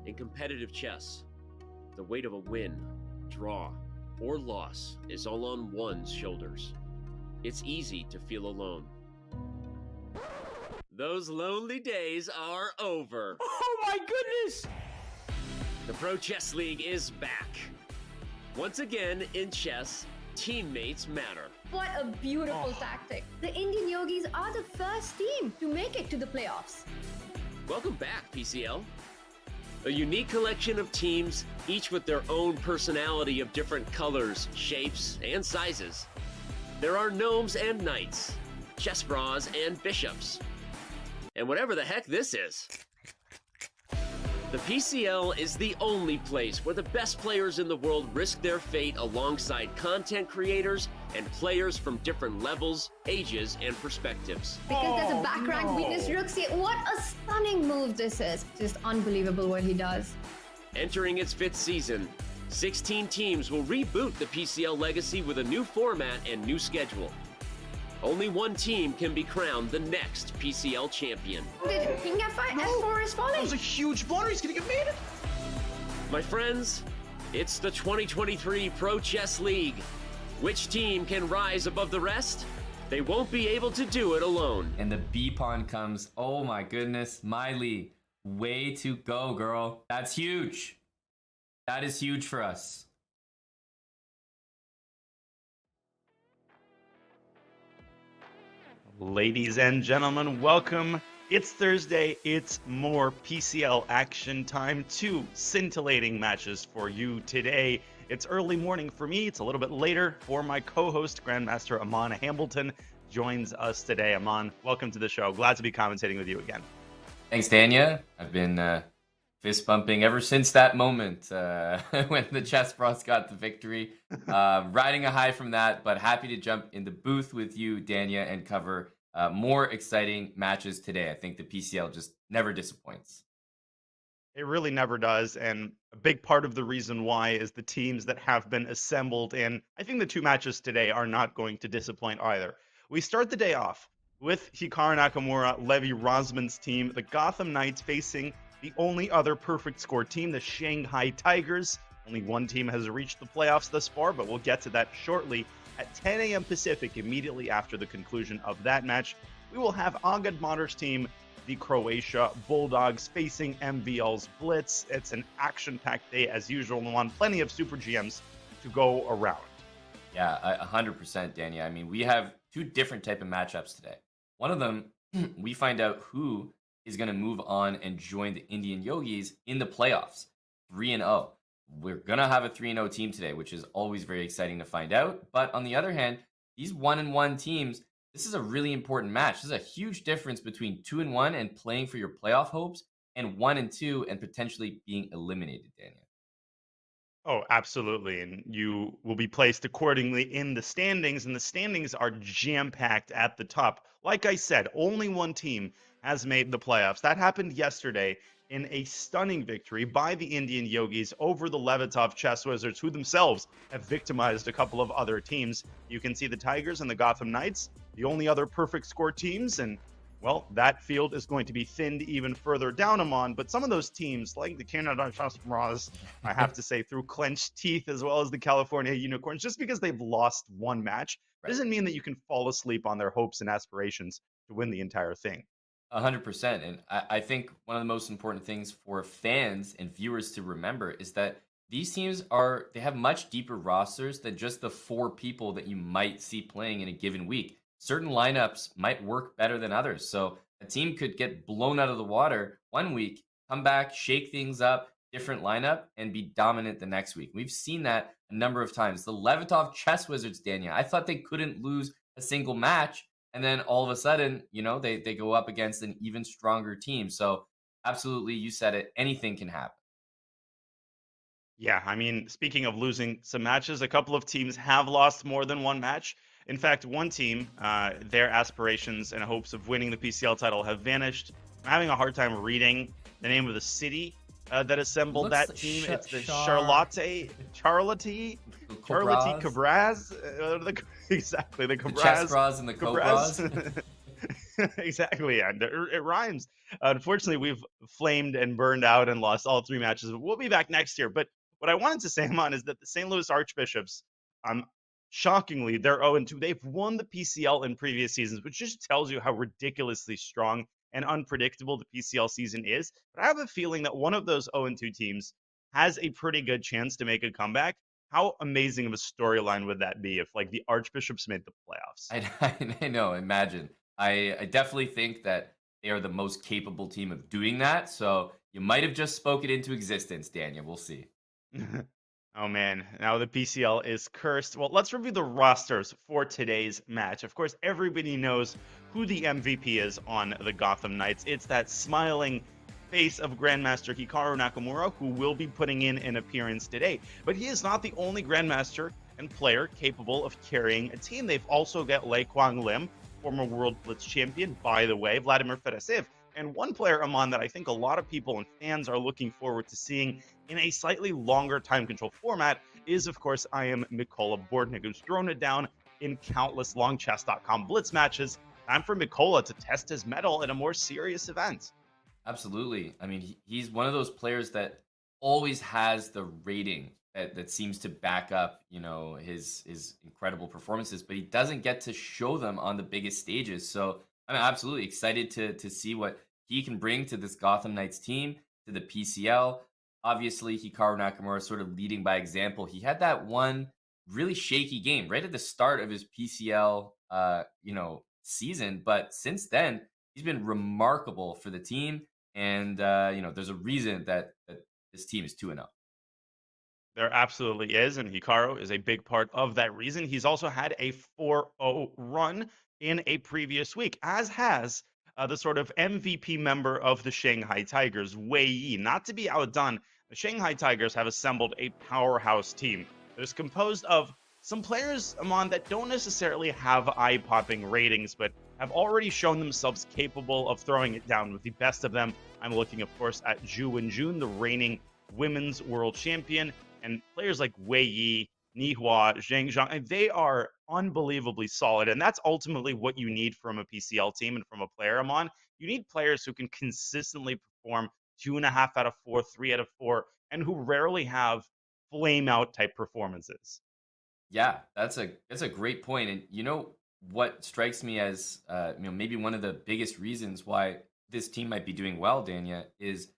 In competitive chess, the weight of a win, draw, or loss is all on one's shoulders. It's easy to feel alone. Those lonely days are over. Oh my goodness! The Pro Chess League is back. Once again, in chess, teammates matter. What a beautiful tactic. The Indian Yogis are the first team to make it to the playoffs. Welcome back, PCL. A unique collection of teams, each with their own personality of different colors, shapes, and sizes. There are gnomes and knights, chess bras and bishops, and whatever the heck this is. The PCL is the only place where the best players in the world risk their fate alongside content creators and players from different levels, ages, and perspectives. Because there's a back rank weakness. Rooksy, what a stunning move this is. Just unbelievable what he does. Entering its 5th season, 16 teams will reboot the PCL legacy with a new format and new schedule. Only one team can be crowned the next PCL champion. Did King F5? F4 is falling. That was a huge blunder. He's gonna get made. My friends, it's the 2023 Pro Chess League. Which team can rise above the rest? They won't be able to do it alone. And the B pawn comes. Oh my goodness, Miley, way to go, girl. That's huge. That is huge for us. Ladies and gentlemen, welcome. It's Thursday. It's more PCL action time. 2 scintillating matches for you today. It's early morning for me. It's a little bit later for my co-host, Grandmaster Aman Hambleton, joins us today. Aman, welcome to the show. Glad to be commentating with you again. Thanks, Danya. I've been fist bumping ever since that moment when the Chess Bros got the victory. Riding a high from that, but happy to jump in the booth with you, Danya, and cover more exciting matches today. I think the PCL just never disappoints. It really never does, and a big part of the reason why is the teams that have been assembled, and I think the 2 matches today are not going to disappoint either. We start the day off with Hikaru Nakamura, Levi Rosman's team, the Gotham Knights facing the only other perfect score team, the Shanghai Tigers. Only one team has reached the playoffs thus far, but we'll get to that shortly. At 10 a.m. Pacific, immediately after the conclusion of that match, we will have Agadmator's team, the Croatia Bulldogs, facing MVL's Blitz. It's an action-packed day as usual, and on plenty of Super GMs to go around. Yeah, 100%, Danny. I mean, we have 2 different type of matchups today. One of them, we find out who is going to move on and join the Indian Yogis in the playoffs, 3-0. We're going to have a 3-0 team today, which is always very exciting to find out. But on the other hand, these 1-1 teams, this is a really important match. This is a huge difference between 2-1 and playing for your playoff hopes, and 1-2 and potentially being eliminated, Daniel. Oh, absolutely. And you will be placed accordingly in the standings, and the standings are jam-packed at the top. Like I said, only one team has made the playoffs. That happened yesterday in a stunning victory by the Indian Yogis over the Levitov Chess Wizards, who themselves have victimized a couple of other teams. You can see the Tigers and the Gotham Knights, the only other perfect score teams, and well, that field is going to be thinned even further down, Amon. But some of those teams, like the Canada Chess Bros, I have to say, through clenched teeth, as well as the California Unicorns, just because they've lost one match, doesn't mean that you can fall asleep on their hopes and aspirations to win the entire thing. 100%. And I think one of the most important things for fans and viewers to remember is that these teams they have much deeper rosters than just the 4 people that you might see playing in a given week. Certain lineups might work better than others. So a team could get blown out of the water one week, come back, shake things up, different lineup, and be dominant the next week. We've seen that a number of times. The Levitov Chess Wizards, Daniel, I thought they couldn't lose a single match. And then all of a sudden, they go up against an even stronger team. So absolutely, you said it, anything can happen. Yeah, I mean, speaking of losing some matches, a couple of teams have lost more than one match. In fact, one team, their aspirations and hopes of winning the PCL title have vanished. I'm having a hard time reading the name of the city that assembled that team. It's the Charlotte Cabraz. Exactly, the Cabraz. The Chess Bros and the Cobras. Exactly, and it rhymes. Unfortunately, we've flamed and burned out and lost all 3 matches. But we'll be back next year. But what I wanted to say, Amon, is that the St. Louis Archbishops, um, shockingly, they're 0-2. They've won the PCL in previous seasons, which just tells you how ridiculously strong and unpredictable the PCL season is. But I have a feeling that one of those 0-2 teams has a pretty good chance to make a comeback. How amazing of a storyline would that be if, like, the Archbishops made the playoffs? I know, imagine. I definitely think that they are the most capable team of doing that. So you might have just spoken into existence, Daniel. We'll see. Oh man, now the PCL is cursed. Well, let's review the rosters for today's match. Of course, everybody knows who the MVP is on the Gotham Knights. It's that smiling face of Grandmaster Hikaru Nakamura, who will be putting in an appearance today. But he is not the only Grandmaster and player capable of carrying a team. They've also got Lei Kwang Lim, former World Blitz champion, by the way, Vladimir Fedoseev, and one player, Amon, that I think a lot of people and fans are looking forward to seeing in a slightly longer time control format is, of course, I am Mikola Bordnik, who's thrown it down in countless long Chess.com Blitz matches. Time for Mikola to test his mettle in a more serious event. Absolutely. I mean, he's one of those players that always has the rating that seems to back up, his incredible performances, but he doesn't get to show them on the biggest stages. So I'm absolutely excited to see what he can bring to this Gotham Knights team, to the PCL. Obviously, Hikaru Nakamura sort of leading by example. He had that one really shaky game right at the start of his PCL, season, but since then he's been remarkable for the team. And there's a reason that this team is 2-0. There absolutely is, and Hikaru is a big part of that reason. He's also had a 4-0 run in a previous week, as has the sort of MVP member of the Shanghai Tigers, Wei Yi. Not to be outdone, the Shanghai Tigers have assembled a powerhouse team that is composed of some players, Amon, that don't necessarily have eye-popping ratings, but have already shown themselves capable of throwing it down with the best of them. I'm looking, of course, at Zhu Wenjun, the reigning women's world champion, and players like Wei Yi, Nihua, Zhang Zhang, and they are unbelievably solid. And that's ultimately what you need from a PCL team and from a player, Amon. You need players who can consistently perform 2.5 out of 4, 3 out of 4, and who rarely have flame out type performances. Yeah, that's a great point. And what strikes me as maybe one of the biggest reasons why this team might be doing well, Dania, is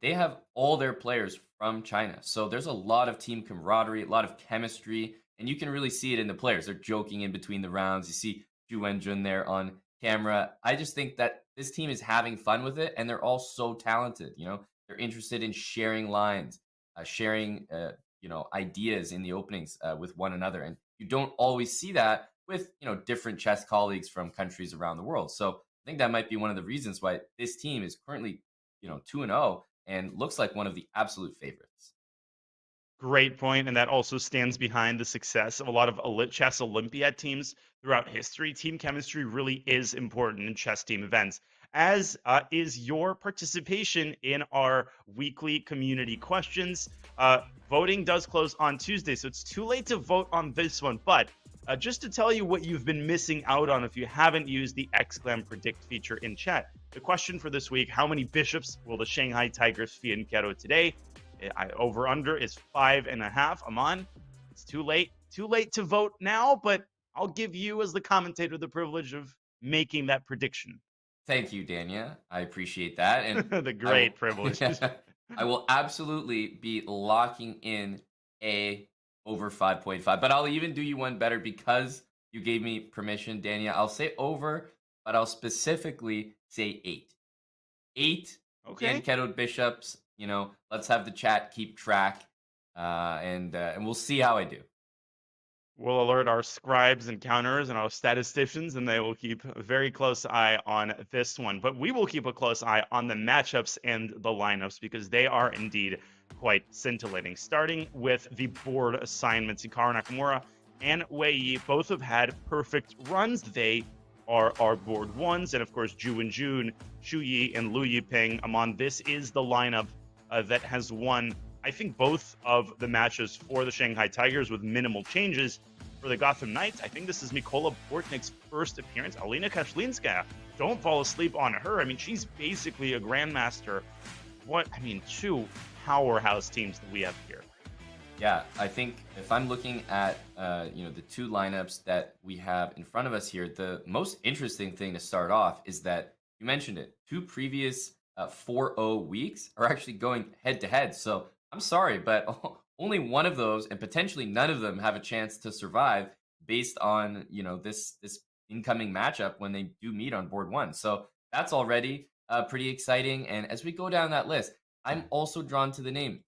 they have all their players from China. So there's a lot of team camaraderie, a lot of chemistry, and you can really see it in the players. They're joking in between the rounds. You see Zhu Wenjun there on camera. I just think that this team is having fun with it, and they're all so talented. They're interested in sharing lines, sharing ideas in the openings with one another, and you don't always see that with different chess colleagues from countries around the world. So I think that might be one of the reasons why this team is currently 2-0 and looks like one of the absolute favorites. Great point, and that also stands behind the success of a lot of chess Olympiad teams throughout history. Team chemistry really is important in chess team events, as is your participation in our weekly community questions. Voting does close on Tuesday, so it's too late to vote on this one, but just to tell you what you've been missing out on if you haven't used the Exclam Predict feature in chat. The question for this week: how many bishops will the Shanghai Tigers fianchetto today? Over/under is 5.5. Amon, it's too late to vote now, but I'll give you, as the commentator, the privilege of making that prediction. Thank you, Dania. I appreciate that. And the great privilege. I will absolutely be locking in over 5.5, but I'll even do you one better because you gave me permission, Dania. I'll say over, but I'll specifically say 8. 8 Okay. fianchettoed bishops. Let's have the chat keep track, and we'll see how I do. We'll alert our scribes and counters and our statisticians, and they will keep a very close eye on this one. But we will keep a close eye on the matchups and the lineups, because they are indeed quite scintillating. Starting with the board assignments, Hikaru Nakamura and Wei Yi both have had perfect runs. They are our board ones, and of course Zhu Wenjun, Xu Yi, and Lu Yiping. Amon, this is the lineup that has won, I think, both of the matches for the Shanghai Tigers with minimal changes. For the Gotham Knights, I think this is Mikola Bordnik's first appearance. Alina Kashlinskaya don't fall asleep on her. I mean, she's basically a grandmaster. Two powerhouse teams that we have here. Yeah, I think if I'm looking at the two lineups that we have in front of us here, the most interesting thing to start off is that you mentioned it. Two previous 4-0 weeks are actually going head to head. So I'm sorry, but only one of those, and potentially none of them, have a chance to survive based on this incoming matchup when they do meet on board one. So that's already pretty exciting. And as we go down that list, I'm also drawn to the name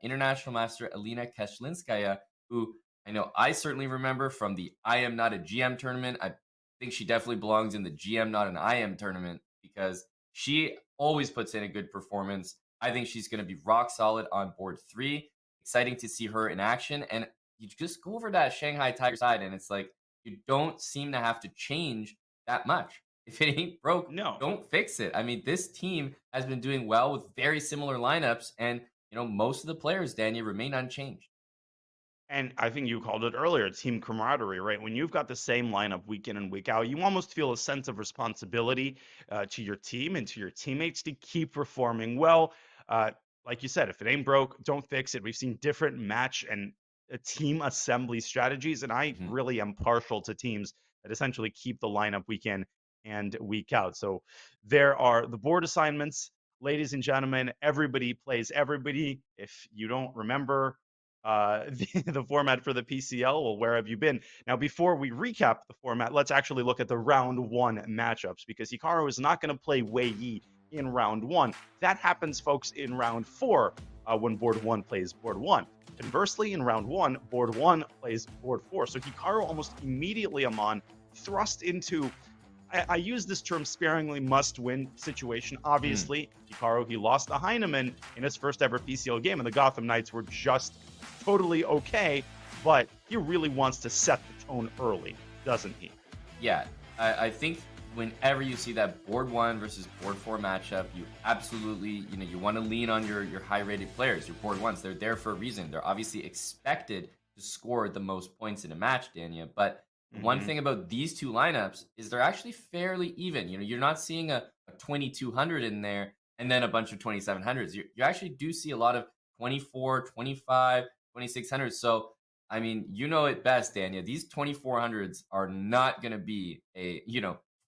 International Master Alina Kashlinskaya, who I know I certainly remember from the I Am Not a GM tournament. I think she definitely belongs in the GM Not an IM tournament because she always puts in a good performance. I think she's going to be rock solid on board 3. Exciting to see her in action. And you just go over that Shanghai Tiger side, and it's like you don't seem to have to change that much. If it ain't broke, No. don't fix it. I mean, this team has been doing well with very similar lineups, and most of the players, Daniel, remain unchanged. And I think you called it earlier, team camaraderie, right? When you've got the same lineup week in and week out, you almost feel a sense of responsibility to your team and to your teammates to keep performing well. Like you said, if it ain't broke, don't fix it. We've seen different match and team assembly strategies, and I Mhm. really am partial to teams that essentially keep the lineup week in and week out. So there are the board assignments. Ladies and gentlemen, everybody plays everybody. If you don't remember the format for the PCL, well, where have you been? Now, before we recap the format, let's actually look at the round 1 matchups because Hikaru is not going to play Wei Yi in round 1. That happens, folks, in round 4 when board 1 plays board 1. Conversely, in round 1, board 1 plays board 4. So Hikaru almost immediately, Amon, thrust into, I use this term sparingly, must-win situation. Obviously, Hikaru, he lost to Heinemann in his first ever PCL game, and the Gotham Knights were just totally okay, but he really wants to set the tone early, doesn't he? Yeah, I think whenever you see that board 1 versus board 4 matchup, you absolutely, you want to lean on your high-rated players, your board 1s. They're there for a reason. They're obviously expected to score the most points in a match, Dania. But one thing about these two lineups is they're actually fairly even. You're not seeing a 2200 in there and then a bunch of 2700s. You actually do see a lot of 24, 25, 2600s. So, I mean, you know it best, Dania. These 2400s are not going to be a,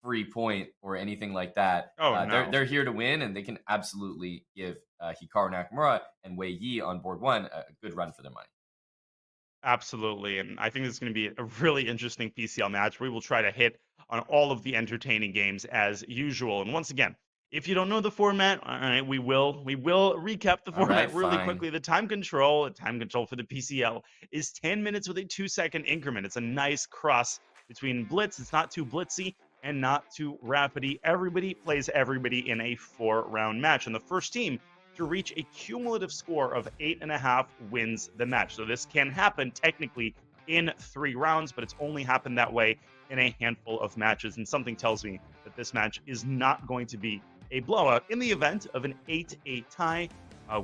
free point or anything like that. Oh, no. They're here to win, and they can absolutely give Hikaru Nakamura and Wei Yi on board 1 a good run for their money. Absolutely. And I think this is going to be a really interesting PCL match. We will try to hit on all of the entertaining games as usual. And once again, if you don't know the format, all right, we will recap the All format right, really fine. quickly. The time control for the PCL is 10 minutes with a 2-second increment. It's a nice cross between Blitz. It's not too blitzy and not too rapidy. Everybody plays everybody in a 4-round match. And the first team to reach a cumulative score of 8.5 wins the match. So this can happen technically in 3 rounds, but it's only happened that way in a handful of matches. And something tells me that this match is not going to be a blowout. In the event of an 8-8 tie,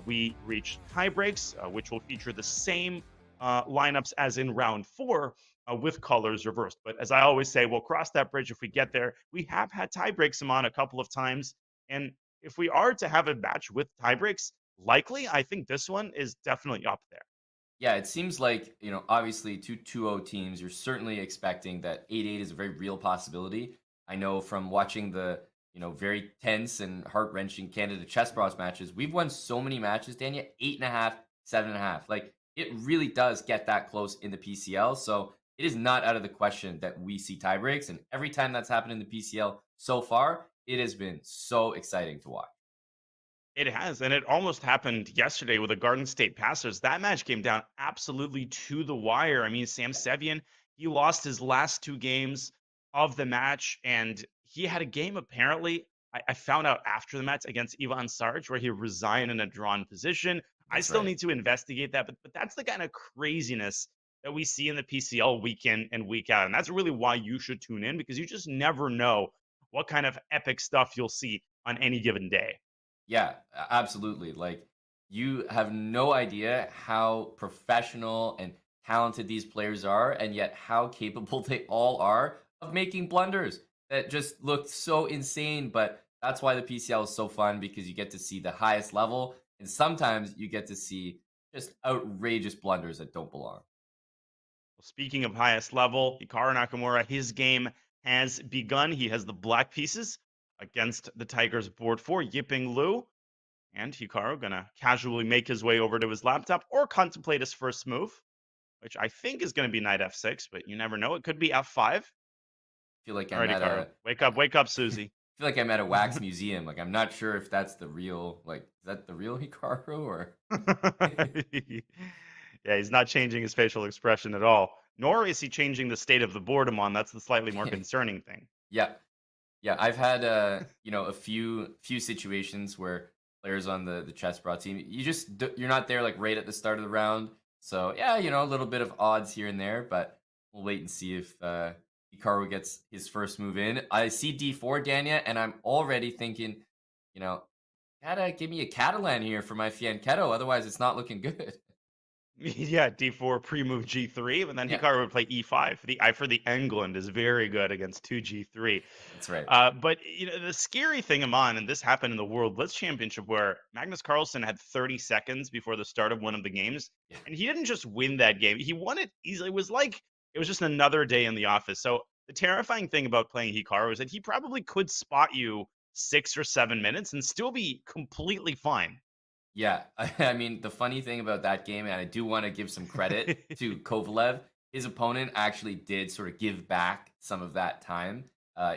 we reach tie breaks, which will feature the same lineups as in round 4 with colors reversed. But as I always say, we'll cross that bridge if we get there. We have had tie breaks on a couple of times, and if we are to have a match with tie breaks, likely, I think this one is definitely up there. Yeah, it seems like, obviously 2-2-0 teams, you're certainly expecting that 8-8 is a very real possibility. I know from watching the, very tense and heart-wrenching Canada Chess Bros matches, we've won so many matches, Dania, 8.5, 7.5. Like, it really does get that close in the PCL. So it is not out of the question that we see tie breaks. And every time that's happened in the PCL so far, it has been so exciting to watch. It has, and it almost happened yesterday with the Garden State Passers. That match came down absolutely to the wire. I mean, Sam Sevian, he lost his last 2 games of the match, and he had a game apparently, I found out after the match against Ivan Sarge, where he resigned in a drawn position. I That's still right. need to investigate that, but that's the kind of craziness that we see in the PCL week in and week out. And that's really why you should tune in, because you just never know what kind of epic stuff you'll see on any given day. Yeah, absolutely. Like, you have no idea how professional and talented these players are, and yet how capable they all are of making blunders. that just looked so insane. But that's why the PCL is so fun, because you get to see the highest level, and sometimes you get to see just outrageous blunders that don't belong. Speaking of highest level, Hikaru Nakamura, his game has begun. He has the black pieces against the Tigers board 4, Yiping Lu. And Hikaru gonna casually make his way over to his laptop or contemplate his first move, which I think is gonna be knight f6, but you never know. It could be f5. Feel like All I'm right, at Hikaru. a Wake up, I Susie. feel like I'm at a wax museum. Like, I'm not sure if that's the real, like, is that the real Hikaru or? Yeah, he's not changing his facial expression at all. Nor is he changing the state of the boredom on. That's the slightly more concerning thing. Yeah, yeah. I've had a few situations where players on the chess bra team, you're not there like right at the start of the round. So yeah, a little bit of odds here and there, but we'll wait and see if Hikaru gets his first move in. I see d4, Danya, and I'm already thinking, you know, gotta give me a Catalan here for my Fianchetto, otherwise it's not looking good. Yeah, d4 pre-move g3, but then Yeah, Hikaru would play e5. The I for the England is very good against 2g3. that's right. But the scary thing, Amon, and this happened in the World Blitz Championship, where Magnus Carlsen had 30 seconds before the start of one of the games, Yeah. and he didn't just win that game; he won it easily. It was just another day in the office. So the terrifying thing about playing Hikaru is that he probably could spot you 6 or 7 minutes and still be completely fine. Yeah, I mean, the funny thing about that game, and I do want to give some credit to Kovalev, his opponent actually did sort of give back some of that time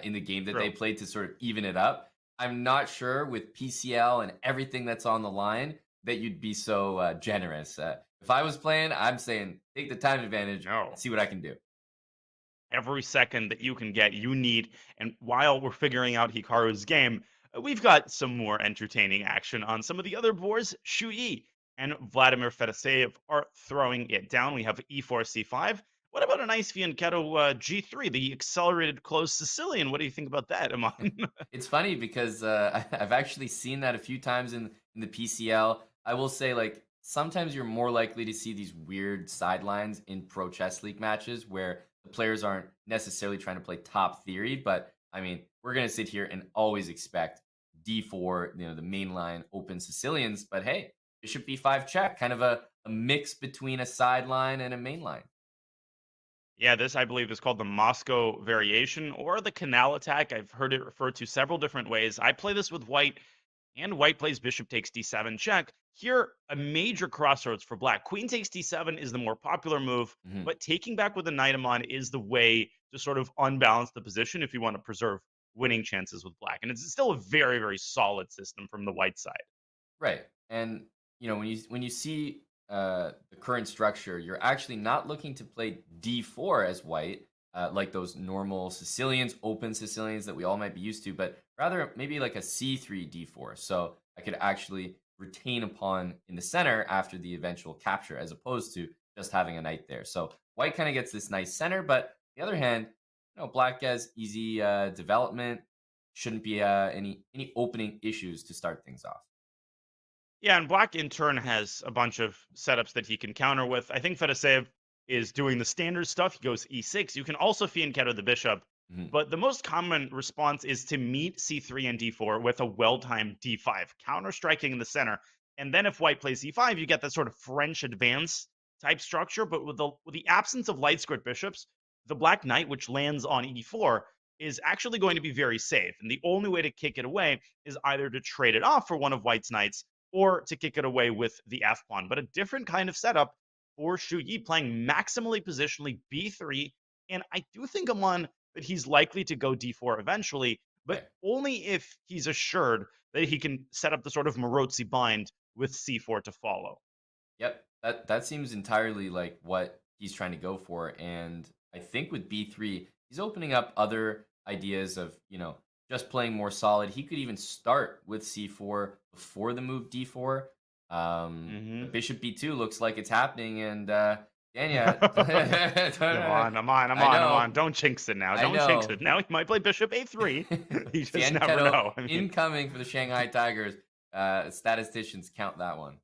in the game that they True. played to sort of even it up. I'm not sure with PCL and everything that's on the line that you'd be so generous. If I was playing, I'm saying take the time advantage No. and see what I can do. Every second that you can get, you need. And while we're figuring out Hikaru's game, we've got some more entertaining action on some of the other boards. Shu Yi and Vladimir Fedoseev are throwing it down. We have e4, c5. What about a nice Fianchetto g3, the accelerated closed Sicilian? What do you think about that, Amon? It's funny because I've actually seen that a few times in the PCL. I will say, like, sometimes you're more likely to see these weird sidelines in Pro Chess League matches where the players aren't necessarily trying to play top theory. But I mean, we're gonna sit here and always expect d4, the mainline open Sicilians. But hey, Bishop b5 check, kind of a mix between a sideline and a mainline. Yeah, this I believe is called the Moscow variation or the canal attack. I've heard it referred to several different ways. I play this with white, and white plays bishop takes d7 check. Here, a major crossroads for black. Queen takes d7 is the more popular move, Mhm. but taking back with the knight on is the way to sort of unbalance the position if you want to preserve winning chances with black. And it's still a very, very solid system from the white side. Right. And when you see the current structure, you're actually not looking to play d4 as white, like those normal Sicilians, open Sicilians that we all might be used to, but rather maybe like a c3 d4. So I could actually retain a pawn in the center after the eventual capture, as opposed to just having a knight there. So white kind of gets this nice center, but on the other hand, black has easy development. Shouldn't be any opening issues to start things off. Yeah, and black in turn has a bunch of setups that he can counter with. I think Fedoseev is doing the standard stuff. He goes e6. You can also fianchetto the bishop, Mhm. but the most common response is to meet c3 and d4 with a well-timed d5, counter-striking in the center. And then if white plays e5, you get that sort of French advance type structure. But with the absence of light squared bishops, the black knight, which lands on e4, is actually going to be very safe. And the only way to kick it away is either to trade it off for one of white's knights or to kick it away with the f pawn. But a different kind of setup for Shu Yi, playing maximally positionally b3. And I do think Amon that he's likely to go d4 eventually, but Right. only if he's assured that he can set up the sort of Morozzi bind with c4 to follow. Yep, that seems entirely like what he's trying to go for, and I think with B3, he's opening up other ideas of just playing more solid. He could even start with C4 before the move D4. Hmm. But Bishop B2 looks like it's happening, and Danya, I Come know, on. Don't jinx it now. I Don't jinx know. it. Now he might play bishop a3. You just never Fianchetto know. I mean, incoming for the Shanghai Tigers. Statisticians count that one.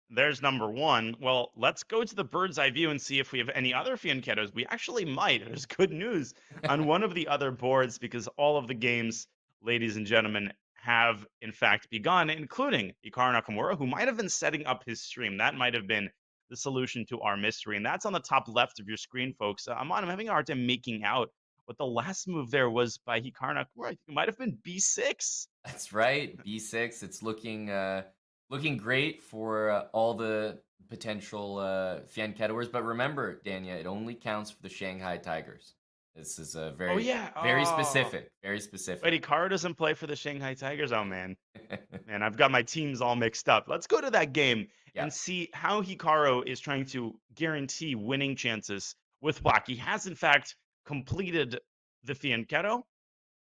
There's number one. Well, let's go to the bird's eye view and see if we have any other fianchettos. We actually might. There's good news on one of the other boards because all of the games, ladies and gentlemen, have in fact begun, including Hikaru Nakamura, who might have been setting up his stream. That might have been the solution to our mystery. And that's on the top left of your screen, folks. I'm having a hard time making out what the last move there was by Hikaru Nakamura. I think it might have been B6. That's right, B6. It's looking great for all the potential Fianchettoers. But remember, Dania, it only counts for the Shanghai Tigers. This is a Oh, yeah. very Oh. specific, very specific. But Hikaru doesn't play for the Shanghai Tigers. Oh, man. Man, I've got my teams all mixed up. Let's go to that game Yeah. and see how Hikaru is trying to guarantee winning chances with black. He has, in fact, completed the fianchetto,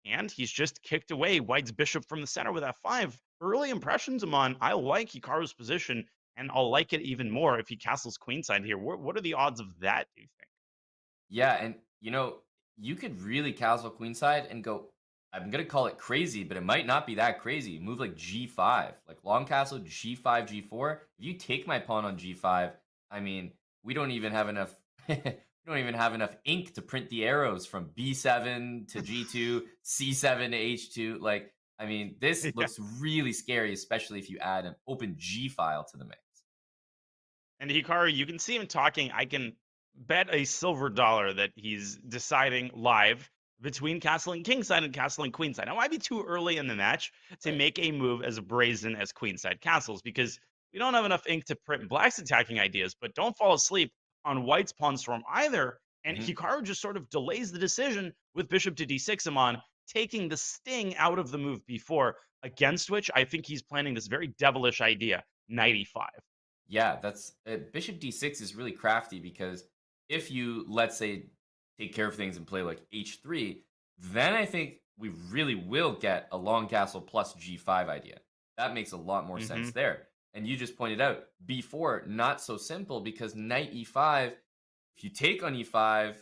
and he's just kicked away white's bishop from the center with f5. Early impressions, Amon. I like Hikaru's position, and I'll like it even more if he castles queenside here. What are the odds of that, do you think? Yeah, and you could really castle queenside and go, I'm gonna call it crazy, but it might not be that crazy. Move like G5, like long castle, G5, G4. If you take my pawn on G5, I mean, we don't even have enough we don't even have enough ink to print the arrows from B7 to G2, C7 to H2. Like, I mean, this Yeah. looks really scary, especially if you add an open G file to the mix. And Hikaru, you can see him talking. I can bet a silver dollar that he's deciding live between castling kingside and castling queenside. Now, it might be too early in the match to Right. make a move as brazen as queenside castles because we don't have enough ink to print black's attacking ideas, but don't fall asleep on white's pawn storm either. And Mhm. Hikaru just sort of delays the decision with bishop to d6, Amon, taking the sting out of the move before, against which I think he's planning this very devilish idea, knight e5. Yeah, that's bishop d6 is really crafty because if you, let's say, take care of things and play like h3, then I think we really will get a long castle plus g5 idea. That makes a lot more sense there. And you just pointed out b4, not so simple because knight e5, if you take on e5,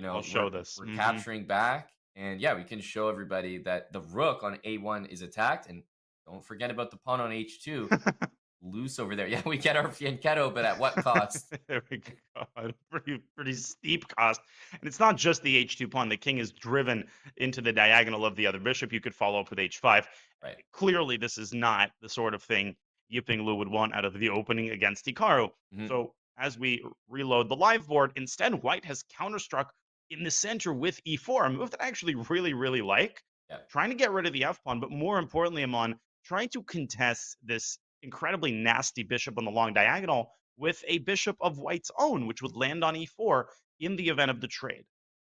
I'll show this. We're capturing back. And yeah, we can show everybody that the rook on a1 is attacked. And don't forget about the pawn on h2. Loose over there. Yeah, we get our fianchetto, but at what cost? There we go. At a pretty steep cost. And it's not just the h2 pawn. The king is driven into the diagonal of the other bishop. You could follow up with h5. Right. Clearly, this is not the sort of thing Yiping Lu would want out of the opening against Hikaru. Mhm. So as we reload the live board, instead, white has counterstruck in the center with e4, a move that I actually really like. Yeah. Trying to get rid of the f-pawn, but more importantly, Amon, trying to contest this incredibly nasty bishop on the long diagonal with a bishop of white's own, which would land on e4 in the event of the trade.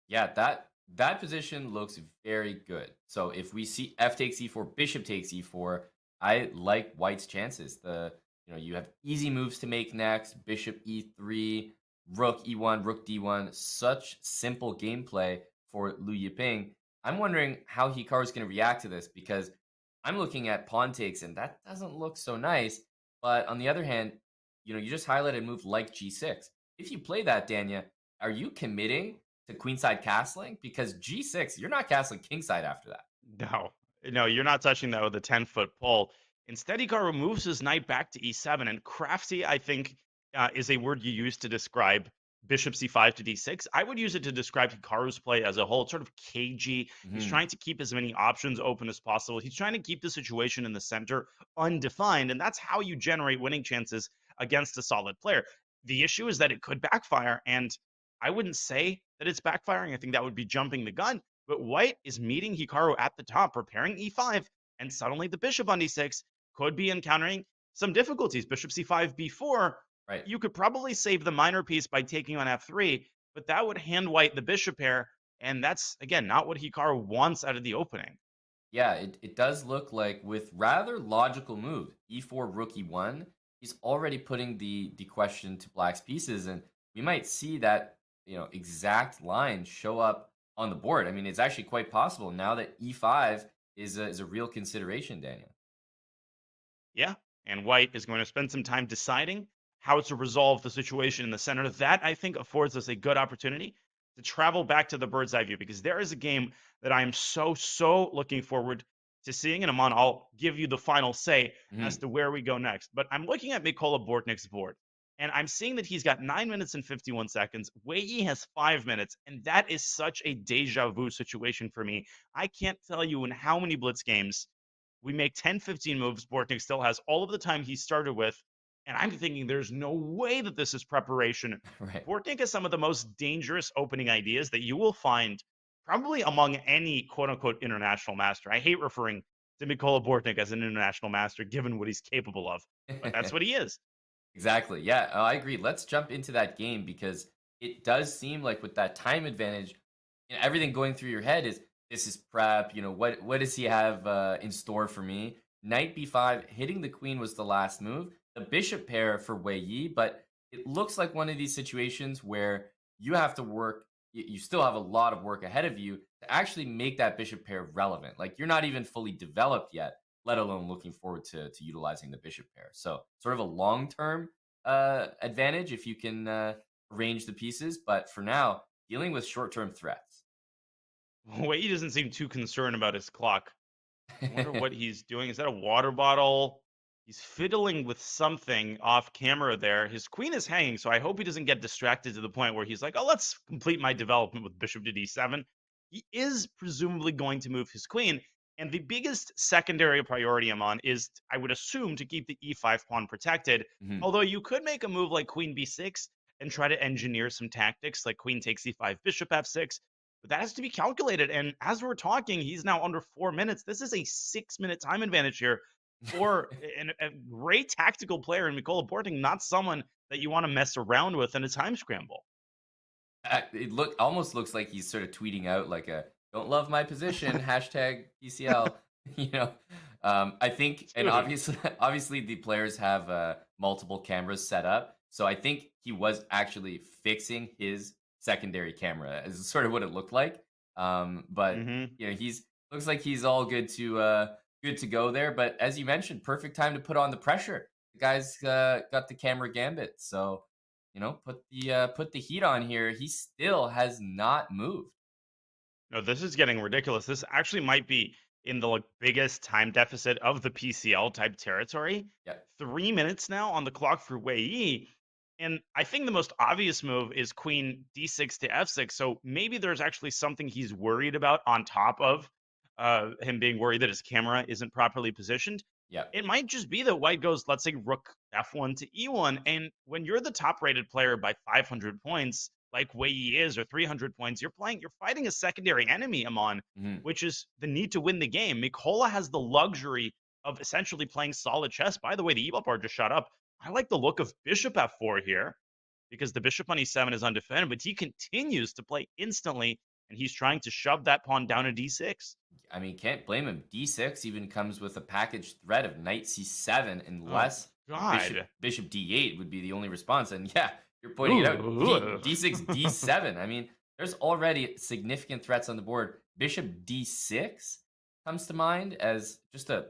Yeah, that position looks very good. So if we see f takes e4, bishop takes e4, I like white's chances. You have easy moves to make next, bishop e3, rook e1, rook d1, such simple gameplay for Lu Yiping. I'm wondering how Hikaru is going to react to this because I'm looking at pawn takes and that doesn't look so nice. But on the other hand, you just highlighted a move like g6. If you play that, Dania, are you committing to queenside castling? Because g6, you're not castling kingside after that. No, you're not touching that with a 10-foot pole. Instead, Hikaru moves his knight back to e7, and crafty, I think, is a word you use to describe bishop c5 to d6. I would use it to describe Hikaru's play as a whole. It's sort of cagey. He's trying to keep as many options open as possible. He's trying to keep the situation in the center undefined, and that's how you generate winning chances against a solid player. The issue is that it could backfire, and I wouldn't say that it's backfiring. I think that would be jumping the gun. But white is meeting Hikaru at the top, preparing e5, and suddenly the bishop on d6 could be encountering some difficulties. Bishop c5, b4. Right. You could probably save the minor piece by taking on f3, but that would hand white the bishop pair, and that's, again, not what Hikaru wants out of the opening. Yeah, it does look like with rather logical move, e4, rook e1, he's already putting the question to black's pieces, and we might see that exact line show up on the board. I mean, it's actually quite possible now that e5 is a real consideration, Daniel. Yeah, and white is going to spend some time deciding how to resolve the situation in the center. That, I think, affords us a good opportunity to travel back to the bird's eye view, because there is a game that I am so looking forward to seeing. And Amon, I'll give you the final say as Mhm. to where we go next. But I'm looking at Mikola Bortnik's board, and I'm seeing that he's got 9 minutes and 51 seconds. Wei Yi has 5 minutes, and that is such a deja vu situation for me. I can't tell you in how many Blitz games we make 10, 15 moves. Bortnik still has all of the time he started with. And I'm thinking there's no way that this is preparation. Right. Bortnik has some of the most dangerous opening ideas that you will find probably among any quote unquote international master. I hate referring to Mikola Bortnik as an international master given what he's capable of, but that's what he is. Exactly. Yeah, I agree. Let's jump into that game because it does seem like with that time advantage, everything going through your head is this is prep. What does he have in store for me? Knight b5, hitting the queen was the last move. The bishop pair for Wei Yi, but it looks like one of these situations where you have to work. You still have a lot of work ahead of you to actually make that bishop pair relevant. Like you're not even fully developed yet, let alone looking forward to utilizing the bishop pair. So sort of a long term advantage if you can arrange the pieces, but for now, dealing with short term threats. Wei doesn't seem too concerned about his clock. I wonder what he's doing. Is that a water bottle? He's fiddling with something off camera there. His queen is hanging, so I hope he doesn't get distracted to the point where he's like, oh, let's complete my development with bishop to d7. He is presumably going to move his queen. And the biggest secondary priority I'm on is, I would assume, to keep the e5 pawn protected. Mhm. Although you could make a move like queen b6 and try to engineer some tactics like queen takes e5, bishop f6. But that has to be calculated. And as we're talking, he's now under 4 minutes. This is a 6 minute time advantage here for a great tactical player in Mikola Bortnik, not someone that you want to mess around with in a time scramble. It almost looks like he's sort of tweeting out like a "Don't love my position" hashtag PCL. You know, I think, and Dude, obviously the players have multiple cameras set up, so I think he was actually fixing his secondary camera. Is sort of what it looked like. But hmm he's looks like he's all good to go there. But as you mentioned, perfect time to put on the pressure. The guy's got the camera gambit, so put the heat on here. He still has not moved. No, this is getting ridiculous. This actually might be in the biggest time deficit of the PCL type territory. Yeah. 3 minutes now on the clock for Wei Yi. And I think the most obvious move is queen d6 to f6. So maybe there's actually something he's worried about on top of him being worried that his camera isn't properly positioned. Yeah. It might just be that white goes, let's say, rook f1 to e1. And when you're the top rated player by 500 points, like Wei Yi is, or 300 points, you're fighting a secondary enemy, Amon, Mhm. which is the need to win the game. Mikola has the luxury of essentially playing solid chess. By the way, the e-ball bar just shot up. I like the look of bishop f4 here because the bishop on e7 is undefended, but he continues to play instantly, and he's trying to shove that pawn down to d6. I mean, can't blame him. D6 even comes with a package threat of knight c7, Oh, unless God. bishop d8 would be the only response. And yeah, you're pointing it out. Ooh. D6 d7. I mean, there's already significant threats on the board. Bishop d6 comes to mind as just a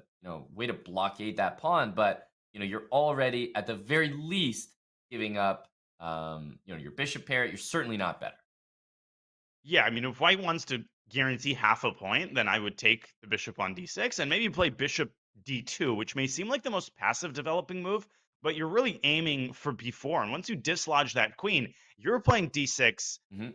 way to blockade that pawn, but you're already at the very least giving up your bishop pair. You're certainly not better. Yeah, I mean, if white wants to guarantee half a point, then I would take the bishop on d6 and maybe play bishop d2, which may seem like the most passive developing move, but you're really aiming for b4. And once you dislodge that queen, you're playing d6, Hmm.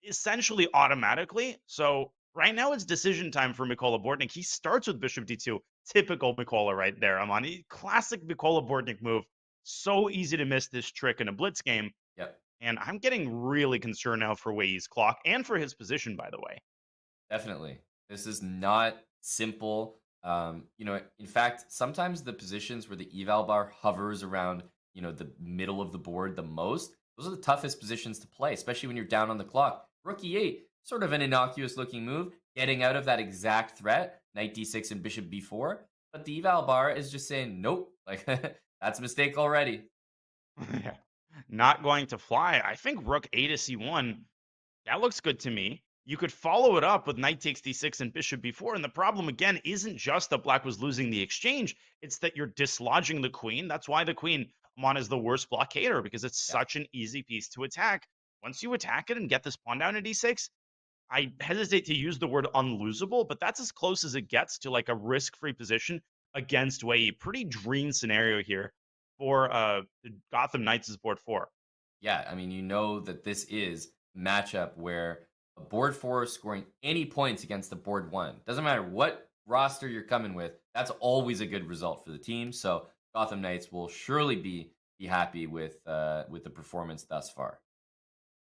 essentially automatically. So right now it's decision time for Mikola Bortnik. He starts with bishop d2. Typical Mikola right there. I'm on classic Mikola Bortnik move. So easy to miss this trick in a blitz game. Yep. And I'm getting really concerned now for Wei's clock and for his position, by the way. Definitely. This is not simple. In fact, sometimes the positions where the eval bar hovers around, the middle of the board the most, those are the toughest positions to play, especially when you're down on the clock. Rook e8, sort of an innocuous looking move, getting out of that exact threat, knight d6 and bishop b4. But the eval bar is just saying, nope, like that's a mistake already. Yeah. Not going to fly. I think rook a to c1, that looks good to me. You could follow it up with knight takes d6 and bishop b4. And the problem, again, isn't just that black was losing the exchange. It's that you're dislodging the queen. That's why the queen, Amon, is the worst blockader, because it's Yeah. such an easy piece to attack. Once you attack it and get this pawn down to d6, I hesitate to use the word unlosable, but that's as close as it gets to like a risk-free position against Wei. Pretty dream scenario here for the Gotham Knights' board 4. Yeah, I mean, you know that this is a matchup where a board 4 scoring any points against the board 1. Doesn't matter what roster you're coming with, that's always a good result for the team. So Gotham Knights will surely be happy with the performance thus far.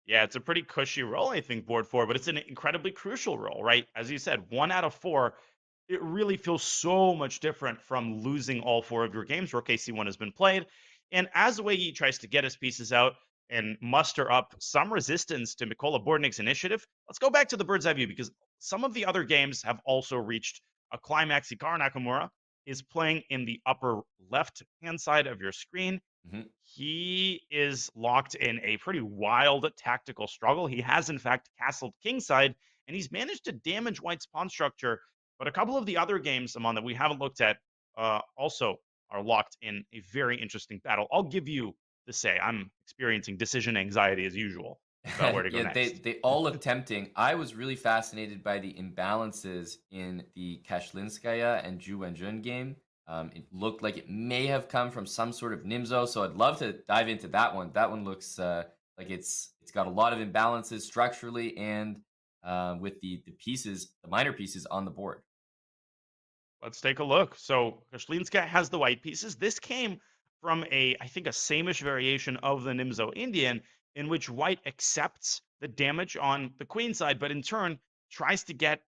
Yeah, it's a pretty cushy roll, I think, board 4, but it's an incredibly crucial roll, right? As you said, 1 out of 4. It really feels so much different from losing all 4 of your games where KC1 has been played. And as Wei tries to get his pieces out and muster up some resistance to Mikola Bordnik's initiative, let's go back to the bird's eye view because some of the other games have also reached a climax. Hikaru Nakamura is playing in the upper left-hand side of your screen. Mhm. He is locked in a pretty wild tactical struggle. He has, in fact, castled kingside, and he's managed to damage White's pawn structure. But a couple of the other games, Amon, that we haven't looked at also are locked in a very interesting battle. I'll give you the say. I'm experiencing decision anxiety as usual about where to go Yeah, next. they all look tempting. I was really fascinated by the imbalances in the Kashlinskaya and Ju Wenjun game. It looked like it may have come from some sort of Nimzo, so I'd love to dive into that one. That one looks like it's got a lot of imbalances structurally and with the pieces, the minor pieces on the board. Let's take a look. So Kashlinska has the white pieces. This came from I think, a samish variation of the Nimzo Indian, in which white accepts the damage on the queen side, but in turn tries to get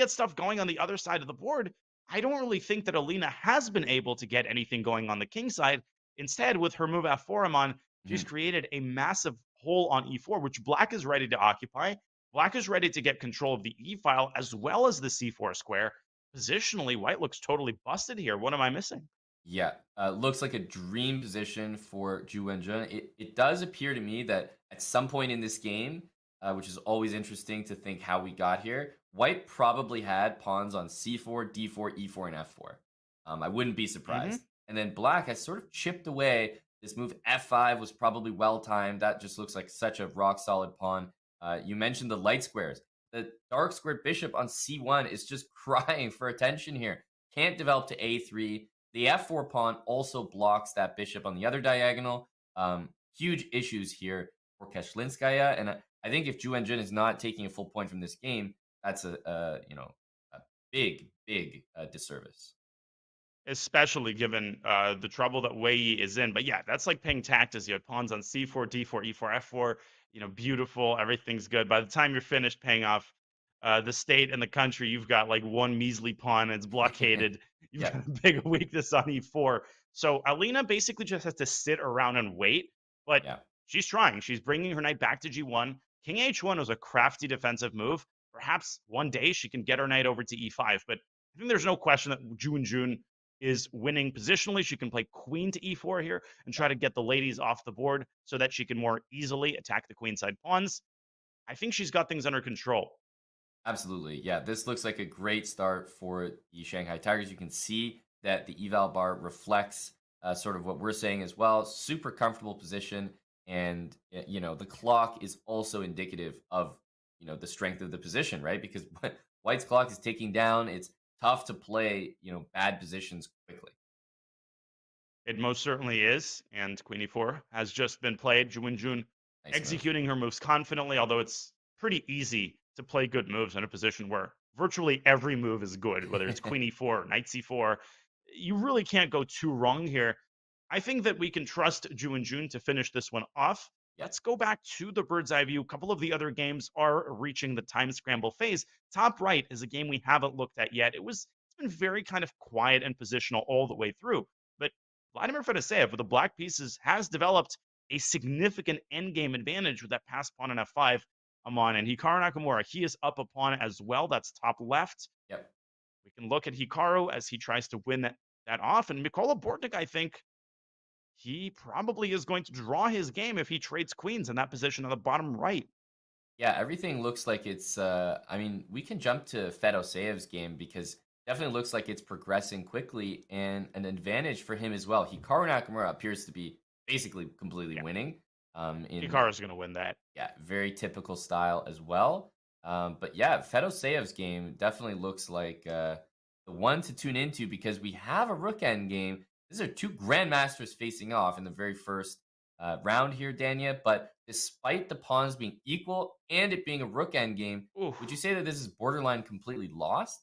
stuff going on the other side of the board. I don't really think that Alina has been able to get anything going on the king side. Instead, with her move F4 Amon, she's Mhm. created a massive hole on E4, which black is ready to occupy. Black is ready to get control of the E file as well as the C4 square. Positionally, white looks totally busted here. What am I missing? Yeah, looks like a dream position for Ju Wenjun. It does appear to me that at some point in this game, which is always interesting to think how we got here, White probably had pawns on C4, D4, E4, and F4. I wouldn't be Hmm. surprised. And then Black has sort of chipped away. This move F5 was probably well timed. That just looks like such a rock solid pawn. You mentioned the light squares. The dark squared bishop on C1 is just crying for attention here. Can't develop to A3. The F4 pawn also blocks that bishop on the other diagonal. Huge issues here for Kashlinskaya, and I think if Ju Wenjun is not taking a full point from this game, that's a big disservice. Especially given the trouble that Wei is in. But yeah, that's like paying taxes. You have pawns on C4, D4, E4, F4. Beautiful. Everything's good. By the time you're finished paying off the state and the country, you've got like one measly pawn. It's blockaded. You've Yeah, got a big weakness on E4. So Alina basically just has to sit around and wait. But yeah. she's trying. She's bringing her knight back to G1. King H1 was a crafty defensive move. Perhaps one day she can get her knight over to E5. But I think there's no question that Ju and Jun is winning positionally. She can play queen to E4 here and try to get the ladies off the board so that she can more easily attack the queenside pawns. I think she's got things under control. Absolutely. Yeah, this looks like a great start for the Shanghai Tigers. You can see that the eval bar reflects sort of what we're saying as well. Super comfortable position. And, the clock is also indicative of, the strength of the position, right? Because White's clock is ticking down. It's tough to play, bad positions quickly. It most certainly is. And Queen E4 has just been played. Ju Jun Nice move. executing her moves confidently, although it's pretty easy to play good moves in a position where virtually every move is good, whether it's Queen E4, Knight C4. You really can't go too wrong here. I think that we can trust Ju and Jun to finish this one off. Yeah. Let's go back to the bird's eye view. A couple of the other games are reaching the time scramble phase. Top right is a game we haven't looked at yet. It's been very kind of quiet and positional all the way through. But Vladimir Fedoseev with the black pieces has developed a significant endgame advantage with that pass pawn on F5. Amon and Hikaru Nakamura, he is up a pawn as well. That's top left. Yep. We can look at Hikaru as he tries to win that off. And Mikola Bordnik, I think, he probably is going to draw his game if he trades queens in that position on the bottom right. Yeah, everything looks like it's. I mean, we can jump to Fedoseev's game because definitely looks like it's progressing quickly and an advantage for him as well. Hikaru Nakamura appears to be basically completely Yeah, winning. In Hikaru's going to win that. Yeah, very typical style as well. But yeah, Fedoseyev's game definitely looks like the one to tune into because we have a rook end game. These are two grandmasters facing off in the very first round here, Danya. But despite the pawns being equal and it being a rook end game, would you Oof. say that this is borderline completely lost?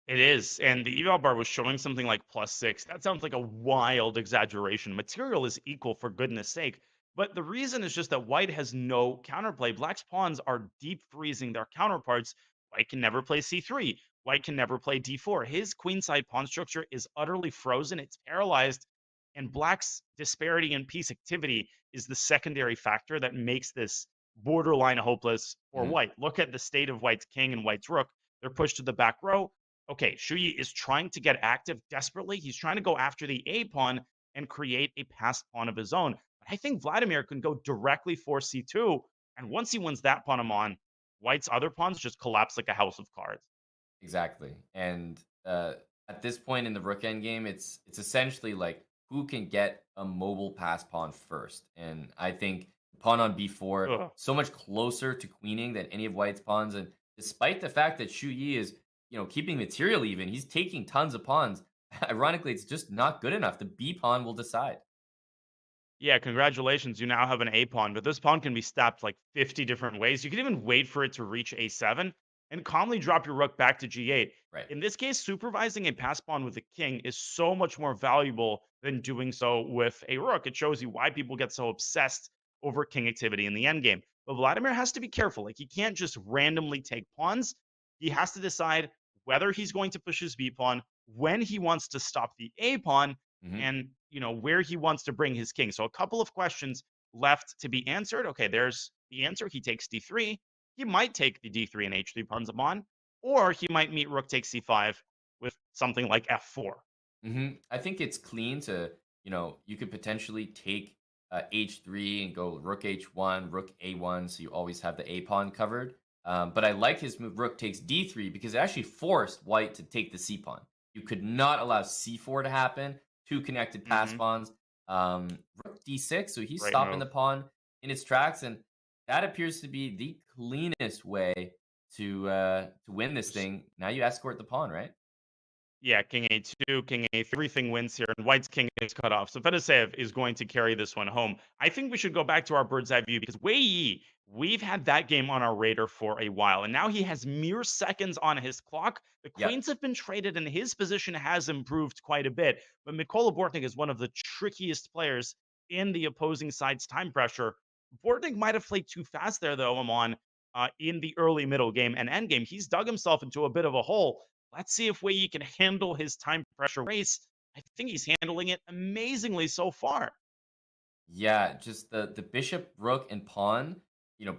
It is, and the eval bar was showing something like +6. That sounds like a wild exaggeration. Material is equal, for goodness sake. But the reason is just that white has no counterplay. Black's pawns are deep freezing their counterparts. White can never play c3. White can never play d4. His queenside pawn structure is utterly frozen. It's paralyzed. And black's disparity in piece activity is the secondary factor that makes this borderline hopeless for Mhm. white. Look at the state of white's king and white's rook. They're pushed to the back row. Okay, Shuyi is trying to get active desperately. He's trying to go after the A pawn and create a passed pawn of his own. But I think Vladimir can go directly for C2. And once he wins that pawn on, White's other pawns just collapse like a house of cards. Exactly. And at this point in the rook end game, it's essentially like who can get a mobile pass pawn first. And I think pawn on b4 Ugh. so much closer to queening than any of White's pawns. And despite the fact that Shu Yi is keeping material even, he's taking tons of pawns. Ironically, it's just not good enough. The b pawn will decide. Yeah, congratulations. You now have an A pawn, but this pawn can be stabbed like 50 different ways. You can even wait for it to reach A7 and calmly drop your rook back to G8. Right. In this case, supervising a pass pawn with a king is so much more valuable than doing so with a rook. It shows you why people get so obsessed over king activity in the endgame. But Vladimir has to be careful. Like, he can't just randomly take pawns. He has to decide whether he's going to push his B pawn, when he wants to stop the A pawn, Hmm. and where he wants to bring his king. So a couple of questions left to be answered. Okay, there's the answer. He takes d3. He might take the d3 and h3 pawns on, or he might meet rook takes c5 with something like f4. I think it's clean to, you could potentially take h3 and go rook h1, rook a1, so you always have the a pawn covered. But I like his move rook takes d3 because it actually forced white to take the c pawn. You could not allow c4 to happen. Two connected pass Hmm. pawns. Rook d6, so he's Great stopping move. the pawn in its tracks, and that appears to be the cleanest way to win this Just thing. Now you escort the pawn, right? Yeah, king a2, king a3, everything wins here, and white's king is cut off. So Fedoseev is going to carry this one home. I think we should go back to our bird's eye view because Wei Yi, we've had that game on our radar for a while, and now he has mere seconds on his clock. The Yep. queens have been traded, and his position has improved quite a bit. But Mikola Bortnik is one of the trickiest players in the opposing side's time pressure. Bortnik might have played too fast there, though, Amon, in the early middle game and end game. He's dug himself into a bit of a hole. Let's see if Wei Yi can handle his time pressure race. I think he's handling it amazingly so far. Yeah, just the bishop, rook, and pawn.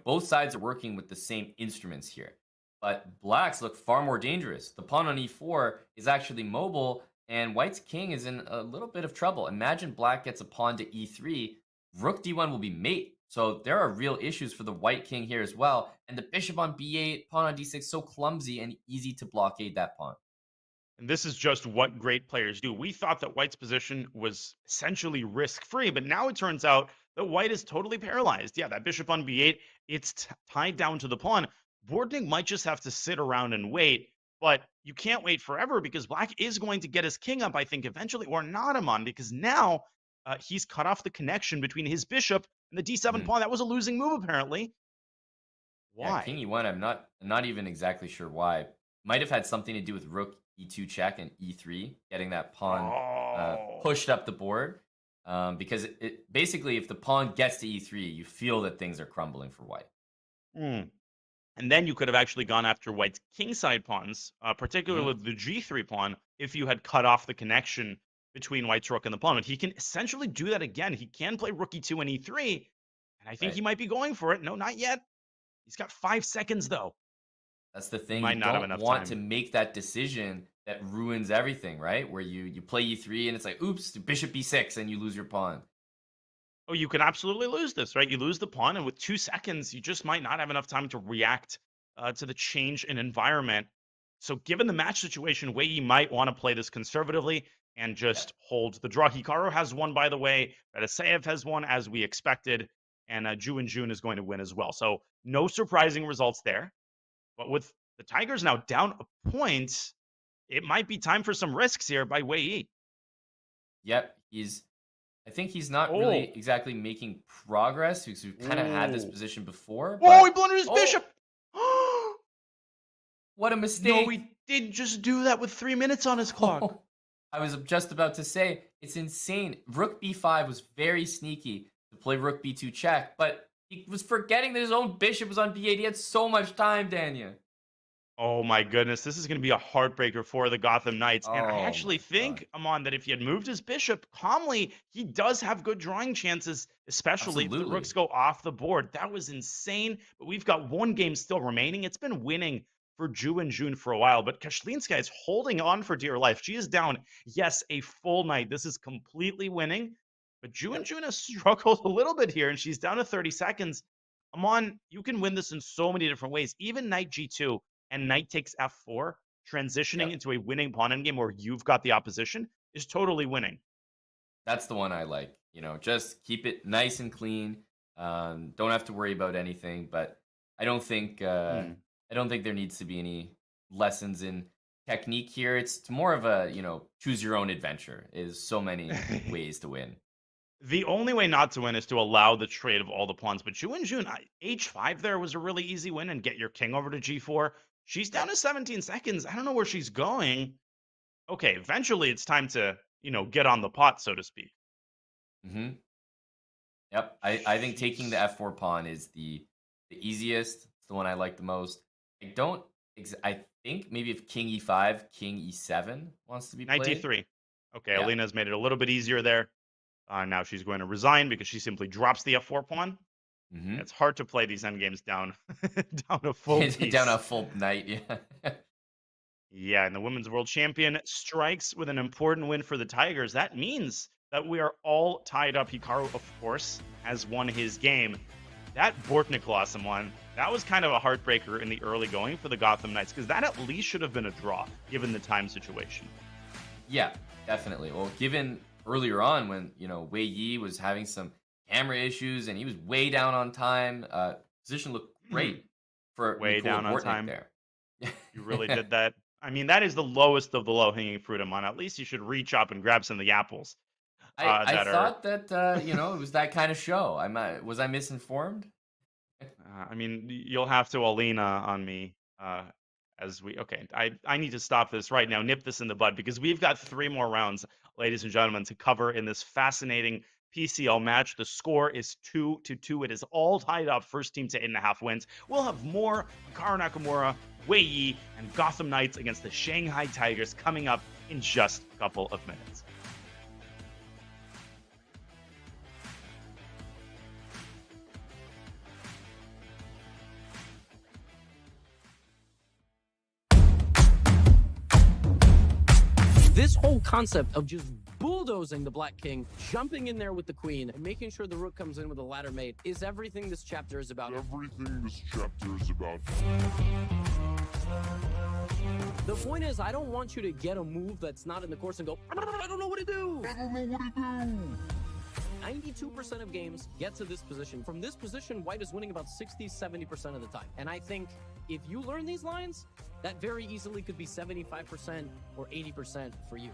Both sides are working with the same instruments here. But blacks look far more dangerous. The pawn on e4 is actually mobile, and white's king is in a little bit of trouble. Imagine black gets a pawn to e3, rook d1 will be mate. So there are real issues for the white king here as well. And the bishop on b8, pawn on d6, so clumsy and easy to blockade that pawn. And this is just what great players do. We thought that White's position was essentially risk free, but now it turns out that White is totally paralyzed. Yeah, that bishop on b8, it's tied down to the pawn. Bortnik might just have to sit around and wait, but you can't wait forever because Black is going to get his king up, I think, eventually, or not, Amon, because now he's cut off the connection between his bishop and the d7 Mhm. pawn. That was a losing move, apparently. Yeah, king Why? e1. I'm not even exactly sure why. Might have had something to do with rook e2 check and e3, getting that pawn Oh. pushed up the board. Because it basically, if the pawn gets to e3, you feel that things are crumbling for white. Hmm. And then you could have actually gone after White's kingside pawns, Hmm. particularly the g3 pawn, if you had cut off the connection between White's rook and the pawn. But he can essentially do that again. He can play rook e2 and e3, and I think Right. he might be going for it. No, not yet. He's got 5 seconds, though. That's the He thing. might You not have don't enough want to time. make that decision that ruins everything, right? Where you play e3 and it's like, oops, bishop b6, and you lose your pawn. Oh, you can absolutely lose this, right? You lose the pawn, and with 2 seconds, you just might not have enough time to react to the change in environment. So, given the match situation, Wei Yi might want to play this conservatively and Yeah. just hold the draw. Hikaru has one, by the way. Beresayev has one, as we expected, and Ju and Jun is going to win as well. So, no surprising results there. But with the Tigers now down a point, it might be time for some risks here by Wei Yi. Yep, I think he's not Oh. really exactly making progress because we've kind of had this Ooh. position before. Whoa, he But blundered his bishop. what a No, mistake! he did just do that with 3 minutes on his clock. I was just about to say, it's insane. Rook b5 was very sneaky to play rook b2 check, but he was forgetting that his own bishop was on b8. He had so much time, Danya. Oh my goodness, this is going to be a heartbreaker for the Gotham Knights. And I Oh actually my think, Amon, that if he had moved his bishop calmly, he does have good drawing chances, especially if the Absolutely. rooks go off the board. That was insane, but we've got one game still remaining. It's been winning for Ju and June for a while, but Kashlinska is holding on for dear life. She is down, yes, a full knight. This is completely winning, but Ju and June has struggled a little bit here, and she's down to 30 seconds. Amon, you can win this in so many different ways. Even knight g2 and knight takes f4, transitioning into a winning pawn endgame where you've got the opposition is totally winning. That's the one I like. Just keep it nice and clean. Don't have to worry about anything. But I don't think there needs to be any lessons in technique here. It's more of a choose your own adventure. Is so many ways to win. The only way not to win is to allow the trade of all the pawns. But Ju and June, h5 there was a really easy win, and get your king over to g4. She's down to 17 seconds. I don't know where she's going. Okay, eventually it's time to, get on the pot, so to speak. Mm-hmm. Yep. I think taking the f4 pawn is the easiest. It's the one I like the most. I think maybe if king e5, king e7 wants to be played. Knight d3. Okay, Yeah. Alina's made it a little bit easier there. Now she's going to resign because she simply drops the f4 pawn. Mm-hmm. It's hard to play these endgames down a full piece. Down a full knight, yeah. Yeah, and the women's world champion strikes with an important win for the Tigers. That means that we are all tied up. Hikaru, of course, has won his game. That Bortnik loss, someone, that was kind of a heartbreaker in the early going for the Gotham Knights, because that at least should have been a draw, given the time situation. Yeah, definitely. Well, given earlier on when, Wei Yi was having some camera issues and he was way down on time, position looked great for way Nikola down on Bortnik time there. You really did that. I mean, that is the lowest of the low-hanging fruit, Amon. At least you should reach up and grab some of the apples. I thought that, it was that kind of show. Was I misinformed? I mean, you'll have to Alina on me okay, I need to stop this right now, nip this in the bud, because we've got 3 more rounds, ladies and gentlemen, to cover in this fascinating PCL match. The score is 2-2. It is all tied up. First team to 8.5 wins. We'll have more Hikaru Nakamura, Wei Yi, and Gotham Knights against the Shanghai Tigers coming up in just a couple of minutes. This whole concept of just bulldozing the Black King, jumping in there with the Queen, and making sure the Rook comes in with a ladder mate is everything this chapter is about. The point is, I don't want you to get a move that's not in the course and go, I don't know what to do. 92% of games get to this position. From this position, white is winning about 60-70% of the time. And I think if you learn these lines, that very easily could be 75% or 80% for you.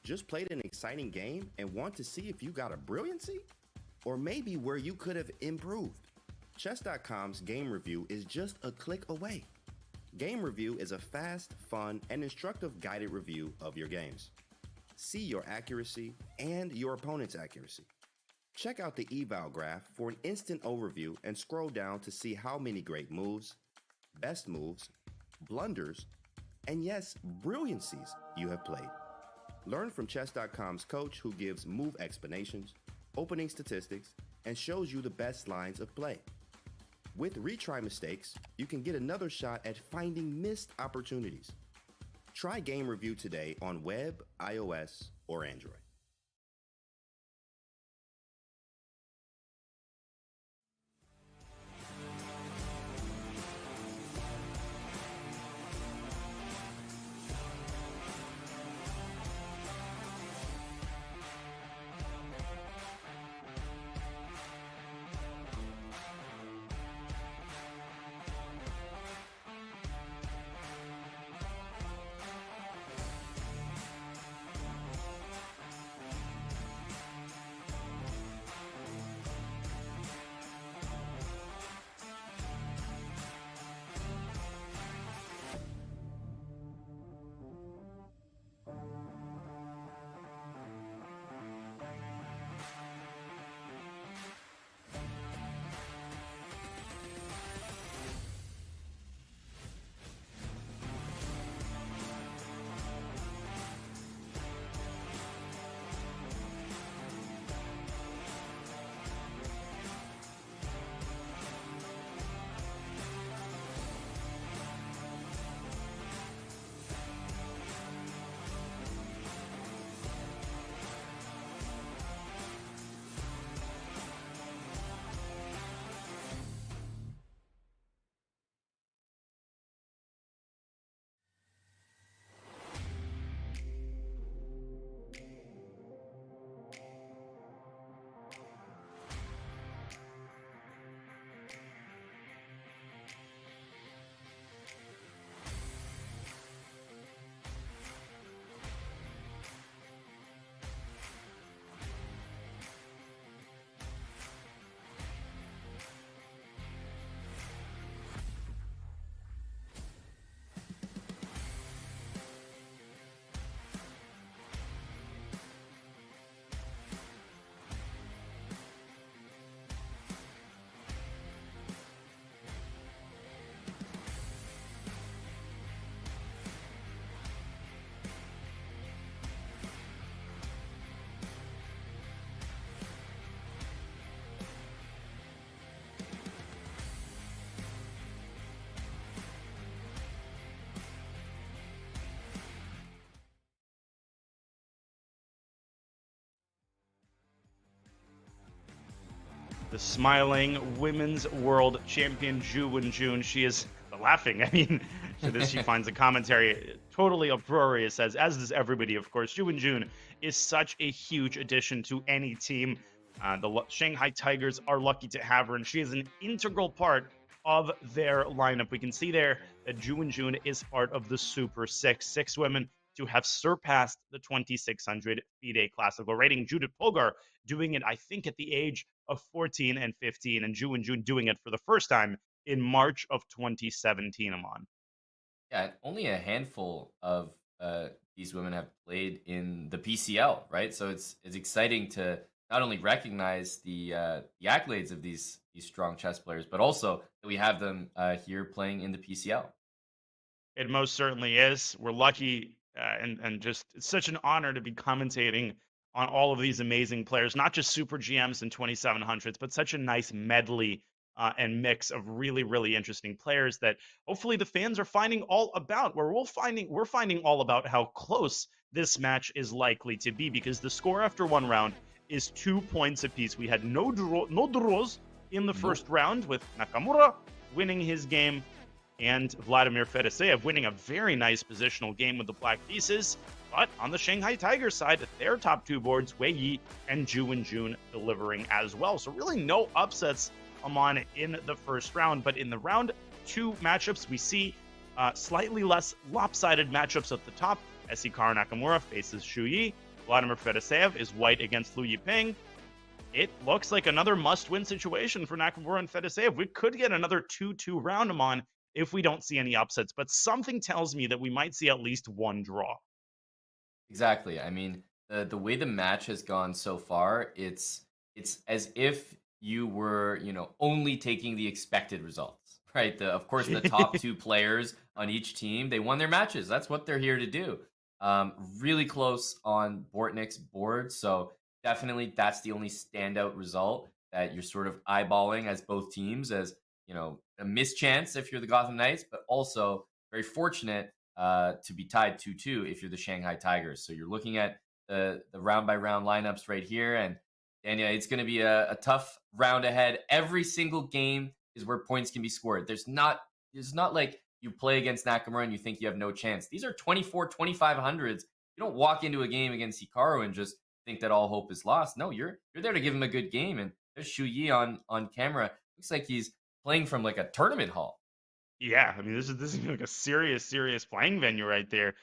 Just played an exciting game and want to see if you got a brilliancy? Or maybe where you could have improved? Chess.com's game review is just a click away. Game review is a fast, fun, and instructive guided review of your games. See your accuracy and your opponent's accuracy. Check out the eval graph for an instant overview and scroll down to see how many great moves, best moves, blunders, and yes, brilliancies you have played. Learn from Chess.com's coach who gives move explanations, opening statistics, and shows you the best lines of play. With retry mistakes, you can get another shot at finding missed opportunities. Try Game Review today on web, iOS, or Android. the smiling women's world champion Zhu Wenjun. She is laughing. I mean, to this she finds a commentary totally uproarious, as does everybody, of course. Zhu Wenjun is such a huge addition to any team. The Shanghai Tigers are lucky to have her, and she is an integral part of their lineup. We can see there that Zhu Wenjun is part of the Super Six women to have surpassed the 2,600 FIDE classical rating. Judith Polgar doing it, I think, at the age of 14 and 15, and Zhu Wenjun doing it for the first time in March of 2017, Amon. Yeah, only a handful of these women have played in the PCL, right? So it's exciting to not only recognize the accolades of these strong chess players, but also that we have them here playing in the PCL. It most certainly is. We're lucky, and just it's such an honor to be commentating on all of these amazing players, not just super GMs and 2700s, but such a nice medley and mix of really, really interesting players that hopefully the fans are finding all about. Where we're finding all about how close this match is likely to be, because the score after one round is 2 points apiece. We had no draws in the first round, with Nakamura winning his game and Vladimir Fedoseev winning a very nice positional game with the black pieces. But on the Shanghai Tigers side, their top two boards, Wei Yi and Zhu Wenjun, delivering as well. So really no upsets, Amon, in the first round. But in the round two matchups, we see slightly less lopsided matchups at the top, as Hikaru Nakamura faces Xu Yi. Vladimir Fedoseev is white against Liu Yiping. It looks like another must-win situation for Nakamura and Fedoseev. We could get another 2-2 round, Amon, if we don't see any upsets. But something tells me that we might see at least one draw. Exactly. I mean, the way the match has gone so far, it's as if you were, only taking the expected results, right? Of course, the top two players on each team, they won their matches. That's what they're here to do. Really close on Bortnick's board. So definitely that's the only standout result that you're sort of eyeballing as both teams, as, a mischance if you're the Gotham Knights, but also very fortunate to be tied 2-2 if you're the Shanghai Tigers. So you're looking at the round by round lineups right here, and Daniel, it's going to be a tough round ahead. Every single game is where points can be scored. It's not like you play against Nakamura and you think you have no chance. These are 24, 2500s. You don't walk into a game against Hikaru and just think that all hope is lost. No, you're there to give him a good game. And there's Xu Yi on camera. Looks like he's playing from like a tournament hall. Yeah, I mean, this is like a serious playing venue right there,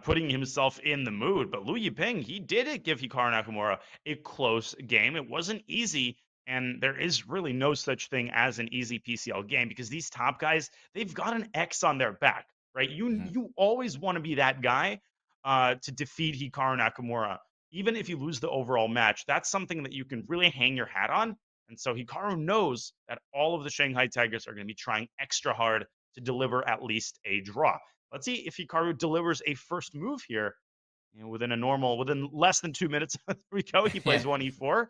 putting himself in the mood. But Liu Yiping, he did give Hikaru Nakamura a close game. It wasn't easy, and there is really no such thing as an easy PCL game, because these top guys, they've got an X on their back, right? You always want to be that guy to defeat Hikaru Nakamura. Even if you lose the overall match, that's something that you can really hang your hat on. And so Hikaru knows that all of the Shanghai Tigers are going to be trying extra hard to deliver at least a draw. Let's see if Hikaru delivers a first move here. Within less than 2 minutes, there we go. He plays 1e4.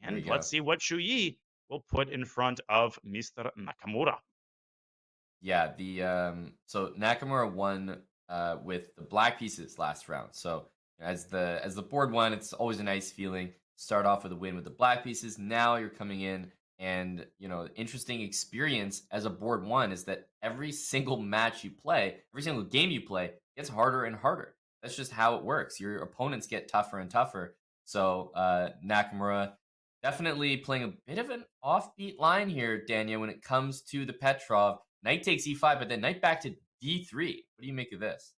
And let's see what Xu Yi will put in front of Mr. Nakamura. Yeah, so Nakamura won with the black pieces last round. So as the board won, it's always a nice feeling. Start off with a win with the black pieces. Now you're coming in, and interesting experience as a board one is that every single match you play, every single game you play, gets harder and harder. That's just how it works. Your opponents get tougher and tougher. So Nakamura definitely playing a bit of an offbeat line here, Daniel, when it comes to the Petrov. Knight takes e5, but then knight back to d3. What do you make of this?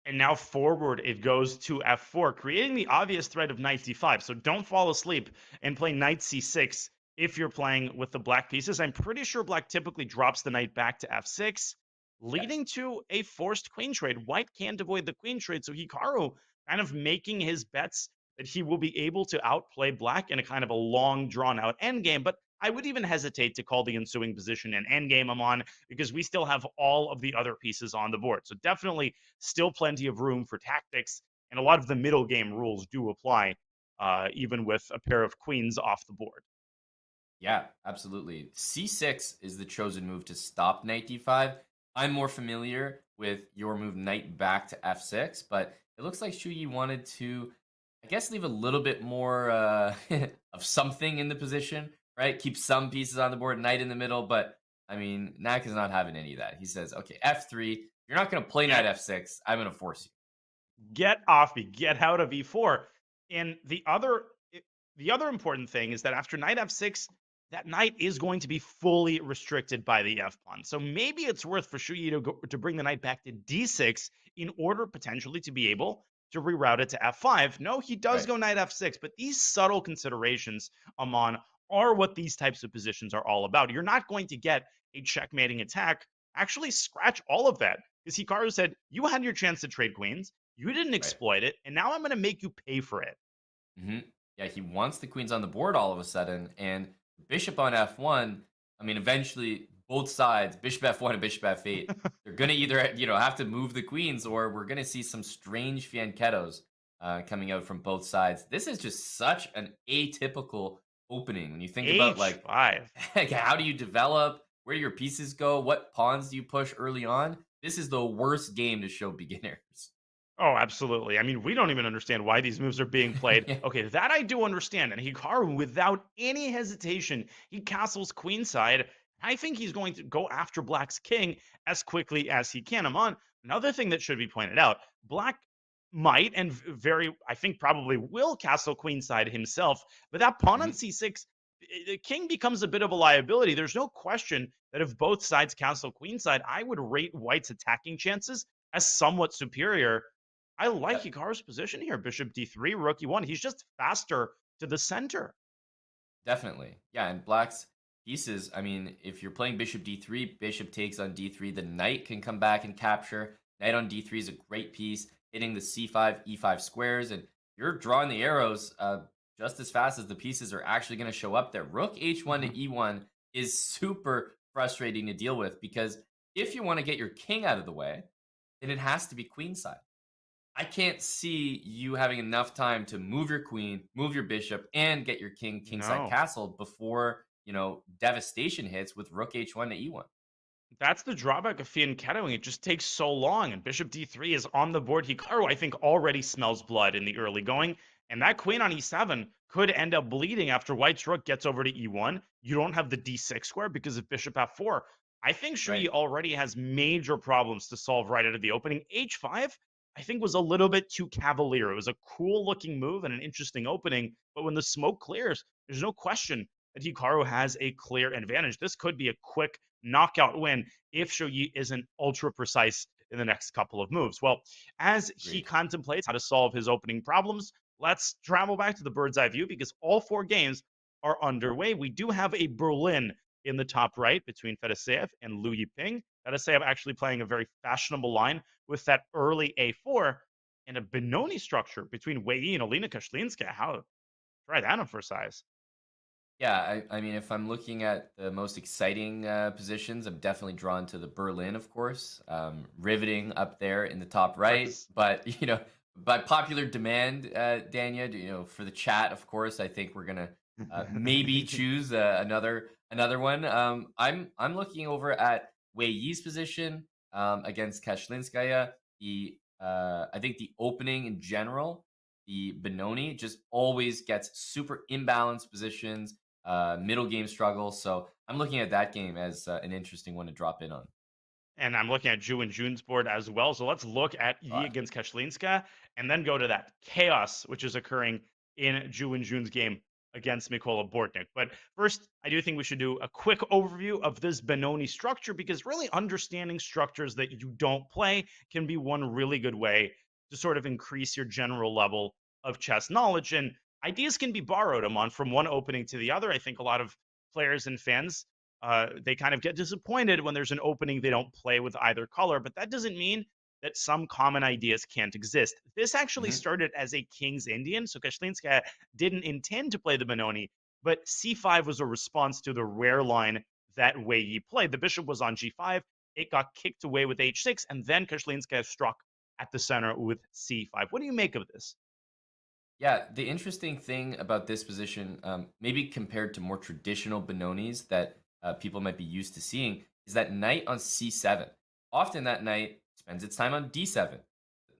And now forward, it goes to f4, creating the obvious threat of knight d5. So don't fall asleep and play knight c6 if you're playing with the black pieces. I'm pretty sure black typically drops the knight back to f6, leading to a forced queen trade. White can't avoid the queen trade, so Hikaru kind of making his bets that he will be able to outplay black in a kind of a long, drawn-out endgame. But I would even hesitate to call the ensuing position an endgame, Amon, because we still have all of the other pieces on the board. So definitely still plenty of room for tactics, and a lot of the middle game rules do apply, even with a pair of queens off the board. Yeah, absolutely. c6 is the chosen move to stop knight d5. I'm more familiar with your move knight back to f6, but it looks like Xu Yi wanted to, I guess, leave a little bit more of something in the position right? Keep some pieces on the board, knight in the middle. But I mean, Knack is not having any of that. He says, okay, f3. You're not going to play knight f6. I'm going to force you. Get off me. Get out of e4. And the other important thing is that after knight f6, that knight is going to be fully restricted by the f pawn. So maybe it's worth for Shuyi to bring the knight back to d6 in order potentially to be able to reroute it to f5. No, he does go knight f6, but these subtle considerations, Aman, are what these types of positions are all about. You're not going to get a checkmating attack. Actually, scratch all of that. Because Hikaru said, you had your chance to trade queens, you didn't exploit it, and now I'm going to make you pay for it. Yeah, he wants the queens on the board all of a sudden, and bishop on f1. I mean, eventually both sides, bishop f1 and bishop f8, they're gonna either have to move the queens, or we're gonna see some strange fianchettos coming out from both sides. This is just such an atypical opening when you think about like how do you develop, where do your pieces go, what pawns do you push early on. This is the worst game to show beginners. Oh, absolutely. I mean, we don't even understand why these moves are being played. Okay, that I do understand. And Hikaru, without any hesitation, he castles queenside. I think he's going to go after Black's king as quickly as he can. Aman, another thing that should be pointed out, Black might and I think probably will castle queenside himself, but that pawn on c6, the king becomes a bit of a liability. There's no question that if both sides castle queenside, I would rate White's attacking chances as somewhat superior. I like Hikaru's position here. Bishop d3, rook e1. He's just faster to the center. Definitely. Yeah, and Black's pieces, I mean, if you're playing bishop d3, bishop takes on d3, the knight can come back and capture. Knight on d3 is a great piece, hitting the c5, e5 squares, and you're drawing the arrows just as fast as the pieces are actually going to show up there. Rook h1 to e1 is super frustrating to deal with, because if you want to get your king out of the way, then it has to be queenside. I can't see you having enough time to move your queen, move your bishop, and get your king kingside castled before, devastation hits with rook h1 to e1. That's the drawback of fianchettoing. It just takes so long, and bishop d3 is on the board. Hikaru, I think, already smells blood in the early going, and that queen on e7 could end up bleeding after White's rook gets over to e1. You don't have the d6 square because of bishop f4. I think Shuyi already has major problems to solve right out of the opening. h5, I think, was a little bit too cavalier. It was a cool looking move and an interesting opening, but when the smoke clears, there's no question that Hikaru has a clear advantage. This could be a quick knockout win if Shuyi isn't ultra precise in the next couple of moves. Well, as he contemplates how to solve his opening problems, let's travel back to the bird's eye view, because all 4 games are underway. We do have a Berlin in the top right between Fedoseev and Liu Yiping. Fedoseev actually playing a very fashionable line with that early a4, and a Benoni structure between Wei Yi and Alina Kashlinska. How try that on for size. Yeah, I mean, if I'm looking at the mostanya positions, I'm definitely drawn to the Berlin, of course. Riveting up there in the top right. But, by popular demand, Danya, for the chat, of course, I think we're going to maybe choose another one. I'm looking over at Wei Yi's position against Kashlinskaya. I think the opening in general, the Benoni just always gets super imbalanced positions, middle game struggle. So I'm looking at that game as an interesting one to drop in on. And I'm looking at Zhu and Jun's board as well. So let's look at Yi against Kashlinska and then go to that chaos which is occurring in Zhu and Jun's game against Mikola Bortnik. But first, I do think we should do a quick overview of this Benoni structure, because really understanding structures that you don't play can be one really good way to sort of increase your general level of chess knowledge. And ideas can be borrowed, Aman, from one opening to the other. I think a lot of players and fans, they kind of get disappointed when there's an opening they don't play with either color, but that doesn't mean that some common ideas can't exist. This actually started as a King's Indian, so Kashlinska didn't intend to play the Benoni, but c5 was a response to the rare line that Wei Yi played. The bishop was on g5, it got kicked away with h6, and then Kashlinska struck at the center with c5. What do you make of this? Yeah, the interesting thing about this position, maybe compared to more traditional Benonis that people might be used to seeing, is that knight on c7. Often that knight spends its time on d7.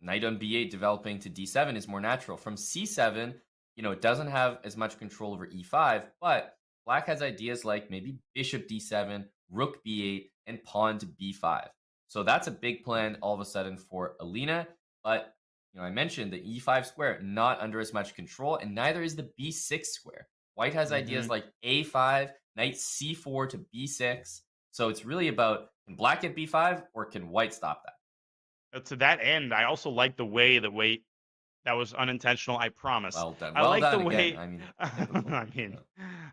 Knight on b8 developing to d7 is more natural. From c7, it doesn't have as much control over e5, but Black has ideas like maybe bishop d7, rook b8, and pawn to b5. So that's a big plan all of a sudden for Alina. But I mentioned the e5 square not under as much control, and neither is the b6 square. White has ideas like a5, knight c4 to b6. So it's really about, can black get b5 or can white stop that? To that end, I also like the way that was unintentional, I promise. Well done. I Well like done the way. again. Typical.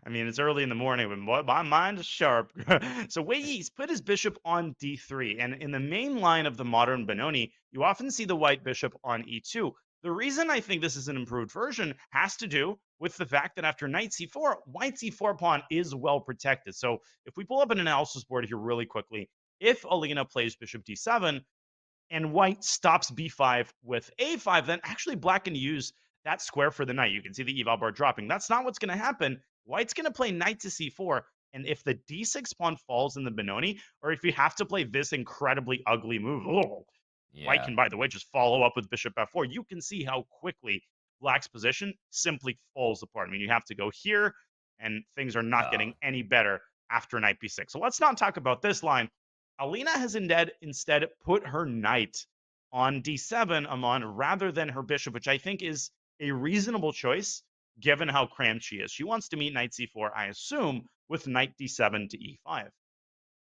I mean, it's early in the morning, but my mind is sharp. So Wei Yi's put his bishop on d3, and in the main line of the modern Benoni, you often see the white bishop on e2. The reason I think this is an improved version has to do with the fact that after knight c4, white's e4 pawn is well protected. So if we pull up an analysis board here really quickly, if Alina plays bishop d7, and white stops b5 with a5, then actually black can use that square for the knight. You can see the eval bar dropping. That's not what's going to happen. White's going to play knight to c4, and if the d6 pawn falls in the Benoni, or if you have to play this incredibly ugly move, white can, by the way, just follow up with bishop f4. You can see how quickly black's position simply falls apart. I mean, you have to go here, and things are not getting any better after knight b6. So let's not talk about this line. Alina has instead put her knight on d7, Aman, rather than her bishop, which I think is a reasonable choice given how cramped she is. She wants to meet knight c4, I assume, with knight d7 to e5.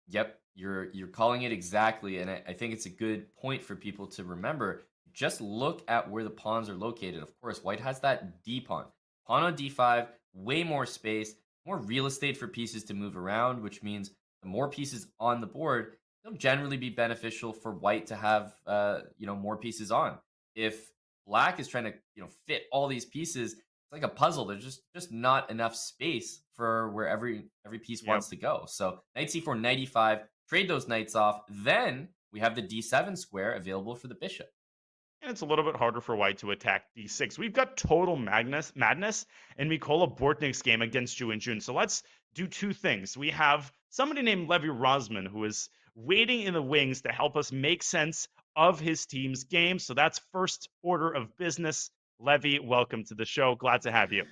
Yep, you're calling it exactly, and I think it's a good point for people to remember. Just look at where the pawns are located. Of course, white has that d pawn. Pawn on d5, way more space, more real estate for pieces to move around, which means the more pieces on the board, it'll generally be beneficial for white to have more pieces on. If black is trying to fit all these pieces, it's like a puzzle. There's just not enough space for where every piece wants to go. So knight c4, knight e5, trade those knights off. Then we have the d7 square available for the bishop. And it's a little bit harder for white to attack d6. We've got total madness in Mikola Bortnik's game against Ju and Jun. So let's do two things. We have somebody named Levi Rosman who is waiting in the wings to help us make sense of his team's game. So that's first order of business. Levi, welcome to the show. Glad to have you.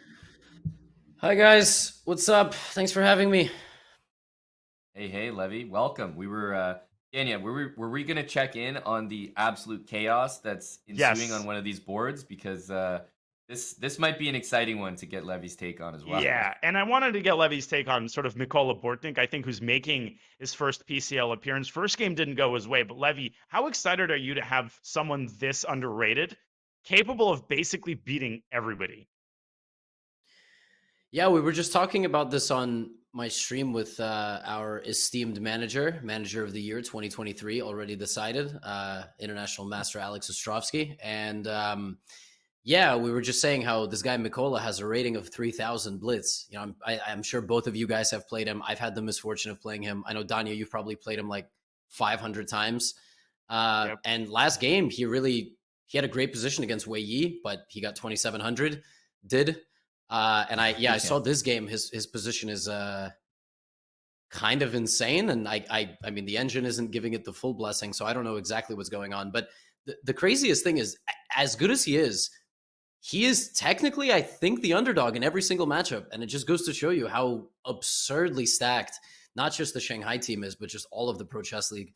Hi, guys. What's up? Thanks for having me. Hey, Levi. Welcome. We were... were we going to check in on the absolute chaos that's ensuing on one of these boards? Because this might be an exciting one to get Levy's take on as well. Yeah, and I wanted to get Levy's take on sort of Mikola Bortnik, I think, who's making his first PCL appearance. First game didn't go his way, but Levy, how excited are you to have someone this underrated, capable of basically beating everybody? Yeah, we were just talking about this on my stream with our esteemed manager of the year 2023, already decided, International Master Alex Ostrovsky. And yeah, we were just saying how this guy Mikola has a rating of 3,000 Blitz. I'm sure both of you guys have played him. I've had the misfortune of playing him. I know, Danya, you've probably played him like 500 times. Yep. And last game, he had a great position against Wei Yi, but he got 2,700, I saw this game. His position is kind of insane, and I mean the engine isn't giving it the full blessing, so I don't know exactly what's going on. But the craziest thing is, as good as he is technically, I think, the underdog in every single matchup, and it just goes to show you how absurdly stacked not just the Shanghai team is, but just all of the Pro Chess League.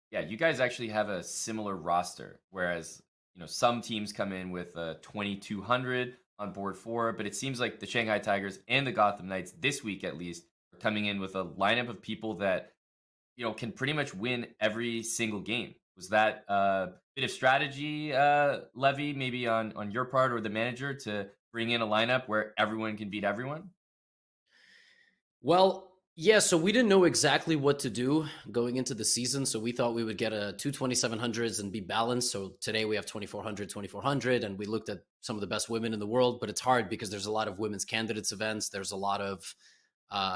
Yeah, you guys actually have a similar roster, whereas some teams come in with 2,200 on board 4, but it seems like the Shanghai Tigers and the Gotham Knights this week at least are coming in with a lineup of people that can pretty much win every single game. Was that a bit of strategy, Levy, maybe on your part or the manager, to bring in a lineup where everyone can beat everyone? Well, yeah, so we didn't know exactly what to do going into the season. So we thought we would get two 2,700s and be balanced. So today we have 2,400, and we looked at some of the best women in the world, but it's hard because there's a lot of women's candidates events. There's a lot of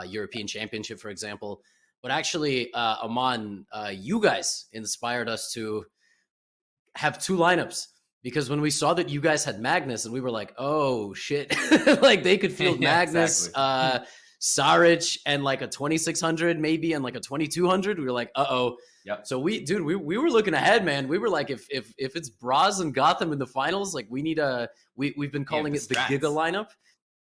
European Championship, for example. But actually, Aman, you guys inspired us to have two lineups, because when we saw that you guys had Magnus, and we were like, oh shit, like they could field Magnus, exactly. Saric, and like a 2,600 maybe, and like a 2,200. We were like, uh-oh. Yep. So we were looking ahead, man. We were like, if it's Braz and Gotham in the finals, like we need we've been calling it the Giga lineup.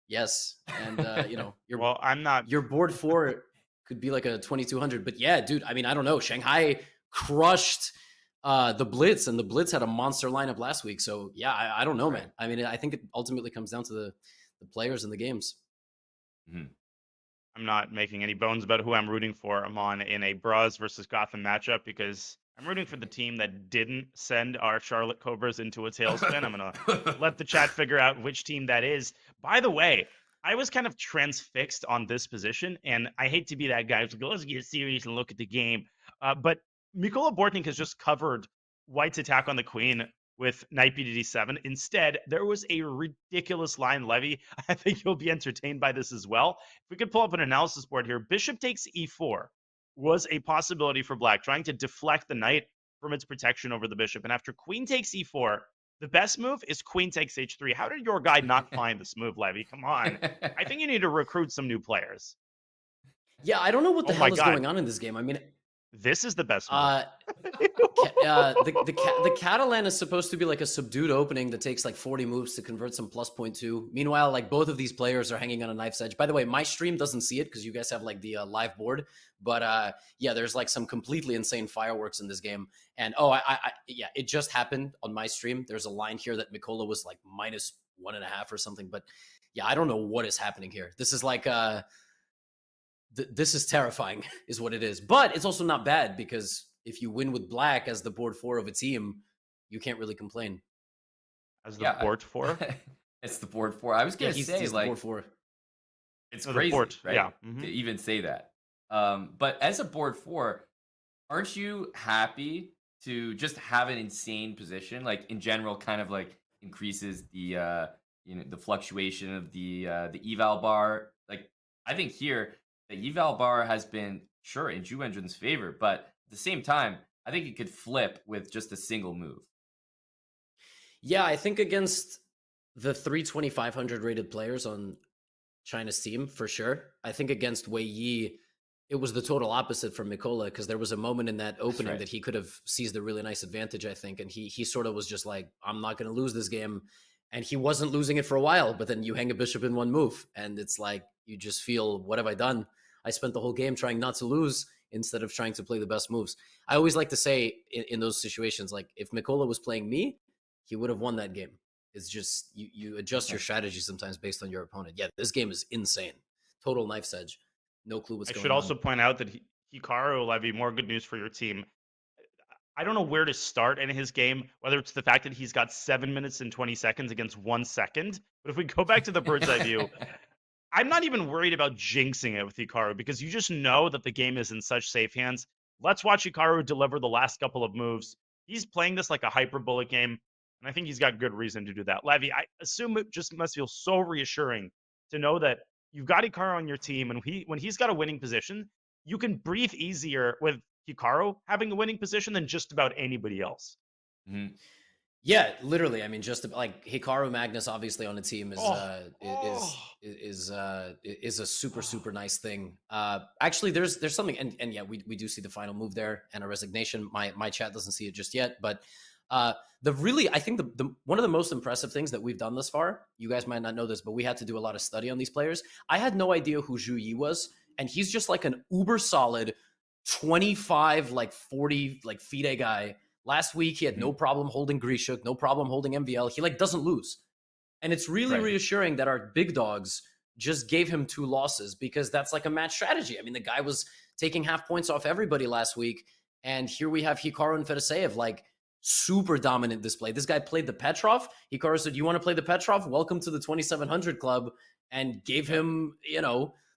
Yes, and Well, I'm not. your board 4 could be like a 2200. But yeah, dude, I mean, I don't know. Shanghai crushed the Blitz, and the Blitz had a monster lineup last week. So yeah, I don't know, Right. man. I mean, I think it ultimately comes down to the players and the games. I'm not making any bones about who I'm rooting for. I'm on in a Bras versus Gotham matchup because I'm rooting for the team that didn't send our Charlotte Cobras into a tailspin. I'm gonna let the chat figure out which team that is. By the way, I was kind of transfixed on this position, and I hate to be that guy who's like, let's get serious and look at the game. But Mikola Bortnik has just covered White's attack on the queen with knight b to d7. Instead, there was a ridiculous line, Levy. I think you'll be entertained by this as well. If we could pull up an analysis board here, bishop takes e4 was a possibility for black, trying to deflect the knight from its protection over the bishop. And after queen takes e4, the best move is queen takes h3. How did your guy not find this move, Levy? Come on. I think you need to recruit some new players. Yeah, I don't know what the Oh my hell is God. going on in this game. I mean, This is the best move. the Catalan is supposed to be like a subdued opening that takes like 40 moves to convert some +0.2. Meanwhile, like both of these players are hanging on a knife's edge. By the way, my stream doesn't see it because you guys have like the live board. But yeah, there's like some completely insane fireworks in this game. And yeah, it just happened on my stream. There's a line here that Mikola was like -1.5 or something. But yeah, I don't know what is happening here. This is like this is terrifying is what it is. But it's also not bad because if you win with black as the board 4 of a team, you can't really complain. As the board 4? It's the board 4. I was going to say, he's like, the board 4. It's the crazy, board, right? yeah. To even say that. But as a board 4, aren't you happy to just have an insane position? Like, in general, kind of like increases the the fluctuation of the eval bar. Like, I think here the eval bar has been sure in Ju Engine's favor, but at the same time, I think it could flip with just a single move. Yeah, I think against the 3,500 rated players on China's team, for sure. I think against Wei Yi, it was the total opposite from Mikola because there was a moment in that opening that he could have seized a really nice advantage, I think. And he sort of was just like, I'm not going to lose this game. And he wasn't losing it for a while, but then you hang a bishop in one move. And it's like, you just feel, what have I done? I spent the whole game trying not to lose instead of trying to play the best moves. I always like to say in those situations, like if Mikola was playing me, he would have won that game. It's just you adjust your strategy sometimes based on your opponent. Yeah, this game is insane. Total knife's edge. No clue what's going on. I should also point out that Hikaru, Levy, more good news for your team. I don't know where to start in his game, whether it's the fact that he's got 7 minutes and 20 seconds against 1 second. But if we go back to the bird's eye view, I'm not even worried about jinxing it with Hikaru because you just know that the game is in such safe hands. Let's watch Hikaru deliver the last couple of moves. He's playing this like a hyperbolic game, and I think he's got good reason to do that. Levy, I assume it just must feel so reassuring to know that you've got Hikaru on your team, and when he's got a winning position, you can breathe easier with Hikaru having a winning position than just about anybody else. Mm-hmm. Yeah, literally. I mean, just like Hikaru Magnus, obviously on a team is a super super nice thing. Actually, there's something, and yeah, we do see the final move there and a resignation. My chat doesn't see it just yet, but I think the one of the most impressive things that we've done thus far. You guys might not know this, but we had to do a lot of study on these players. I had no idea who Zhu Yi was, and he's just like an uber solid 25 like 40 like FIDE guy. Last week, he had no problem holding Grischuk, no problem holding MVL. He like doesn't lose. And it's really reassuring that our big dogs just gave him 2 losses because that's like a match strategy. I mean, the guy was taking half points off everybody last week. And here we have Hikaru and Fedoseev, like super dominant display. This guy played the Petrov. Hikaru said, you want to play the Petrov? Welcome to the 2700 club. And gave him,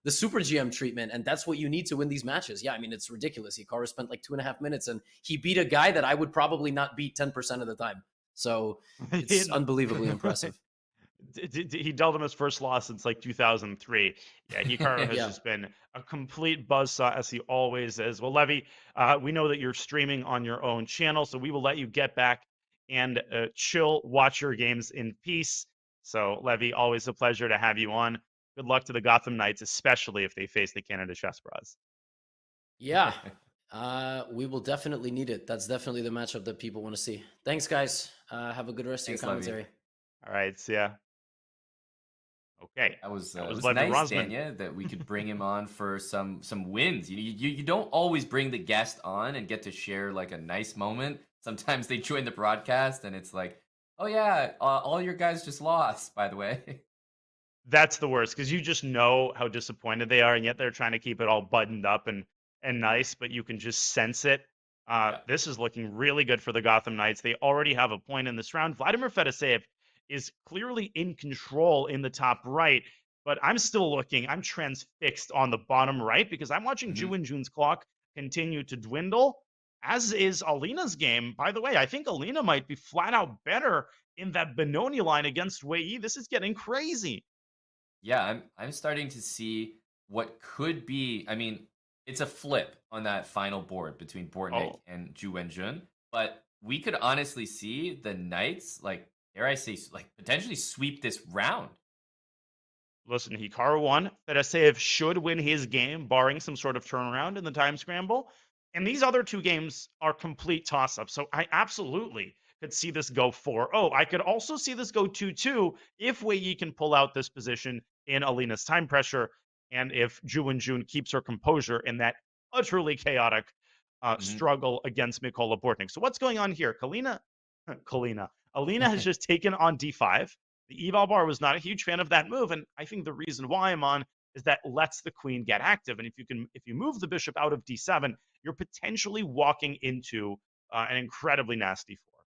the super GM treatment, and that's what you need to win these matches. Yeah, I mean, it's ridiculous. Hikaru spent like 2.5 minutes, and he beat a guy that I would probably not beat 10% of the time. So it's unbelievably impressive. He dealt him his first loss since like 2003. Yeah, Hikaru has just been a complete buzzsaw, as he always is. Well, Levy, we know that you're streaming on your own channel, so we will let you get back and chill, watch your games in peace. So, Levy, always a pleasure to have you on. Good luck to the Gotham Knights, especially if they face the Canada Chess Bras. Yeah, we will definitely need it. That's definitely the matchup that people want to see. Thanks, guys. Have a good rest of your commentary. All right, see ya. Okay, That was that it was was Levy nice, Rosman. Danya, that we could bring him on for some wins. You don't always bring the guest on and get to share like a nice moment. Sometimes they join the broadcast and it's like, oh yeah, all your guys just lost, by the way. That's the worst because you just know how disappointed they are, and yet they're trying to keep it all buttoned up and nice, but you can just sense it. Yeah. This is looking really good for the Gotham Knights. They already have a point in this round. Vladimir Fedoseev is clearly in control in the top right, but I'm still looking. I'm transfixed on the bottom right because I'm watching Mhm. Ju and Jun's clock continue to dwindle, as is Alina's game. By the way, I think Alina might be flat out better in that Benoni line against Wei Yi. This is getting crazy. Yeah, I'm starting to see what could be. I mean, it's a flip on that final board between Bortnik Oh, and Ju Wenjun, but we could honestly see the Knights, like dare I say, like potentially sweep this round. listen, Hikaru won. Fedoseev should win his game, barring some sort of turnaround in the time scramble. And these other two games are complete toss ups. So I absolutely could see this go 4-0. I could also see this go 2-2 if Wei Yi can pull out this position in Alina's time pressure and if Ju and Jun keeps her composure in that utterly chaotic Mhm. struggle against Mikola Bortnik. So what's going on here? Alina has just taken on d5. The eval bar was not a huge fan of that move, and I think the reason why I'm on is that lets the queen get active. And if you move the bishop out of d7, you're potentially walking into an incredibly nasty four.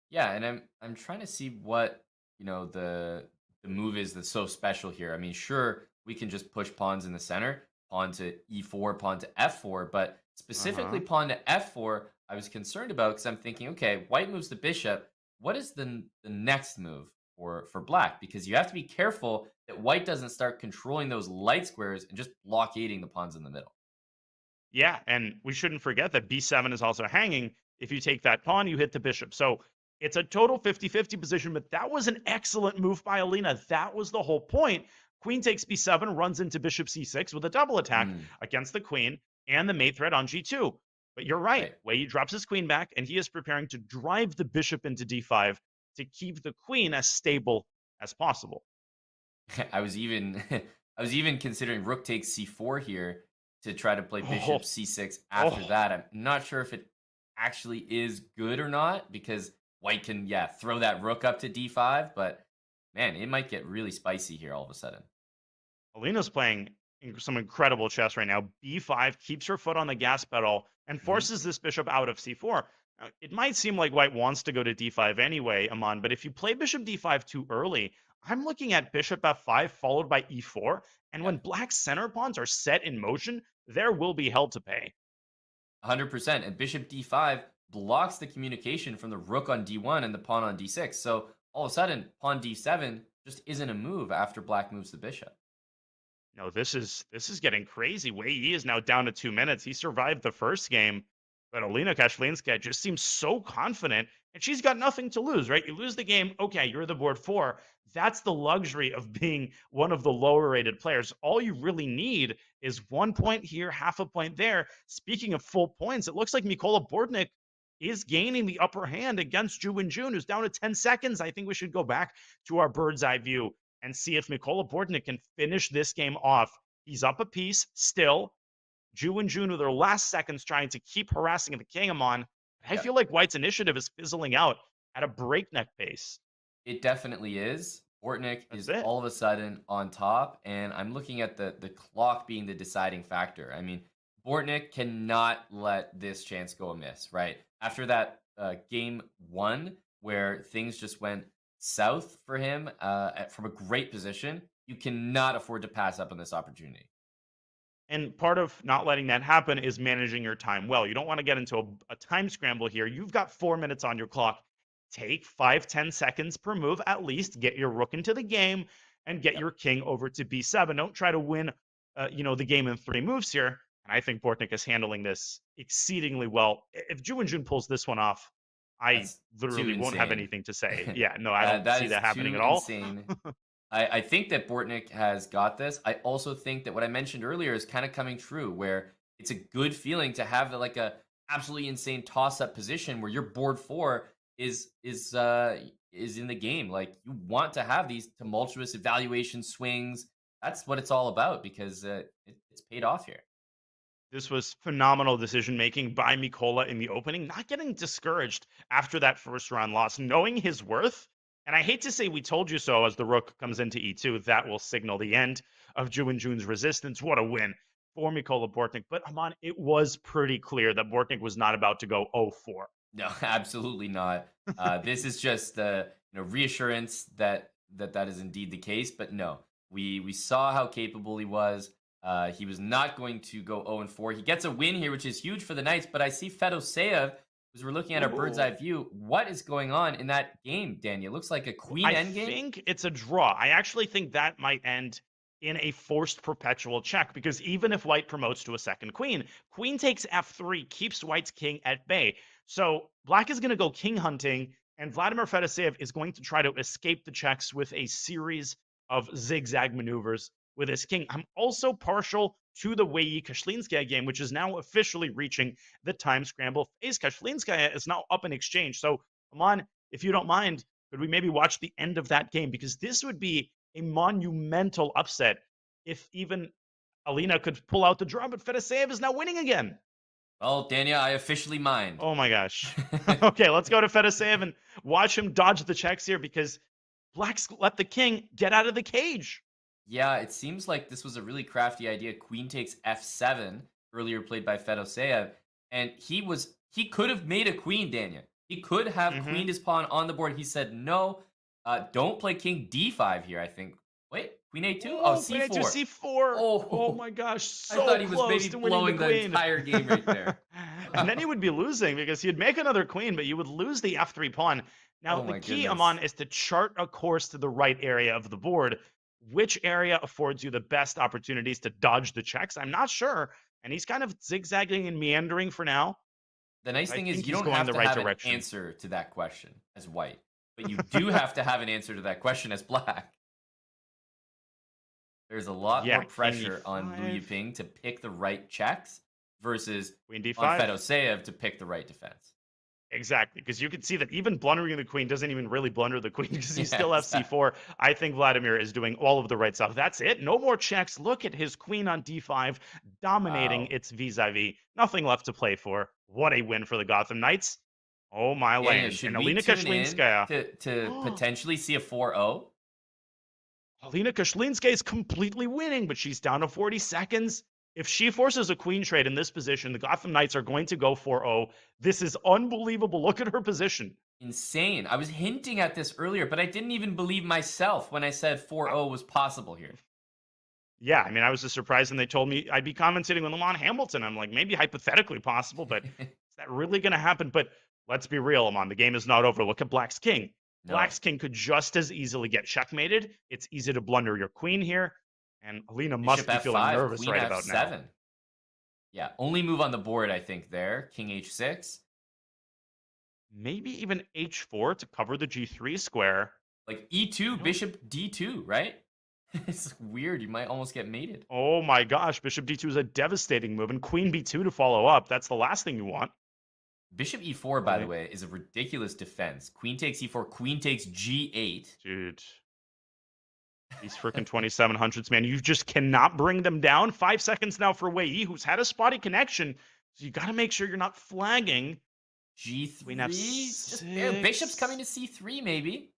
Yeah, and I'm trying to see what the move is that's so special here. I mean, sure, we can just push pawns in the center, pawn to e4, pawn to f4, but specifically Uh-huh. pawn to f4, I was concerned about because I'm thinking, okay, white moves the bishop. What is the next move for black? Because you have to be careful that white doesn't start controlling those light squares and just blockading the pawns in the middle. Yeah, and we shouldn't forget that b7 is also hanging. If you take that pawn, you hit the bishop. So it's a total 50-50 position, but that was an excellent move by Alina. That was the whole point. Queen takes b7, runs into bishop c6 with a double attack Mm, against the queen and the mate threat on g2. But you're right. right. Wei drops his queen back, and he is preparing to drive the bishop into d5 to keep the queen as stable as possible. I was even I was even considering rook takes c4 here to try to play Oh, bishop c6 after oh. that. I'm not sure if it actually is good or not because white can throw that rook up to d5, but man, it might get really spicy here all of a sudden. Alina's playing some incredible chess right now. B5 keeps her foot on the gas pedal and Mhm. forces this bishop out of c4. Now, it might seem like white wants to go to d5 anyway, Aman, but if you play bishop d5 too early, I'm looking at bishop f5 followed by e4. And Yeah, when black's center pawns are set in motion, there will be hell to pay. 100%. And bishop d5 blocks the communication from the rook on d1 and the pawn on d6. So all of a sudden, pawn d7 just isn't a move after black moves the bishop. No, this is getting crazy. Wei Yi is now down to 2 minutes. He survived the first game, but Alina Kashlinska just seems so confident, and she's got nothing to lose, right? You lose the game, okay, you're the board four. That's the luxury of being one of the lower rated players. All you really need is 1 point here, half a point there. Speaking of full points, it looks like Mikola Bordnik is gaining the upper hand against Ju and Jun, who's down to 10 seconds. I think we should go back to our bird's eye view and see if Mikola Bordnik can finish this game off. He's up a piece still. Ju and Jun with their last seconds trying to keep harassing the king on. I Yeah. feel like White's initiative is fizzling out at a breakneck pace. It definitely is. Bortnik That's is it. all of a sudden on top, and I'm looking at the clock being the deciding factor. I mean, Bortnik cannot let this chance go amiss, right? After that game one, where things just went south for him from a great position, you cannot afford to pass up on this opportunity. And part of not letting that happen is managing your time well. You don't want to get into a time scramble here. You've got 4 minutes on your clock. Take 5-10 seconds per move at least. Get your rook into the game and get Yep. your king over to b7. Don't try to win, the game in 3 moves here. And I think Bortnik is handling this exceedingly well. If Ju and Jun pulls this one off, I That's too literally won't have insane. anything to say. Yeah, no, I don't That see is that happening too at all. insane. I think that Bortnik has got this. I also think that what I mentioned earlier is kind of coming true, where it's a good feeling to have like a absolutely insane toss up position where your board four is is in the game. Like, you want to have these tumultuous evaluation swings. That's what it's all about, because it's paid off here. This was phenomenal decision making by Mikola in the opening, not getting discouraged after that first round loss, knowing his worth. And I hate to say we told you so as the rook comes into e2. That will signal the end of Ju and Jun's resistance. What a win for Mikola Bortnik. But Aman, it was pretty clear that Bortnik was not about to go 0-4. No, absolutely not. This is just reassurance that is indeed the case. But no, we saw how capable he was. He was not going to go 0-4. He gets a win here, which is huge for the Knights. But I see Fedoseev, as we're looking at our bird's eye view. What is going on in that game, Daniel? Looks like a queen endgame. I think it's a draw. I actually think that might end in a forced perpetual check, because even if white promotes to a second queen, queen takes f3, keeps white's king at bay. So black is going to go king hunting, and Vladimir Fedoseev is going to try to escape the checks with a series of zigzag maneuvers with his king. I'm also partial to the Wei Kashlinskaya game, which is now officially reaching the time scramble phase. Kashlinskaya is now up in exchange. So, Aman, if you don't mind, could we maybe watch the end of that game? Because this would be a monumental upset if even Alina could pull out the draw, but Fedoseev is now winning again. Well, Daniel, I officially mind. Oh my gosh. Okay, let's go to Fedoseev and watch him dodge the checks here, because black's let the king get out of the cage. Yeah, it seems like this was a really crafty idea. Queen takes f7, earlier played by Fedoseev, and he could have made a queen, Daniel. He could have queened his pawn on the board. He said, no, don't play king d5 here, I think. Wait, queen a2? Oh, c4. Queen a2, c4. Oh my gosh, so I thought he was close maybe to blowing winning the entire game right there. And then he would be losing, because he'd make another queen, but you would lose the f3 pawn. Now, the key, Aman, is to chart a course to the right area of the board. Which area affords you the best opportunities to dodge the checks? I'm not sure. And he's kind of zigzagging and meandering for now. The nice thing is you don't have to have an answer to that question as white, but you do have to have an answer to that question as black. There's a lot more pressure on Liu Yiping to pick the right checks versus queen d5 on Fedoseev to pick the right defense. Exactly, because you can see that even blundering the queen doesn't even really blunder the queen, because he still has c4. I think Vladimir is doing all of the right stuff. That's it. No more checks. Look at his queen on d5, dominating its vis-a-vis. Nothing left to play for. What a win for the Gotham Knights. Oh, my land. And Alina Kashlinskaya. To potentially see a 4-0? Alina Kashlinskaya is completely winning, but she's down to 40 seconds. If she forces a queen trade in this position, the Gotham Knights are going to go 4-0. This is unbelievable. Look at her position. Insane. I was hinting at this earlier, but I didn't even believe myself when I said 4-0 was possible here. Yeah, I mean, I was just surprised when they told me I'd be commentating with Lamont Hamilton. I'm like, maybe hypothetically possible, but is that really going to happen? But let's be real, Lamont. The game is not over. Look at Black's king. No. Black's king could just as easily get checkmated. It's easy to blunder your queen here. And Alina must be feeling nervous queen right F7. about now. Yeah, only move on the board, I think, there. King h6. Maybe even h4 to cover the g3 square. Like e2, bishop d2, right? It's weird. You might almost get mated. Oh my gosh, bishop d2 is a devastating move. And queen b2 to follow up. That's the last thing you want. Bishop e4, by the way, is a ridiculous defense. Queen takes e4, queen takes g8. Dude. These freaking 2700s, man. You just cannot bring them down. 5 seconds now for Wei Yi, who's had a spotty connection. So you got to make sure you're not flagging. G3. Queen f6. Yeah, bishop's coming to c3, maybe.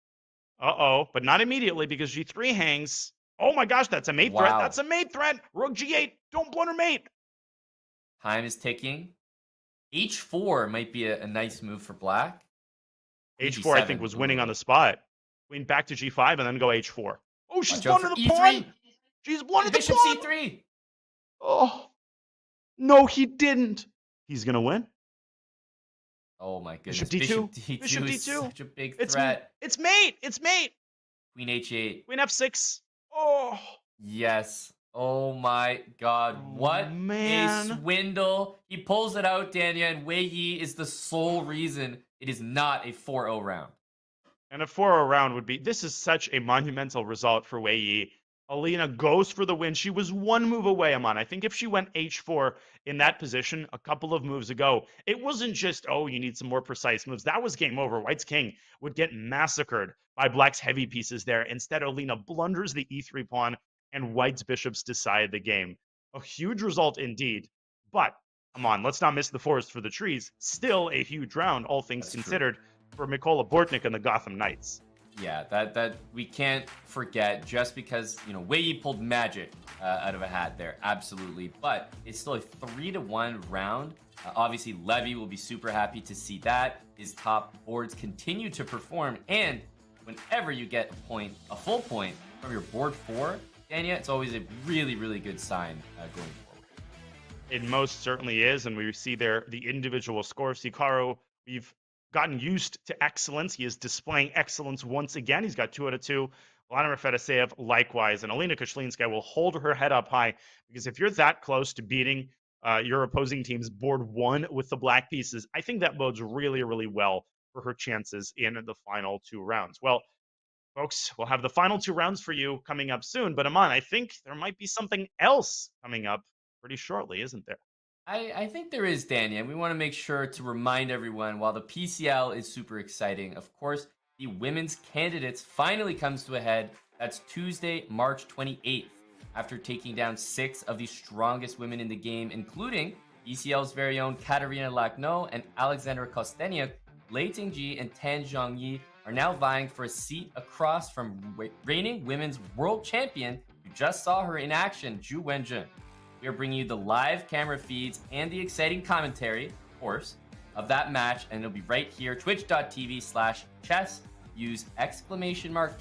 Uh-oh, but not immediately, because g3 hangs. Oh my gosh, that's a mate threat. That's a mate threat. Rook g8. Don't blunder mate. Time is ticking. h4 might be a nice move for black. h4, I think, was winning on the spot. Queen back to g5 and then go h4. Oh, she's blundered the E3. pawn. She's blundered the pawn. Bishop c3. Oh, no, he didn't. He's going to win. Oh, my goodness. Bishop d2. Bishop d2 is such a big threat. It's mate. It's mate. Queen h8. Queen f6. Oh. Yes. Oh, my God. What a swindle. He pulls it out, Dania, and Wei Yi is the sole reason it is not a 4-0 round. And a 4-0 round would be, this is such a monumental result for Wei Yi. Alina goes for the win. She was one move away, Aman. I think if she went h4 in that position a couple of moves ago, it wasn't just, oh, you need some more precise moves. That was game over. White's king would get massacred by Black's heavy pieces there. Instead, Alina blunders the e3 pawn, and White's bishops decide the game. A huge result indeed. But, Aman, let's not miss the forest for the trees. Still a huge round, all things That's considered, for Mikola Bortnik and the Gotham Knights. Yeah, that we can't forget, just because, you know, Wei pulled magic out of a hat there, absolutely. But it's still a 3-1 round. Obviously, Levy will be super happy to see that. His top boards continue to perform, and whenever you get a full point from your board 4, Dania, it's always a really, really good sign going forward. It most certainly is, and we see there the individual scores. Hikaru, we've gotten used to excellence. He is displaying excellence once again. He's got 2 out of 2. Vladimir Fedoseev likewise, and Alina Koshlinskaya will hold her head up high, because if you're that close to beating your opposing team's board 1 with the black pieces, I think that bodes really, really well for her chances in the final 2 rounds. Well, folks, we'll have the final 2 rounds for you coming up soon, but Aman, I think there might be something else coming up pretty shortly, isn't there? I think there is, Dania. We want to make sure to remind everyone, while the PCL is super exciting, of course, the women's candidates finally comes to a head. That's Tuesday, March 28th, after taking down 6 of the strongest women in the game, including PCL's very own Katarina Lacno and Alexandra Kosteniuk. Lei Tingji and Tan Zhongyi are now vying for a seat across from reigning women's world champion. You just saw her in action, Zhu Wenjun. We are bringing you the live camera feeds and the exciting commentary, of course, of that match, and it'll be right here, twitch.tv/chess. Use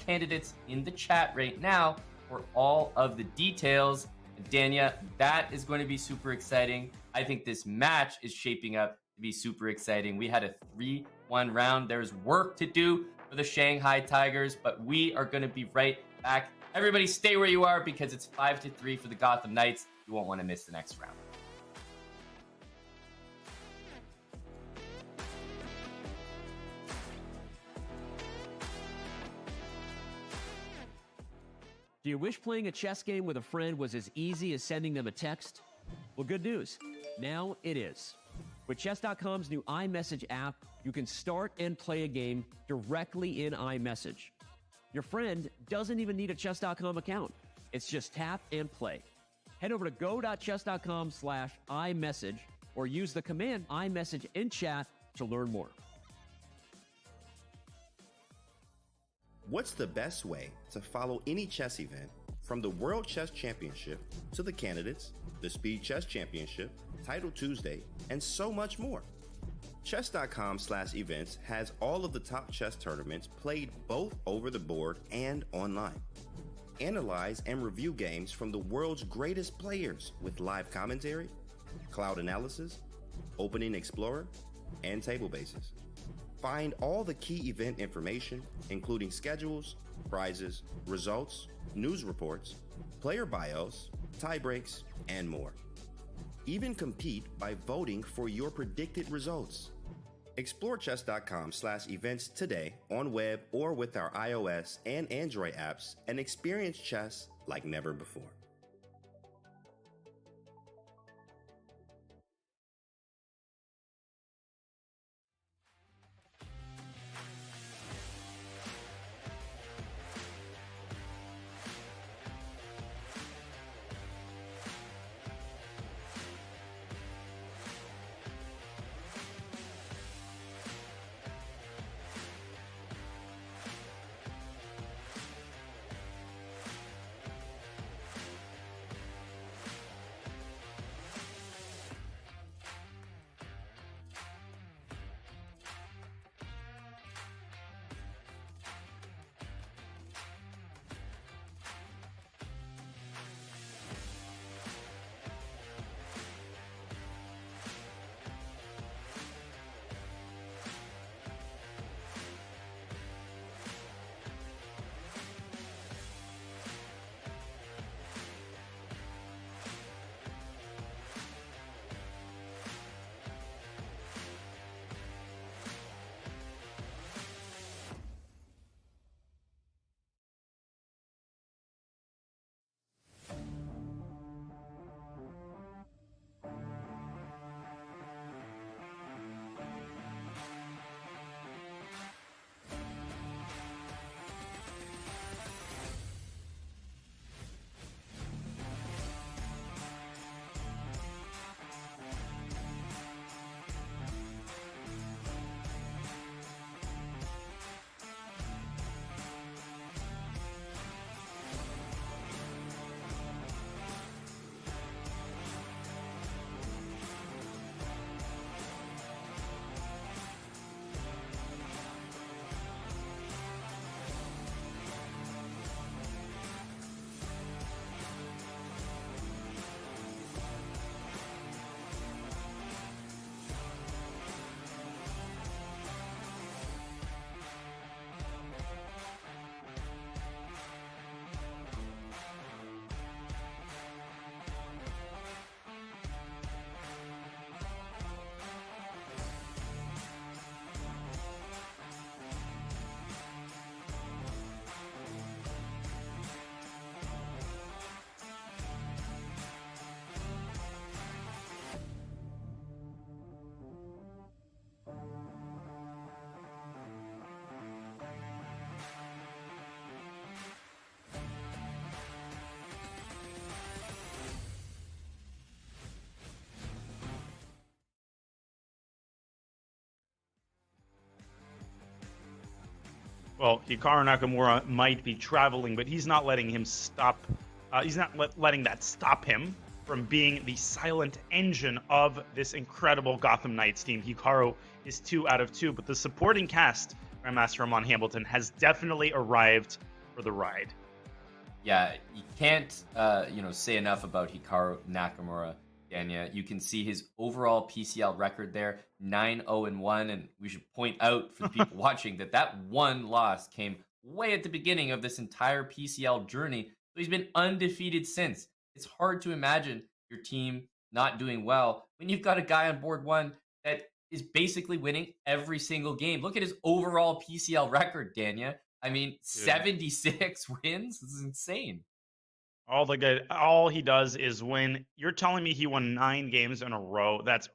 !candidates in the chat right now for all of the details. And Dania, that is going to be super exciting. I think this match is shaping up to be super exciting. We had a 3-1 round. There's work to do for the Shanghai Tigers, but we are going to be right back. Everybody stay where you are, because it's 5-3 for the Gotham Knights. You won't want to miss the next round. Do you wish playing a chess game with a friend was as easy as sending them a text? Well, good news. Now it is. With Chess.com's new iMessage app, you can start and play a game directly in iMessage. Your friend doesn't even need a Chess.com account. It's just tap and play. Head over to go.chess.com/iMessage or use the command iMessage in chat to learn more. What's the best way to follow any chess event, from the World Chess Championship to the candidates, the Speed Chess Championship, Title Tuesday, and so much more? Chess.com/events has all of the top chess tournaments played both over the board and online. Analyze and review games from the world's greatest players with live commentary, cloud analysis, opening explorer, and table bases. Find all the key event information, including schedules, prizes, results, news reports, player bios, tie breaks, and more. Even compete by voting for your predicted results. Explore chess.com/events today on web or with our iOS and Android apps, and experience chess like never before. Well, Hikaru Nakamura might be traveling, but he's not letting him stop. He's not letting that stop him from being the silent engine of this incredible Gotham Knights team. Hikaru is 2 out of 2, but the supporting cast, Grandmaster Ramon Hamilton, has definitely arrived for the ride. Yeah, you can't, say enough about Hikaru Nakamura, Danya. You can see his overall PCL record there, 9-0-1, and we should point out for the people watching that one loss came way at the beginning of this entire PCL journey. So he's been undefeated since. It's hard to imagine your team not doing well when you've got a guy on board one that is basically winning every single game. Look at his overall PCL record, Danya. I mean, 76 wins? This is insane. All he does is win. You're telling me he won 9 games in a row? That's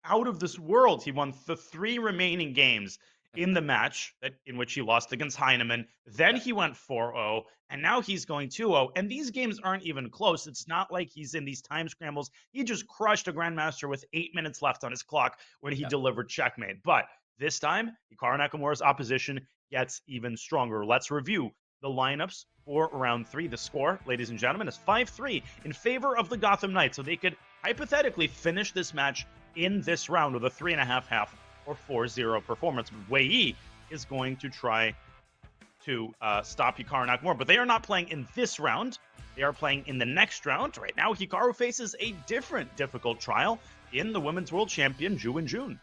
out of this world. He won the 3 remaining games in the match in which he lost against Heinemann. Then he went 4-0, and now he's going 2-0. And these games aren't even close. It's not like he's in these time scrambles. He just crushed a Grandmaster with 8 minutes left on his clock when he delivered checkmate. But this time, Hikaru Nakamura's opposition gets even stronger. Let's review the lineups for round 3. The score, ladies and gentlemen, is 5-3 in favor of the Gotham Knights. So they could hypothetically finish this match in this round with a 3.5 half or 4-0 performance. Wei Yi is going to try to stop Hikaru Nakamura, but they are not playing in this round. They are playing in the next round. Right now, Hikaru faces a different difficult trial in the Women's World Champion, Ju In-jun.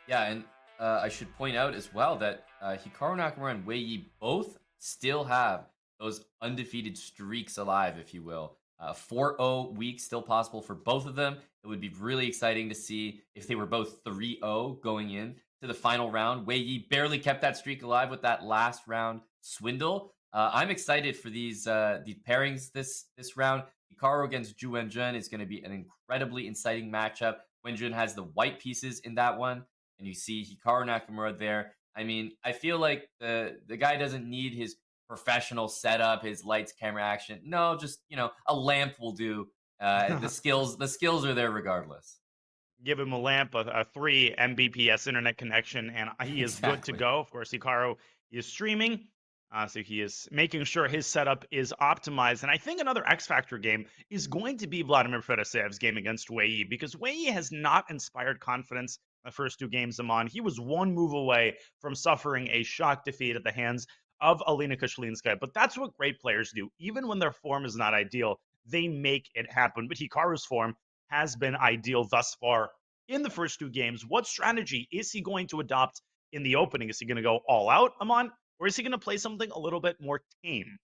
Yeah, and I should point out as well that Hikaru Nakamura and Wei Yi both still have those undefeated streaks alive, if you will. 4-0 week still possible for both of them. It would be really exciting to see if they were both 3-0 going in to the final round. Wei Yi barely kept that streak alive with that last round swindle. I'm excited for these pairings this round. Hikaru against Ju In-jun is going to be an incredibly exciting matchup. In-jun has the white pieces in that one, and you see Hikaru Nakamura there. I mean, I feel like the guy doesn't need his professional setup, his lights, camera, action. No, just a lamp will do. The skills are there regardless. Give him a lamp, a 3 Mbps internet connection, and he is good to go. Of course, Hikaru is streaming, so he is making sure his setup is optimized. And I think another X Factor game is going to be Vladimir Fedoseyev's game against Wei Yi, because Wei Yi has not inspired confidence the first 2 games I'm on. He was 1 move away from suffering a shock defeat at the hands of Alina Koshlinskaya. But that's what great players do. Even when their form is not ideal, they make it happen. But Hikaru's form has been ideal thus far in the first 2 games. What strategy is he going to adopt in the opening? Is he going to go all out, Aman? Or is he going to play something a little bit more tame?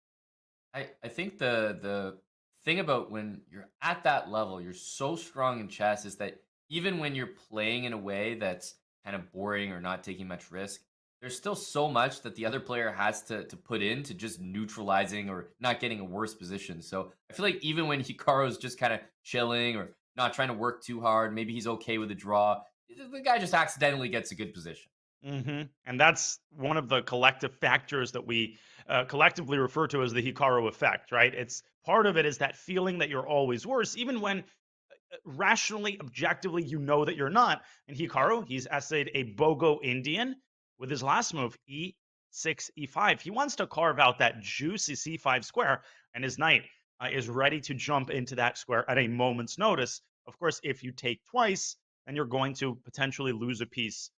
I think the thing about when you're at that level, you're so strong in chess, is that even when you're playing in a way that's kind of boring or not taking much risk, there's still so much that the other player has to put into just neutralizing or not getting a worse position. So I feel like even when Hikaru's just kind of chilling or not trying to work too hard, maybe he's okay with a draw, the guy just accidentally gets a good position. Mm-hmm. And that's one of the collective factors that we collectively refer to as the Hikaru effect, right? It's part of it is that feeling that you're always worse, even when rationally, objectively, you know that you're not. And Hikaru, he's essayed a Bogo Indian with his last move, e6, e5. He wants to carve out that juicy c5 square, and his knight is ready to jump into that square at a moment's notice. Of course, if you take twice, then you're going to potentially lose a piece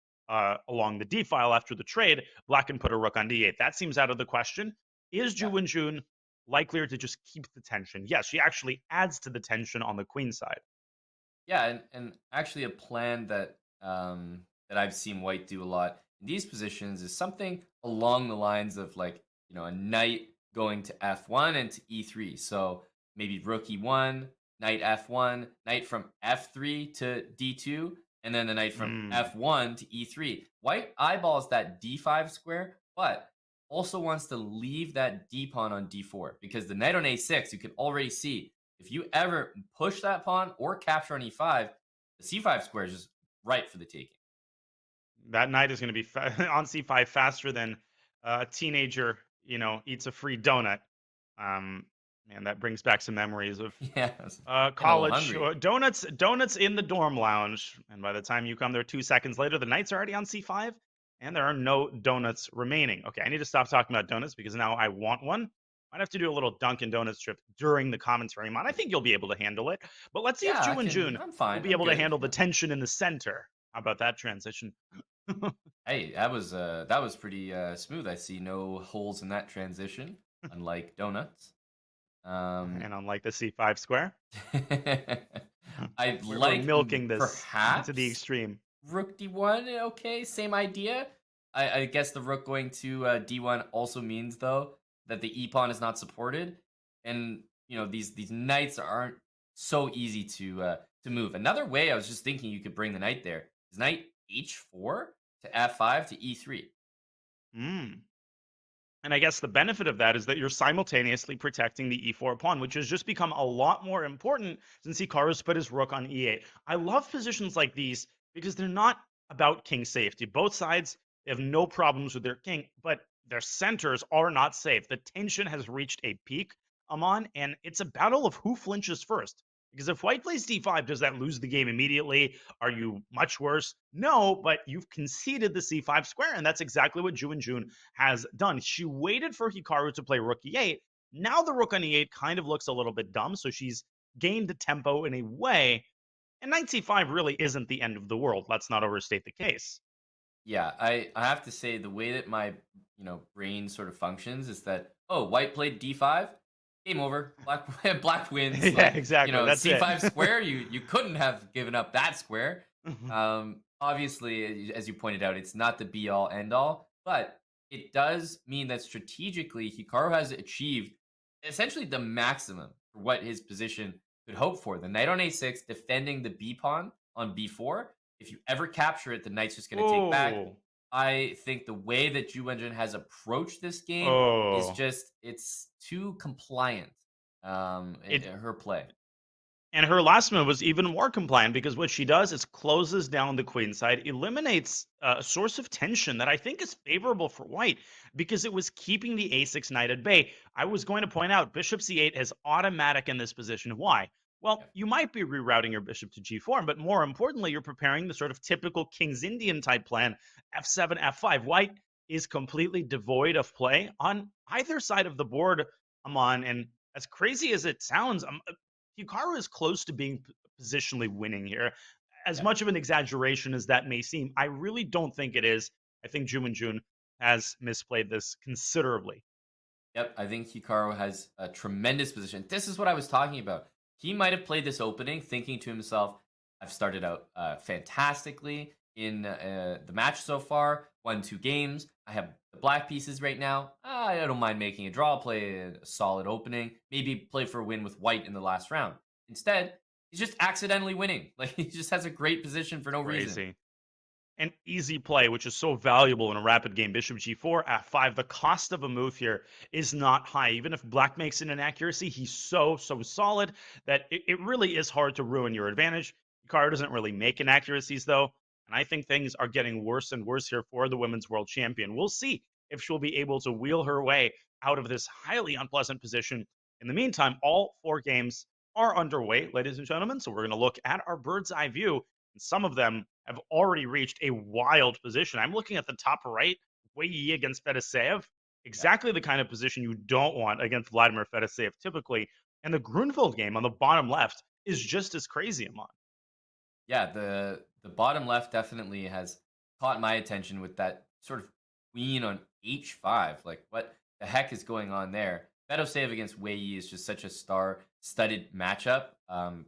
along the d file after the trade. Black can put a rook on d8. That seems out of the question. Is Ju In-jun likelier to just keep the tension? Yes, she actually adds to the tension on the queen side. Yeah, and actually a plan that that I've seen White do a lot in these positions is something along the lines of a knight going to f1 and to e3. So maybe rook e1, knight f1, knight from f3 to d2, and then the knight from f1 to e3. White eyeballs that d5 square, but also wants to leave that d pawn on d4, because the knight on a6, you can already see, if you ever push that pawn or capture on e5, the c5 square is just right for the taking. That knight is going to be on c5 faster than a teenager, eats a free donut. Man, that brings back some memories of college donuts in the dorm lounge. And by the time you come there 2 seconds later, the knight's already on c5, and there are no donuts remaining. Okay, I need to stop talking about donuts because now I want one. Might have to do a little Dunkin' Donuts trip during the commentary, Mon. I think you'll be able to handle it. But let's see if Yeah, Ju and Jun I'm will fine. be I'm able to good. handle the Yeah. tension in the center. How about that transition? Hey, that was pretty smooth. I see no holes in that transition, unlike donuts. Um, And unlike the C5 square, I we're like milking this to the perhaps extreme. Rook D1. Okay, same idea. I guess the rook going to D1 also means though that the E pawn is not supported, and these knights aren't so easy to move. Another way I was just thinking you could bring the knight there is knight H4 to F5 to E3. Mm. And I guess the benefit of that is that you're simultaneously protecting the e4 pawn, which has just become a lot more important since Hikaru's put his rook on e8. I love positions like these because they're not about king safety. Both sides have no problems with their king, but their centers are not safe. The tension has reached a peak, Amon, and it's a battle of who flinches first. Because if white plays d5, does that lose the game immediately? Are you much worse? No, but you've conceded the c5 square, and that's exactly what Ju and Jun has done. She waited for Hikaru to play rook e8. Now the rook on e8 kind of looks a little bit dumb, so she's gained the tempo in a way. And knight c5 really isn't the end of the world. Let's not overstate the case. Yeah, I have to say the way that my brain sort of functions is that, oh, white played D5, game over. Black wins. Yeah, Like, exactly. That's C5 it. square, you couldn't have given up that square. Obviously, as you pointed out, it's not the be all end all, but it does mean that strategically Hikaru has achieved essentially the maximum for what his position could hope for. The knight on A6 defending the B pawn on B4. If you ever capture it, the knight's just going to take back. Oh, I think the way that Ju Wenjun has approached this game is oh. it's too compliant in It her play. And her last move was even more compliant because what she does is closes down the queen side, eliminates a source of tension that I think is favorable for white because it was keeping the a6 knight at bay. I was going to point out bishop c8 is automatic in this position. Why? Well, Yep. you might be rerouting your bishop to g4, but more importantly, you're preparing the sort of typical King's Indian type plan, f7, f5. White is completely devoid of play on either side of the board, Amon. And as crazy as it sounds, Hikaru is close to being positionally winning here. As Yep. much of an exaggeration as that may seem, I really don't think it is. I think Ju and Jun has misplayed this considerably. Yep, I think Hikaru has a tremendous position. This is what I was talking about. He might have played this opening thinking to himself, I've started out fantastically in the match so far, won 2 games. I have the black pieces right now. I don't mind making a draw, I'll play a solid opening, maybe play for a win with white in the last round. Instead, he's just accidentally winning. Like, he just has a great position for no reason. Crazy. An easy play, which is so valuable in a rapid game. Bishop g4, f5. The cost of a move here is not high. Even if black makes an inaccuracy, he's so solid that it really is hard to ruin your advantage. Hikaru doesn't really make inaccuracies, though. And I think things are getting worse and worse here for the women's world champion. We'll see if she'll be able to wheel her way out of this highly unpleasant position. In the meantime, all 4 games are underway, ladies and gentlemen. So we're going to look at our bird's eye view. And some of them have already reached a wild position. I'm looking at the top right, Wei Yi against Fedoseev. Exactly the kind of position you don't want against Vladimir Fedoseev typically. And the Grunfeld game on the bottom left is just as crazy, Amon. Yeah, the bottom left definitely has caught my attention with that sort of queen on h5. Like, what the heck is going on there? Fedoseev against Wei Yi is just such a star-studded matchup.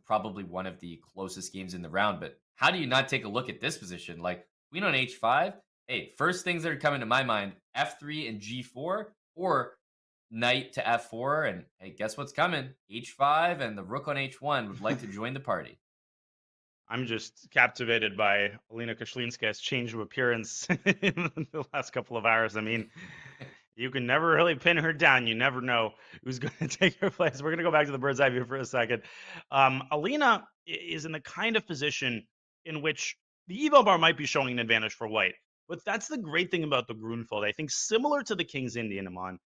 Probably one of the closest games in the round. But how do you not take a look at this position? Like, queen on h5. Hey, first things that are coming to my mind: f3 and g4, or knight to f4. And hey, guess what's coming? h5 and the rook on h1 would like to join the party. I'm just captivated by Alina Koshlinska's change of appearance in the last couple of hours. I mean, you can never really pin her down. You never know who's going to take her place. We're going to go back to the bird's eye view for a second. Alina is in the kind of position in which the Evo bar might be showing an advantage for white. But that's the great thing about the Grunfeld. I think similar to the King's Indian, Amon,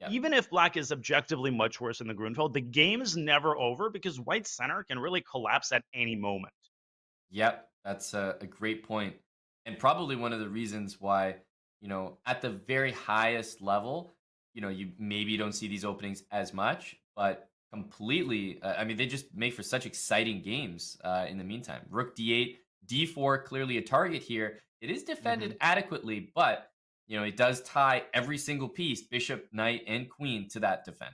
Yep. even if black is objectively much worse in the Grunfeld, the game is never over because white's center can really collapse at any moment. Yep, that's a great point. And probably one of the reasons why at the very highest level, you maybe don't see these openings as much, but completely, I mean, they just make for such exciting games in the meantime. Rook d8, d4, clearly a target here. It is defended adequately, but, it does tie every single piece, bishop, knight, and queen to that defense.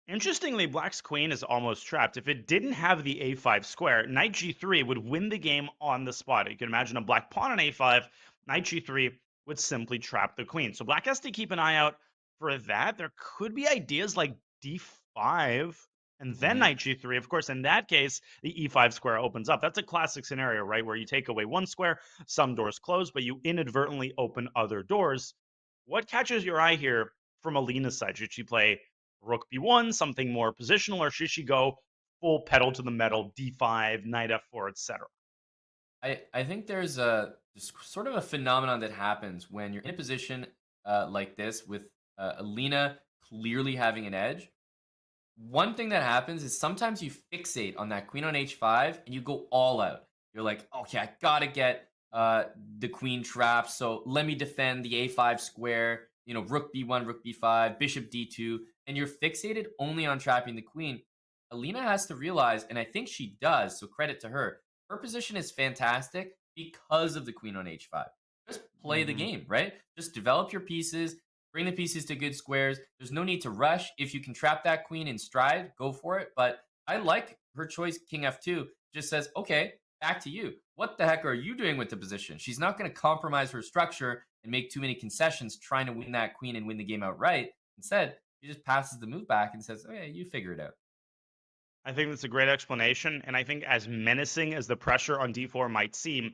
Interestingly, black's queen is almost trapped. If it didn't have the a5 square, knight g3 would win the game on the spot. You can imagine a black pawn on a5, knight g3 would simply trap the queen. So black has to keep an eye out for that. There could be ideas like d5 and then Mhm. knight g3. Of course, in that case, the e5 square opens up. That's a classic scenario, right? Where you take away one square, some doors close, but you inadvertently open other doors. What catches your eye here from Alina's side? Should she play rook b1, something more positional, or should she go full pedal to the metal, d5, knight f4, etc.? I think there's sort of a phenomenon that happens when you're in a position like this with Alina clearly having an edge. One thing that happens is sometimes you fixate on that queen on h5 and you go all out. You're like, okay, I gotta get the queen trapped, so let me defend the a5 square. Rook b1, rook b5, bishop d2, and you're fixated only on trapping the queen. Alina has to realize, and I think she does, so credit to her. Her position is fantastic because of the queen on h5. Just play the game, right? Just develop your pieces, bring the pieces to good squares. There's no need to rush. If you can trap that queen in stride, go for it. But I like her choice, king f2. Just says, okay, back to you. What the heck are you doing with the position? She's not going to compromise her structure and make too many concessions trying to win that queen and win the game outright. Instead, she just passes the move back and says, okay, you figure it out. I think that's a great explanation. And I think as menacing as the pressure on d4 might seem,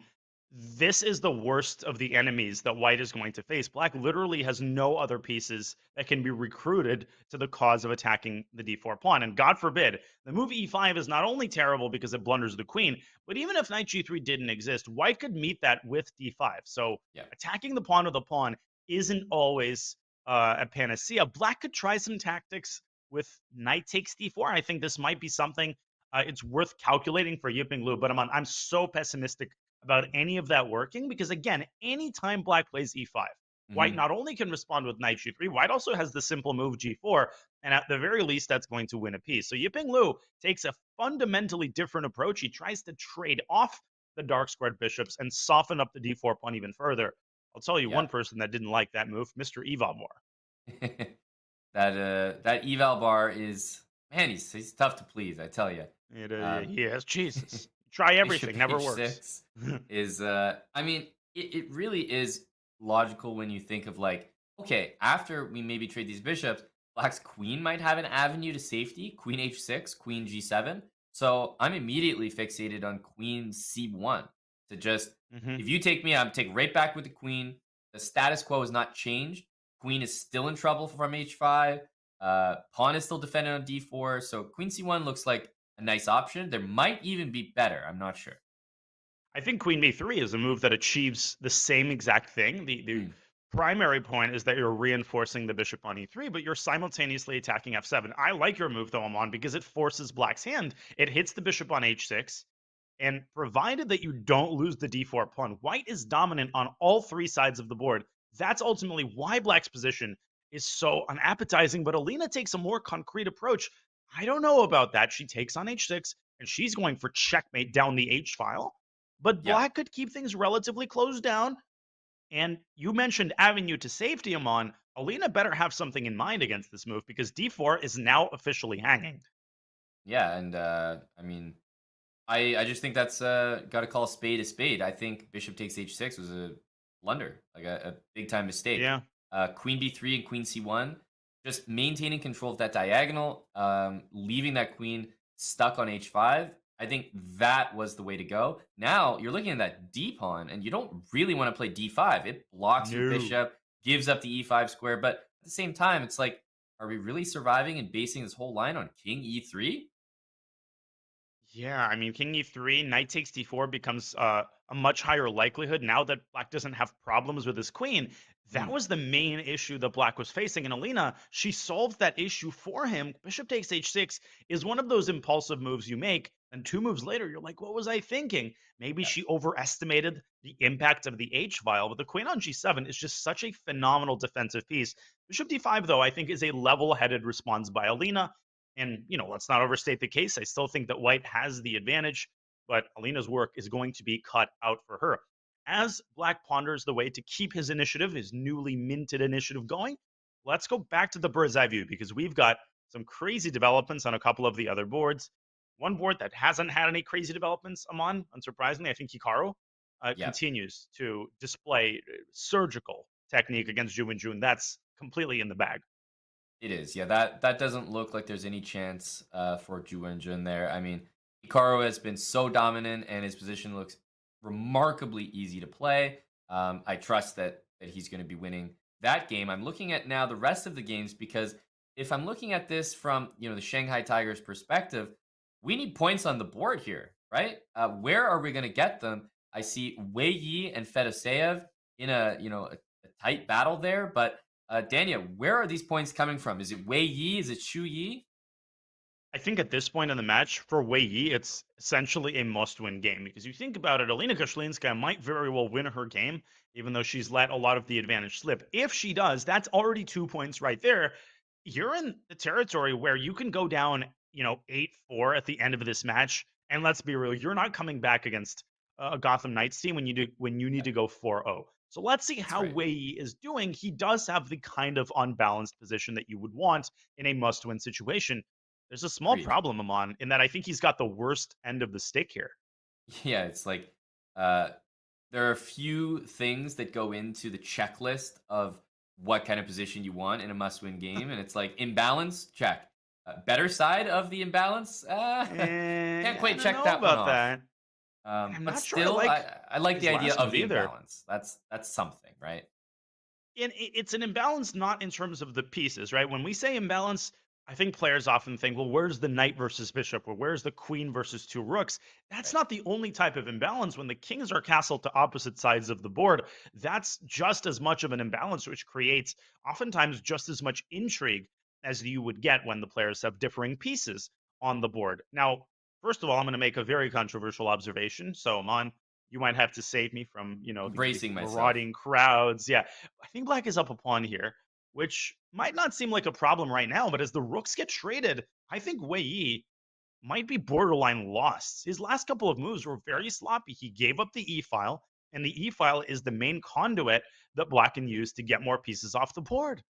this is the worst of the enemies that white is going to face. Black literally has no other pieces that can be recruited to the cause of attacking the d4 pawn. And God forbid, the move e5 is not only terrible because it blunders the queen, but even if knight g3 didn't exist, white could meet that with d5. So attacking the pawn with a pawn isn't always a panacea. Black could try some tactics with knight takes d4. I think this might be something it's worth calculating for Yiping Lu, but I'm so pessimistic about any of that working because, again, anytime black plays e5, white not only can respond with knight g3, white also has the simple move g4, and at the very least, that's going to win a piece. So Yiping Lu takes a fundamentally different approach. He tries to trade off the dark squared bishops and soften up the d4 pawn even further. I'll tell you one person that didn't like that move, Mr. Evalvar. That eval bar is, man, he's tough to please, I tell you. Yes, Jesus. Try everything, never works. Is I mean, it really is logical when you think of like, okay, after we maybe trade these bishops, black's queen might have an avenue to safety, queen h6, queen g7. So I'm immediately fixated on queen c1 to just, if you take me, I'm take right back with the queen. The status quo has not changed. Queen is still in trouble from h5. Pawn is still defended on d4. So queen c1 looks like a nice option. There might even be better. I'm not sure. I think queen b3 is a move that achieves the same exact thing. The primary point is that you're reinforcing the bishop on e3, but you're simultaneously attacking f7. I like your move, though, Amon, because it forces black's hand. It hits the bishop on h6, and provided that you don't lose the d4 pawn, white is dominant on all three sides of the board. That's ultimately why black's position is so unappetizing, but Alina takes a more concrete approach. I don't know about that. She takes on h6, and she's going for checkmate down the h file. But black could keep things relatively closed down. And you mentioned avenue to safety, Amon. Alina better have something in mind against this move because d4 is now officially hanging. Yeah, and I mean, I just think that's got to call a spade. I think bishop takes h6 was a blunder, like a big time mistake. Yeah. Queen b3 and queen c1, just maintaining control of that diagonal, leaving that queen stuck on h5. I think that was the way to go. Now you're looking at that d pawn, and you don't really want to play d5. It blocks your bishop, gives up the e5 square. But at the same time, it's like, are we really surviving and basing this whole line on king e3? Yeah, I mean, king e3, knight takes d4 becomes a much higher likelihood now that black doesn't have problems with his queen. That was the main issue that black was facing. And Alina, she solved that issue for him. Bishop takes h6 is one of those impulsive moves you make And 2 moves later, you're like, what was I thinking? Maybe Yeah. she overestimated the impact of the H file, but the queen on G7 is just such a phenomenal defensive piece. Bishop D5, though, I think is a level-headed response by Alina. And, let's not overstate the case. I still think that white has the advantage, but Alina's work is going to be cut out for her. As Black ponders the way to keep his initiative, his newly minted initiative going, let's go back to the bird's eye view because we've got some crazy developments on a couple of the other boards. One board that hasn't had any crazy developments, Amon, unsurprisingly, I think Hikaru continues to display surgical technique against Ju and Jun. That's completely in the bag. It is. Yeah, that doesn't look like there's any chance for Ju Wenjun there. I mean, Hikaru has been so dominant and his position looks remarkably easy to play. I trust that he's going to be winning that game. I'm looking at now the rest of the games because if I'm looking at this from, the Shanghai Tigers perspective, we need points on the board here, right? Where are we going to get them? I see Wei Yi and Fedoseev in a tight battle there, but Dania, where are these points coming from? Is it Wei Yi? Is it Shu Yi? I think at this point in the match for Wei Yi, it's essentially a must-win game because you think about it, Alina Koshlinskaya might very well win her game, even though she's let a lot of the advantage slip. If she does, that's already 2 points right there. You're in the territory where you can go down, 8-4 at the end of this match, and let's be real, you're not coming back against a Gotham Knights team when you need to go 4-0. So let's see how Wei Yi is doing. He does have the kind of unbalanced position that you would want in a must-win situation. There's a small problem, Amon, in that I think he's got the worst end of the stick here. Yeah, it's like there are a few things that go into the checklist of what kind of position you want in a must-win game, and it's like imbalance, check. Better side of the imbalance, can't quite check that one off. That. But still, I like the idea of the imbalance. That's something, right? And it's an imbalance not in terms of the pieces, right? When we say imbalance, I think players often think, well, where's the knight versus bishop, or where's the queen versus 2 rooks? That's not the only type of imbalance. When the kings are castled to opposite sides of the board, that's just as much of an imbalance, which creates oftentimes just as much intrigue as you would get when the players have differing pieces on the board. Now, first of all, I'm going to make a very controversial observation. So, Amon, you might have to save me from, Bracing the myself. marauding crowds. Yeah, I think Black is up a pawn here, which might not seem like a problem right now, but as the rooks get traded, I think Wei Yi might be borderline lost. His last couple of moves were very sloppy. He gave up the E-file, and the E-file is the main conduit that Black can use to get more pieces off the board.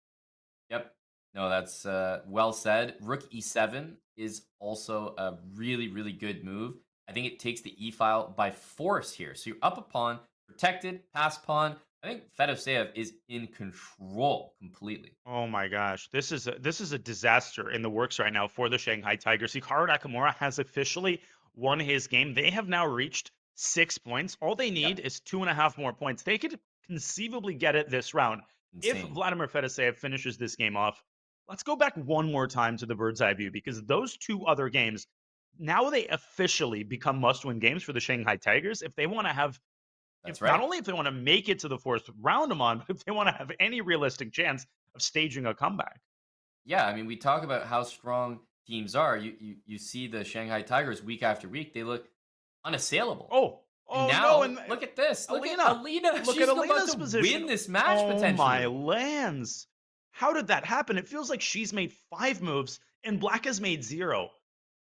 Yep. No, that's well said. Rook E7 is also a really, really good move. I think it takes the E-file by force here. So you're up a pawn, protected, pass pawn. I think Fedoseev is in control completely. Oh my gosh, this is a disaster in the works right now for the Shanghai Tigers. Hikaru Nakamura has officially won his game. They have now reached 6 points. All they need is 2.5 more points. They could conceivably get it this round. Insane. If Vladimir Fedoseev finishes this game off, let's go back one more time to the bird's eye view because those 2 other games, now they officially become must-win games for the Shanghai Tigers if they want to have not only if they want to make it to the 4th round, but if they want to have any realistic chance of staging a comeback. Yeah, I mean, we talk about how strong teams are. You see the Shanghai Tigers week after week; they look unassailable. Oh now, no! And look at this, Alina. Look at Alina. Look She's at Alina's about to position. win this match potentially. Oh my lands! How did that happen? It feels like she's made 5 moves and Black has made 0.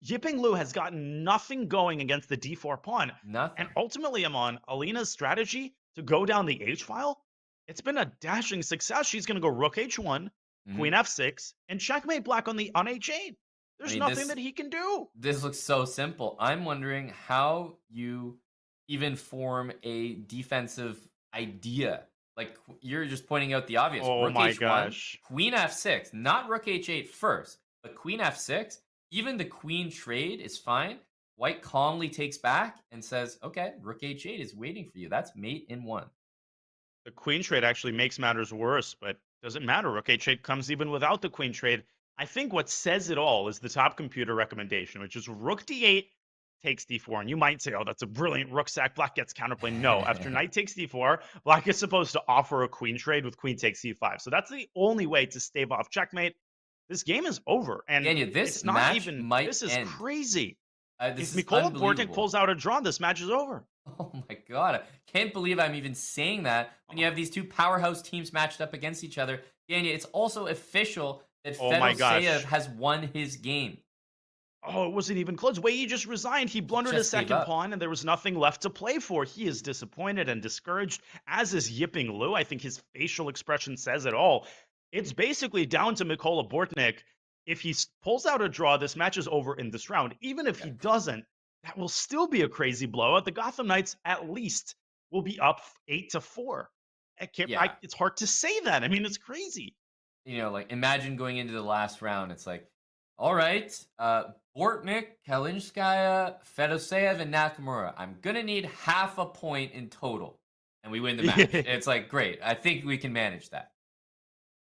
Yiping Liu has gotten nothing going against the d4 pawn. Nothing. And ultimately, Amon, Alina's strategy to go down the h-file, it's been a dashing success. She's going to go rook h1, queen f6, and checkmate Black on h8. There's nothing that he can do. This looks so simple. I'm wondering how you even form a defensive idea. Like, you're just pointing out the obvious. Oh rook my h1, gosh. Queen f6. Not rook h8 first, but queen f6. Even the queen trade is fine. White calmly takes back and says, okay, rook h8 is waiting for you. That's mate in 1. The queen trade actually makes matters worse, but doesn't matter. Rook h8 comes even without the queen trade. I think what says it all is the top computer recommendation, which is rook d8 takes d4. And you might say, oh, that's a brilliant rook sack. Black gets counterplay. No, after knight takes d4, Black is supposed to offer a queen trade with queen takes c5. So that's the only way to stave off checkmate. This game is over, and Daniel, this it's not match even. might This is end. crazy. This If is Mikola Bortnik unbelievable. pulls out a draw, this match is over. Oh my god. I can't believe I'm even saying that when you have these two powerhouse teams matched up against each other. Daniel, it's also official that Oh my Fedoseev gosh. has won his game. Oh, it wasn't even close. Wei Yi just resigned. He blundered a just gave second up. pawn, and there was nothing left to play for. He is disappointed and discouraged, as is Yiping Liu. I think his facial expression says it all. It's basically down to Mikola Bortnik. If he pulls out a draw, this match is over in this round. Even if he doesn't, that will still be a crazy blowout. The Gotham Knights, at least, will be up 8-4. It's hard to say that. I mean, it's crazy. You know, like imagine going into the last round. It's like, all right, Bortnik, Kalinskaya, Fedoseev, and Nakamura. I'm gonna need half a point in total, and we win the match. It's like, great. I think we can manage that.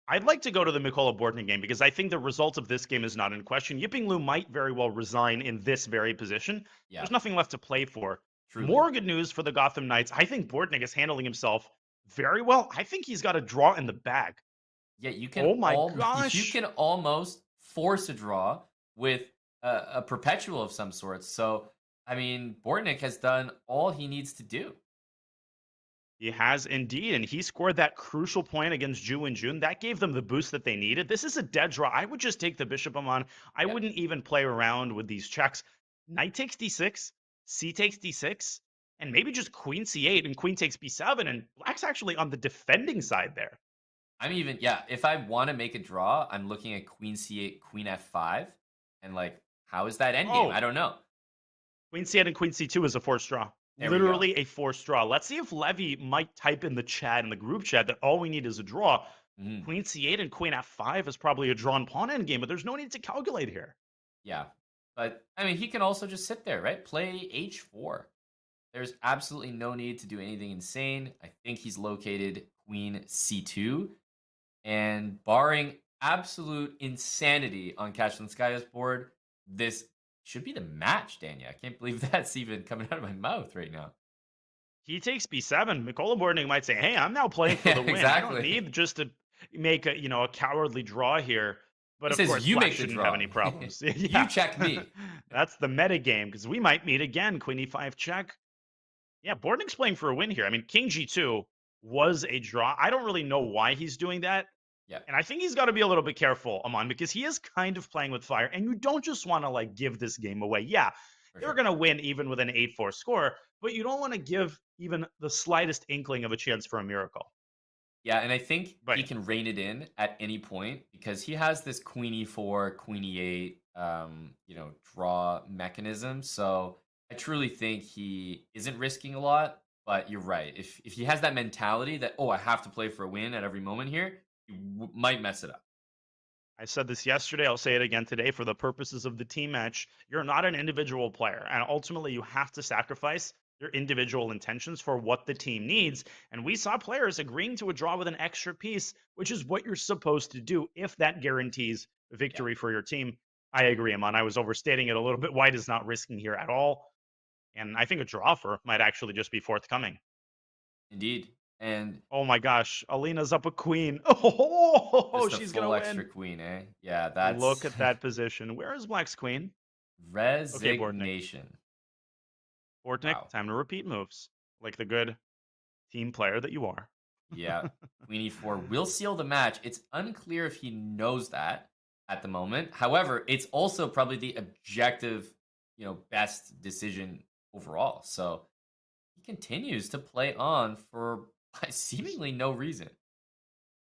I'd like to go to the Mikola Bortnik game because I think the result of this game is not in question. Yiping Liu might very well resign in this very position. Yeah, There's nothing left to play for. truly. More good news for the Gotham Knights. I think Bortnik is handling himself very well. I think he's got a draw in the bag. Yeah, you can. Oh my gosh. You can almost force a draw with a perpetual of some sort. So, I mean, Bortnik has done all he needs to do. He has indeed, and he scored that crucial point against Ju in June. That gave them the boost that they needed. This is a dead draw. I would just take the bishop on. I wouldn't even play around with these checks. Knight takes d6, c takes d6, and maybe just queen c8 and queen takes b7, and black's actually on the defending side there. I'm even, if I want to make a draw, I'm looking at queen c8, queen f5, and like, how is that endgame? I don't know. Queen c8 and queen c2 is a forced draw. Literally a forced draw. Let's see if Levy might type in the chat, in the group chat, that all we need is a draw. Queen c8 and queen f5 is probably a drawn pawn endgame, but there's no need to calculate here. Yeah, but I mean, he can also just sit there, right? Play h4. There's absolutely no need to do anything insane. I think he's located queen c2. And barring absolute insanity on Kalinskaya's board, this should be the match, Dania. I can't believe that's even coming out of my mouth right now. He takes b7. Mikola Bortnik might say, hey, I'm now playing for the win. Exactly. I don't need just to make a cowardly draw here. But He of says, course, you black make the shouldn't draw. have any problems. You check me. That's the meta game, because we might meet again. Queen e5 check. Yeah, Bortnik's playing for a win here. I mean, king g2 was a draw. I don't really know why he's doing that. Yeah. And I think he's got to be a little bit careful, Aman, because he is kind of playing with fire, and you don't just want to like give this game away. Yeah, they're going to win even with an 8-4 score, but you don't want to give even the slightest inkling of a chance for a miracle. Yeah, and I think he can rein it in at any point because he has this queen e4, queen e8, draw mechanism. So I truly think he isn't risking a lot. But you're right. If he has that mentality that, I have to play for a win at every moment here, he might mess it up. I said this yesterday. I'll say it again today. For the purposes of the team match, you're not an individual player. And ultimately, you have to sacrifice your individual intentions for what the team needs. And we saw players agreeing to a draw with an extra piece, which is what you're supposed to do if that guarantees victory for your team. I agree, Aman. I was overstating it a little bit. White is not risking here at all. And I think a draw for might actually just be forthcoming. Indeed. And oh my gosh, Alina's up a queen. Oh, she's going to win. Extra queen, eh? Yeah, that's... Look at that position. Where is Black's queen? Resignation. Okay, Bortnik, time to repeat moves. Like the good team player that you are. Yeah, queen e4 will seal the match. It's unclear if he knows that at the moment. However, it's also probably the objective, best decision overall. So he continues to play on for seemingly no reason.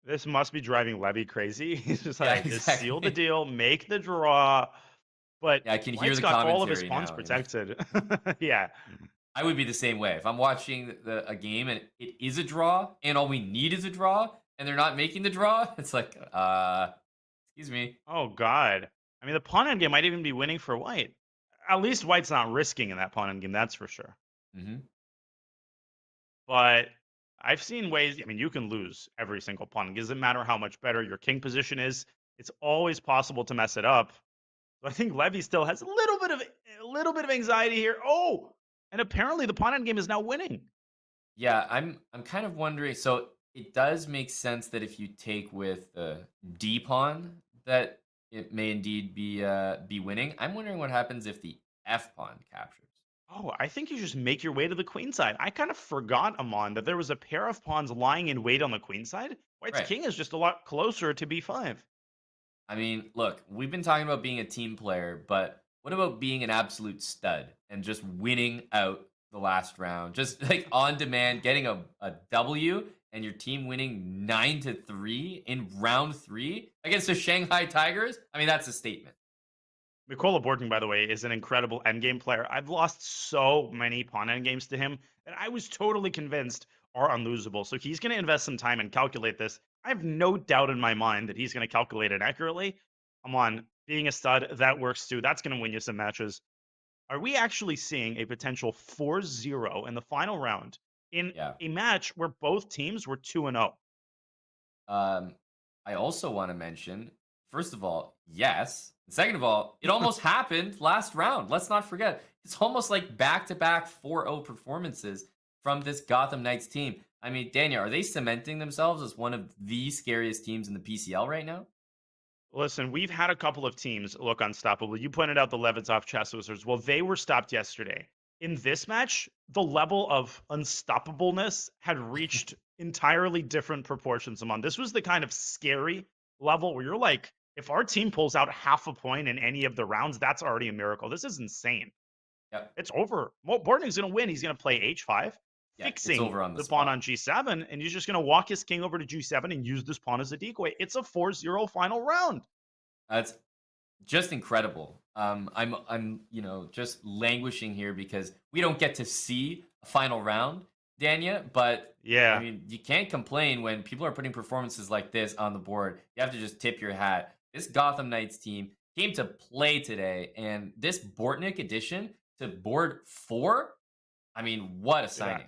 This must be driving Levy crazy. He's just like, just exactly. seal the deal, make the draw. But I can hear White's the got all of commentary his pawns now, protected. Yeah. I would be the same way. If I'm watching a game and it is a draw and all we need is a draw and they're not making the draw, it's like, excuse me. Oh, God. I mean, the pawn end game might even be winning for White. At least White's not risking in that pawn end game, that's for sure. Mm-hmm. But I've seen ways, you can lose every single pawn. It doesn't matter how much better your king position is. It's always possible to mess it up. So I think Levy still has a little bit of anxiety here. Oh, and apparently the pawn end game is now winning. Yeah, I'm kind of wondering. So it does make sense that if you take with the D pawn, that it may indeed be winning. I'm wondering what happens if the f-pawn captures. Oh, I think you just make your way to the queen side. I kind of forgot, Amon, that there was a pair of pawns lying in wait on the queen side. White's Right. king is just a lot closer to b5. I mean, look, we've been talking about being a team player, but what about being an absolute stud and just winning out the last round? Just like on demand, getting a W and your team winning 9-3 in round 3 against the Shanghai Tigers? I mean, that's a statement. Mikola Borton, by the way, is an incredible endgame player. I've lost so many pawn endgames to him that I was totally convinced are unlosable. So he's going to invest some time and calculate this. I have no doubt in my mind that he's going to calculate it accurately. Come on, being a stud, that works too. That's going to win you some matches. Are we actually seeing a potential 4-0 in the final round in Yeah. a match where both teams were 2-0? I also want to mention, first of all, yes. Second of all, it almost happened last round. Let's not forget. It's almost like back-to-back 4-0 performances from this Gotham Knights team. I mean, Daniel, are they cementing themselves as one of the scariest teams in the PCL right now? Listen, we've had a couple of teams look unstoppable. You pointed out the Levitov Chess Wizards. Well, they were stopped yesterday. In this match, the level of unstoppableness had reached entirely different proportions. Among this was the kind of scary level where you're like, if our team pulls out half a point in any of the rounds, that's already a miracle. This is insane. Yep. It's over. Borton's going to win. He's going to play h5, Yeah, it's fixing over on the pawn spot. on g7, and he's just going to walk his king over to g7 and use this pawn as a decoy. It's a 4-0 final round. That's just incredible. I'm just languishing here because we don't get to see a final round, Dania. But Yeah. I mean, you can't complain when people are putting performances like this on the board. You have to just tip your hat. This Gotham Knights team came to play today, and this Bortnik addition to board 4. I mean, what a signing!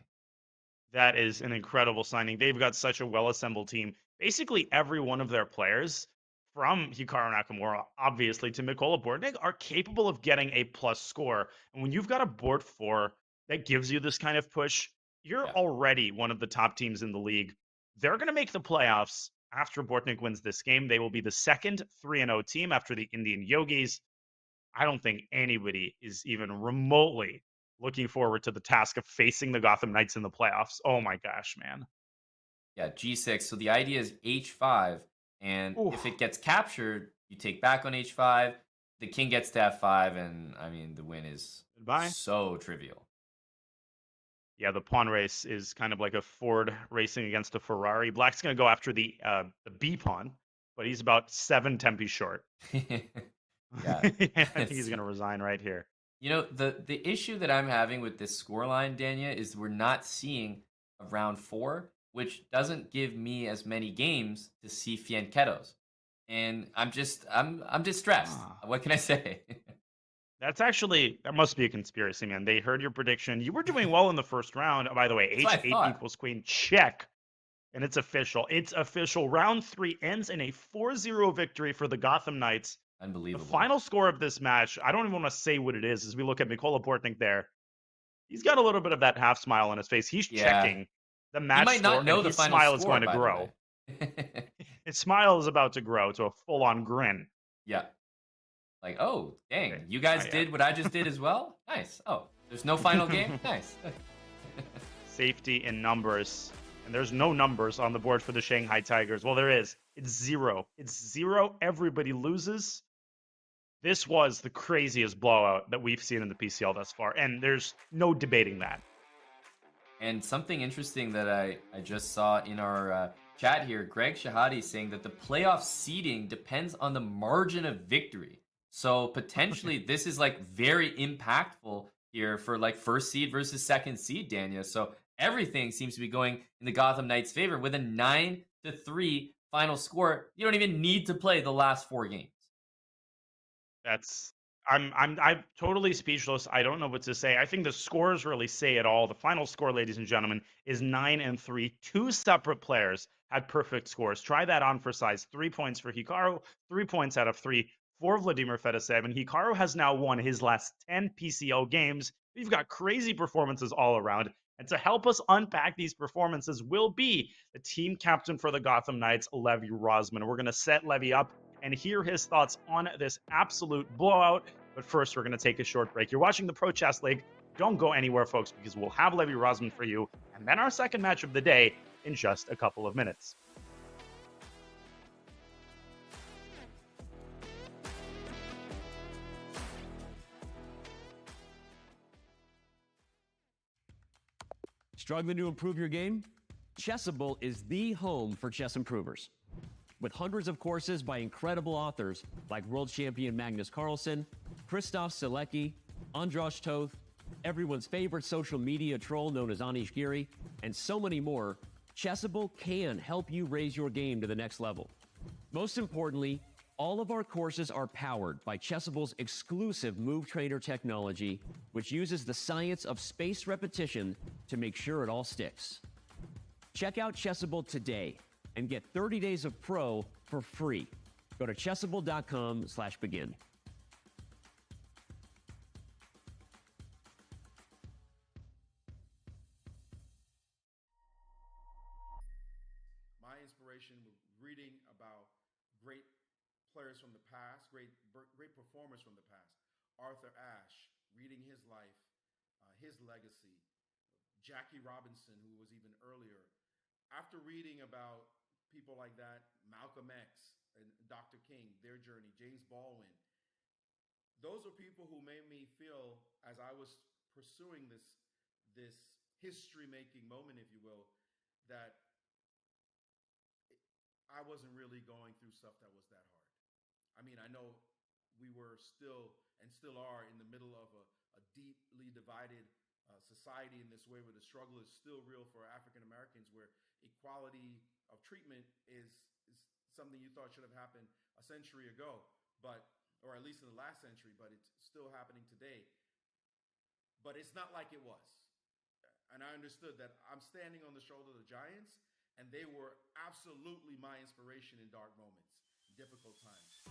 That is an incredible signing. They've got such a well-assembled team. Basically, every one of their players, from Hikaru Nakamura, obviously, to Mikola Bortnik, are capable of getting a plus score. And when you've got a board 4 that gives you this kind of push, you're already one of the top teams in the league. They're going to make the playoffs after Bortnik wins this game. They will be the second 3-0 team after the Indian Yogis. I don't think anybody is even remotely looking forward to the task of facing the Gotham Knights in the playoffs. Oh my gosh, man. Yeah, G6. So the idea is H5, and if it gets captured, you take back on H5. The king gets to F5, and I mean, the win is so trivial. Yeah, the pawn race is kind of like a Ford racing against a Ferrari. Black's going to go after the B pawn, but he's about 7 tempi short. Yeah, I think he's going to resign right here. You know, the issue that I'm having with this scoreline, Dania, is we're not seeing a round 4, which doesn't give me as many games to see Fianchettos. And I'm distressed. What can I say? That must be a conspiracy, man. They heard your prediction. You were doing well in the first round. By the way, H8 equals queen, check. And it's official. It's official. Round 3 ends in a 4-0 victory for the Gotham Knights. Unbelievable. The final score of this match, I don't even want to say what it is as we look at Mikola Bortnik there. He's got a little bit of that half smile on his face. He's checking the match He might score, not know and the his final smile is score, going to by the grow. way. His smile is about to grow to a full-on grin. Yeah. Like, oh, dang, you guys did what I just did as well? Nice. Oh, there's no final game? Nice. Safety in numbers. And there's no numbers on the board for the Shanghai Tigers. Well, there is. It's 0. It's 0. Everybody loses. This was the craziest blowout that we've seen in the PCL thus far, and there's no debating that. And something interesting that I just saw in our chat here, Greg Shahadi saying that the playoff seeding depends on the margin of victory. So potentially this is like very impactful here for like first seed versus second seed, Dania. So everything seems to be going in the Gotham Knights' favor with a 9-3 final score. You don't even need to play the last 4 games. I'm totally speechless. I don't know what to say. I think the scores really say it all. The final score, ladies and gentlemen, is 9-3. 2 separate players had perfect scores. Try that on for size. 3 points for Hikaru, 3 points out of 3 for Vladimir Fedosev. And Hikaru has now won his last 10 PCL games. We've got crazy performances all around. And to help us unpack these performances will be the team captain for the Gotham Knights, Levi Rosman. We're going to set Levi up and hear his thoughts on this absolute blowout. But first, we're going to take a short break. You're watching the Pro Chess League. Don't go anywhere, folks, because we'll have Levy Rosman for you, and then our second match of the day in just a couple of minutes. Struggling to improve your game? Chessable is the home for chess improvers. With hundreds of courses by incredible authors like world champion Magnus Carlsen, Christoph Selecki, Andras Toth, everyone's favorite social media troll known as Anish Giri, and so many more, Chessable can help you raise your game to the next level. Most importantly, all of our courses are powered by Chessable's exclusive Move Trainer technology, which uses the science of spaced repetition to make sure it all sticks. Check out Chessable today and get 30 days of Pro for free. Go to chessable.com/begin. My inspiration was reading about great players from the past, great performers from the past. Arthur Ashe, reading his life, his legacy. Jackie Robinson, who was even earlier. After reading about people like that, Malcolm X and Dr. King, their journey, James Baldwin, those are people who made me feel, as I was pursuing this history-making moment, if you will, that I wasn't really going through stuff that was that hard. I mean, I know we were still and still are in the middle of a deeply divided society in this way, where the struggle is still real for African Americans, where equality of treatment is something you thought should have happened a century ago, or at least in the last century, but it's still happening today. But it's not like it was. And I understood that I'm standing on the shoulder of the giants, and they were absolutely my inspiration in dark moments, difficult times.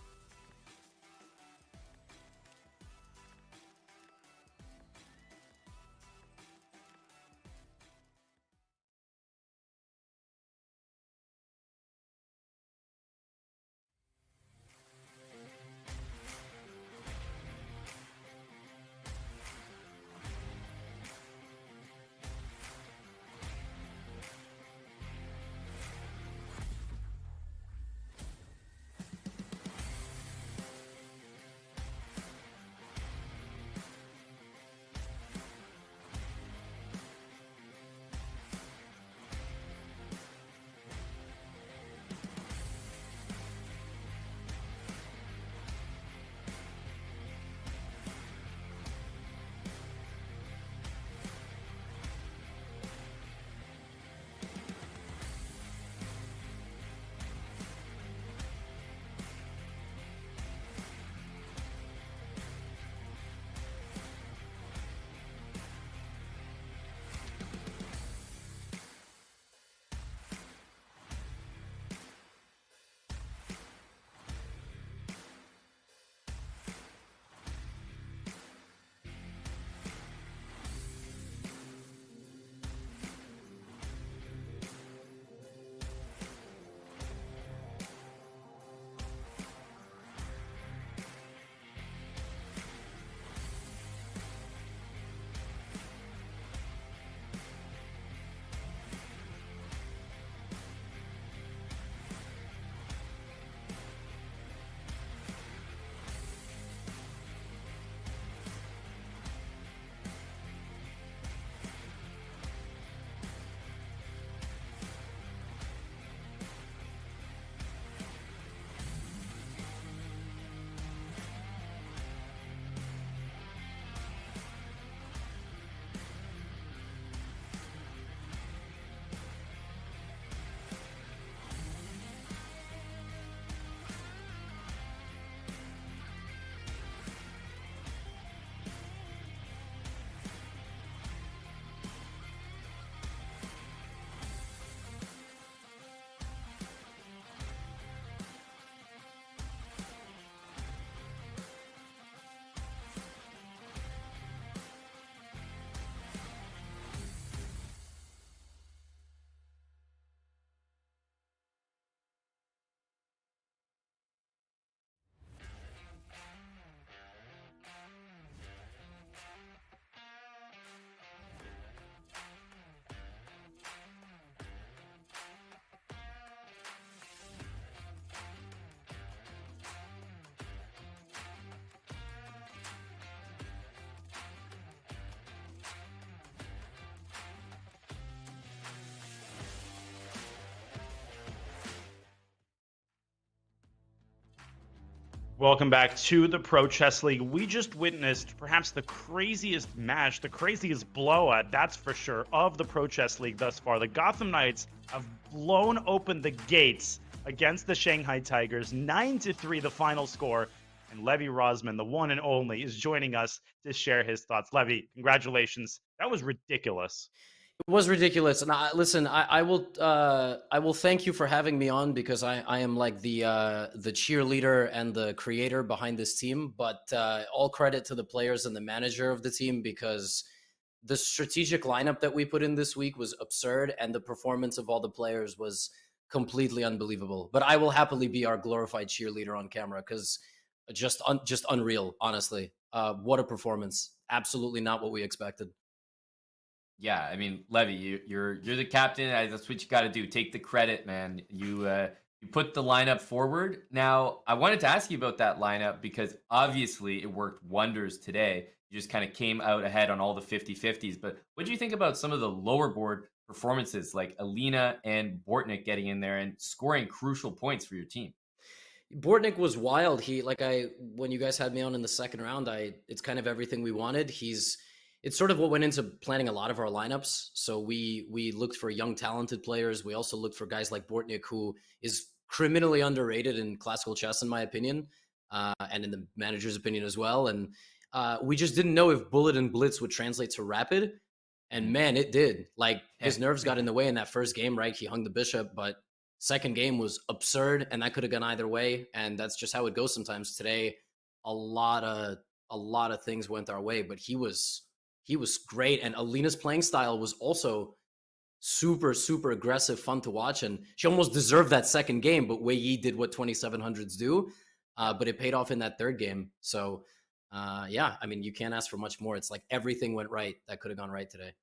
Welcome back to the Pro Chess League. We just witnessed perhaps the craziest match, the craziest blowout, that's for sure, of the Pro Chess League thus far. The Gotham Knights have blown open the gates against the Shanghai Tigers. 9-3 the final score. And Levy Rosman, the one and only, is joining us to share his thoughts. Levy, congratulations. That was ridiculous. It was ridiculous, and I will thank you for having me on, because I am like the cheerleader and the creator behind this team. But all credit to the players and the manager of the team, because the strategic lineup that we put in this week was absurd, and the performance of all the players was completely unbelievable. But I will happily be our glorified cheerleader on camera, because just unreal, honestly. What a performance! Absolutely not what we expected. Yeah, I mean, Levy, you're the captain. That's what you got to do. Take the credit, man. You put the lineup forward. Now, I wanted to ask you about that lineup, because obviously it worked wonders today. You just kind of came out ahead on all the 50-50s. But what do you think about some of the lower board performances, like Alina and Bortnik getting in there and scoring crucial points for your team? Bortnik was wild. When you guys had me on in the second round, it's kind of everything we wanted. It's sort of what went into planning a lot of our lineups. So we looked for young, talented players. We also looked for guys like Bortnik, who is criminally underrated in classical chess, in my opinion, and in the manager's opinion as well. And we just didn't know if Bullet and Blitz would translate to Rapid. And man, it did. Like, his nerves got in the way in that first game, right? He hung the bishop, but second game was absurd, and that could have gone either way. And that's just how it goes sometimes. Today, a lot of things went our way, but he was great. And Alina's playing style was also super, super aggressive, fun to watch. And she almost deserved that second game, but Wei Yi did what 2700s do. But it paid off in that third game. So, yeah, I mean, you can't ask for much more. It's like everything went right that could have gone right today.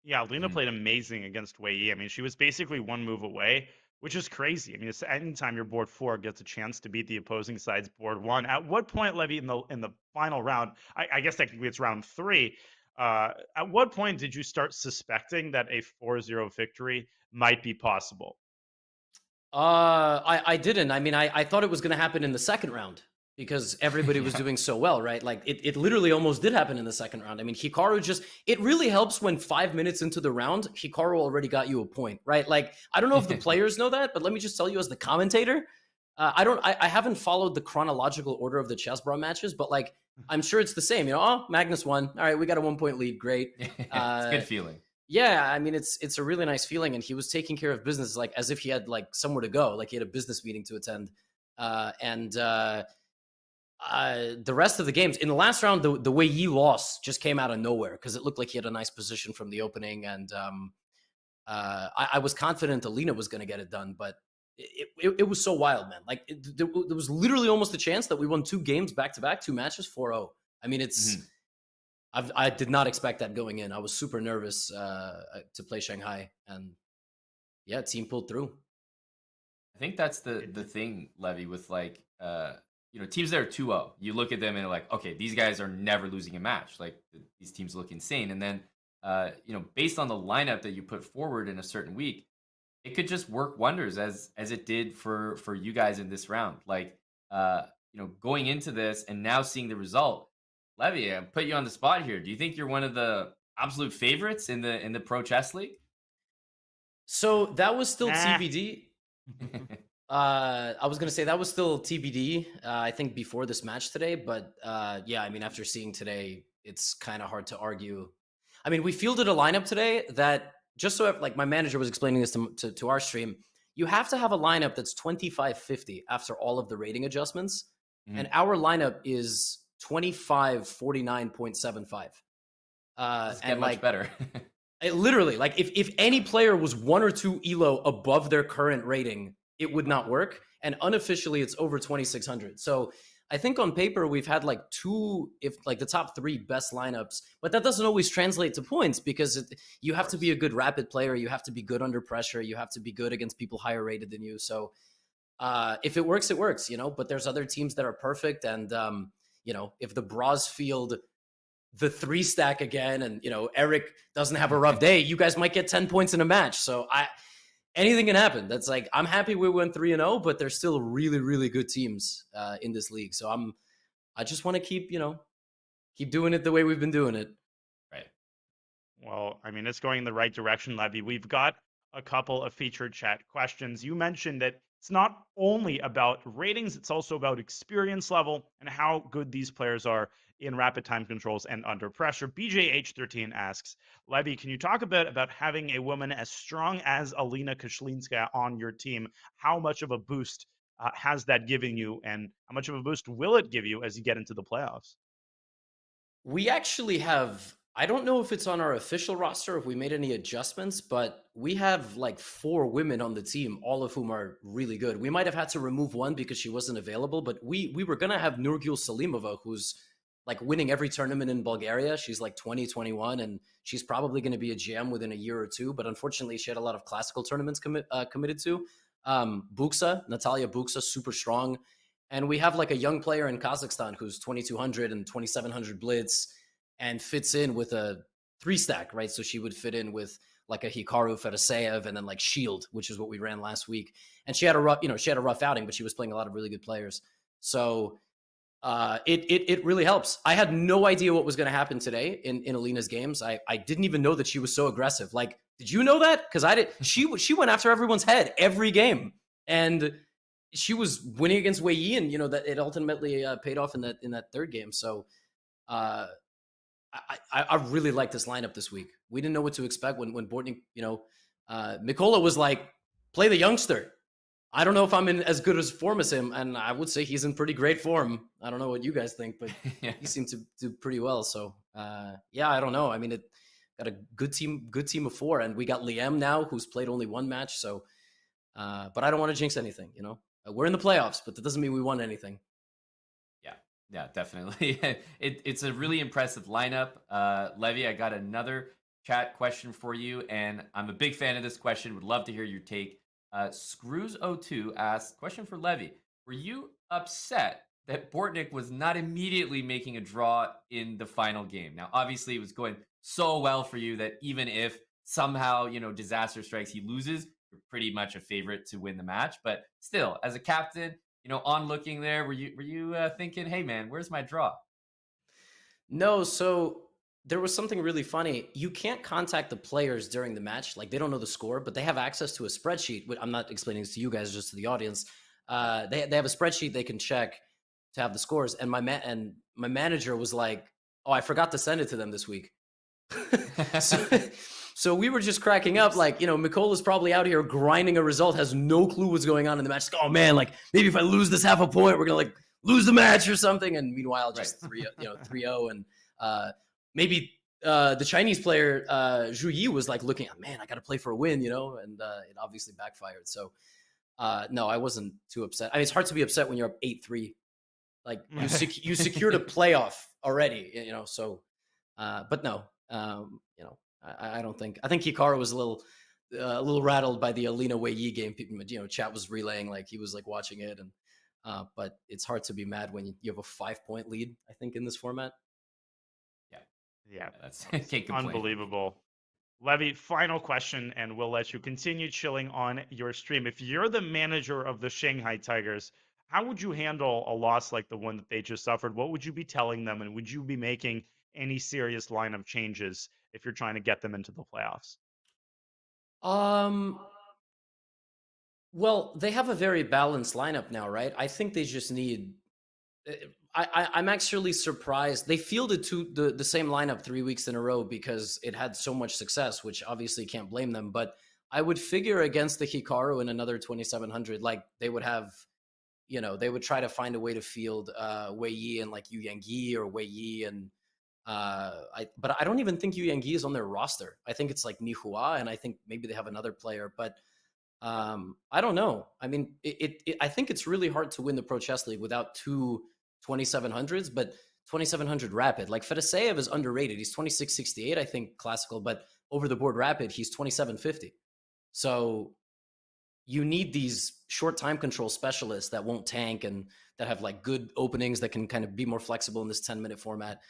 Yeah, Alina played amazing against Wei Yi. I mean, she was basically one move away, which is crazy. I mean, it's anytime your board 4 gets a chance to beat the opposing side's board 1. At what point, Levy, in the final round, I guess technically it's round 3, at what point did you start suspecting that a 4-0 victory might be possible? I didn't. I mean, I thought it was going to happen in the second round, because everybody was doing so well, right? Like, it literally almost did happen in the second round. I mean, Hikaru it really helps when 5 minutes into the round, Hikaru already got you a point, right? Like, I don't know if the players know that, but let me just tell you as the commentator, I haven't followed the chronological order of the Chess Bra matches, but like, I'm sure it's the same, oh, Magnus won. All right, we got a 1-point lead. Great. It's a good feeling. Yeah, I mean, it's a really nice feeling, and he was taking care of business, like as if he had like somewhere to go, like he had a business meeting to attend. The rest of the games in the last round, the Wei Yi loss just came out of nowhere, because it looked like he had a nice position from the opening, and I was confident Alina was going to get it done, but it was so wild, man. Like, there was literally almost a chance that we won 2 games back to back, 2 matches, 4-0. I mean, I did not expect that going in. I was super nervous to play Shanghai, and yeah, team pulled through. I think that's the thing, Levy, with like teams that are 2-0. You look at them and you're like, okay, these guys are never losing a match. Like, these teams look insane. And then based on the lineup that you put forward in a certain week, it could just work wonders as it did for you guys in this round. Like, going into this and now seeing the result, Levy, I put you on the spot here. Do you think you're one of the absolute favorites in the Pro Chess League? So that was still TBD. I was going to say that was still TBD, I think, before this match today. But yeah, I mean, after seeing today, it's kind of hard to argue. I mean, we fielded a lineup today that, just so like my manager was explaining this to our stream, you have to have a lineup that's 25-50 after all of the rating adjustments. And our lineup is 25-49.75. It's getting much better. It literally, like, if any player was 1 or 2 elo above their current rating, it would not work. And unofficially, it's over 2,600. So I think on paper, we've had like the top 3 best lineups, but that doesn't always translate to points, because you have to be a good rapid player. You have to be good under pressure. You have to be good against people higher rated than you. So if it works, it works, but there's other teams that are perfect. And, if the Bras field the 3 stack again, and Eric doesn't have a rough day, you guys might get 10 points in a match. So anything can happen. That's like, I'm happy we went 3-0, but there's still really, really good teams in this league. So I just want to keep doing it the way we've been doing it. Right. Well, I mean, it's going in the right direction, Levy. We've got a couple of featured chat questions. You mentioned that it's not only about ratings, it's also about experience level and how good these players are in rapid time controls and under pressure. BJH13 asks, Levy, can you talk a bit about having a woman as strong as Alina Koshlinskaya on your team? How much of a boost has that given you, and how much of a boost will it give you as you get into the playoffs? We actually have, I don't know if it's on our official roster, if we made any adjustments, but we have like 4 women on the team, all of whom are really good. We might have had to remove one because she wasn't available, but we were going to have Nurgul Salimova, who's like winning every tournament in Bulgaria. She's like 20, 21, and she's probably going to be a GM within a year or two. But unfortunately, she had a lot of classical tournaments committed to. Natalia Buksa, super strong. And we have like a young player in Kazakhstan who's 2200 and 2700 Blitz and fits in with a 3-stack, right? So she would fit in with like a Hikaru Fedoseev and then like Shield, which is what we ran last week. And she had a rough outing, but she was playing a lot of really good players. So it really helps. I had no idea what was going to happen today in Alina's games. I didn't even know that she was so aggressive. Like, did you know that? Because I did. She went after everyone's head every game, and she was winning against Wei Yi, and that it ultimately paid off in that third game. So I really like this lineup this week. We didn't know what to expect when Bortnik, Mikola was like, play the youngster. I don't know if I'm in as good as form as him, and I would say he's in pretty great form. I don't know what you guys think, but he seemed to do pretty well. So I don't know. I mean, it got a good team of 4, and we got Liam now, who's played only 1 match. So, but I don't want to jinx anything. We're in the playoffs, but that doesn't mean we won anything. Yeah, definitely. It's a really impressive lineup. Levy, I got another chat question for you, and I'm a big fan of this question. Would love to hear your take. Screws02 asks, question for Levy. Were you upset that Bortnik was not immediately making a draw in the final game? Now, obviously, it was going so well for you that even if somehow, disaster strikes, he loses, you're pretty much a favorite to win the match. But still, as a captain, on looking there, were you thinking, hey man, where's my draw? No, so there was something really funny. You can't contact the players during the match. Like, they don't know the score, but they have access to a spreadsheet. I'm not explaining this to you guys, just to the audience. They have a spreadsheet they can check to have the scores. And my manager was like, oh, I forgot to send it to them this week. So we were just cracking up, like, Mikola's probably out here grinding a result, has no clue what's going on in the match. Like, oh man, like maybe if I lose this half a point, we're gonna like lose the match or something. And meanwhile, just 3-0, and maybe the Chinese player Zhu Yi was like looking at, man, I got to play for a win, and it obviously backfired. So no, I wasn't too upset. I mean, it's hard to be upset when you're up 8-3. Like you secured a playoff already, So, but no, I don't think. I think Hikaru was a little rattled by the Alina Wei Yi game. People, chat was relaying like he was like watching it, and but it's hard to be mad when you have a 5-point lead. I think in this format. Yeah, that's unbelievable. Levy, final question, and we'll let you continue chilling on your stream. If you're the manager of the Shanghai Tigers, how would you handle a loss like the one that they just suffered? What would you be telling them, and would you be making any serious lineup changes if you're trying to get them into the playoffs? Well, they have a very balanced lineup now, right? I think they just need. I'm actually surprised they fielded the same lineup 3 weeks in a row because it had so much success, which obviously can't blame them. But I would figure against the Hikaru in another 2700, like they would have, they would try to find a way to field Wei Yi and like Yu Yangyi or Wei Yi and. But I don't even think Yu Yangyi is on their roster. I think it's like Nihua, and I think maybe they have another player, but I don't know. I mean, I think it's really hard to win the Pro Chess League without 2 2700s, but 2700 rapid. Like Fedoseev is underrated. He's 2668, I think, classical, but over the board rapid, he's 2750. So you need these short time control specialists that won't tank and that have like good openings that can kind of be more flexible in this 10-minute format.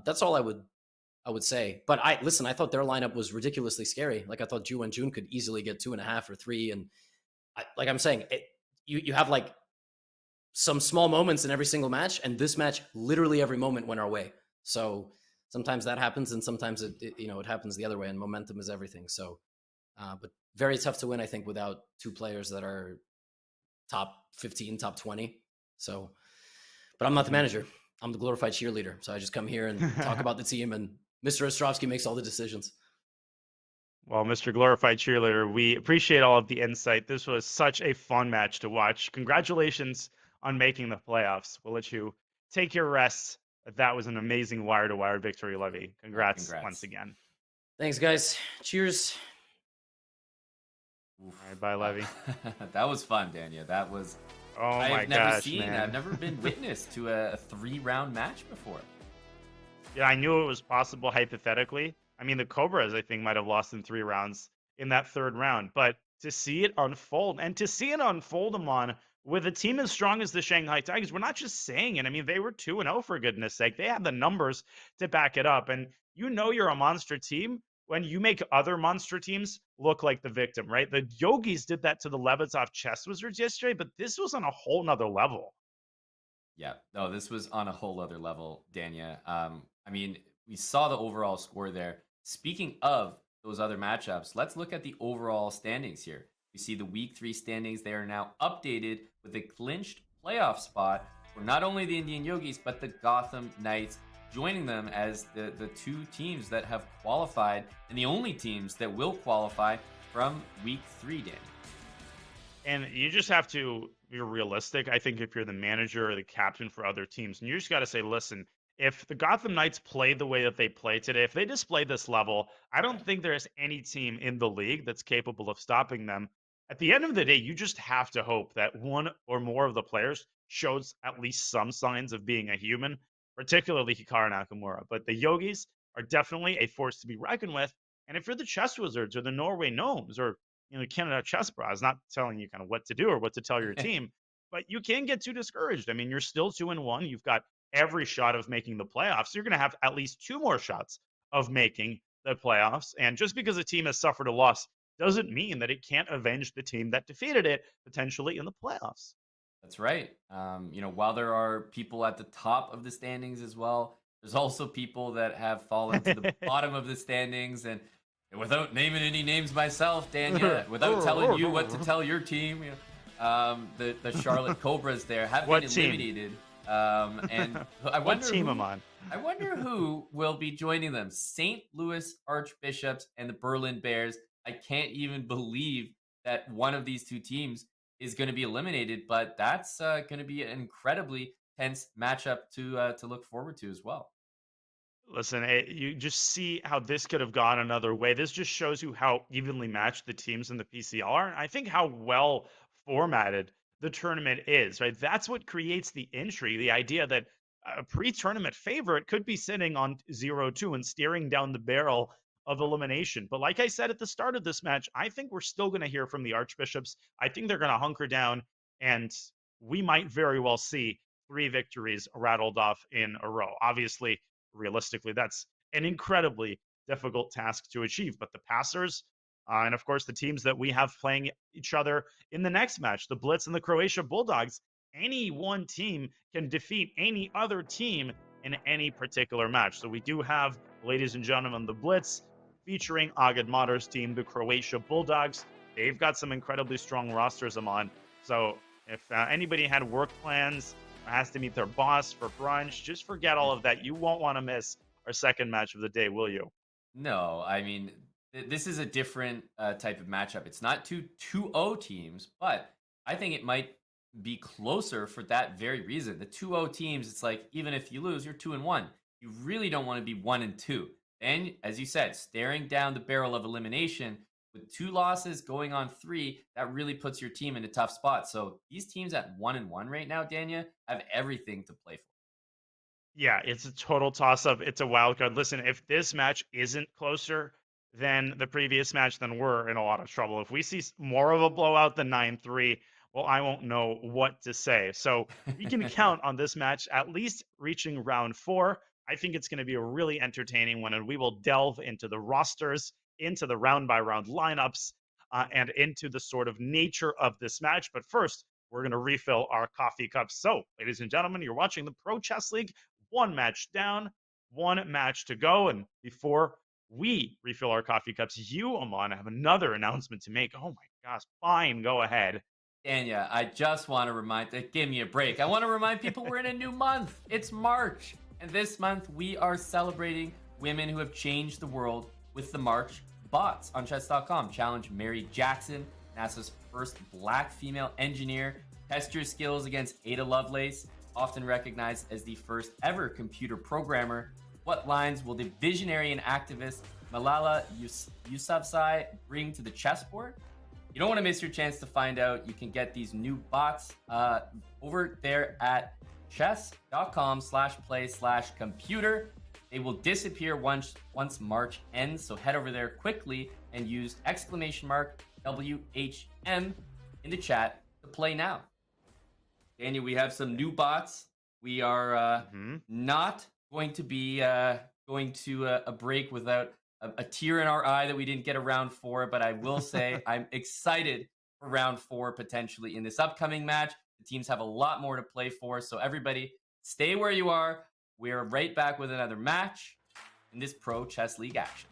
That's all I I would say. But I thought their lineup was ridiculously scary. Like I thought Ju and June could easily get 2.5 or 3. And like I'm saying, you have like some small moments in every single match. And this match, literally every moment went our way. So sometimes that happens, and sometimes it happens the other way. And momentum is everything. So, but very tough to win, I think, without two players that are top 15, top 20. So, but I'm not the manager. I'm the glorified cheerleader. So I just come here and talk about the team, and Mr. Ostrovsky makes all the decisions. Well, Mr. Glorified Cheerleader, we appreciate all of the insight. This was such a fun match to watch. Congratulations on making the playoffs. We'll let you take your rest. That was an amazing wire-to-wire victory, Levy. Congrats once again. Thanks, guys. Cheers. All right, bye, Levy. That was fun, Dania. That was... Oh my I've never gosh, seen, man. I've never been witness to a 3-round match before. Yeah, I knew it was possible hypothetically. I mean, the Cobras, I think, might have lost in 3 rounds in that 3rd round. But to see it unfold, and to see it unfold, Amon, with a team as strong as the Shanghai Tigers, we're not just saying it. I mean, they were 2-0 for goodness sake. They had the numbers to back it up. And you know you're a monster team when you make other monster teams look like the victim, right? The Yogis did that to the Levitov Chess Wizards yesterday, but this was on a whole nother level. Yeah, no, this was on a whole other level, Dania. I mean, we saw the overall score there. Speaking of those other matchups, let's look at the overall standings here. We see the Week 3 standings. They are now updated with a clinched playoff spot for not only the Indian Yogis, but the Gotham Knights, joining them as the 2 teams that have qualified and the only teams that will qualify from Week 3, Danny. And you just have to be realistic. I think if you're the manager or the captain for other teams, and you just got to say, listen, if the Gotham Knights play the way that they play today, if they display this level, I don't think there's any team in the league that's capable of stopping them. At the end of the day, you just have to hope that one or more of the players shows at least some signs of being a human, particularly Hikaru Nakamura. But the Yogis are definitely a force to be reckoned with. And if you're the Chess Wizards or the Norway Gnomes or Canada Chess Bras, not telling you kind of what to do or what to tell your team, but you can get too discouraged. I mean, you're still 2-1. You've got every shot of making the playoffs. You're going to have at least 2 more shots of making the playoffs. And just because a team has suffered a loss doesn't mean that it can't avenge the team that defeated it potentially in the playoffs. That's right. While there are people at the top of the standings as well, there's also people that have fallen to the bottom of the standings. And without naming any names myself, Dania, without telling you what to tell your team, the Charlotte Cobras there have been eliminated. And I what team am on? I wonder who will be joining them. St. Louis Archbishops and the Berlin Bears. I can't even believe that one of these 2 teams is going to be eliminated, but that's going to be an incredibly tense matchup to look forward to as well. Listen, you just see how this could have gone another way. This just shows you how evenly matched the teams in the PCL are. And I think how well formatted the tournament is, right? That's what creates the intrigue, the idea that a pre-tournament favorite could be sitting on 0-2 and staring down the barrel of elimination. But like I said at the start of this match, I think we're still going to hear from the Archbishops. I think they're going to hunker down, and we might very well see 3 victories rattled off in a row. Obviously, realistically, that's an incredibly difficult task to achieve. But the Passers, and of course, the teams that we have playing each other in the next match, the Blitz and the Croatia Bulldogs, any one team can defeat any other team in any particular match. So we do have, ladies and gentlemen, the Blitz featuring Agadmator's team, the Croatia Bulldogs. They've got some incredibly strong rosters, Amon. So if anybody had work plans, has to meet their boss for brunch, just forget all of that. You won't want to miss our second match of the day, will you? No, I mean, this is a different type of matchup. It's not 2-0 teams, but I think it might be closer for that very reason. The 2-0 teams, it's like, even if you lose, you're 2-1. You really don't want to be 1-2. And as you said, staring down the barrel of elimination with 2 losses going on 3, that really puts your team in a tough spot. So these teams at 1-1 right now, Dania, have everything to play for. Yeah, it's a total toss-up. It's a wild card. Listen, if this match isn't closer than the previous match, then we're in a lot of trouble. If we see more of a blowout than 9-3, well, I won't know what to say. So we can count on this match at least reaching round 4. I think it's going to be a really entertaining one, and we will delve into the rosters, into the round-by-round lineups, and into the sort of nature of this match. But first, we're going to refill our coffee cups. So, ladies and gentlemen, you're watching the Pro Chess League. One match down, one match to go. And before we refill our coffee cups, you, Aman, have another announcement to make. Oh my gosh, fine, go ahead. Danya, I just want to give me a break. I want to remind people we're in a new month. It's March. And this month we are celebrating women who have changed the world with the March bots. On Chess.com, challenge Mary Jackson, NASA's first black female engineer. Test your skills against Ada Lovelace, often recognized as the first ever computer programmer. What lines will the visionary and activist Malala Yousafzai bring to the chessboard? You don't want to miss your chance to find out. You can get these new bots over there at chess.com/play/computer. They will disappear once March ends, so head over there quickly and use !WHM in the chat to play now. Daniel, we have some new bots. We are not going to be going to a break without a tear in our eye that we didn't get a round 4, but I will say I'm excited for round 4 potentially in this upcoming match. The teams have a lot more to play for, so everybody stay where you are. We're right back with another match in this Pro Chess League action.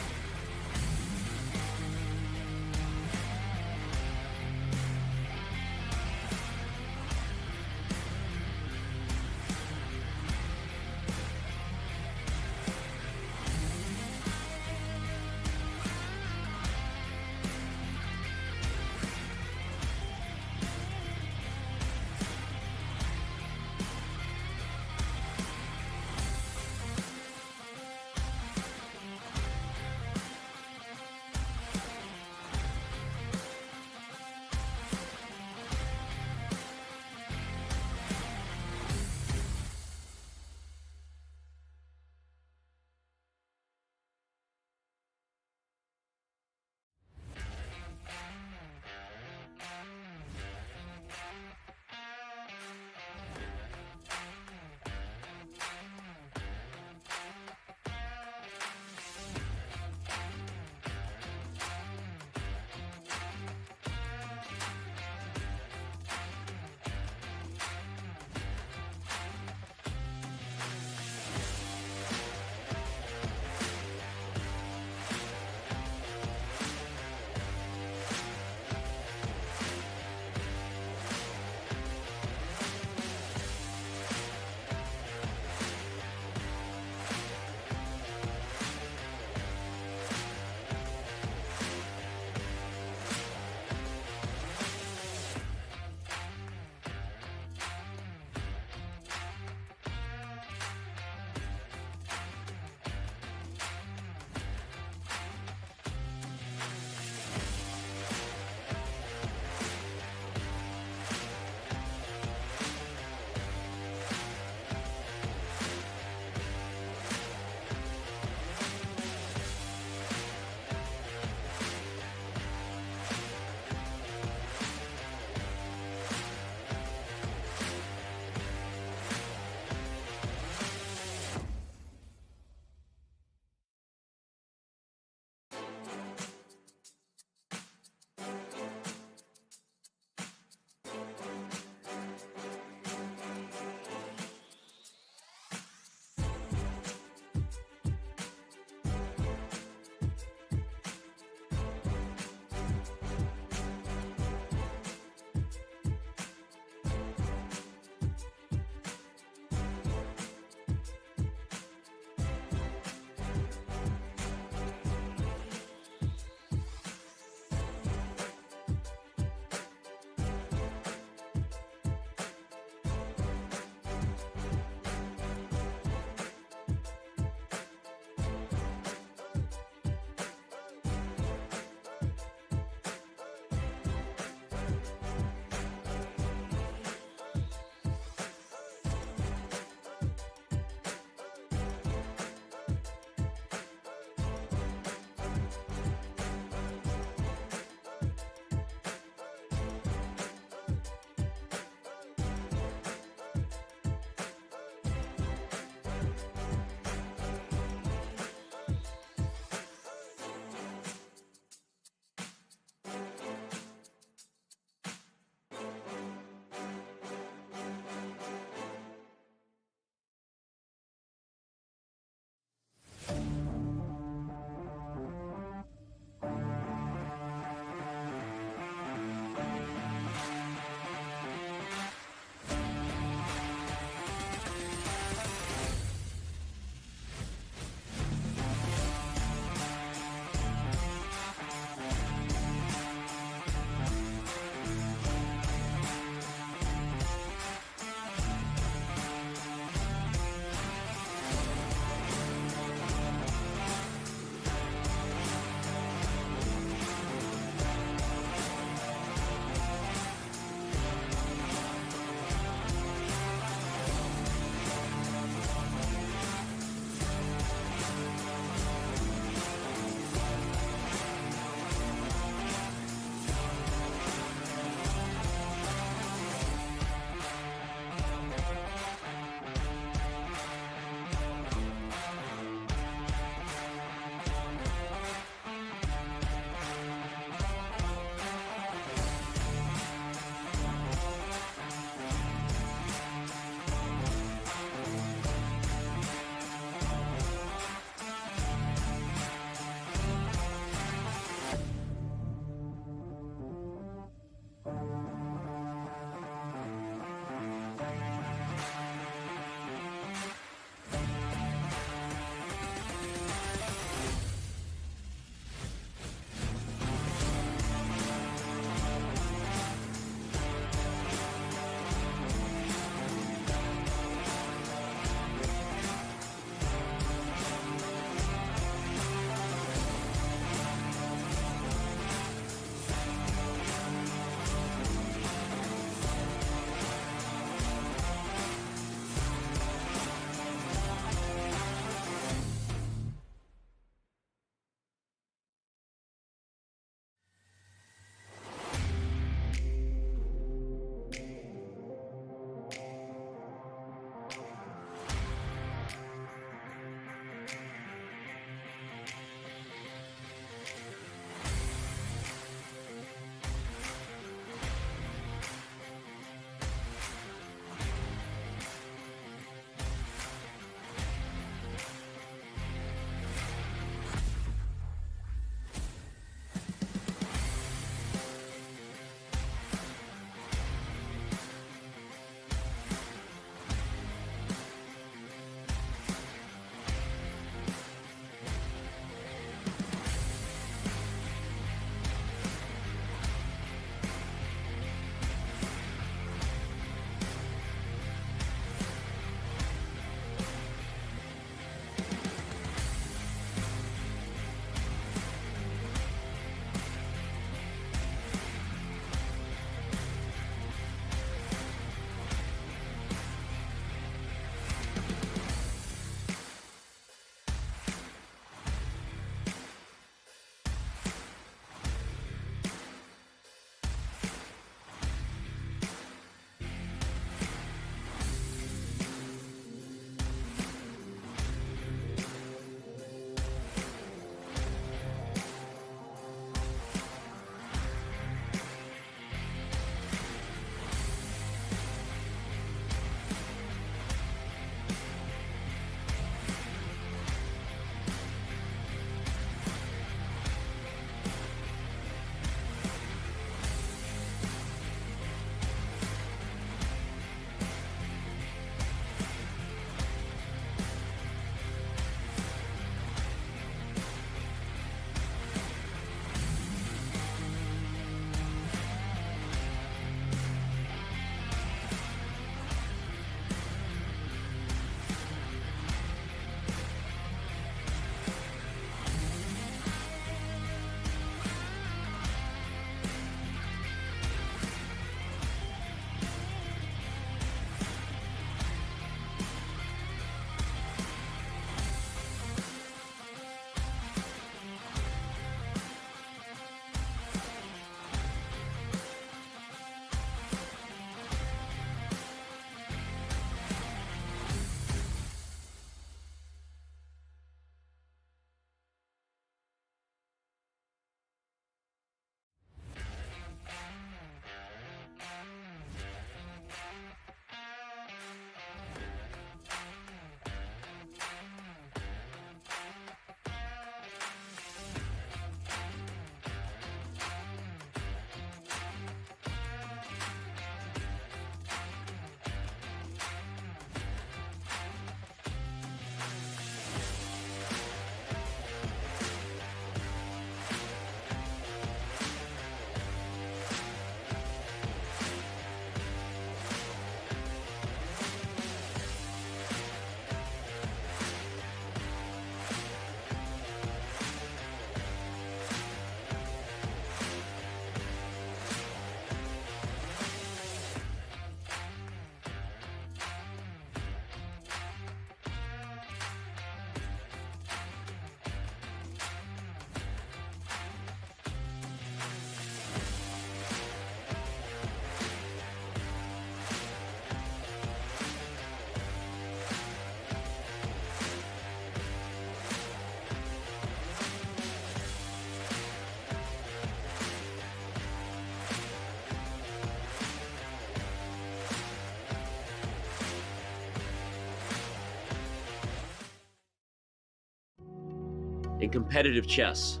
In competitive chess,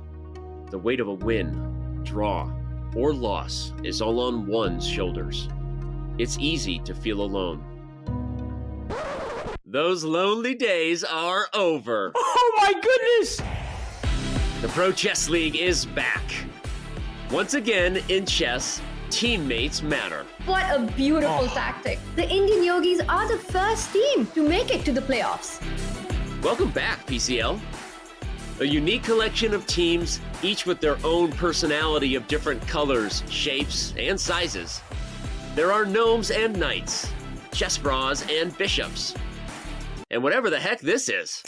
the weight of a win, draw, or loss is all on one's shoulders. It's easy to feel alone. Those lonely days are over. Oh my goodness! The Pro Chess League is back. Once again, in chess, teammates matter. What a beautiful tactic. The Indian Yogis are the first team to make it to the playoffs. Welcome back, PCL. A unique collection of teams, each with their own personality of different colors, shapes, and sizes. There are gnomes and knights, chess bras and bishops, and whatever the heck this is.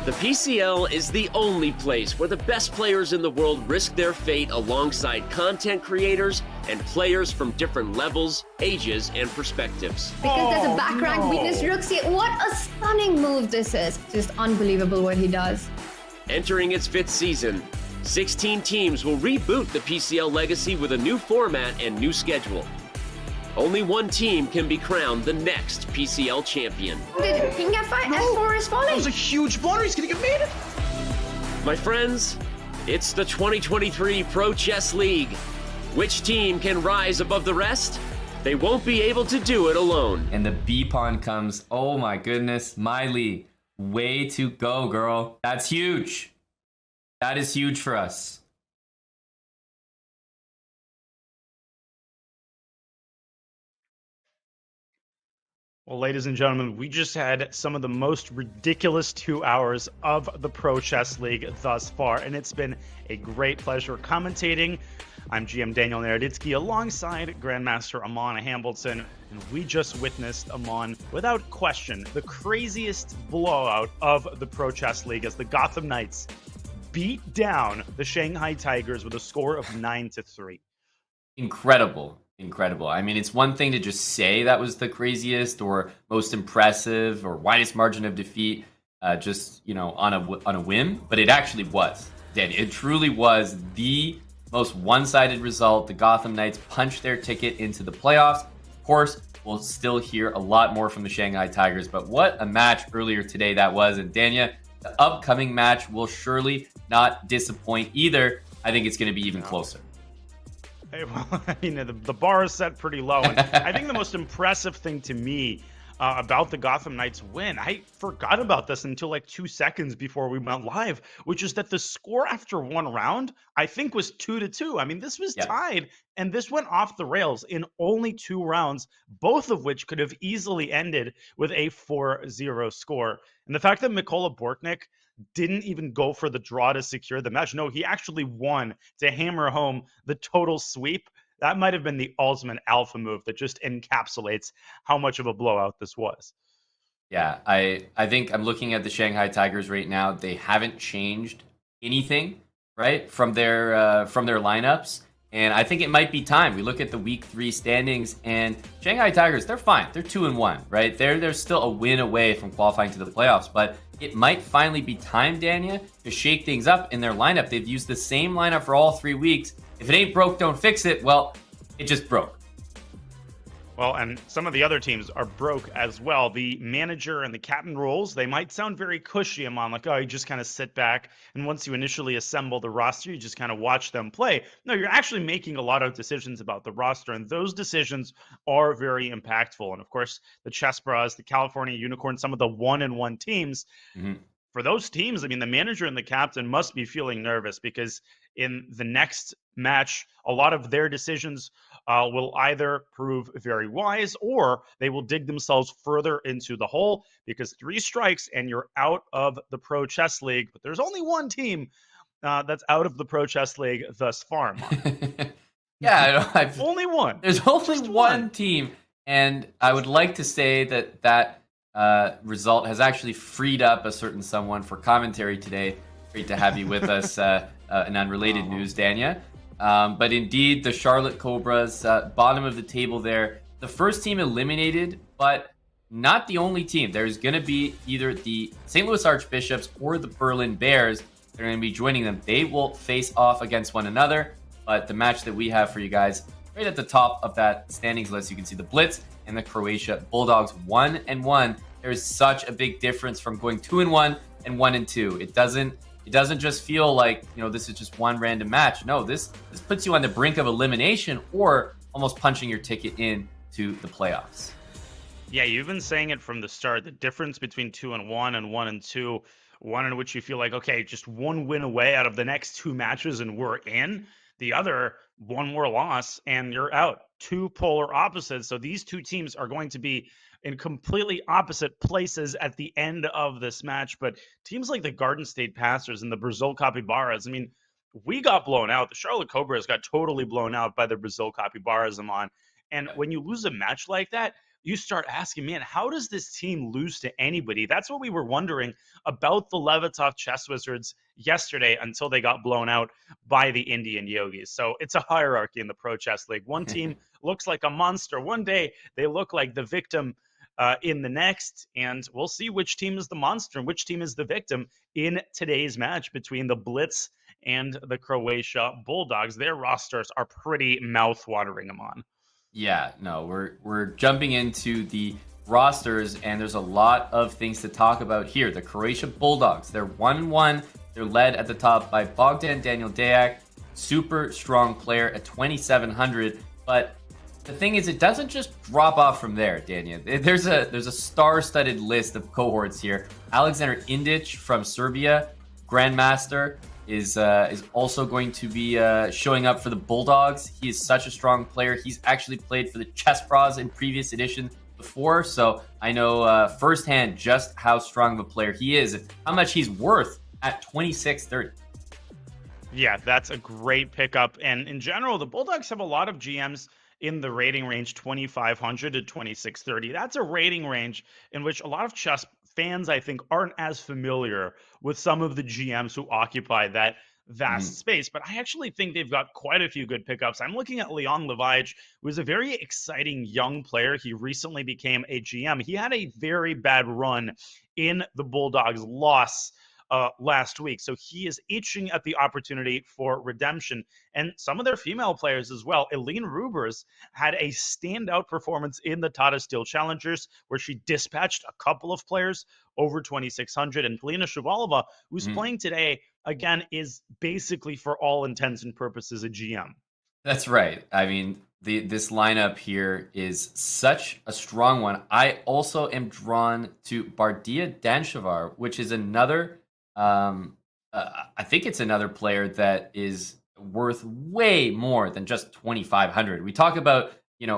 The PCL is the only place where the best players in the world risk their fate alongside content creators and players from different levels, ages, and perspectives. Because there's a back rank weakness, Rooksy. What a stunning move this is. Just unbelievable what he does. Entering its 5th season, 16 teams will reboot the PCL legacy with a new format and new schedule. Only one team can be crowned the next PCL champion. Did King F5? F4 is falling. That was a huge blunder. He's going to get mated. My friends, it's the 2023 Pro Chess League. Which team can rise above the rest? They won't be able to do it alone. And the B pawn comes. Oh my goodness, Miley, way to go, girl. That's huge. That is huge for us. Well, ladies and gentlemen, we just had some of the most ridiculous 2 hours of the Pro Chess League thus far, and it's been a great pleasure commentating. I'm GM Daniel Naroditsky alongside Grandmaster Amon Hambleton, and we just witnessed, Amon, without question, the craziest blowout of the Pro Chess League as the Gotham Knights beat down the Shanghai Tigers with a score of 9-3. Incredible. Incredible. I mean, it's one thing to just say that was the craziest or most impressive or widest margin of defeat, just, you know, on a whim, but it actually was. It truly was the most one-sided result. The Gotham Knights punched their ticket into the playoffs. Of course, we'll still hear a lot more from the Shanghai Tigers, but what a match earlier today that was. And Dania, the upcoming match will surely not disappoint either. I think it's going to be even closer. Well, I mean, the bar is set pretty low. And I think the most impressive thing to me about the Gotham Knights win, I forgot about this until like 2 seconds before we went live, which is that the score after one round, I think, was 2-2. I mean, this was tied, and this went off the rails in only 2 rounds, both of which could have easily ended with a 4-0 score. And the fact that Mikola Borknik didn't even go for the draw to secure the match. No, he actually won to hammer home the total sweep. That might have been the ultimate alpha move that just encapsulates how much of a blowout this was. Yeah, I think I'm looking at the Shanghai Tigers right now. They haven't changed anything, right, from their lineups. And I think it might be time. We look at the week 3 standings, and Shanghai Tigers, they're fine. They're 2-1, right? They're still a win away from qualifying to the playoffs, but it might finally be time, Dania, to shake things up in their lineup. They've used the same lineup for all 3 weeks. If it ain't broke, don't fix it. Well, it just broke. Well, and some of the other teams are broke as well. The manager and the captain roles, they might sound very cushy, Amon, like, oh, you just kind of sit back, and once you initially assemble the roster, you just kind of watch them play. No, you're actually making a lot of decisions about the roster, and those decisions are very impactful. And of course, the Chess Bras, the California Unicorn, some of the 1-1 teams, for those teams, I mean, the manager and the captain must be feeling nervous because in the next match, a lot of their decisions will either prove very wise or they will dig themselves further into the hole because 3 strikes and you're out of the Pro Chess League. But there's only one team that's out of the Pro Chess League thus far, Mark. Yeah, only one. There's only one team, and I would like to say that result has actually freed up a certain someone for commentary today. Great to have you with us in unrelated news, Dania. But indeed, the Charlotte Cobras, bottom of the table there. The first team eliminated, but not the only team. There's going to be either the St. Louis Archbishops or the Berlin Bears that are going to be joining them. They will face off against one another. But the match that we have for you guys, right at the top of that standings list, you can see the Blitz and the Croatia Bulldogs 1-1. There's such a big difference from going 2-1 and 1-2. It doesn't just feel like, this is just one random match. No, this puts you on the brink of elimination or almost punching your ticket in to the playoffs. Yeah, you've been saying it from the start. The difference between 2-1 and 1-2, one in which you feel like, okay, just one win away out of the next 2 matches and we're in. The other, one more loss and you're out. 2 polar opposites. So these 2 teams are going to be in completely opposite places at the end of this match. But teams like the Garden State Passers and the Brazil Capybaras, I mean, we got blown out. The Charlotte Cobras got totally blown out by the Brazil Capybaras, Amon. And when you lose a match like that, you start asking, man, how does this team lose to anybody? That's what we were wondering about the Levitov Chess Wizards yesterday until they got blown out by the Indian Yogis. So it's a hierarchy in the Pro Chess League. One team looks like a monster one day, they look like the victim in the next, and we'll see which team is the monster and which team is the victim in today's match between the Blitz and the Croatia Bulldogs. Their rosters are pretty mouth-watering, Amon. Yeah, no, we're jumping into the rosters, and there's a lot of things to talk about here. The Croatia Bulldogs, they're 1-1. They're led at the top by Bogdan Daniel Deak, super strong player at 2,700. But the thing is, it doesn't just drop off from there, Daniel. There's a star-studded list of cohorts here. Alexander Indic from Serbia, Grandmaster, is also going to be showing up for the Bulldogs. He is such a strong player. He's actually played for the Chess Pros in previous edition before, so I know firsthand just how strong of a player he is and how much he's worth at 2,630. Yeah, that's a great pickup. And in general, the Bulldogs have a lot of GMs in the rating range 2,500 to 2,630. That's a rating range in which a lot of chess fans, I think, aren't as familiar with some of the GMs who occupy that vast space. But I actually think they've got quite a few good pickups. I'm looking at Leon Levaich, who is a very exciting young player. He recently became a GM. He had a very bad run in the Bulldogs' loss last week. So he is itching at the opportunity for redemption. And some of their female players as well. Eileen Rubers had a standout performance in the Tata Steel Challengers, where she dispatched a couple of players over 2,600. And Polina Shuvalova, who's playing today, again, is basically, for all intents and purposes, a GM. That's right. I mean, this lineup here is such a strong one. I also am drawn to Bardia Danshavar, which is another I think it's another player that is worth way more than just 2,500. We talk about,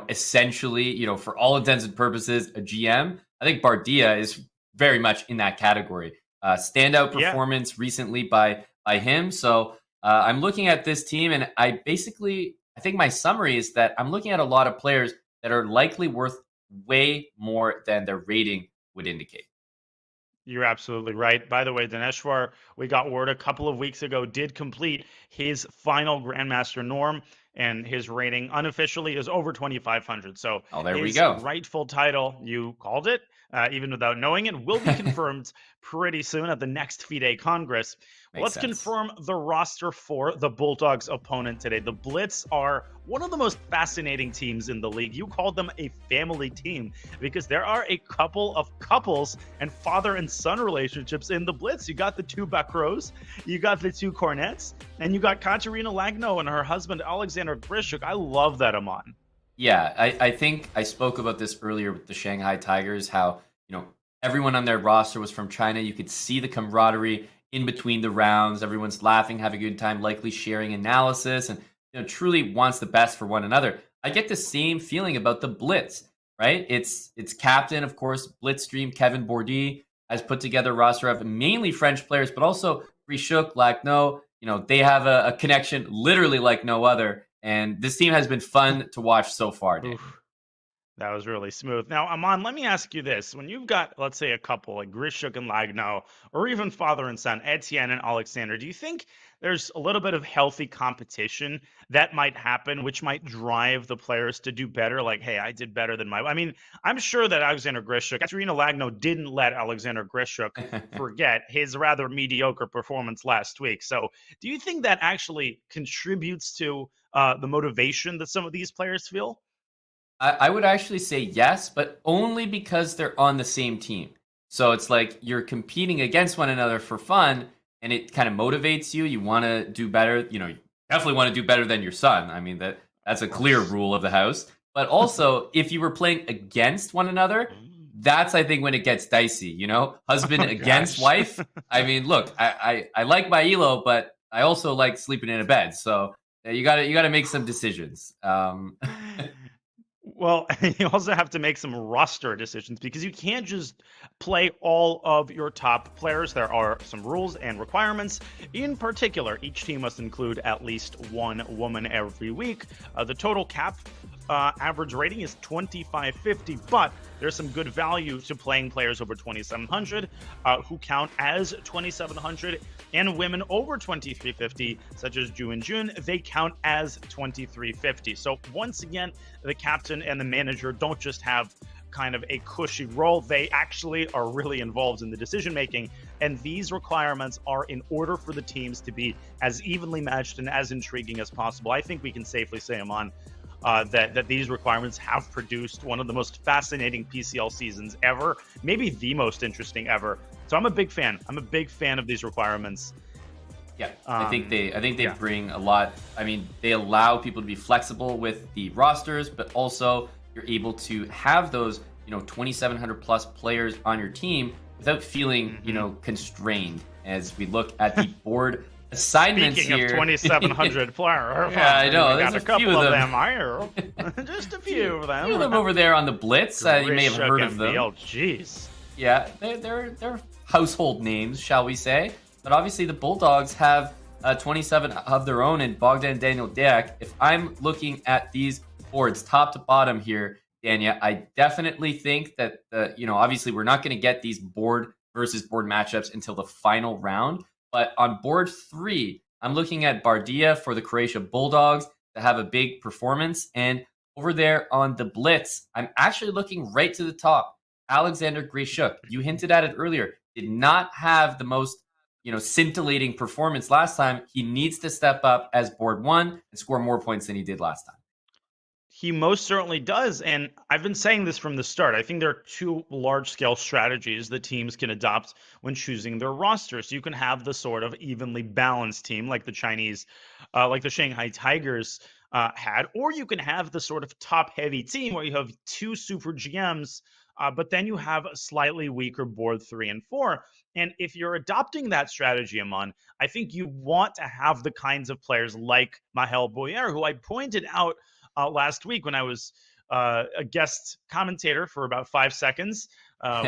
essentially, for all intents and purposes, a GM. I think Bardia is very much in that category. Standout performance recently by him. So I'm looking at this team, and I think my summary is that I'm looking at a lot of players that are likely worth way more than their rating would indicate. You're absolutely right. By the way, Daneshwar, we got word a couple of weeks ago, did complete his final Grandmaster norm, and his rating unofficially is over 2,500. So there we his go. rightful title, you called it, even without knowing it, will be confirmed pretty soon at the next FIDE Congress. Let's confirm the roster for the Bulldogs' opponent today. The Blitz are one of the most fascinating teams in the league. You called them a family team because there are a couple of couples and father and son relationships in the Blitz. You got the 2 Bacros, you got the 2 Cornets, and you got Katerina Lagno and her husband Alexander Grischuk. I love that, Amon. Yeah, I think I spoke about this earlier with the Shanghai Tigers, how, everyone on their roster was from China. You could see the camaraderie in between the rounds. Everyone's laughing, having a good time, likely sharing analysis, and truly wants the best for one another. I get the same feeling about the Blitz, right? It's captain, of course, Blitzstream, Kevin Bourdi, has put together a roster of mainly French players, but also Grischuk, Lagno. They have a connection literally like no other. And this team has been fun to watch so far, Dave. That was really smooth. Now, Amon, let me ask you this. When you've got, let's say, a couple like Grischuk and Lagno, or even father and son, Etienne and Alexander, do you think there's a little bit of healthy competition that might happen, which might drive the players to do better? Like, hey, I did better than I'm sure that Alexander Grischuk, Katerina Lagno didn't let Alexander Grischuk forget his rather mediocre performance last week. So do you think that actually contributes to the motivation that some of these players feel? I would actually say yes, but only because they're on the same team. So it's like you're competing against one another for fun, and it kind of motivates you. You want to do better. You definitely want to do better than your son. I mean, that's a clear rule of the house. But also, if you were playing against one another, that's, I think, when it gets dicey. Husband against wife. I mean, look, I like my Elo, but I also like sleeping in a bed. So you gotta make some decisions. Well, you also have to make some roster decisions because you can't just play all of your top players. There are some rules and requirements. In particular, each team must include at least one woman every week. The total cap average rating is 2550, but there's some good value to playing players over 2700 who count as 2700, and women over 2350, such as Ju and Jun, they count as 2350. So once again, the captain and the manager don't just have kind of a cushy role. They actually are really involved in the decision making, and these requirements are in order for the teams to be as evenly matched and as intriguing as possible. I think we can safely say, Aman, that these requirements have produced one of the most fascinating PCL seasons ever, maybe the most interesting ever. So I'm a big fan. I'm a big fan of these requirements. Yeah, I think they bring a lot. I mean, they allow people to be flexible with the rosters, but also you're able to have those 2,700 plus players on your team without feeling constrained. As we look at the board assignments Speaking here. of 2,700 players, yeah, I know. Got There's a couple few of them here. Just a few of them. A few of them over there on the Blitz. You may have Grischuk, heard of MVL, them. Jeez. Yeah, they're household names, shall we say? But obviously, the Bulldogs have 27 of their own in Bogdan Daniel Deak. If I'm looking at these boards, top to bottom here, Dania, I definitely think that obviously we're not going to get these board versus board matchups until the final round. But on board 3, I'm looking at Bardia for the Croatia Bulldogs to have a big performance. And over there on the Blitz, I'm actually looking right to the top. Alexander Grischuk, you hinted at it earlier, did not have the most scintillating performance last time. He needs to step up as board 1 and score more points than he did last time. He most certainly does, and I've been saying this from the start. I think there are two large-scale strategies that teams can adopt when choosing their rosters. You can have the sort of evenly balanced team like the Shanghai Tigers had, or you can have the sort of top-heavy team where you have two super GMs, but then you have a slightly weaker board 3 and 4. And if you're adopting that strategy, Aman, I think you want to have the kinds of players like Mahel Boyer, who I pointed out last week when I was a guest commentator for about 5 seconds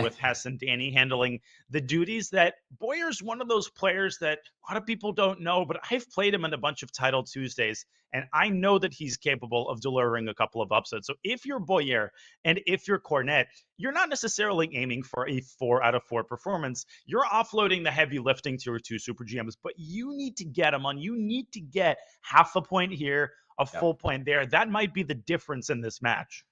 with Hess and Danny handling the duties. That Boyer's one of those players that a lot of people don't know, but I've played him in a bunch of Title Tuesdays, and I know that he's capable of delivering a couple of upsets. So if you're Boyer and if you're Cornet, you're not necessarily aiming for a 4 out of 4 performance. You're offloading the heavy lifting to your two super GMs, but you need to get them on. You need to get half a point here, a full point there. That might be the difference in this match.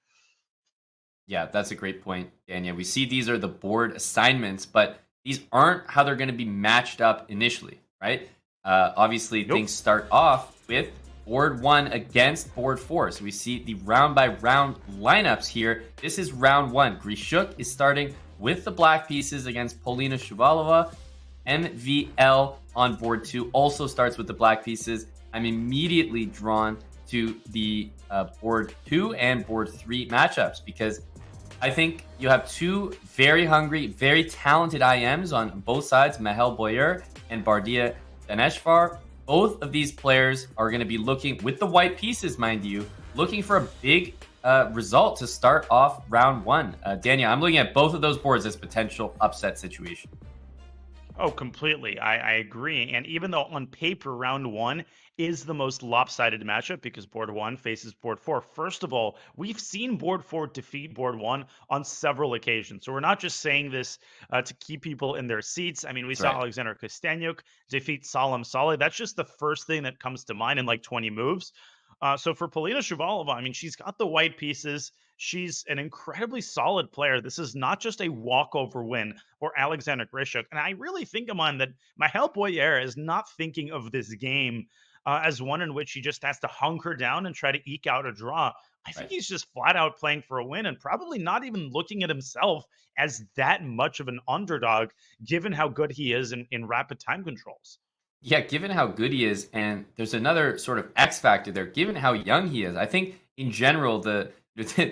Yeah, that's a great point, Dania. We see these are the board assignments, but these aren't how they're going to be matched up initially, right? Obviously, things start off with board 1 against board 4. So we see the round-by-round lineups here. This is round 1. Grischuk is starting with the black pieces against Polina Shuvalova. MVL on board 2 also starts with the black pieces. I'm immediately drawn to the board 2 and board 3 matchups because I think you have two very hungry, very talented IMs on both sides, Mahel Boyer and Bardia Daneshvar. Both of these players are going to be looking, with the white pieces, mind you, looking for a big result to start off round 1. Daniel, I'm looking at both of those boards as potential upset situation. Oh, completely. I agree. And even though on paper, round 1 is the most lopsided matchup because board 1 faces board 4. First of all, we've seen board 4 defeat board 1 on several occasions. So we're not just saying this to keep people in their seats. I mean, we saw Alexander Kostyanyuk defeat Salam Saleh. That's just the first thing that comes to mind in like 20 moves. So for Polina Shuvalova, I mean, she's got the white pieces. She's an incredibly solid player. This is not just a walkover win for Alexander Grischuk. And I really think, Aman, that Mahel Boyer is not thinking of this game as one in which he just has to hunker down and try to eke out a draw. I think Right. he's just flat out playing for a win and probably not even looking at himself as that much of an underdog, given how good he is in rapid time controls. Yeah, given how good he is, and there's another sort of X factor there. Given how young he is, I think in general the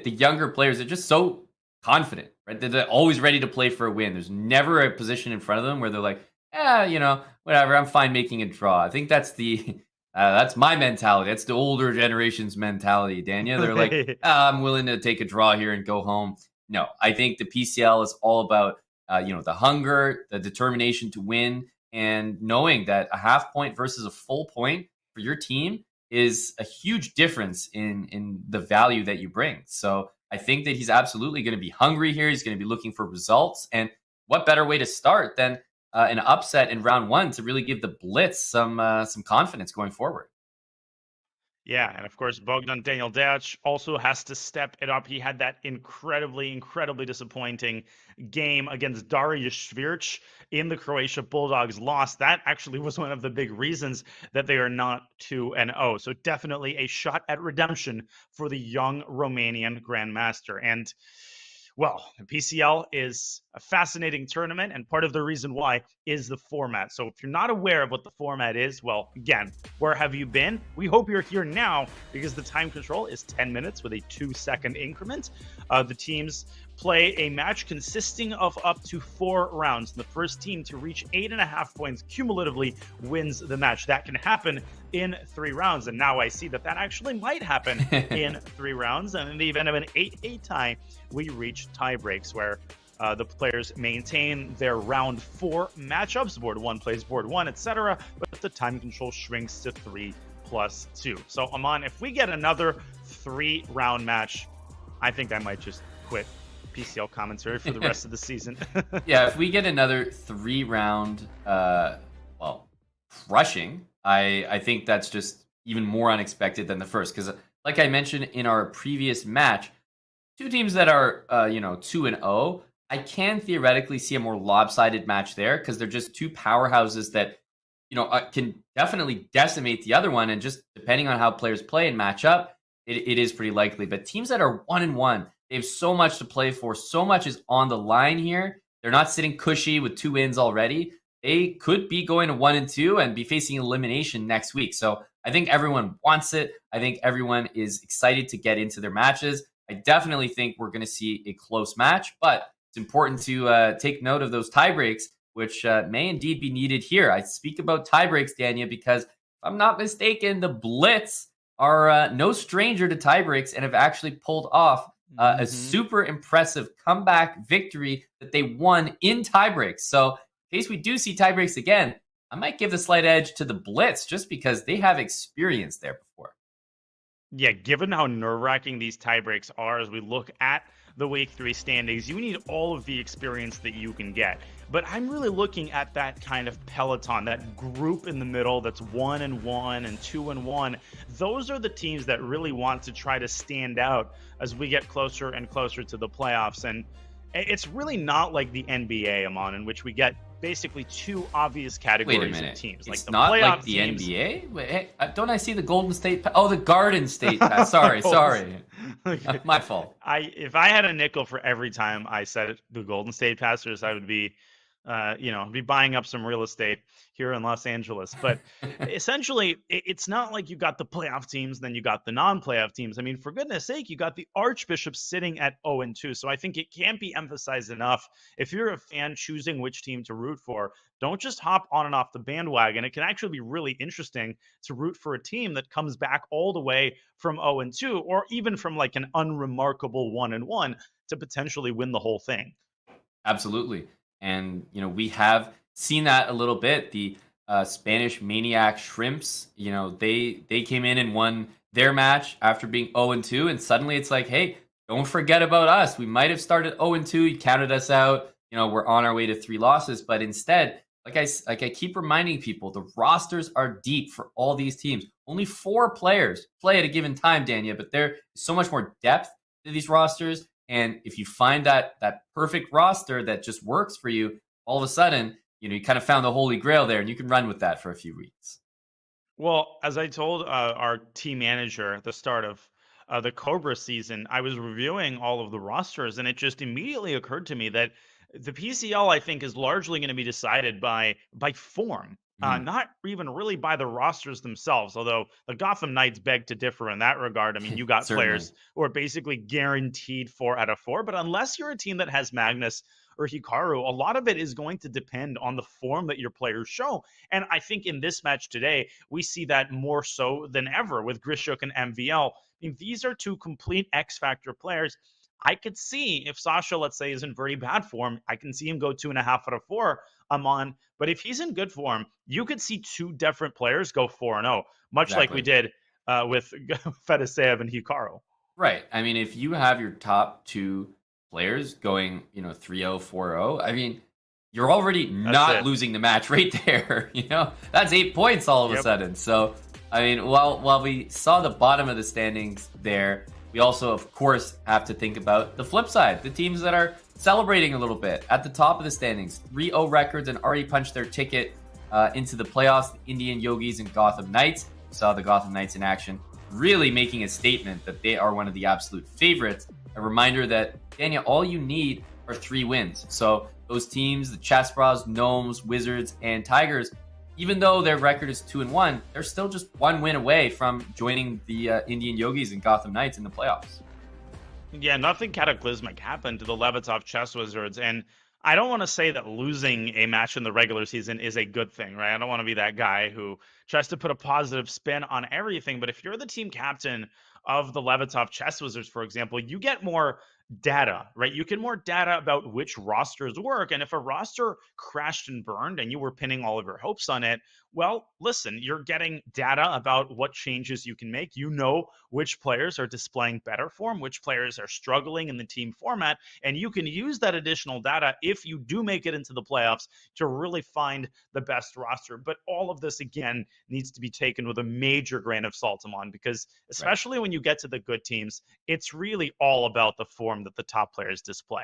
younger players are just so confident, right? They're always ready to play for a win. There's never a position in front of them where they're like, whatever, I'm fine making a draw. I think that's the that's my mentality. That's the older generation's mentality, Daniel. They're like, I'm willing to take a draw here and go home. No, I think the PCL is all about the hunger, the determination to win, and knowing that a half point versus a full point for your team is a huge difference in the value that you bring. So I think that he's absolutely going to be hungry here. He's going to be looking for results. And what better way to start than an upset in round one to really give the Blitz some confidence going forward? Yeah, and of course, Bogdan Daniel Deac also has to step it up. He had that incredibly disappointing game against Dariusz Švirch in the Croatia Bulldogs loss. That actually was one of the big reasons that they are not 2-0. So definitely a shot at redemption for the young Romanian Grandmaster. And well, the PCL is a fascinating tournament, and part of the reason why is the format. So if you're not aware of what the format is, well, again, where have you been? We hope you're here now because the time control is 10 minutes with a 2-second increment. The teams play a match consisting of up to 4 rounds. The first team to reach 8.5 points cumulatively wins the match. That can happen in 3 rounds, and now I see that actually might happen in 3 rounds. And in the event of an 8-8 tie, we reach tie breaks where the players maintain their round 4 matchups. Board 1 plays board 1, etc. But the time control shrinks to 3+2. So, Aman, if we get another 3-round match, I think I might just quit PCL commentary for the rest of the season. Yeah, if we get another 3-round, crushing, I think that's just even more unexpected than the first. Because, like I mentioned in our previous match, 2 teams that are 2-0, I can theoretically see a more lopsided match there because they're just 2 powerhouses that can definitely decimate the other one, and just depending on how players play and match up, it is pretty likely. But teams that are 1-1, they have so much to play for. So much is on the line here. They're not sitting cushy with 2 wins already. They could be going to 1-2 and be facing elimination next week. So I think everyone wants it. I think everyone is excited to get into their matches. I definitely think we're going to see a close match, but it's important to take note of those tie breaks, which may indeed be needed here. I speak about tie breaks, Dania, because if I'm not mistaken, the Blitz are no stranger to tie breaks and have actually pulled off a super impressive comeback victory that they won in tie breaks. So in case we do see tie breaks again, I might give the slight edge to the Blitz just because they have experience there before. Yeah, given how nerve-wracking these tie breaks are as we look at the Week 3 standings, you need all of the experience that you can get. But I'm really looking at that kind of peloton, that group in the middle that's 1-1 and 2-1. Those are the teams that really want to try to stand out as we get closer and closer to the playoffs. And it's really not like the NBA, Aman, in which we get basically 2 obvious categories Wait a minute. of teams. It's like the not playoff like the teams. NBA? Wait, hey, don't I see the Golden State? The Garden State. Sorry. My fault. If I had a nickel for every time I said the Golden State Pacers, I would be be buying up some real estate here in Los Angeles. But essentially, it's not like you got the playoff teams, then you got the non-playoff teams. I mean, for goodness sake, you got the Archbishops sitting at 0-2. So I think it can't be emphasized enough. If you're a fan choosing which team to root for, don't just hop on and off the bandwagon. It can actually be really interesting to root for a team that comes back all the way from 0-2, or even from like an unremarkable 1-1 to potentially win the whole thing. Absolutely. And, we have seen that a little bit. The Spanish Maniac Shrimps, they came in and won their match after being 0-2. And suddenly it's like, hey, don't forget about us. We might have started 0-2. You counted us out. We're on our way to 3 losses. But instead, like I keep reminding people, the rosters are deep for all these teams. Only 4 players play at a given time, Dania, but there's so much more depth to these rosters. And if you find that perfect roster that just works for you, all of a sudden, you kind of found the holy grail there, and you can run with that for a few weeks. Well, as I told our team manager at the start of the Cobra season, I was reviewing all of the rosters, and it just immediately occurred to me that the PCL, I think, is largely going to be decided by form, Mhm. not even really by the rosters themselves. Although the Gotham Knights beg to differ in that regard. I mean, you got Certainly. players who are basically guaranteed 4 out of 4, but unless you're a team that has Magnus or Hikaru, a lot of it is going to depend on the form that your players show. And I think in this match today, we see that more so than ever with Grischuk and MVL. I mean, these are two complete X Factor players. I could see if Sasha, let's say, is in very bad form, I can see him go 2.5 out of 4. I'm on. But if he's in good form, you could see two different players go 4-0, much like we Exactly. did with Fedoseev and Hikaru. Right. I mean, if you have your top two players going, 3-0, 4-0, I mean, you're already not it. losing the match right there. That's 8 points all of a Yep. sudden. So, I mean, while we saw the bottom of the standings there, we also, of course, have to think about the flip side, the teams that are celebrating a little bit at the top of the standings, 3-0 records and already punched their ticket into the playoffs. The Indian Yogis and Gotham Knights. We saw the Gotham Knights in action, really making a statement that they are one of the absolute favorites. A reminder that, Daniel, all you need are 3 wins. So those teams, the Chess Bros, Gnomes, Wizards, and Tigers, even though their record is 2-1, they're still just 1 win away from joining the Indian Yogis and Gotham Knights in the playoffs. Yeah, nothing cataclysmic happened to the Levitov Chess Wizards. And I don't want to say that losing a match in the regular season is a good thing, right? I don't want to be that guy who tries to put a positive spin on everything. But if you're the team captain of the Levitov Chess Wizards, for example, you get more data, right? You get more data about which rosters work. And if a roster crashed and burned and you were pinning all of your hopes on it, well, listen, you're getting data about what changes you can make. You know which players are displaying better form, which players are struggling in the team format, and you can use that additional data if you do make it into the playoffs to really find the best roster. But all of this, again, needs to be taken with a major grain of salt, Amon, because Right. especially when you get to the good teams, it's really all about the form that the top players display.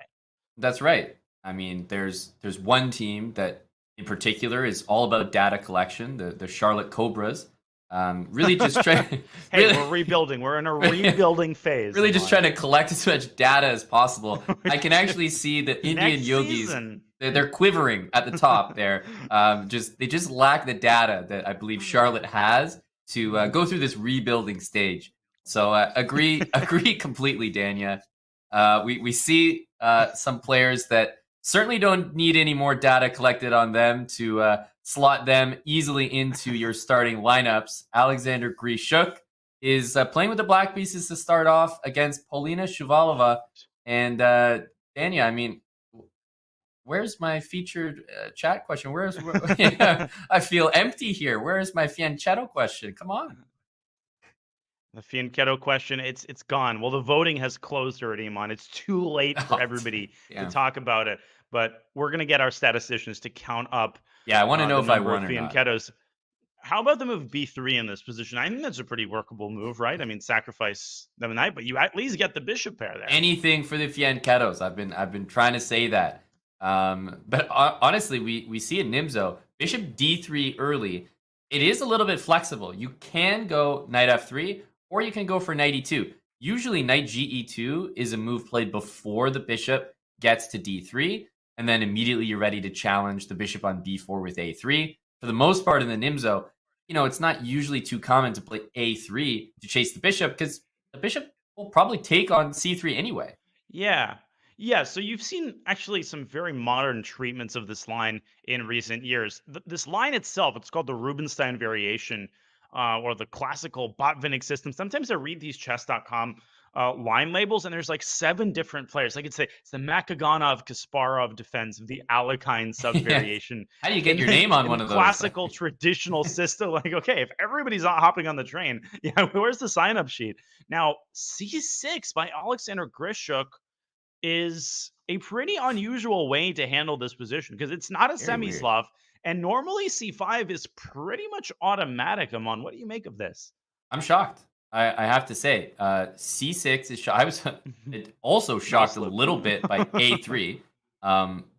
That's right. I mean, there's one team that in particular is all about data collection, the Charlotte Cobras. Really just trying Hey, really, we're rebuilding. We're in a rebuilding phase. really just Amon. trying to collect as much data as possible. I can actually see the Indian Next Yogis. season. They're quivering at the top there. They just lack the data that I believe Charlotte has to go through this rebuilding stage. So agree completely, Dania. We see some players that certainly don't need any more data collected on them to slot them easily into your starting lineups. Alexander Grischuk is playing with the Black Pieces to start off against Polina Shuvalova. And Dania, I mean, where's my featured chat question? I feel empty here. Where is my Fianchetto question? Come on. The Fianchetto question, it's gone. Well, the voting has closed already, Amon. It's too late for everybody Yeah. to talk about it. But we're going to get our statisticians to count up Yeah, I want to know the if I number of won or not. Fianchettos. How about the move B3 in this position? I think that's a pretty workable move, right? I mean, sacrifice them a knight, but you at least get the bishop pair there. Anything for the Fianchettos. I've been trying to say that. But honestly, we see in Nimzo, bishop D3 early. It is a little bit flexible. You can go knight F3, or you can go for knight E2. Usually, knight GE2 is a move played before the bishop gets to D3, and then immediately you're ready to challenge the bishop on B4 with A3. For the most part in the Nimzo, it's not usually too common to play A3 to chase the bishop because the bishop will probably take on C3 anyway. Yeah. Yeah, so you've seen actually some very modern treatments of this line in recent years. This line itself, it's called the Rubinstein variation or the classical Botvinnik system. Sometimes I read these chess.com line labels and there's like 7 different players. I could say it's the Makaganov Kasparov defense of the Alekhine sub variation. How do you get your name on in one the of those? classical traditional system? Like, okay, if everybody's not hopping on the train, yeah, where's the sign up sheet? Now, C6 by Alexander Grischuk is a pretty unusual way to handle this position because it's not a Very weird. semi-Slav, and normally C5 is pretty much automatic. Amon, what do you make of this? I'm shocked. I have to say, C6 is shocked. I was also shocked a little bit by A3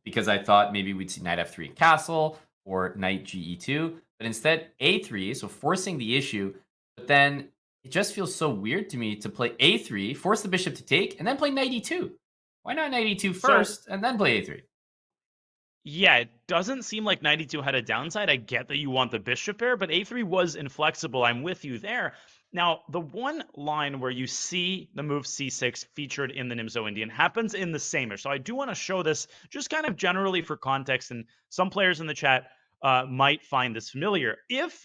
because I thought maybe we'd see knight F3 castle or knight GE2. but instead a3, so forcing the issue. But then it just feels so weird to me to play a3, force the bishop to take, and then play knight e2. Why not knight e2 first and then play a3? Yeah, it doesn't seem like 92 had a downside. I get that you want the bishop pair, but a3 was inflexible. I'm with you there. Now, the one line where you see the move c6 featured in the Nimzo Indian happens in the same. So I do want to show this just kind of generally for context, and some players in the chat might find this familiar. If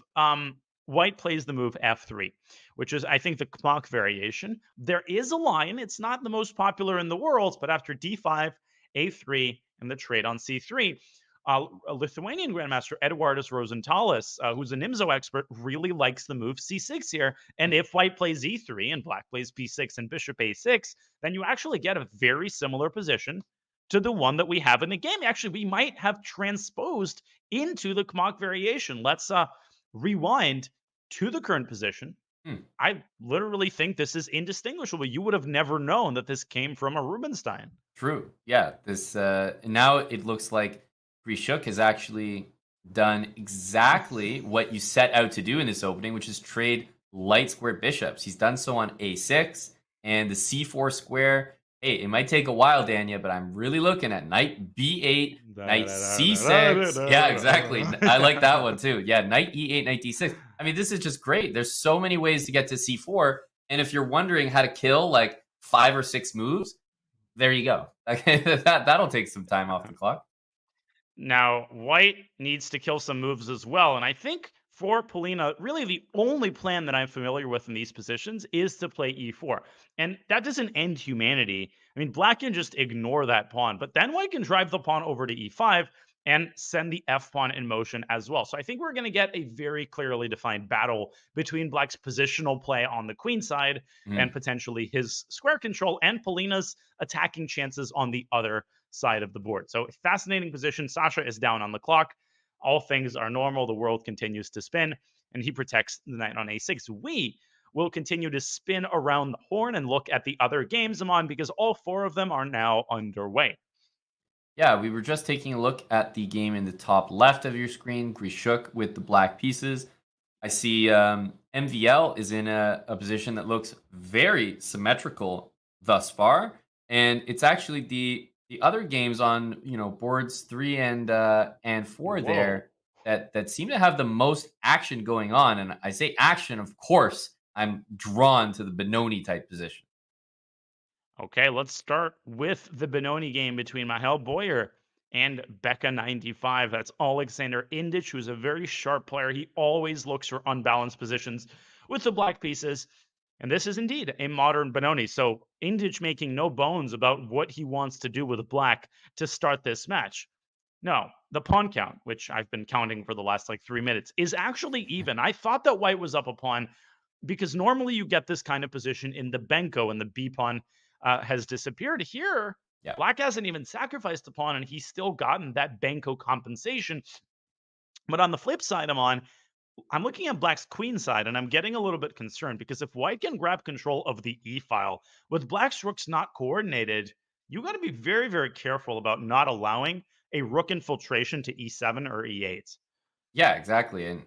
White plays the move f3, which is, I think, the Kmach variation, there is a line. It's not the most popular in the world, but after d5, a3, and the trade on c3, a Lithuanian grandmaster, Eduardas Rosentalis, who's a Nimzo expert, really likes the move c6 here. And if White plays e3 and Black plays b6 and bishop a6, then you actually get a very similar position to the one that we have in the game. Actually, we might have transposed into the Kmach variation. Let's rewind to the current position. I literally think this is indistinguishable. You would have never known that this came from a Rubinstein. True. Yeah. This now it looks like Grischuk has actually done exactly what you set out to do in this opening, which is trade light square bishops. He's done so on a6 and the c4 square. Hey, it might take a while, Danya, but I'm really looking at knight b8, knight c6. Yeah, exactly. I like that one too. Yeah, knight e8, knight d6. I mean, this is just great. There's so many ways to get to c4. And if you're wondering how to kill like 5 or 6 moves, there you go. That'll take some time off the clock. Now, White needs to kill some moves as well. And I think for Polina, really the only plan that I'm familiar with in these positions is to play e4. And that doesn't end humanity. I mean, Black can just ignore that pawn, but then White can drive the pawn over to e5 and send the f pawn in motion as well. So I think we're going to get a very clearly defined battle between Black's positional play on the queen side and potentially his square control and Polina's attacking chances on the other side of the board. So fascinating position. Sasha is down on the clock. All things are normal. The world continues to spin, and he protects the knight on a6. We will continue to spin around the horn and look at the other games, Amon, because all 4 of them are now underway. Yeah, we were just taking a look at the game in the top left of your screen, Grischuk with the black pieces. I see MVL is in a position that looks very symmetrical thus far, and it's actually the other games on boards 3 and 4 there that seem to have the most action going on. And I say action, of course, I'm drawn to the Benoni type position. Okay, let's start with the Benoni game between Mihail Boyer and Becca95. That's Alexander Indich, who's a very sharp player. He always looks for unbalanced positions with the black pieces. And this is indeed a modern Benoni. So Indich making no bones about what he wants to do with black to start this match. No, the pawn count, which I've been counting for the last 3 minutes, is actually even. I thought that White was up a pawn because normally you get this kind of position in the Benko and the B pawn has disappeared. Here, Black hasn't even sacrificed a pawn and he's still gotten that Benko compensation. But on the flip side, I'm looking at Black's queen side and I'm getting a little bit concerned because if White can grab control of the E file with Black's rooks not coordinated, you got to be very, very careful about not allowing a rook infiltration to E7 or E8. Yeah, exactly. And,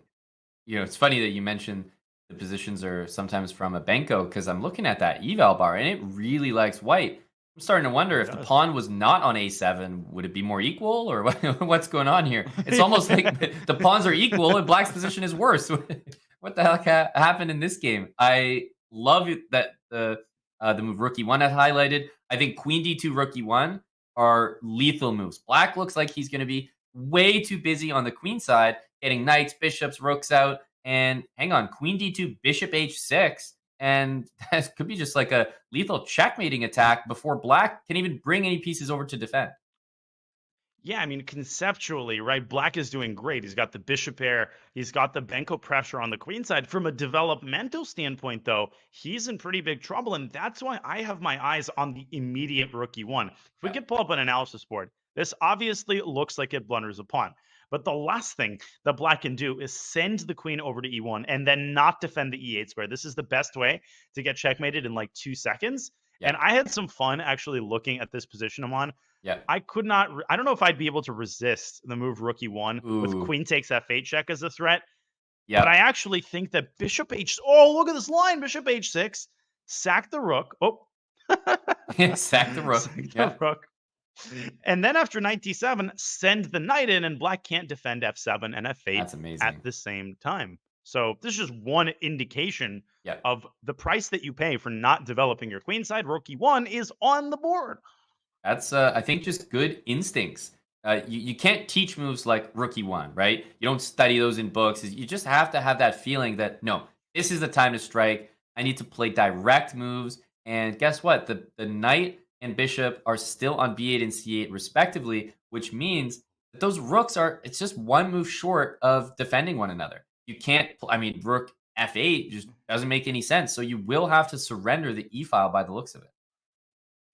it's funny that you mentioned the positions are sometimes from a Benko because I'm looking at that eval bar and it really likes White. I'm starting to wonder if the pawn was not on A7, would it be more equal or what's going on here? It's almost like the pawns are equal and Black's position is worse. What the heck happened in this game? I love that the move rook e1 had highlighted. I think queen d2, rook e1 are lethal moves. Black looks like he's going to be way too busy on the queen side, getting knights, bishops, rooks out. And hang on, queen d2, bishop h6. And that could be just like a lethal checkmating attack before Black can even bring any pieces over to defend. Yeah, I mean, conceptually, right, Black is doing great. He's got the bishop pair. He's got the Benko pressure on the queen side. From a developmental standpoint, though, he's in pretty big trouble. And that's why I have my eyes on the immediate rook e1. If we could pull up an analysis board, this obviously looks like it blunders a pawn. But the last thing that Black can do is send the queen over to e1 and then not defend the e8 square. This is the best way to get checkmated in 2 seconds. Yeah. And I had some fun actually looking at this position I'm on. Yeah. I could not, I don't know if I'd be able to resist the move rook e1 with queen takes f8 check as a threat. But I actually think that bishop oh, look at this line. Bishop h6, sack the rook. Oh, Sack the rook. sack the rook. And then after knight d7, send the knight in, and black can't defend f7 and f8 That's amazing. at the same time. So this is just one indication of the price that you pay for not developing your queenside. Rook e1 is on the board. That's, I think, just good instincts. You can't teach moves like rook e1, right? You don't study those in books. You just have to have that feeling that, no, this is the time to strike. I need to play direct moves. And guess what? The knight and bishop are still on b8 and c8 respectively, which means that those rooks it's just one move short of defending one another. You can't, rook f8 just doesn't make any sense. So you will have to surrender the e-file by the looks of it.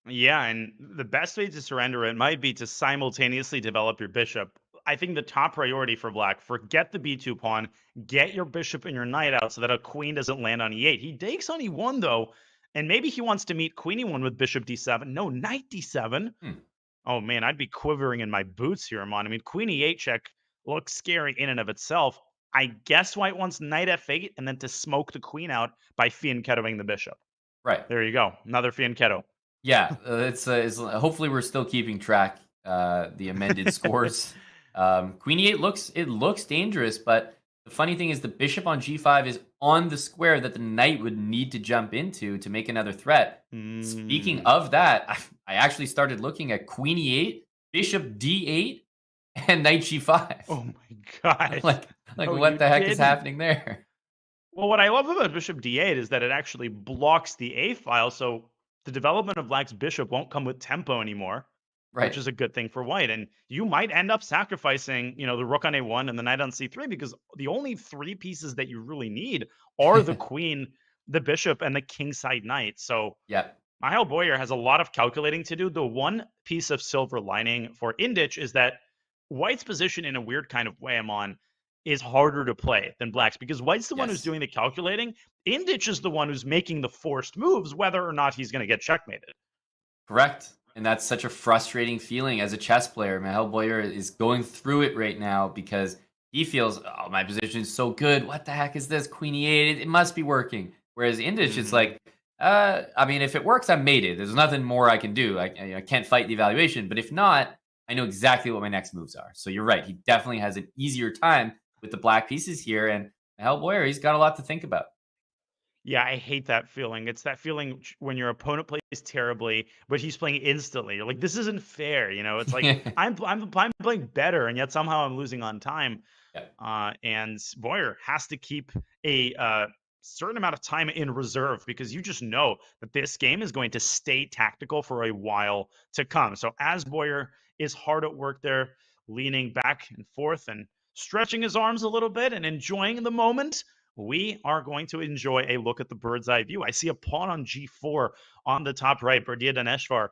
Yeah, and the best way to surrender it might be to simultaneously develop your bishop. I think the top priority for black, forget the b2 pawn, get your bishop and your knight out so that a queen doesn't land on e8. He takes on e1 though, and maybe he wants to meet queen e1 with bishop d7. No, knight d7. Oh man, I'd be quivering in my boots here, Amon. I mean, queen e8 check looks scary in and of itself. I guess white wants knight f8 and then to smoke the queen out by fianchettoing the bishop. Right. There you go. Another fianchetto. Yeah, it's hopefully we're still keeping track the amended scores. Queen e8 looks dangerous, but the funny thing is the bishop on g5 is on the square that the knight would need to jump into to make another threat. Speaking of that, I actually started looking at queen e8, bishop d8, and knight g5. Oh my god! What the heck is happening there? Well, what I love about bishop d8 is that it actually blocks the a file, so the development of black's bishop won't come with tempo anymore, which is a good thing for white. And you might end up sacrificing, the rook on a1 and the knight on c3, because the only three pieces that you really need are the queen, the bishop, and the kingside knight. So Mihail Boyer has a lot of calculating to do. The one piece of silver lining for Indich is that white's position, in a weird kind of way, Amon, is harder to play than black's, because white's the one who's doing the calculating. Indich is the one who's making the forced moves, whether or not he's going to get checkmated. Correct. And that's such a frustrating feeling as a chess player. Mihail Boyer is going through it right now because he feels, oh, my position is so good. What the heck is this? Queen e8, it must be working. Whereas Indich is like, if it works, I made it. There's nothing more I can do. I can't fight the evaluation. But if not, I know exactly what my next moves are. So you're right. He definitely has an easier time with the black pieces here. And Mihail Boyer, he's got a lot to think about. Yeah, I hate that feeling. It's that feeling when your opponent plays terribly, but he's playing instantly. You're like, this isn't fair. It's like I'm playing better, and yet somehow I'm losing on time. And Boyer has to keep a certain amount of time in reserve, because you just know that this game is going to stay tactical for a while to come. So as Boyer is hard at work there, leaning back and forth and stretching his arms a little bit and enjoying the moment, we are going to enjoy a look at the bird's eye view. I see a pawn on g4 on the top right. Berdia Daneshvar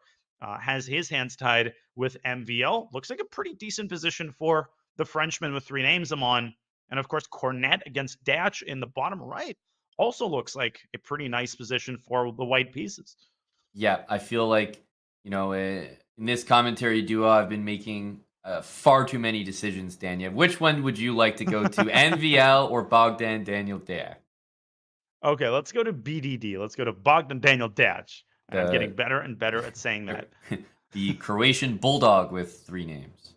has his hands tied with MVL. Looks like a pretty decent position for the Frenchman with three names on. And of course, Cornet against Datch in the bottom right also looks like a pretty nice position for the white pieces. Yeah, I feel like, in this commentary duo, I've been making far too many decisions, Daniel. Which one would you like to go to, MVL or Bogdan Daniel Dach? Okay, let's go to BDD. Let's go to Bogdan Daniel Dach. I'm getting better and better at saying that. The Croatian bulldog with three names.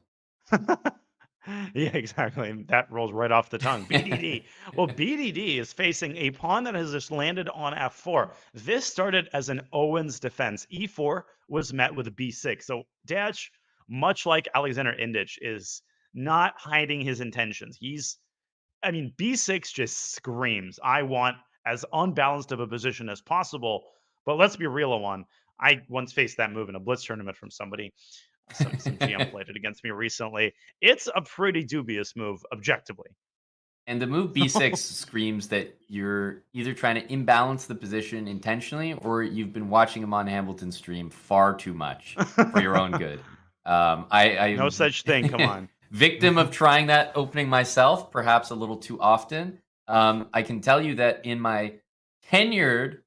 Yeah, exactly. That rolls right off the tongue. BDD. Well, BDD is facing a pawn that has just landed on f4. This started as an Owens defense. e4 was met with a b6. So Dach, much like Alexander Indich, is not hiding his intentions. B6 just screams, I want as unbalanced of a position as possible. But let's be real, Owen. I once faced that move in a Blitz tournament from somebody. Some GM played it against me recently. It's a pretty dubious move, objectively. And the move b6 screams that you're either trying to imbalance the position intentionally, or you've been watching him on Hamilton stream far too much for your own good. No such thing. Come on. Victim of trying that opening myself, perhaps a little too often. I can tell you that in my tenured,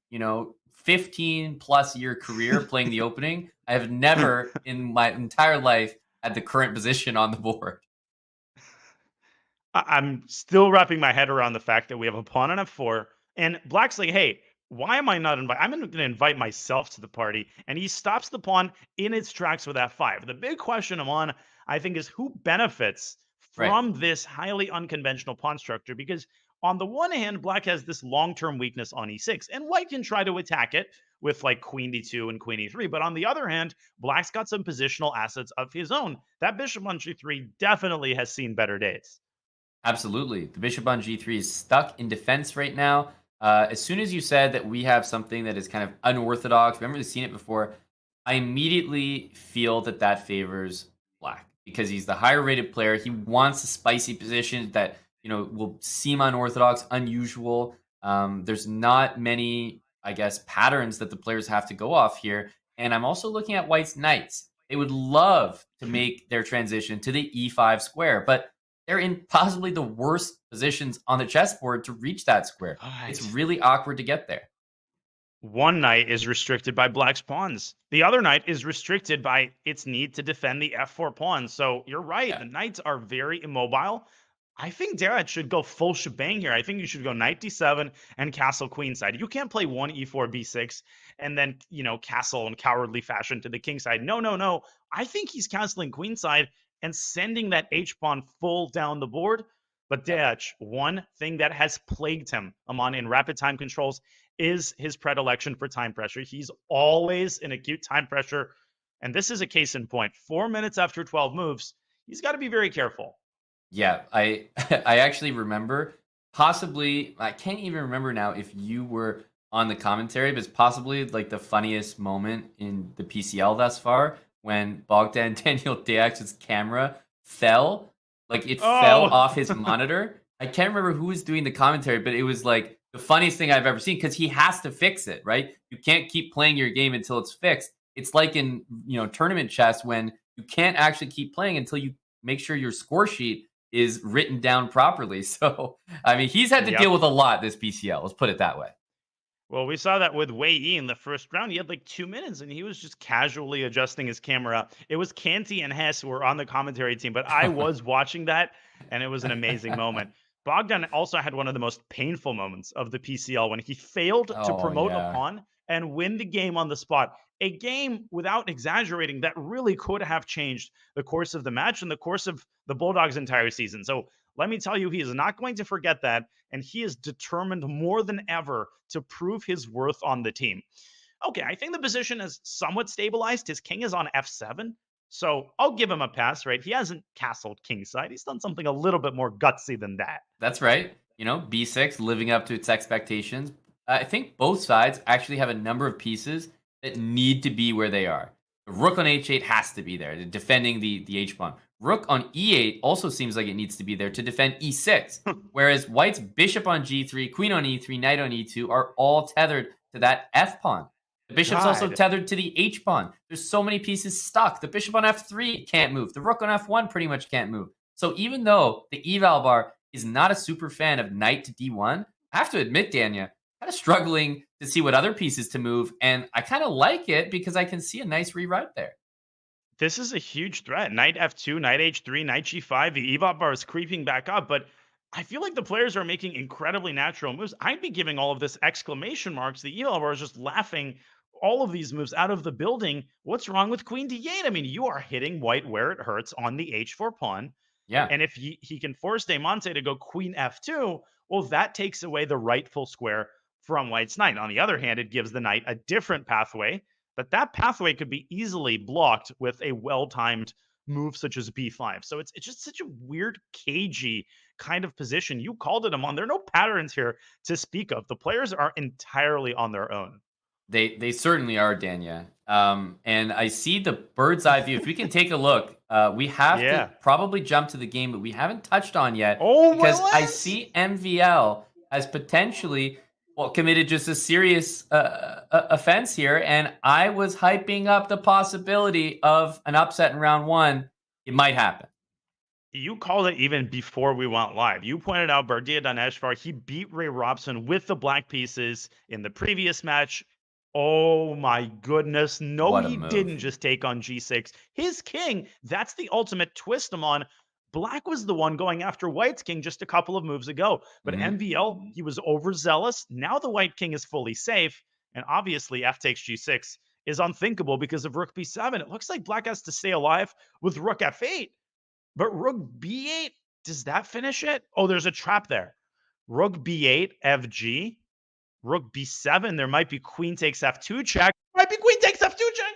15 plus year career playing the opening, I have never in my entire life had the current position on the board. I'm still wrapping my head around the fact that we have a pawn on f4, and Black's like, hey, why am I not invited? I'm going to invite myself to the party, and he stops the pawn in its tracks with f5. The big question, Amon, I think, is who benefits Right. from this highly unconventional pawn structure? Because on the one hand, Black has this long-term weakness on e6, and White can try to attack it with like queen d2 and queen e3. But on the other hand, Black's got some positional assets of his own. That bishop on g3 definitely has seen better days. Absolutely. The bishop on g3 is stuck in defense right now. As soon as you said that we have something that is kind of unorthodox, we haven't really seen it before, I immediately feel that that favors Black because he's the higher rated player. He wants a spicy position that, will seem unorthodox, unusual. There's not many, I guess, patterns that the players have to go off here. And I'm also looking at White's knights. They would love to make their transition to the e5 square, but they're in possibly the worst positions on the chessboard to reach that square. It's really awkward to get there. One knight is restricted by Black's pawns. The other knight is restricted by its need to defend the f4 pawn. So you're right. Yeah. The knights are very immobile. I think Derek should go full shebang here. I think you should go knight d7 and castle queenside. You can't play 1 e4 b6 and then, castle in cowardly fashion to the king side. No. I think he's castling queenside and sending that h-pawn full down the board. But Derek, one thing that has plagued him, Amon, in rapid time controls is his predilection for time pressure. He's always in acute time pressure. And this is a case in point. 4 minutes after 12 moves, he's got to be very careful. Yeah, I I actually remember, possibly, I can't even remember now if you were on the commentary, but it's possibly like the funniest moment in the PCL thus far when Bogdan Daniel Deax's camera fell. Like it fell off his monitor. I can't remember who was doing the commentary, but it was like the funniest thing I've ever seen because he has to fix it, right? You can't keep playing your game until it's fixed. It's like in, tournament chess when you can't actually keep playing until you make sure your score sheet is written down properly. So, I mean, he's had to deal with a lot this PCL. Let's put it that way. Well, we saw that with Wei Yi in the first round. He had like 2 minutes and he was just casually adjusting his camera. It was Canty and Hess who were on the commentary team, but I was watching that and it was an amazing moment. Bogdan also had one of the most painful moments of the PCL when he failed to promote a pawn and win the game on the spot. A game, without exaggerating, that really could have changed the course of the match and the course of the Bulldogs' entire season. So let me tell you, he is not going to forget that, and he is determined more than ever to prove his worth on the team. Okay, I think the position is somewhat stabilized. His king is on f7, so I'll give him a pass, right? He hasn't castled kingside. He's done something a little bit more gutsy than that. That's right. B6 living up to its expectations. I think both sides actually have a number of pieces that need to be where they are. The rook on h8 has to be there, defending the h-pawn. Rook on e8 also seems like it needs to be there to defend e6, whereas White's bishop on g3, queen on e3, knight on e2 are all tethered to that f-pawn. The bishop's also tethered to the h-pawn. There's so many pieces stuck. The bishop on f3 can't move. The rook on f1 pretty much can't move. So even though the eval bar is not a super fan of knight to d1, I have to admit, Dania, kind of struggling to see what other pieces to move, and I kind of like it because I can see a nice rewrite there. This is a huge threat. Knight f2, knight h3, knight g5. The eval bar is creeping back up, but I feel like the players are making incredibly natural moves. I'd be giving all of this exclamation marks. The eval bar is just laughing all of these moves out of the building. What's wrong with queen d8? I mean, you are hitting White where it hurts on the h4 pawn. Yeah. And if he can force Demonte to go queen f2, well, that takes away the rightful square from White's knight. On the other hand, it gives the knight a different pathway, but that pathway could be easily blocked with a well-timed move such as b5. So it's just such a weird, cagey kind of position. You called it, Amon. There are no patterns here to speak of. The players are entirely on their own. They certainly are, Dania. And I see the bird's eye view. If we can take a look, we have to probably jump to the game that we haven't touched on yet. Because I see MVL as potentially committed just a serious offense here, and I was hyping up the possibility of an upset in round one. It might happen. You called it even before we went live. You pointed out Bardia Daneshvar. He beat Ray Robson with the black pieces in the previous match. Oh my goodness. No, he didn't just take on g6. His king, that's the ultimate twist him on. Black was the one going after White's king just a couple of moves ago. But MVL, he was overzealous. Now the White king is fully safe. And obviously, f takes g6 is unthinkable because of rook b7. It looks like Black has to stay alive with rook f8. But rook b8, does that finish it? Oh, there's a trap there. Rook b8, fg. Rook b7. There might be queen takes f2 check. Might be queen takes f2 check.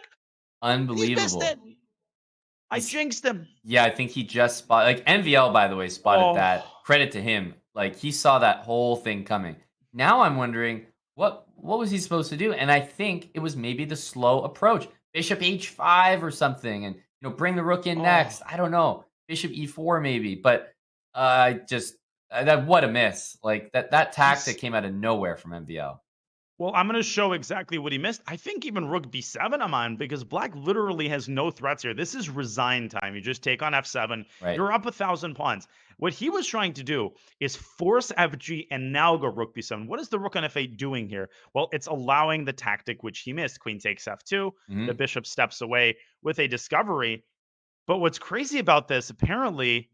Unbelievable. He missed it. I jinxed him. Yeah, I think he just spotted, like MVL, by the way, spotted that. Credit to him. Like he saw that whole thing coming. Now I'm wondering what was he supposed to do? And I think it was maybe the slow approach. Bishop h5 or something, and bring the rook in next. I don't know. Bishop e4 maybe, but what a miss. Like that tactic came out of nowhere from MVL. Well, I'm going to show exactly what he missed. I think even rook b7 I'm on because Black literally has no threats here. This is resign time. You just take on f7. Right. You're up 1,000 pawns. What he was trying to do is force fg and now go rook b7. What is the rook on f8 doing here? Well, it's allowing the tactic which he missed. Queen takes f2. The bishop steps away with a discovery. But what's crazy about this, apparently,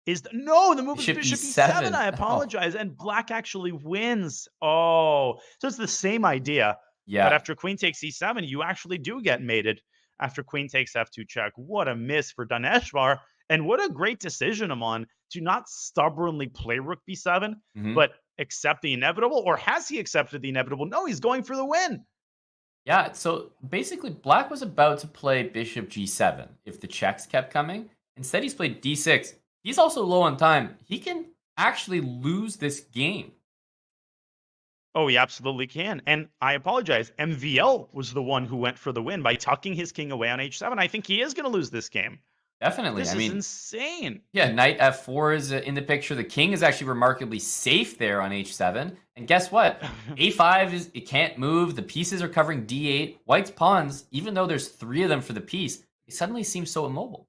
is the move is bishop e7. I apologize. And Black actually wins. Oh, so it's the same idea. Yeah. But after queen takes e7, you actually do get mated after queen takes f2 check. What a miss for Daneshvar. And what a great decision, Aman, to not stubbornly play rook b7, but accept the inevitable. Or has he accepted the inevitable? No, he's going for the win. Yeah, so basically Black was about to play bishop g7 if the checks kept coming. Instead, he's played d6. He's also low on time. He can actually lose this game. Oh, he absolutely can. And I apologize. MVL was the one who went for the win by tucking his king away on h7. I think he is going to lose this game. Definitely. This is insane. Yeah, knight f4 is in the picture. The king is actually remarkably safe there on h7. And guess what? a5 it can't move. The pieces are covering d8. White's pawns, even though there's 3 of them for the piece, they suddenly seem so immobile.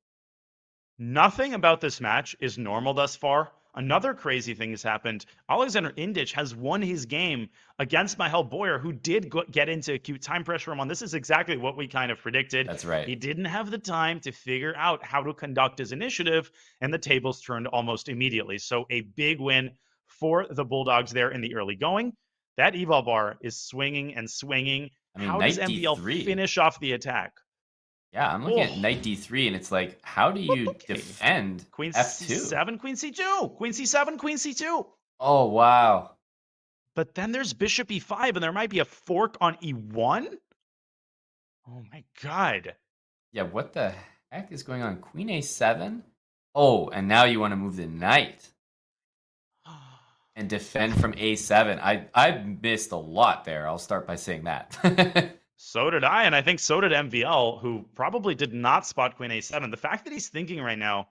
Nothing about this match is normal thus far. Another crazy thing has happened. Alexander Indich has won his game against Michael Boyer, who did get into acute time pressure on. This is exactly what we kind of predicted. That's right. He didn't have the time to figure out how to conduct his initiative, and the tables turned almost immediately. So a big win for the Bulldogs there in the early going. That eval bar is swinging and swinging. How does MVL finish off the attack? Yeah, I'm looking at knight d3, and it's like, how do you defend Queen f2? c7, queen c2, queen c7, queen c2. Oh, wow. But then there's bishop e5, and there might be a fork on e1? Oh, my God. Yeah, what the heck is going on? Queen a7? Oh, and now you want to move the knight and defend from a7. I missed a lot there. I'll start by saying that. So did I, and I think so did MVL, who probably did not spot queen a7. The fact that he's thinking right now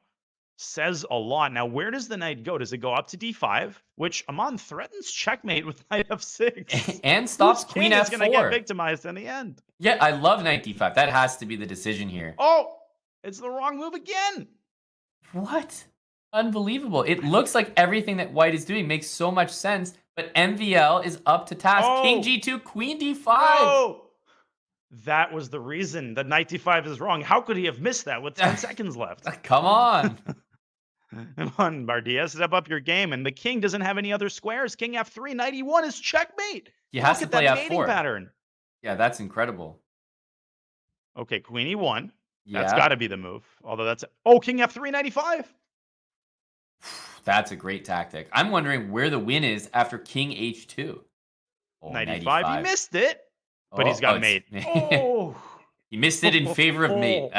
says a lot. Now, where does the knight go? Does it go up to d5, which Aman threatens checkmate with knight f6? And stops queen f4. Is going to get victimized in the end. Yeah, I love knight d5. That has to be the decision here. Oh, it's the wrong move again. What? Unbelievable. It looks like everything that White is doing makes so much sense, but MVL is up to task. King g2, queen d5. Oh. That was the reason that knight d5 is wrong. How could he have missed that with 10 seconds left? Come on. Come on, Bardia, step up your game. And the king doesn't have any other squares. King f3, knight e1 is checkmate. He has to play that f4. mating pattern. Yeah, that's incredible. Okay, queen e1. Yeah. That's got to be the move. Although that's... Oh, king f3, knight e5. That's a great tactic. I'm wondering where the win is after king h2. Oh, knight e5. He missed it. But he's got mate. Oh, he missed it in favor of mate.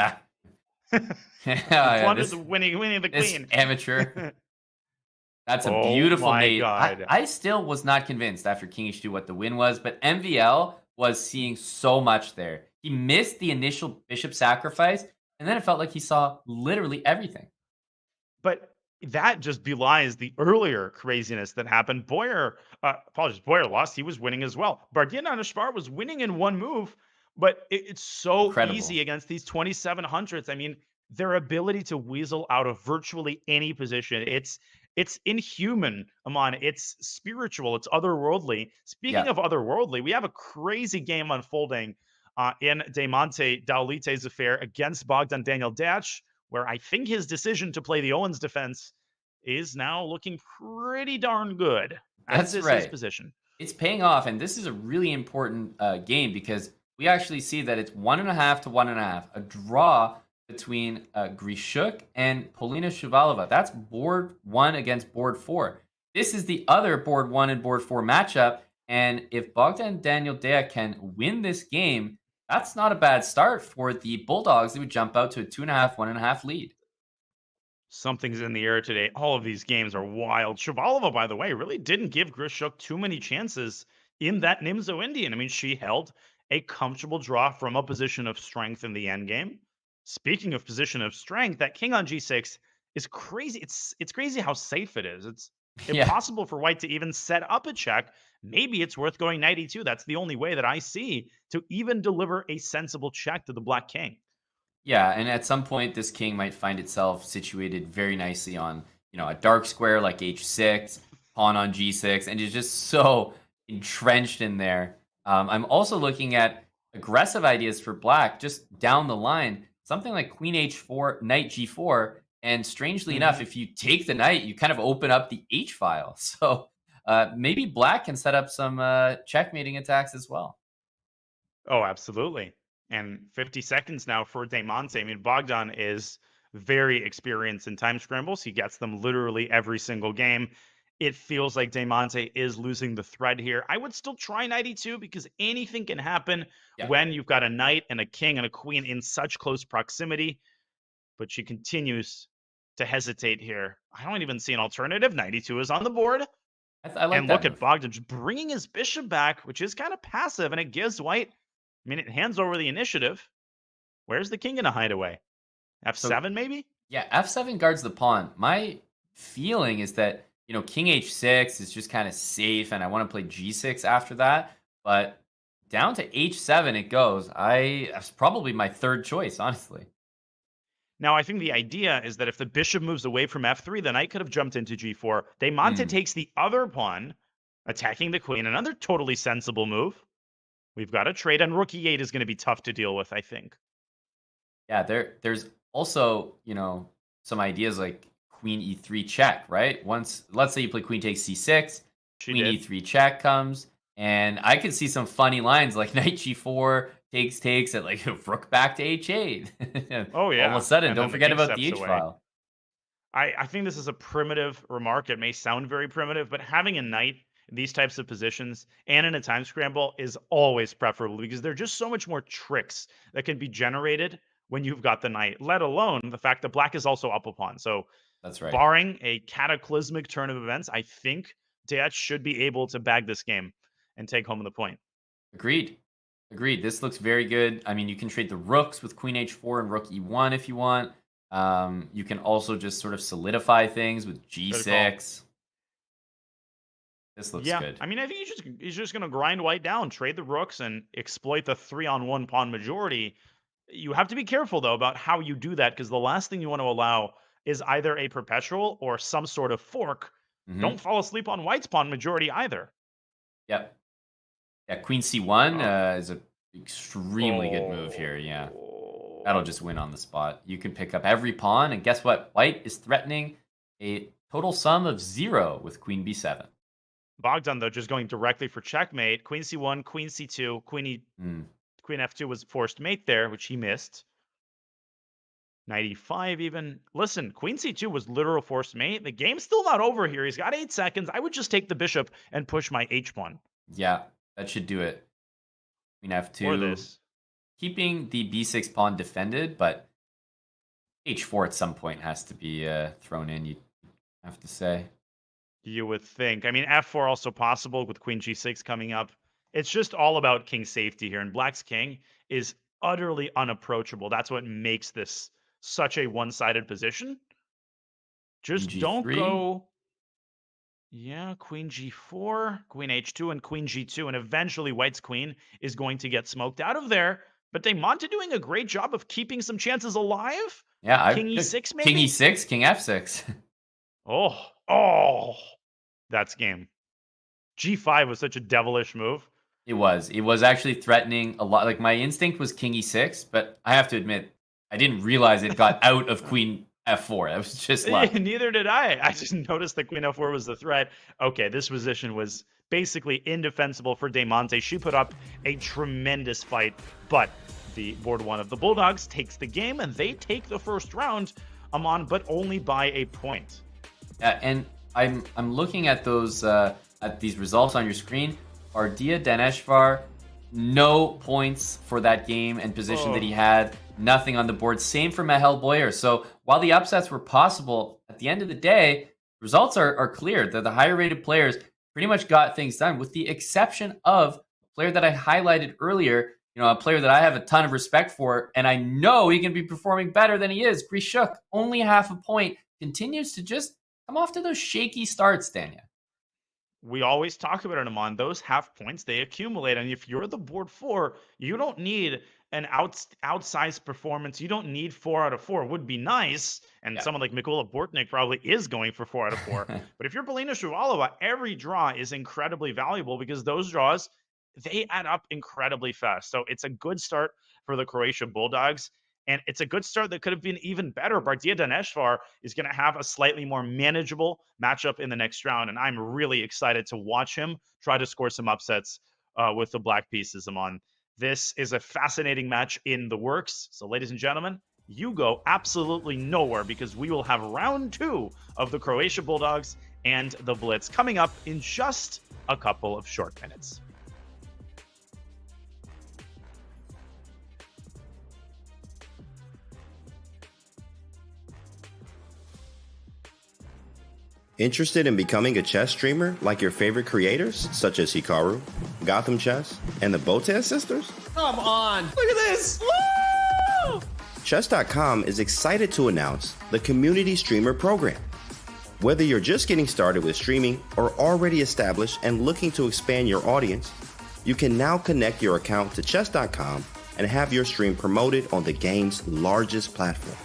This winning the queen. Amateur. That's a beautiful mate. God. I still was not convinced after king h2 what the win was, but MVL was seeing so much there. He missed the initial bishop sacrifice, and then it felt like he saw literally everything. But that just belies the earlier craziness that happened. Boyer lost. He was winning as well. Bardia Daneshvar was winning in one move, but it's so incredible. Easy against these 2700s. I mean, their ability to weasel out of virtually any position. It's inhuman, Aman. It's spiritual. It's otherworldly. Speaking of otherworldly, we have a crazy game unfolding in Diamante Daulite's affair against Bogdan Daniel Dach. where I think his decision to play the Owens defense is now looking pretty darn good, as That's is his right. position. It's paying off, and this is a really important game because we actually see that it's 1.5 to 1.5, a draw between Grischuk and Polina Shuvalova. That's board 1 against board 4. This is the other board 1 and board 4 matchup, and if Bogdan Daniel Dea can win this game, that's not a bad start for the Bulldogs. They would jump out to a 2.5, 1.5 lead. Something's in the air today. All of these games are wild. Shuvalova, by the way, really didn't give Grischuk too many chances in that Nimzo Indian. I mean, she held a comfortable draw from a position of strength in the endgame. Speaking of position of strength, that king on g6 is crazy. It's crazy how safe it is. It's Yeah. impossible for white to even set up a check. Maybe it's worth going knight e2. That's the only way that I see to even deliver a sensible check to the black king. Yeah, and at some point, this king might find itself situated very nicely on, a dark square like h6, pawn on g6, and is just so entrenched in there. I'm also looking at aggressive ideas for black just down the line, something like queen h4, knight g4, and strangely enough, if you take the knight, you kind of open up the h file. So maybe black can set up some checkmating attacks as well. Oh, absolutely. And 50 seconds now for Demonte. I mean, Bogdan is very experienced in time scrambles. He gets them literally every single game. It feels like Demonte is losing the thread here. I would still try knight e2 because anything can happen when you've got a knight and a king and a queen in such close proximity. But she continues to hesitate here. I don't even see an alternative. Knight e2 is on the board. I like and that look move. at Bogdan just bringing his bishop back, which is kind of passive, and it gives white, it hands over the initiative. Where's the king going to hide away? F7 maybe? Yeah, f7 guards the pawn. My feeling is that, king h6 is just kind of safe, and I want to play g6 after that. But down to h7 it goes. That's probably my third choice, honestly. Now, I think the idea is that if the bishop moves away from f3, the knight could have jumped into g4. Demonte takes the other pawn, attacking the queen. Another totally sensible move. We've got a trade, and rook e8 is going to be tough to deal with, I think. Yeah, there's also, some ideas like queen e3 check, right? Let's say you play queen takes c6, queen e3 check comes, and I could see some funny lines like knight g4 takes at like rook back to h8. Oh, yeah. All of a sudden, And don't then the forget king about the steps h away. file. I think this is a primitive remark. It may sound very primitive, but having a knight in these types of positions and in a time scramble is always preferable because there are just so much more tricks that can be generated when you've got the knight, let alone the fact that black is also up a pawn. So That's right. barring a cataclysmic turn of events, I think Diaz should be able to bag this game and take home the point. Agreed. This looks very good. I mean, you can trade the rooks with queen h4 and rook e1 if you want. You can also just sort of solidify things with g6. This looks good. I mean, I think he's just going to grind white down, trade the rooks, and exploit the 3-on-1 pawn majority. You have to be careful, though, about how you do that, because the last thing you want to allow is either a perpetual or some sort of fork. Don't fall asleep on white's pawn majority either. Yep. Yeah, queen c1 is an extremely good move here. Yeah. That'll just win on the spot. You can pick up every pawn, and guess what? White is threatening a total sum of 0 with queen b7. Bogdan, though, just going directly for checkmate. Queen c1, queen c2, queen f2 was forced mate there, which he missed. Knight e5 even. Listen, queen c2 was literal forced mate. The game's still not over here. He's got 8 seconds. I would just take the bishop and push my h pawn. Yeah, that should do it. Queen f2. Or this. Keeping the b6 pawn defended, but h4 at some point has to be thrown in, you have to say. You would think. I mean, f4 also possible with queen g6 coming up. It's just all about king safety here, and black's king is utterly unapproachable. That's what makes this such a one-sided position. Just don't go... Yeah, queen g4, queen h2, and queen g2, and eventually white's queen is going to get smoked out of there. But Demonte doing a great job of keeping some chances alive. Yeah, king e6 maybe? King e6, king f6. Oh, that's game. g5 was such a devilish move. It was actually threatening a lot. Like, my instinct was king e6, but I have to admit, I didn't realize it got out of queen f4. That was just luck. Neither did I. I just noticed that queen f4 was the threat. Okay, this position was basically indefensible for Demonte. She put up a tremendous fight, but the board one of the Bulldogs takes the game, and they take the first round, Aman, but only by a point. Yeah, and I'm looking at those at these results on your screen. Ardia Daneshvar, no points for that game and position that he had. Nothing on the board. Same for Mahel Boyer. So while the upsets were possible, at the end of the day, results are clear. The higher rated players pretty much got things done, with the exception of a player that I highlighted earlier, a player that I have a ton of respect for, and I know he can be performing better than he is. Grischuk, only half a point, continues to just come off to those shaky starts, Dania. We always talk about it, Aman. Those half points, they accumulate. And if you're the board 4, you don't need an outsized performance. You don't need 4 out of 4. Would be nice. And someone like Mikola Bortnik probably is going for 4 out of 4. But if you're Polina Shuvalova, every draw is incredibly valuable, because those draws, they add up incredibly fast. So it's a good start for the Croatia Bulldogs. And it's a good start that could have been even better. Bardia Daneshvar is going to have a slightly more manageable matchup in the next round. And I'm really excited to watch him try to score some upsets with the black pieces, Aman. This is a fascinating match in the works. So, ladies and gentlemen, you go absolutely nowhere, because we will have round 2 of the Croatia Bulldogs and the Blitz coming up in just a couple of short minutes. Interested in becoming a chess streamer like your favorite creators, such as Hikaru, Gotham Chess, and the Botez sisters? Come on. Look at this. Woo! Chess.com is excited to announce the Community Streamer Program. Whether you're just getting started with streaming or already established and looking to expand your audience, you can now connect your account to Chess.com and have your stream promoted on the game's largest platform.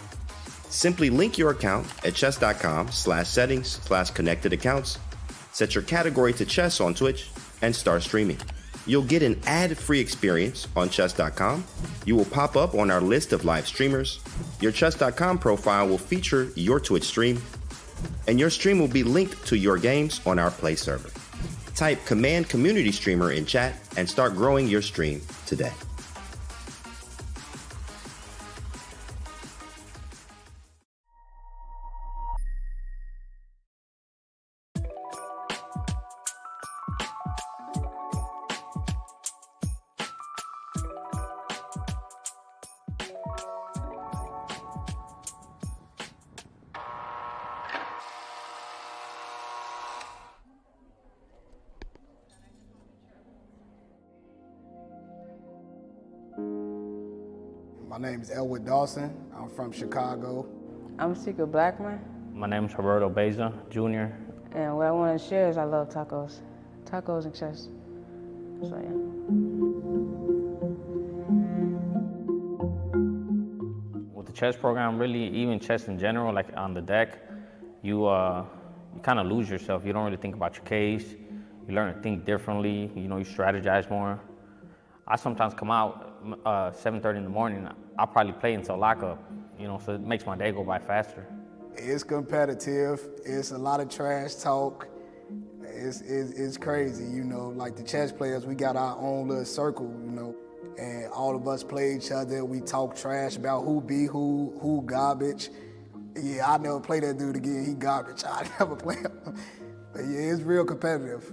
Simply link your account at chess.com/settings/connected accounts, set your category to chess on Twitch, and start streaming. You'll get an ad-free experience on chess.com. You will pop up on our list of live streamers. Your chess.com profile will feature your Twitch stream, and your stream will be linked to your games on our Play server. Type Command Community Streamer in chat and start growing your stream today. My name is Elwood Dawson. I'm from Chicago. I'm Sika Blackman. My name is Roberto Beza, Jr. And what I want to share is I love tacos. Tacos and chess. So, yeah. With the chess program, really, even chess in general, like on the deck, you kind of lose yourself. You don't really think about your case. You learn to think differently. You strategize more. I sometimes come out 7:30 in the morning. I'll probably play until lockup, so it makes my day go by faster. It's competitive. It's a lot of trash talk. It's crazy, like the chess players, we got our own little circle, and all of us play each other. We talk trash about who be who garbage. Yeah, I never play that dude again. He garbage. I never play him. But yeah, it's real competitive.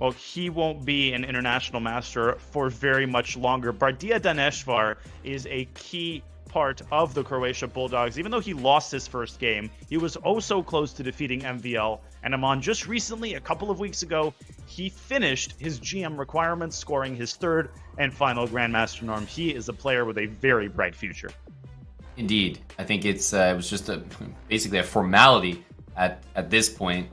well, he won't be an international master for very much longer. Bardia Daneshvar is a key part of the Croatia Bulldogs. Even though he lost his first game, he was oh so close to defeating MVL and Amon. Just recently, a couple of weeks ago, he finished his GM requirements, scoring his third and final Grandmaster norm. He is a player with a very bright future. Indeed. I think it was just basically a formality at this point,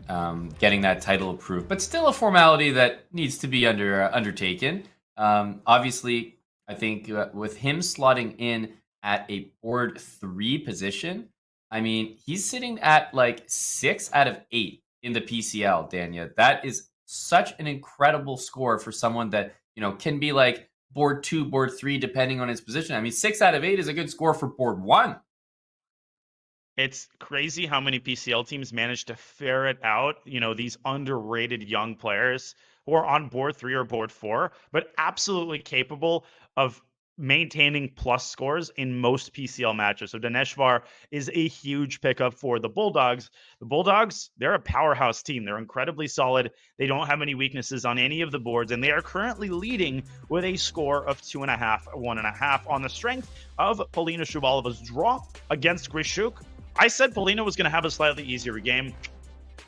getting that title approved, but still a formality that needs to be undertaken. Obviously, I think with him slotting in at a board 3 position, I mean, he's sitting at like 6 out of 8 in the PCL, Danya. That is such an incredible score for someone that, you know, can be like board 2, board 3, depending on his position. I mean, 6 out of 8 is a good score for board 1. It's crazy how many PCL teams manage to ferret out, you know, these underrated young players who are on board 3 or board 4, but absolutely capable of maintaining plus scores in most PCL matches. So Daneshvar is a huge pickup for the Bulldogs. The Bulldogs, they're a powerhouse team. They're incredibly solid. They don't have any weaknesses on any of the boards, and they are currently leading with a score of 2.5, 1.5 on the strength of Polina Shuvalova's draw against Grischuk. I said Polina was going to have a slightly easier game.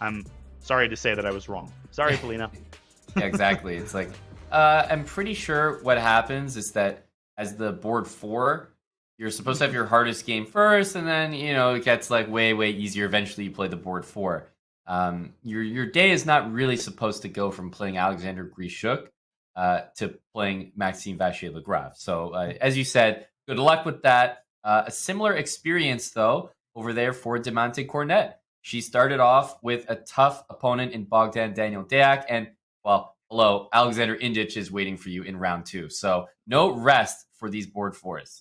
I'm sorry to say that I was wrong. Sorry, Polina. Yeah, exactly. It's like, I'm pretty sure what happens is that as the board 4, you're supposed to have your hardest game first, and then, you know, it gets like way easier. Eventually you play the board 4. Your day is not really supposed to go from playing Alexander Grischuk to playing Maxime Vachier-Lagrave. So as you said, good luck with that. A similar experience though over there for Demante Cornet. She started off with a tough opponent in Bogdan Daniel Deak, and well, hello, Alexander Indic is waiting for you in round 2. So no rest for these board 4s.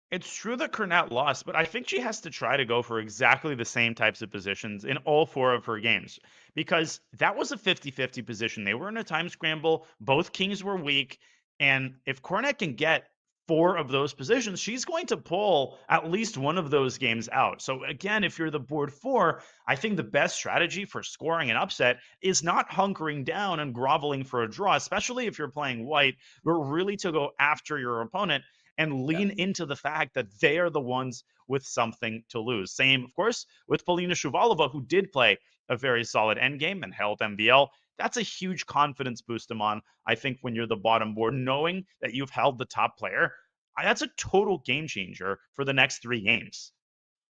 It's true that Cornet lost, but I think she has to try to go for exactly the same types of positions in all 4 of her games, because that was a 50-50 position. They were in a time scramble. Both kings were weak. And if Cornet can get 4 of those positions, she's going to pull at least one of those games out. So again, if you're the board 4, I think the best strategy for scoring an upset is not hunkering down and groveling for a draw, especially if you're playing white, but really to go after your opponent and lean into the fact that they are the ones with something to lose. Same, of course, with Polina Shuvalova, who did play a very solid endgame and held MVL. That's a huge confidence boost, Amon. I think when you're the bottom board, knowing that you've held the top player, that's a total game changer for the next 3 games.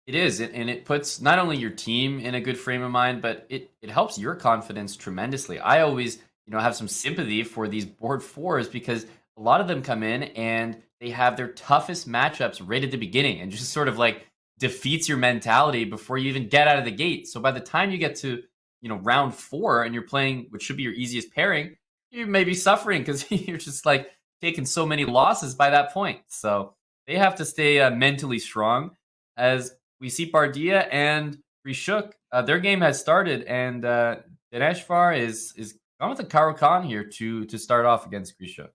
It is, and it puts not only your team in a good frame of mind, but it helps your confidence tremendously. I always, you know, have some sympathy for these board 4s because a lot of them come in and they have their toughest matchups right at the beginning and just sort of like defeats your mentality before you even get out of the gate. So by the time you get to, you know, round 4 and you're playing what should be your easiest pairing, you may be suffering because you're just like taking so many losses by that point. So they have to stay mentally strong. As we see Bardia and Grischuk, their game has started, and Daneshvar is gone with the Caro-Kann here to start off against Grischuk.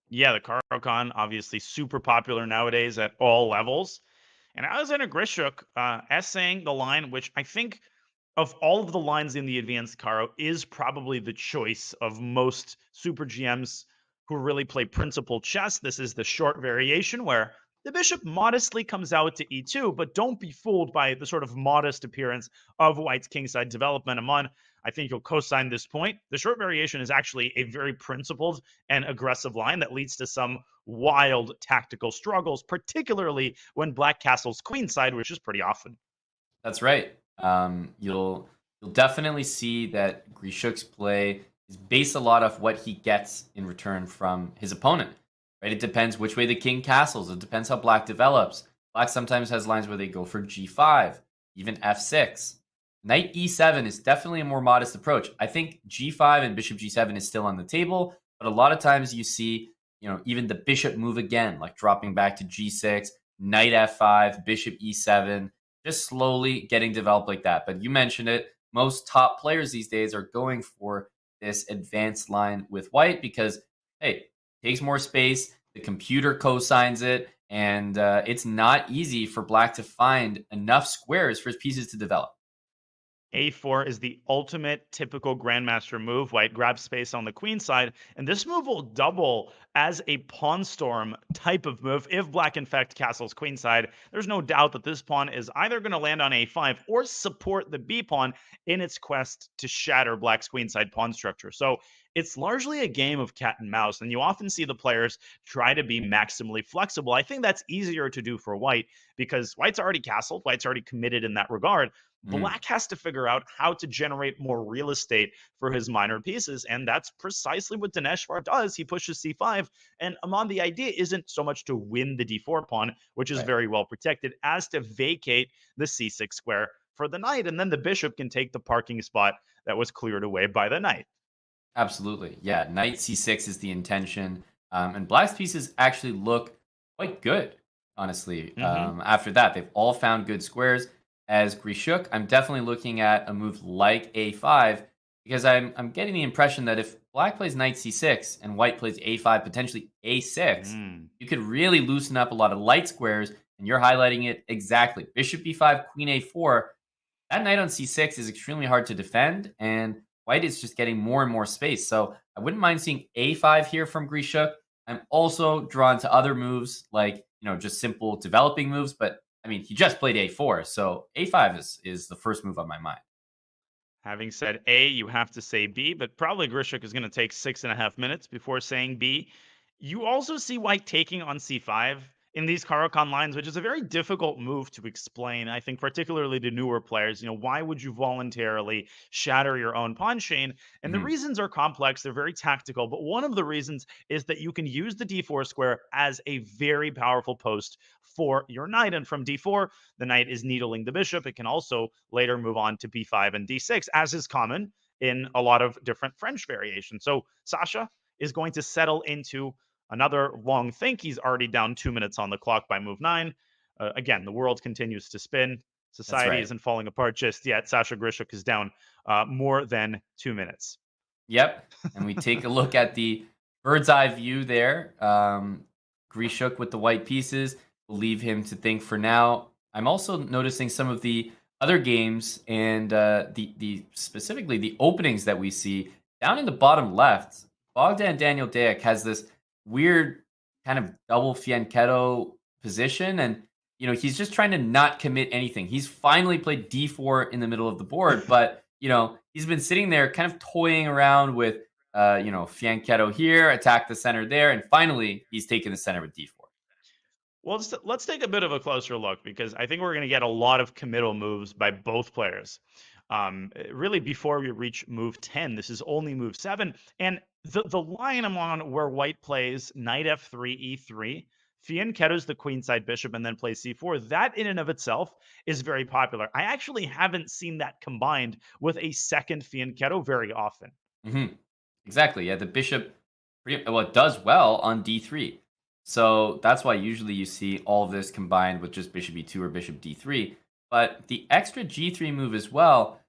Yeah, the Caro-Kann, obviously super popular nowadays at all levels. And Alexander Grischuk essaying the line, which I think of all of the lines in the advanced Caro is probably the choice of most super GMs who really play principal chess. This is the short variation where the bishop modestly comes out to e2, but don't be fooled by the sort of modest appearance of white's kingside development. Amon, I think you'll co-sign this point. The short variation is actually a very principled and aggressive line that leads to some wild tactical struggles, particularly when black castles queenside, which is pretty often. That's right. You'll definitely see that Grischuk's play is based a lot off what he gets in return from his opponent. Right? It depends which way the king castles. It depends how black develops. Black sometimes has lines where they go for g5, even f6. Knight e7 is definitely a more modest approach. I think g5 and bishop g7 is still on the table, but a lot of times you see, you know, even the bishop move again, like dropping back to g6, knight f5, bishop e7, just slowly getting developed like that. But you mentioned it, most top players these days are going for this advanced line with white because, hey, it takes more space, the computer co-signs it, and it's not easy for black to find enough squares for his pieces to develop. A4 is the ultimate typical grandmaster move. White grabs space on the queen side, and this move will double as a pawn storm type of move if black in fact castles queenside. There's no doubt that this pawn is either going to land on A5 or support the B pawn in its quest to shatter black's queenside pawn structure. So it's largely a game of cat and mouse, and you often see the players try to be maximally flexible. I think that's easier to do for white because white's already castled, white's already committed in that regard. Black has to figure out how to generate more real estate for his minor pieces, and that's precisely what Dineshvar does. He pushes c5, and Amon, the idea isn't so much to win the d4 pawn, which is very well protected, as to vacate the c6 square for the knight, and then the bishop can take the parking spot that was cleared away by the knight. Absolutely. Yeah, knight c6 is the intention, and black's pieces actually look quite good, honestly. After that, they've all found good squares. As Grischuk, I'm definitely looking at a move like a5 because I'm getting the impression that if black plays knight c6 and white plays a5, potentially a6, you could really loosen up a lot of light squares, and you're highlighting it exactly. Bishop b5, queen a4. That knight on c6 is extremely hard to defend, and white is just getting more and more space. So I wouldn't mind seeing a5 here from Grischuk. I'm also drawn to other moves like, just simple developing moves, but I mean, he just played a4, so a5 is the first move on my mind. Having said A, you have to say B, but probably Grischuk is going to take 6.5 minutes before saying B. You also see white taking on c5 in these Caro-Kann lines, which is a very difficult move to explain, I think, particularly to newer players. Why would you voluntarily shatter your own pawn chain? And the reasons are complex. They're very tactical. But one of the reasons is that you can use the d4 square as a very powerful post for your knight. And from d4, the knight is needling the bishop. It can also later move on to b5 and d6, as is common in a lot of different French variations. So Sasha is going to settle into another long think. He's already down 2 minutes on the clock by move 9. Again, the world continues to spin. Society isn't falling apart just yet. Sasha Grischuk is down more than 2 minutes. Yep. And we take a look at the bird's eye view there. Grischuk with the white pieces. We'll leave him to think for now. I'm also noticing some of the other games and the specifically the openings that we see down in the bottom left. Bogdan Daniel Deac has this weird kind of double fianchetto position, and he's just trying to not commit anything. He's finally played d4 in the middle of the board, but he's been sitting there kind of toying around with fianchetto here, attack the center there, and finally he's taken the center with d4. Well, let's take a bit of a closer look, because I think we're going to get a lot of committal moves by both players. Really, before we reach move 10, this is only move 7. And the line I'm on where white plays knight f3, e3, fianchettos the queenside bishop, and then plays c4, that in and of itself is very popular. I actually haven't seen that combined with a second fianchetto very often. Exactly. Yeah, the bishop, it does well on d3. So that's why usually you see all of this combined with just bishop e2 or bishop d3. But the extra g3 move as well,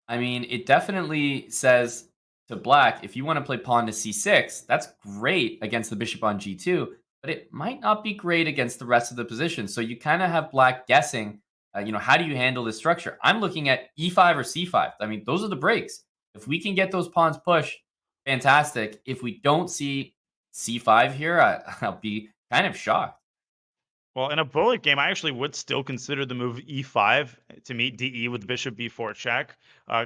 I mean, it definitely says to black, if you want to play pawn to c6, that's great against the bishop on g2, but it might not be great against the rest of the position. So you kind of have black guessing, how do you handle this structure? I'm looking at e5 or c5. I mean, those are the breaks. If we can get those pawns pushed, fantastic. If we don't see c5 here, I'll be kind of shocked. Well, in a bullet game, I actually would still consider the move e5 to meet de with bishop b4 check,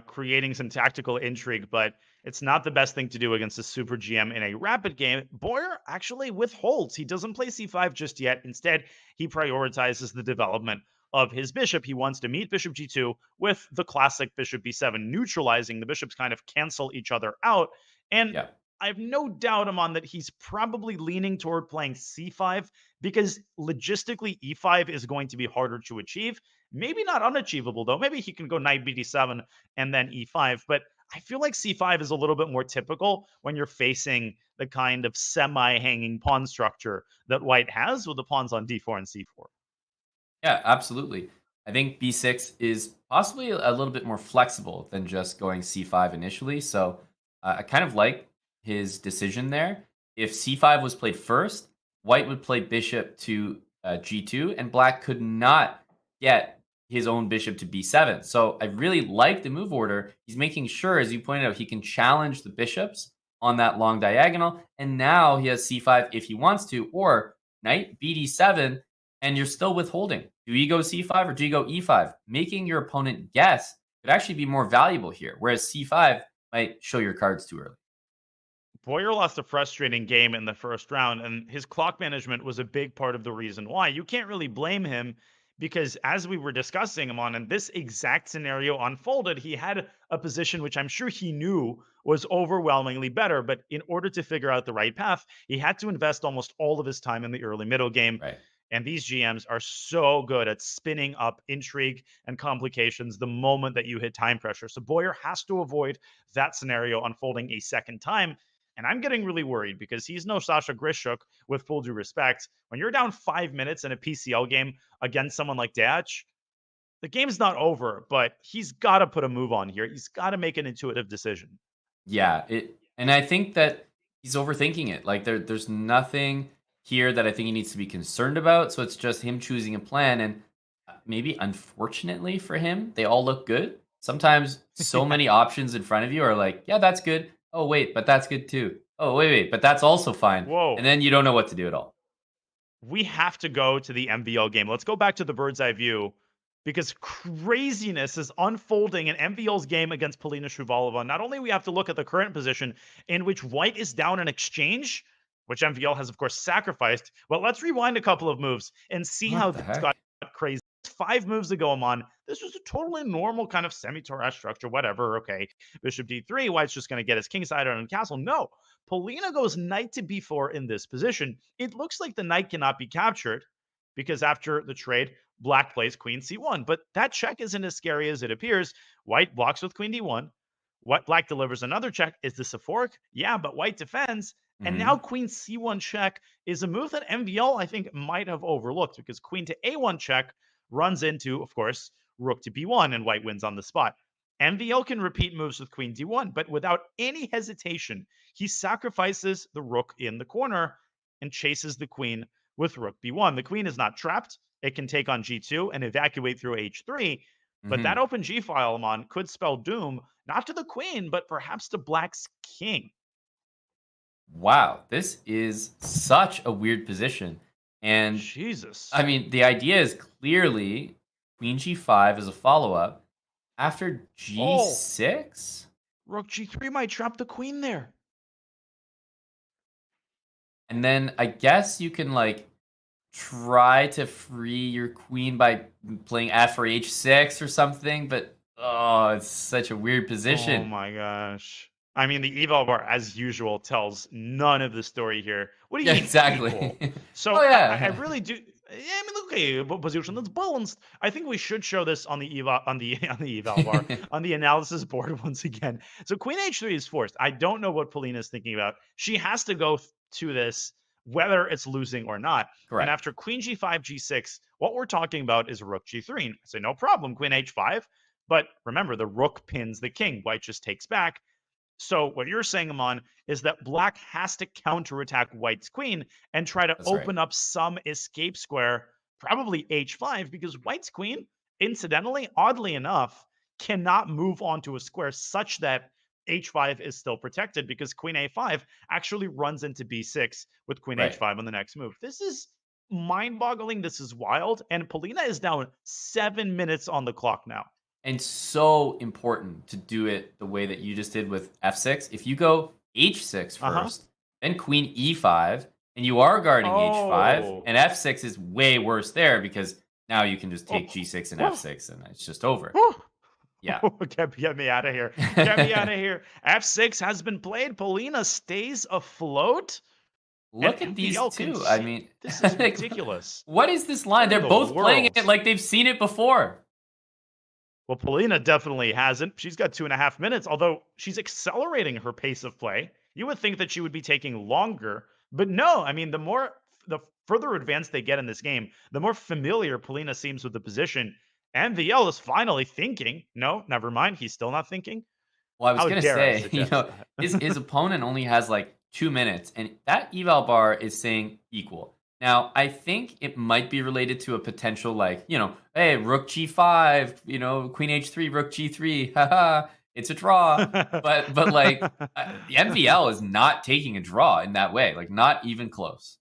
creating some tactical intrigue, but it's not the best thing to do against a super GM in a rapid game. Boyer actually withholds. He doesn't play c5 just yet. Instead, he prioritizes the development of his bishop. He wants to meet bishop g2 with the classic bishop b7, neutralizing the bishops, kind of cancel each other out. And I have no doubt, Amon, that he's probably leaning toward playing c5 because logistically e5 is going to be harder to achieve. Maybe not unachievable, though. Maybe he can go knight bd7 and then e5. But I feel like c5 is a little bit more typical when you're facing the kind of semi-hanging pawn structure that white has with the pawns on d4 and c4. Yeah, absolutely. I think b6 is possibly a little bit more flexible than just going c5 initially. So I kind of like his decision there. If c5 was played first, white would play bishop to g2, and black could not get his own bishop to b7. So I really like the move order. He's making sure, as you pointed out, he can challenge the bishops on that long diagonal. And now he has c5 if he wants to, or knight bd7, and you're still withholding. Do you go c5 or do you go e5? Making your opponent guess could actually be more valuable here, whereas c5 might show your cards too early. Boyer lost a frustrating game in the first round, and his clock management was a big part of the reason why. You can't really blame him because, as we were discussing him on, and this exact scenario unfolded, he had a position which I'm sure he knew was overwhelmingly better. But in order to figure out the right path, he had to invest almost all of his time in the early middle game. Right. And these GMs are so good at spinning up intrigue and complications the moment that you hit time pressure. So Boyer has to avoid that scenario unfolding a second time. And I'm getting really worried because he's no Sasha Grischuk, with full due respect. When you're down 5 minutes in a PCL game against someone like Dach, the game's not over, but he's got to put a move on here. He's got to make an intuitive decision. Yeah, and I think that he's overthinking it. Like there's nothing here that I think he needs to be concerned about. So it's just him choosing a plan, and maybe unfortunately for him, they all look good. Sometimes so many options in front of you are like, yeah, that's good. Oh wait, but that's good too. Oh wait, but that's also fine. Whoa. And then you don't know what to do at all. We have to go to the MVL game. Let's go back to the bird's eye view, because craziness is unfolding in MVL's game against Polina Shuvalova. Not only we have to look at the current position in which white is down an exchange, which MVL has, of course, sacrificed. Well, let's rewind a couple of moves and see how this got crazy. 5 moves ago, Amon, this was a totally normal kind of semi-Torres structure, whatever. Okay, bishop d3, white's just going to get his kingside on castle. No, Polina goes knight to b4 in this position. It looks like the knight cannot be captured because after the trade, black plays queen c1. But that check isn't as scary as it appears. White blocks with queen d1. Black delivers another check. Is this a fork? Yeah, but white defends. And now queen c1 check is a move that MVL, I think, might have overlooked, because queen to a1 check runs into, of course, rook to b1, and white wins on the spot. MVL can repeat moves with queen d1, but without any hesitation, he sacrifices the rook in the corner and chases the queen with rook b1. The queen is not trapped. It can take on g2 and evacuate through h3, but that open g file, Amon, could spell doom, not to the queen, but perhaps to black's king. Wow, this is such a weird position. And Jesus. I mean, the idea is clearly queen g5 as a follow-up. After g6? Rook g3 might trap the queen there. And then I guess you can like try to free your queen by playing f for h6 or something, but oh, it's such a weird position. Oh my gosh. I mean, the eval bar, as usual, tells none of the story here. What do you mean exactly? Equal? So I really do. Yeah, I mean, okay, position that's balanced. I think we should show this on the eval on the eval bar on the analysis board once again. So queen h3 is forced. I don't know what Polina is thinking about. She has to go to this whether it's losing or not. Correct. And after queen g5, g6, what we're talking about is rook g3. And I say no problem, queen h5. But remember, the rook pins the king. White just takes back. So what you're saying, Amon, is that black has to counterattack white's queen and try to open up some escape square, probably h5, because white's queen, incidentally, oddly enough, cannot move onto a square such that h5 is still protected, because queen a5 actually runs into b6 with queen h5 on the next move. This is mind-boggling. This is wild. And Polina is down 7 minutes on the clock now. And so important to do it the way that you just did with f6. If you go h6 first, then queen e5, and you are guarding h5, and f6 is way worse there because now you can just take g6 and f6, and it's just over. Yeah. Get me out of here. Get me out of here. f6 has been played. Polina stays afloat. Look at these two. I mean, this is ridiculous. What is this line? They're both playing it like they've seen it before. Well, Polina definitely hasn't. She's got 2.5 minutes, although she's accelerating her pace of play. You would think that she would be taking longer, but no. I mean, the further advanced they get in this game, the more familiar Polina seems with the position. MVL is finally thinking. No, never mind. He's still not thinking. Well, I was going to say, you know, his opponent only has like 2 minutes, and that eval bar is saying equal. Now, I think it might be related to a potential, like, hey, rook g5, queen h3, rook g3, haha, it's a draw. But like, the MVL is not taking a draw in that way, like, not even close.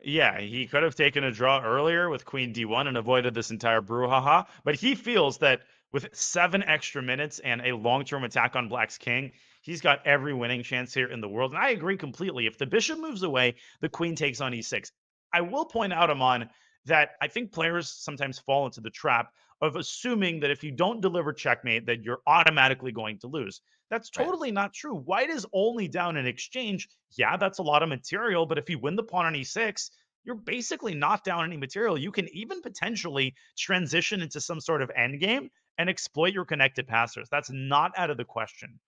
Yeah, he could have taken a draw earlier with queen d1 and avoided this entire brouhaha, but he feels that with 7 extra minutes and a long-term attack on Black's king, he's got every winning chance here in the world. And I agree completely. If the bishop moves away, the queen takes on e6. I will point out, Amon, that I think players sometimes fall into the trap of assuming that if you don't deliver checkmate, that you're automatically going to lose. That's Right. totally not true. White is only down in exchange. Yeah, that's a lot of material, but if you win the pawn on e6, you're basically not down any material. You can even potentially transition into some sort of endgame and exploit your connected passers. That's not out of the question.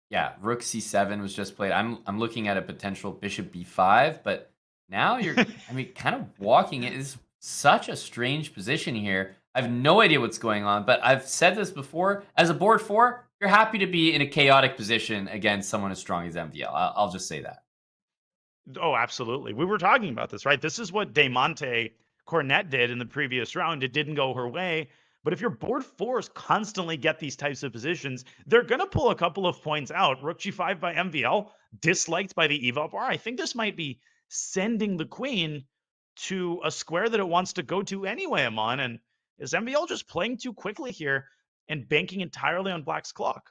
Yeah, rook c7 was just played. I'm looking at a potential bishop b5, but now kind of walking it is such a strange position here. I have no idea what's going on, but I've said this before. As a board 4, you're happy to be in a chaotic position against someone as strong as MVL. I'll just say that. Oh, absolutely. We were talking about this, right? This is what Demonte Cornet did in the previous round. It didn't go her way. But if your board 4s constantly get these types of positions, they're going to pull a couple of points out. Rook g5 by MVL, disliked by the eval bar. I think this might be sending the queen to a square that it wants to go to anyway, Amon. And is MVL just playing too quickly here and banking entirely on Black's clock?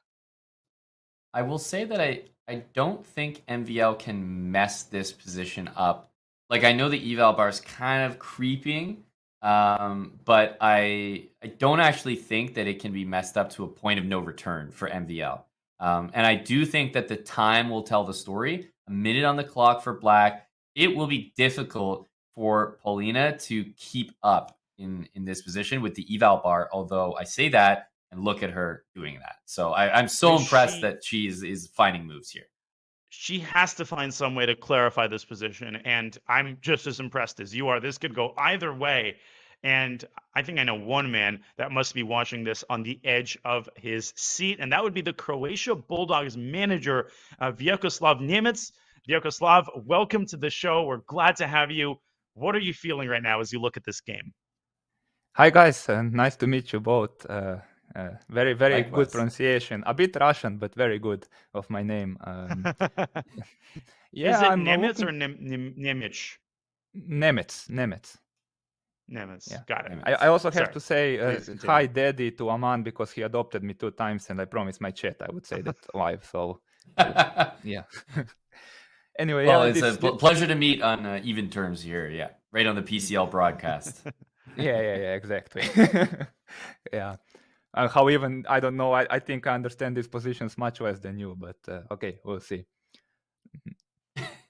I will say that I don't think MVL can mess this position up. Like, I know the eval bar is kind of creeping, but I don't actually think that it can be messed up to a point of no return for MVL. And I do think that the time will tell the story. A minute on the clock for Black. It will be difficult for Paulina to keep up in this position with the eval bar, although I say that and look at her doing that. So I'm so impressed that she is finding moves here. She has to find some way to clarify this position, and I'm just as impressed as you are. This could go either way, and I think I know one man that must be watching this on the edge of his seat, and that would be the Croatia Bulldogs manager, Vyacheslav Nemec. Vyacheslav, welcome to the show. We're glad to have you. What are you feeling right now as you look at this game? Hi, guys. Nice to meet you both. Very, very Likewise. good pronunciation. A bit Russian, but very good of my name. Yeah, Is it I'm Nemec looking... or Nemec? Nemec. Nemec. Yeah. Got it. I also have Sorry. to say Please continue. hi, Daddy, to Aman because he adopted me 2 times and I promised my chat I would say that live. So, yeah. Anyway, Well, yeah, it's a pleasure to meet on even terms here. Yeah, right on the PCL broadcast. Yeah, exactly. Yeah. How even, I don't know, I think I understand these positions much less than you, but okay, we'll see.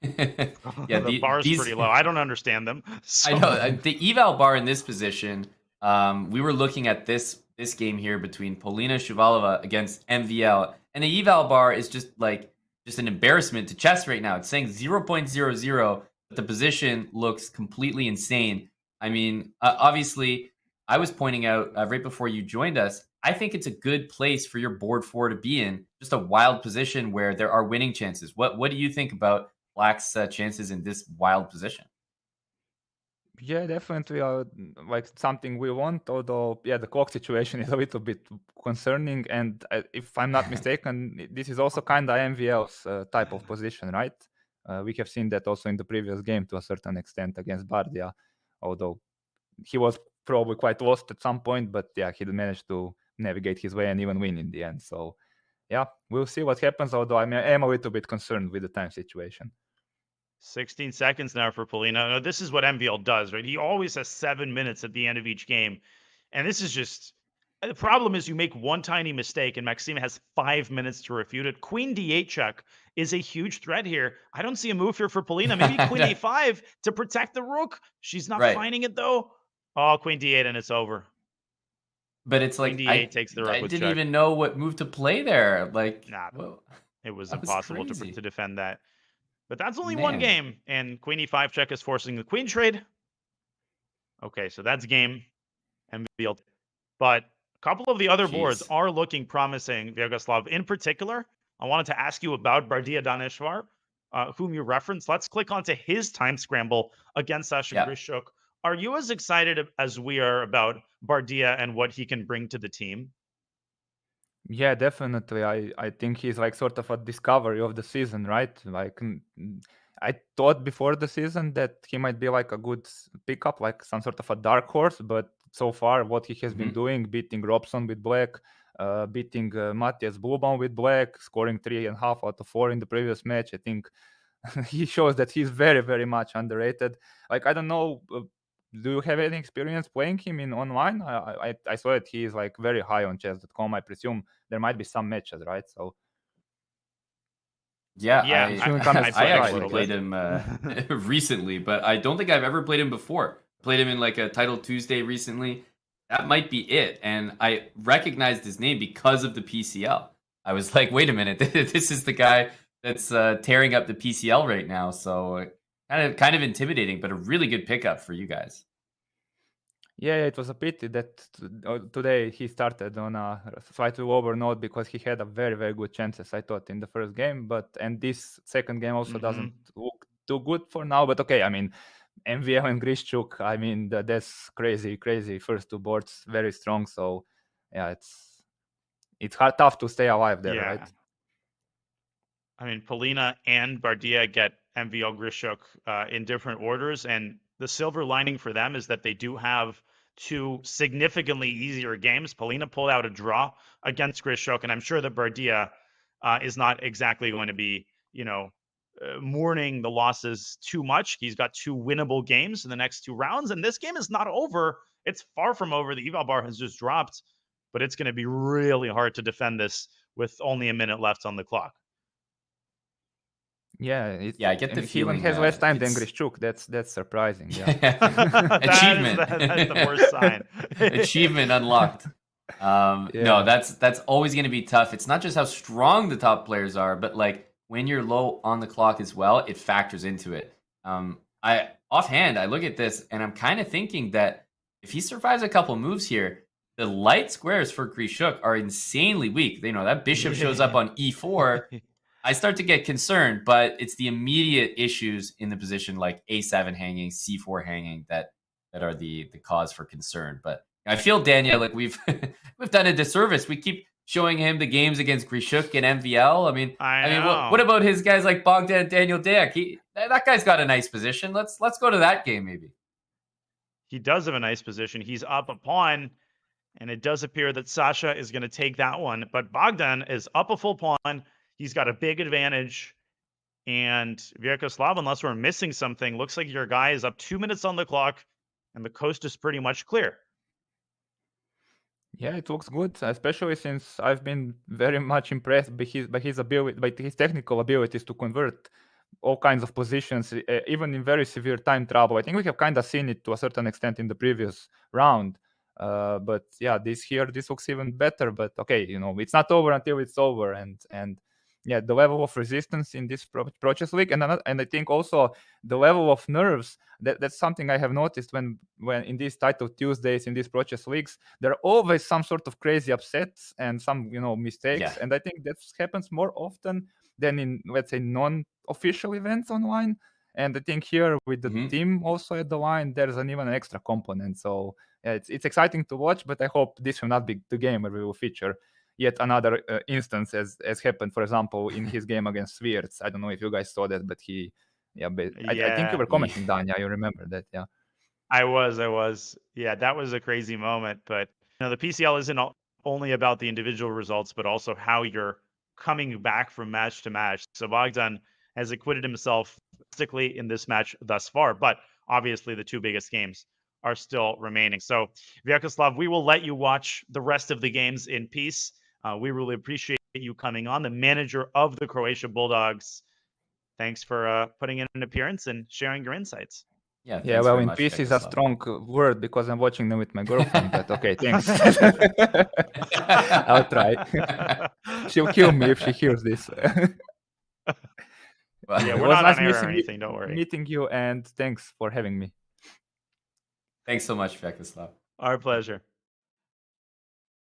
Yeah, the bar's pretty low. I don't understand them. So. I know the eval bar in this position. We were looking at this game here between Polina Shuvalova against MVL, and the eval bar is just an embarrassment to chess right now. It's saying 0.00, but the position looks completely insane. I mean, obviously, I was pointing out right before you joined us, I think it's a good place for your board 4 to be in, just a wild position where there are winning chances. What do you think about Black's chances in this wild position? Yeah, definitely like something we want, although, yeah, the clock situation is a little bit concerning. And if I'm not mistaken, this is also kind of MVL's type of position, right? We have seen that also in the previous game to a certain extent against Bardia, although he was probably quite lost at some point, but yeah, he managed to navigate his way and even win in the end. So yeah, we'll see what happens, although I am a little bit concerned with the time situation. 16 seconds now for Polina. Now, this is what MVL does, right? He always has 7 minutes at the end of each game. And this is just... The problem is you make one tiny mistake and Maxima has 5 minutes to refute it. Queen d8 check is a huge threat here. I don't see a move here for Polina. Maybe queen a5 to protect the rook. She's not finding it, though. Oh, queen d8 and it's over. But it's queen d8 takes the rook I with didn't check. even know what move to play there. It was impossible to defend that. But that's only Man. one game, and queen e5 check is forcing the queen trade. Okay, so that's game. MVL. But a couple of the other boards are looking promising, Vyacheslav. In particular, I wanted to ask you about Bardia Daneshvar. whom you referenced. Let's click onto his time scramble against Sasha Yeah. Grischuk. Are you as excited as we are about Bardia and what he can bring to the team? Yeah, definitely. I think he's like sort of a discovery of the season, right? Like I thought before the season that he might be like a good pickup, like some sort of a dark horse. But so far, what he has been doing, beating Robson with black, beating Matthias Blubaum with black, scoring 3.5 out of 4 in the previous match, I think he shows that he's very, very much underrated. Like I don't know. Do you have any experience playing him in online? I saw that he is like very high on Chess.com. I presume there might be some matches, right? So Yeah, I actually played him recently, but I don't think I've ever played him before. Played him in like a Title Tuesday recently. That might be it. And I recognized his name because of the PCL. I was like, wait a minute, this is the guy that's tearing up the PCL right now. So kind of intimidating, but a really good pickup for you guys. Yeah, it was a pity that today he started on a slightly lower note because he had a very, very good chances, I thought, in the first game. And this second game also doesn't look too good for now. But okay, I mean, MVL and Grischuk, I mean, that's crazy. First two boards, very strong. So yeah, it's tough to stay alive there, right? I mean, Polina and Bardia get MVL Grischuk in different orders, and the silver lining for them is that they do have 2 significantly easier games. Polina pulled out a draw against Grischuk, and I'm sure that Bardia is not exactly going to be, mourning the losses too much. He's got 2 winnable games in the next 2 rounds, and this game is not over. It's far from over. The eval bar has just dropped, but it's going to be really hard to defend this with only a minute left on the clock. Yeah, I get the feeling he even has less time than Grischuk. That's surprising. Yeah, achievement. That's the worst sign. Achievement unlocked. No, that's always going to be tough. It's not just how strong the top players are, but like when you're low on the clock as well, it factors into it. I look at this and I'm kind of thinking that if he survives a couple moves here, the light squares for Grischuk are insanely weak. That bishop shows up on e4. I start to get concerned, but it's the immediate issues in the position like a7 hanging, c4 hanging that are the cause for concern. But I feel, Daniel, like we've done a disservice. We keep showing him the games against Grischuk and MVL. I mean, what about his guys like Bogdan Daniel Deak? That guy's got a nice position. Let's go to that game maybe. He does have a nice position. He's up a pawn, and it does appear that Sasha is going to take that one. But Bogdan is up a full pawn. He's got a big advantage. And Vyacheslav, unless we're missing something, looks like your guy is up 2 minutes on the clock, and the coast is pretty much clear. Yeah, it looks good, especially since I've been very much impressed by his ability, by his technical abilities to convert all kinds of positions, even in very severe time trouble. I think we have kind of seen it to a certain extent in the previous round. But yeah, this looks even better. But okay, it's not over until it's over, and yeah, the level of resistance in this Pro Chess League, and I think also the level of nerves. That's something I have noticed when in these Title Tuesdays, in these Pro Chess Leagues, there are always some sort of crazy upsets and some mistakes, Yeah. and I think that happens more often than in, let's say, non-official events online. And I think here with the team also at the line, there's an even extra component. So yeah, it's exciting to watch, but I hope this will not be the game where we will feature yet another instance as happened, for example, in his game against Svirts. I don't know if you guys saw that, but I think you were commenting, Danya. You remember that, yeah? I was. Yeah, that was a crazy moment. But the PCL isn't only about the individual results, but also how you're coming back from match to match. So Bogdan has acquitted himself fantastically in this match thus far, but obviously the 2 biggest games are still remaining. So Vyacheslav, we will let you watch the rest of the games in peace. We really appreciate you coming on, the manager of the Croatia Bulldogs. Thanks for putting in an appearance and sharing your insights. Yeah, well, in peace is a strong word because I'm watching them with my girlfriend, but okay, thanks. I'll try. She'll kill me if she hears this. Yeah, we're not on air or anything, don't worry. Meeting you, and thanks for having me. Thanks so much, Vyacheslav. Our pleasure.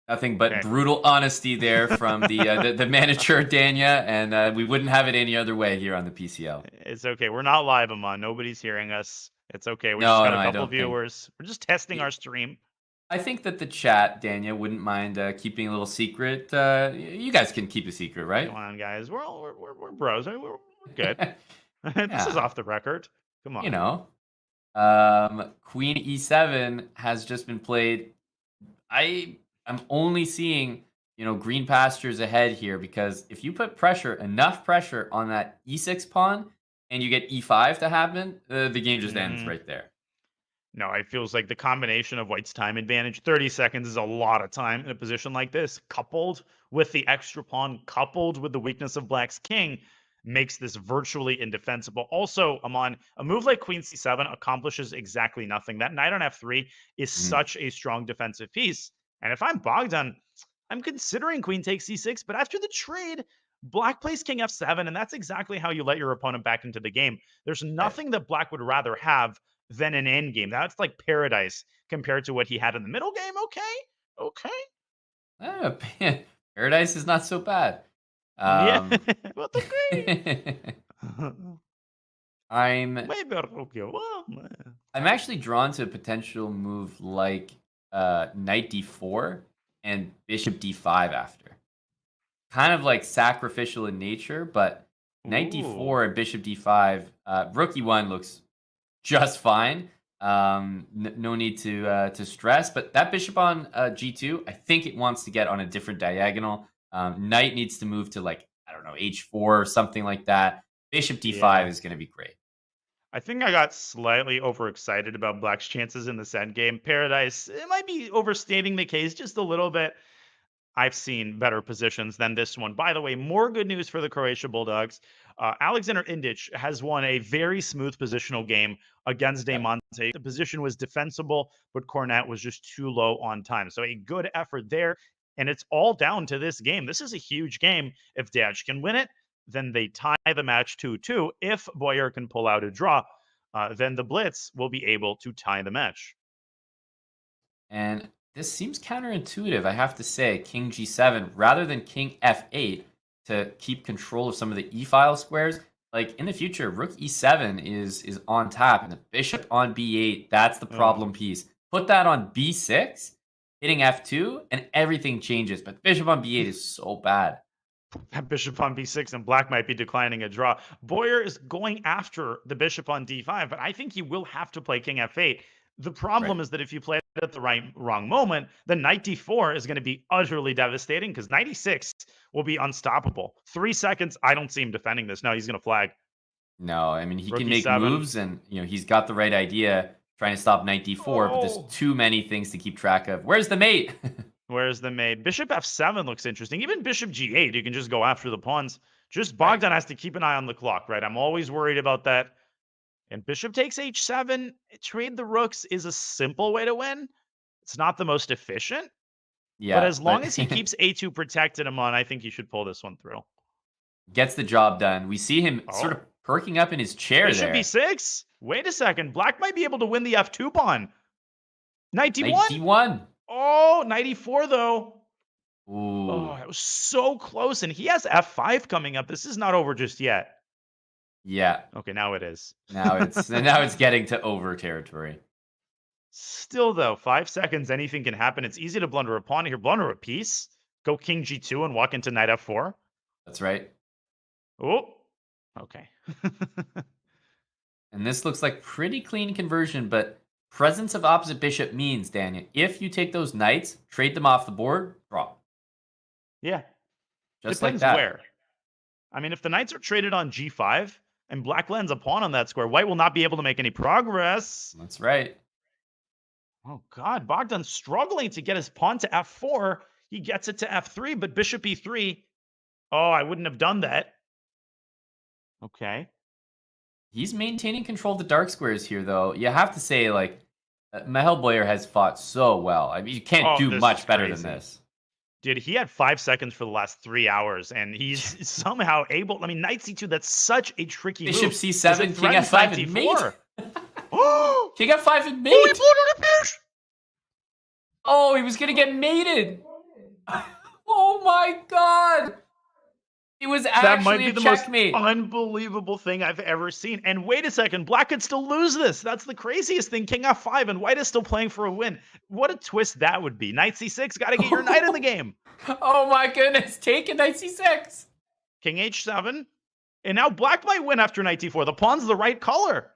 Nothing but brutal honesty there from the manager, Danya, and we wouldn't have it any other way here on the PCL. It's okay. We're not live, Amon. Nobody's hearing us. It's okay. We No, just got no, a I couple don't think. viewers. We're just testing our stream. I think that the chat, Danya, wouldn't mind keeping a little secret. You guys can keep a secret, right? Come on, guys. We're bros. We're good. This is off the record. Come on. You know, Queen E7 has just been played. I'm only seeing, green pastures ahead here, because if you put enough pressure on that E6 pawn and you get E5 to happen, the game just ends right there. No, it feels like the combination of White's time advantage, 30 seconds is a lot of time in a position like this, coupled with the extra pawn, coupled with the weakness of Black's king, makes this virtually indefensible. Also, Amon, a move like Queen C7 accomplishes exactly nothing. That knight on F3 is such a strong defensive piece. And if I'm Bogdan, I'm considering Queen takes C6, but after the trade, Black plays King F7, and that's exactly how you let your opponent back into the game. There's nothing that Black would rather have than an endgame. That's like paradise compared to what he had in the middle game. Okay. Paradise is not so bad. Yeah, but okay. I'm actually drawn to a potential move like knight d4 and bishop d5 after. Kind of like sacrificial in nature, but knight d4 and bishop d5, rook e1 looks just fine. No need to stress, but that bishop on g2, I think it wants to get on a different diagonal. Knight needs to move to h4 or something like that. Bishop d5 is going to be great. I think I got slightly overexcited about Black's chances in this endgame. Paradise, it might be overstating the case just a little bit. I've seen better positions than this one. By the way, more good news for the Croatia Bulldogs. Alexander Indic has won a very smooth positional game against Demonte. The position was defensible, but Cornet was just too low on time. So a good effort there, and it's all down to this game. This is a huge game. If Daj can win it, then they tie the match 2-2. If Boyer can pull out a draw, then the Blitz will be able to tie the match. And this seems counterintuitive, I have to say. King g7 rather than king f8 to keep control of some of the e-file squares. Like in the future, rook e7 is on tap, and the bishop on b8, that's the problem piece. Put that on b6, hitting f2, and everything changes. But bishop on b8 is so bad. That bishop on b6, and Black might be declining a draw. Boyer is going after the bishop on d5, but I think he will have to play king f8. The problem is that if you play it at the wrong moment, then knight d4 is going to be utterly devastating, because knight e6 will be unstoppable. 3 seconds, I don't see him defending this. No, he's going to flag. No, I mean, he Rook can make E7. moves, and he's got the right idea trying to stop knight d4, but there's too many things to keep track of. Where's the mate? Where's the mate? Bishop f7 looks interesting. Even bishop g8, you can just go after the pawns. Just Bogdan has to keep an eye on the clock, right? I'm always worried about that. And bishop takes h7. Trade the rooks is a simple way to win. It's not the most efficient. Yeah, but as long as he keeps a2 protected him on, I think he should pull this one through. Gets the job done. We see him sort of perking up in his chair Bishop there. b6. Wait a second. Black might be able to win the f2 pawn. Knight d1. Knight d1. Oh, knight e4 though. Ooh. Oh, it was so close. And he has f5 coming up. This is not over just yet. Yeah. Okay, now it is. Now it's getting to over territory. Still though, 5 seconds, anything can happen. It's easy to blunder a pawn here. Blunder a piece. Go king g2 and walk into knight f4. That's right. Oh, okay. And this looks like pretty clean conversion, but presence of opposite bishop means, Daniel, if you take those knights, trade them off the board, draw. Yeah. Just Depends like that. where. I mean, if the knights are traded on g5 and Black lands a pawn on that square, White will not be able to make any progress. That's right. Oh, God. Bogdan's struggling to get his pawn to f4. He gets it to f3, but bishop e3. Oh, I wouldn't have done that. Okay. He's maintaining control of the dark squares here, though. You have to say, Mahel Boyer has fought so well. I mean, you can't do much better than this. Dude, he had 5 seconds for the last 3 hours, and he's somehow able. I mean, knight c2, that's such a tricky Bishop move. c7, king f5, and mate. King f5 and mate. Oh, he blew to the fish. Oh, he was going to get mated. Oh my god! It was That might actually be a the checkmate. most unbelievable thing I've ever seen. And wait a second, Black could still lose this. That's the craziest thing. King F5, and White is still playing for a win. What a twist that would be. Knight C6, got to get your knight in the game. Oh my goodness, take a knight C6. King H7. And now Black might win after knight D4. The pawn's the right color.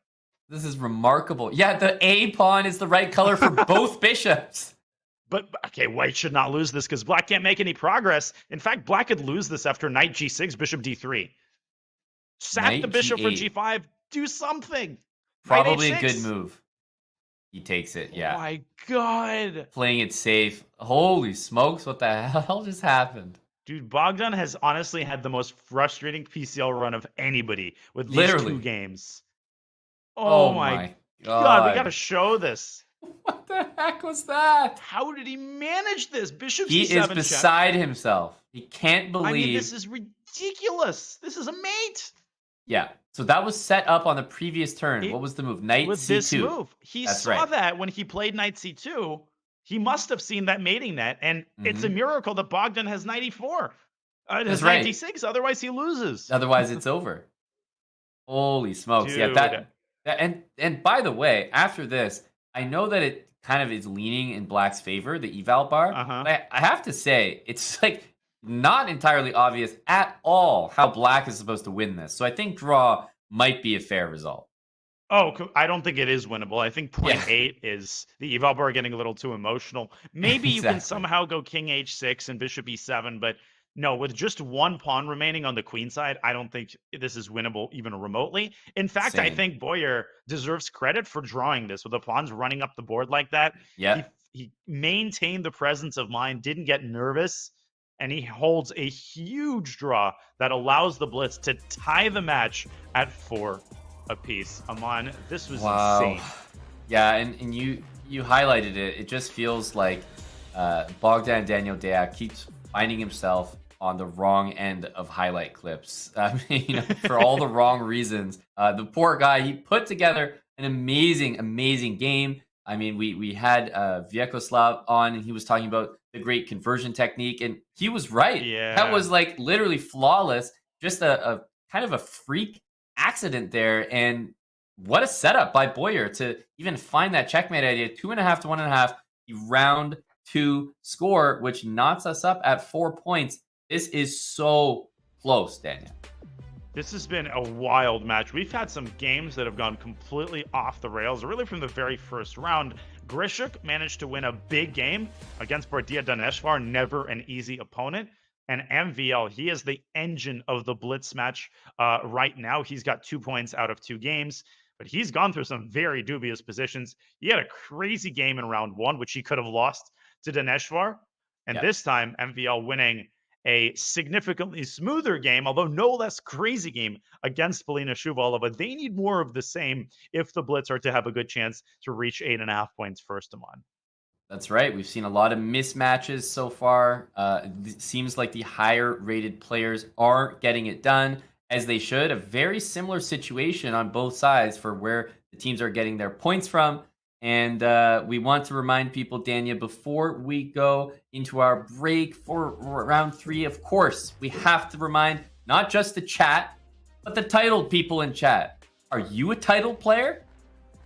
This is remarkable. Yeah, the A pawn is the right color for both bishops. But, okay, White should not lose this because Black can't make any progress. In fact, Black could lose this after knight G6, bishop D3. Sack Knight the bishop for G8. G5. Do something. Probably a Knight good H6. move. He takes it, yeah. Oh my god. Playing it safe. Holy smokes, what the hell just happened? Dude, Bogdan has honestly had the most frustrating PCL run of anybody with these Literally. 2 games. Oh Oh my my god, we God. gotta show this. What the heck was that? How did he manage this? Bishop He C7 is check. beside himself. He can't believe. I mean, this is ridiculous. This is a mate. Yeah. So that was set up on the previous turn. It- What was the move? Knight With C2. this move. He That's saw right. that when he played knight C2. He must have seen that mating net, and it's a miracle that Bogdan has knight E4. Has That's knight right. D6, otherwise he loses. Otherwise, it's over. Holy smokes! Dude. Yeah, and by the way, after this, I know that it kind of is leaning in Black's favor, the eval bar. Uh-huh. But I have to say, it's like not entirely obvious at all how Black is supposed to win this. So I think draw might be a fair result. Oh, I don't think it is winnable. I think point 8 is the eval bar getting a little too emotional. Maybe you can Exactly. somehow go king h6 and bishop e7, but no, with just 1 pawn remaining on the queen side, I don't think this is winnable even remotely. In fact, I Same. think Boyer deserves credit for drawing this with the pawns running up the board like that. Yeah. He maintained the presence of mind, didn't get nervous, and he holds a huge draw that allows the Blitz to tie the match at 4 apiece. Aman, this was insane. Yeah, and you highlighted it. It just feels like Bogdan Daniel Deac keeps finding himself on the wrong end of highlight clips. I mean, for all the wrong reasons. The poor guy, he put together an amazing game. I mean, we had Vyacheslav on, and he was talking about the great conversion technique, and he was right. Yeah. That was like literally flawless. Just a kind of a freak accident there, and what a setup by Boyer to even find that checkmate idea. 2.5 to 1.5. The round 2 score, which knots us up at 4 points. This is so close, Daniel. This has been a wild match. We've had some games that have gone completely off the rails, really from the very first round. Grischuk managed to win a big game against Bardia Daneshvar, never an easy opponent. And MVL, he is the engine of the Blitz match right now. He's got 2 points out of 2 games, but he's gone through some very dubious positions. He had a crazy game in round 1, which he could have lost to Daneshvar. And this time, MVL winning a significantly smoother game, although no less crazy game against Polina Shuvalova. They need more of the same if the Blitz are to have a good chance to reach 8.5 points first, Aman. That's right. We've seen a lot of mismatches so far. It seems like the higher rated players are getting it done as they should. A very similar situation on both sides for where the teams are getting their points from. And we want to remind people, Dania, before we go into our break for round 3, of course, we have to remind not just the chat, but the titled people in chat. Are you a titled player?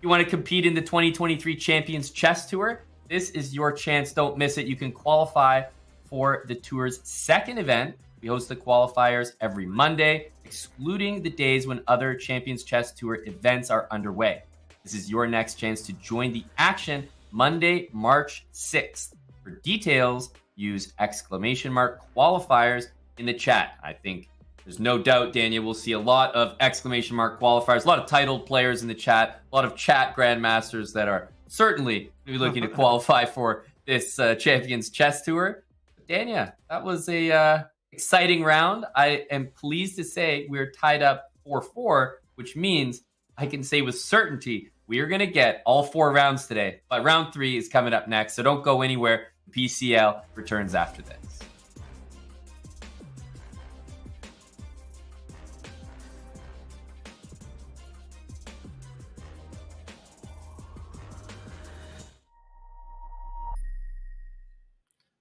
You want to compete in the 2023 Champions Chess Tour? This is your chance. Don't miss it. You can qualify for the tour's second event. We host the qualifiers every Monday, excluding the days when other Champions Chess Tour events are underway. This is your next chance to join the action Monday, March 6th. For details, use !qualifiers in the chat. I think there's no doubt, Daniel, we'll see a lot of ! qualifiers, a lot of titled players in the chat, a lot of chat grandmasters that are certainly going to be looking to qualify for this Champions Chess Tour. But Dania, that was a exciting round. I am pleased to say we're tied up 4-4, which means I can say with certainty we are going to get all 4 rounds today. But round 3 is coming up next, so don't go anywhere. The PCL returns after this.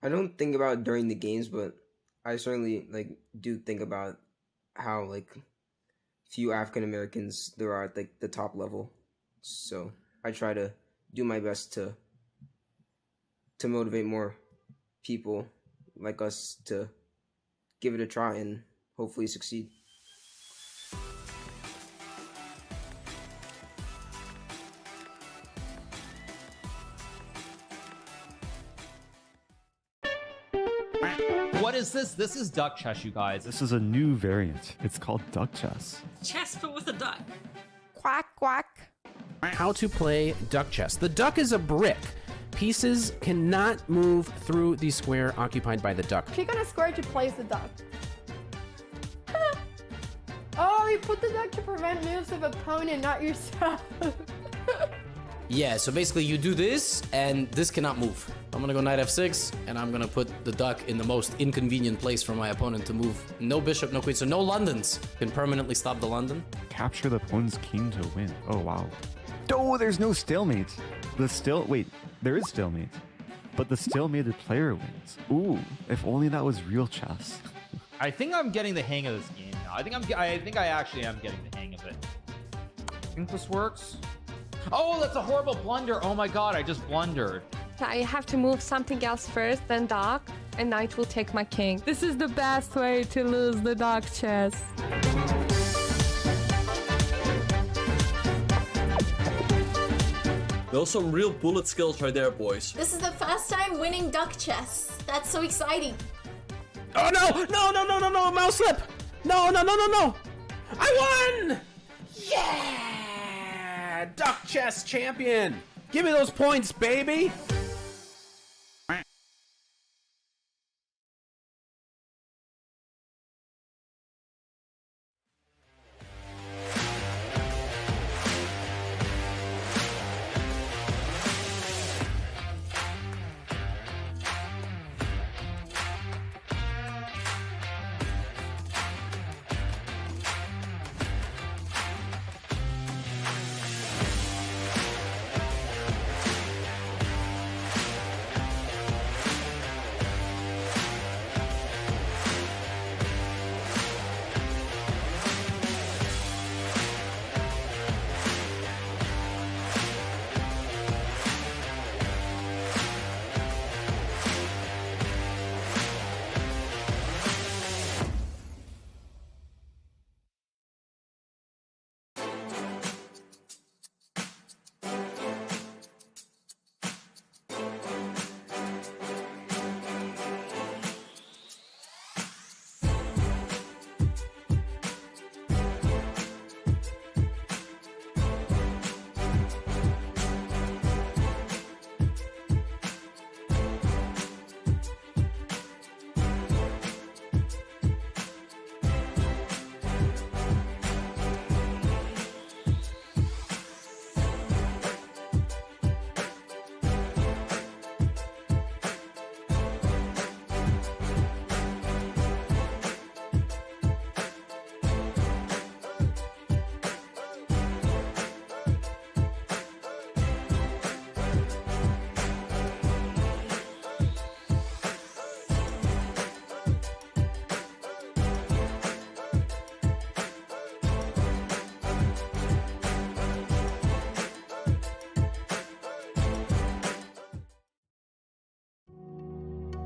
I don't think about it during the games, but I certainly like do think about how like few African Americans there are at like the top level. So I try to do my best to motivate more people like us to give it a try and hopefully succeed. What is this? This is duck chess, you guys. This is a new variant. It's called duck chess. Chess, but with a duck. Quack, quack. How to play duck chess. The duck is a brick. Pieces cannot move through the square occupied by the duck. Click on a square to place the duck. Oh, you put the duck to prevent moves of opponent, not yourself. Yeah, so basically you do this, and this cannot move. I'm gonna go knight f6, and I'm gonna put the duck in the most inconvenient place for my opponent to move. No bishop, no queen, so no Londons can permanently stop the London. Capture the opponent's king to win. Oh, wow. Oh, there's no stalemate. Wait, there is stalemate. But the stalemated player wins. Ooh, if only that was real chess. I think I'm getting the hang of this game now. I think I actually am getting the hang of it. I think this works. Oh, that's a horrible blunder. Oh my god, I just blundered. I have to move something else first, then duck, and knight will take my king. This is the best way to lose the duck chess. Those are some real bullet skills right there, boys. This is the first time winning duck chess. That's so exciting. Oh no! No! Mouse slip! No! I won! Yeah! Duck chess champion! Give me those points, baby!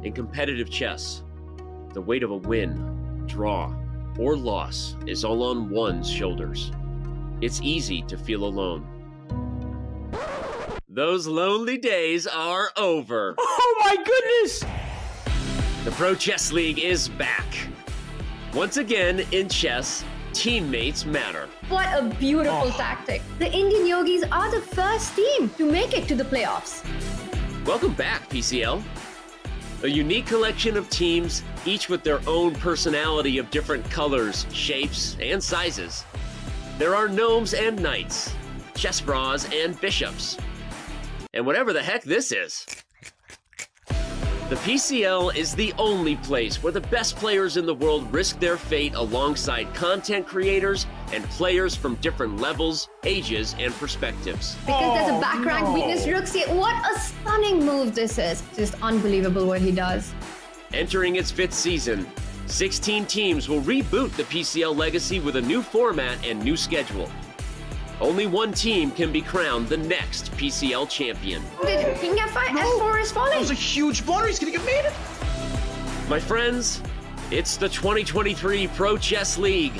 In competitive chess, the weight of a win, draw, or loss is all on one's shoulders. It's easy to feel alone. Those lonely days are over. Oh my goodness! The Pro Chess League is back. Once again, in chess, teammates matter. What a beautiful tactic. The Indian Yogis are the first team to make it to the playoffs. Welcome back, PCL. A unique collection of teams, each with their own personality of different colors, shapes, and sizes. There are gnomes and knights, chess bras and bishops, and whatever the heck this is. The PCL is the only place where the best players in the world risk their fate alongside content creators and players from different levels, ages, and perspectives. Because there's a back rank weakness, Rooksy. What a stunning move this is. Just unbelievable what he does. Entering its 5th season, 16 teams will reboot the PCL legacy with a new format and new schedule. Only one team can be crowned the next PCL champion. Did King F5 F4 is falling? That was a huge blunder. He's going to get made. My friends, it's the 2023 Pro Chess League.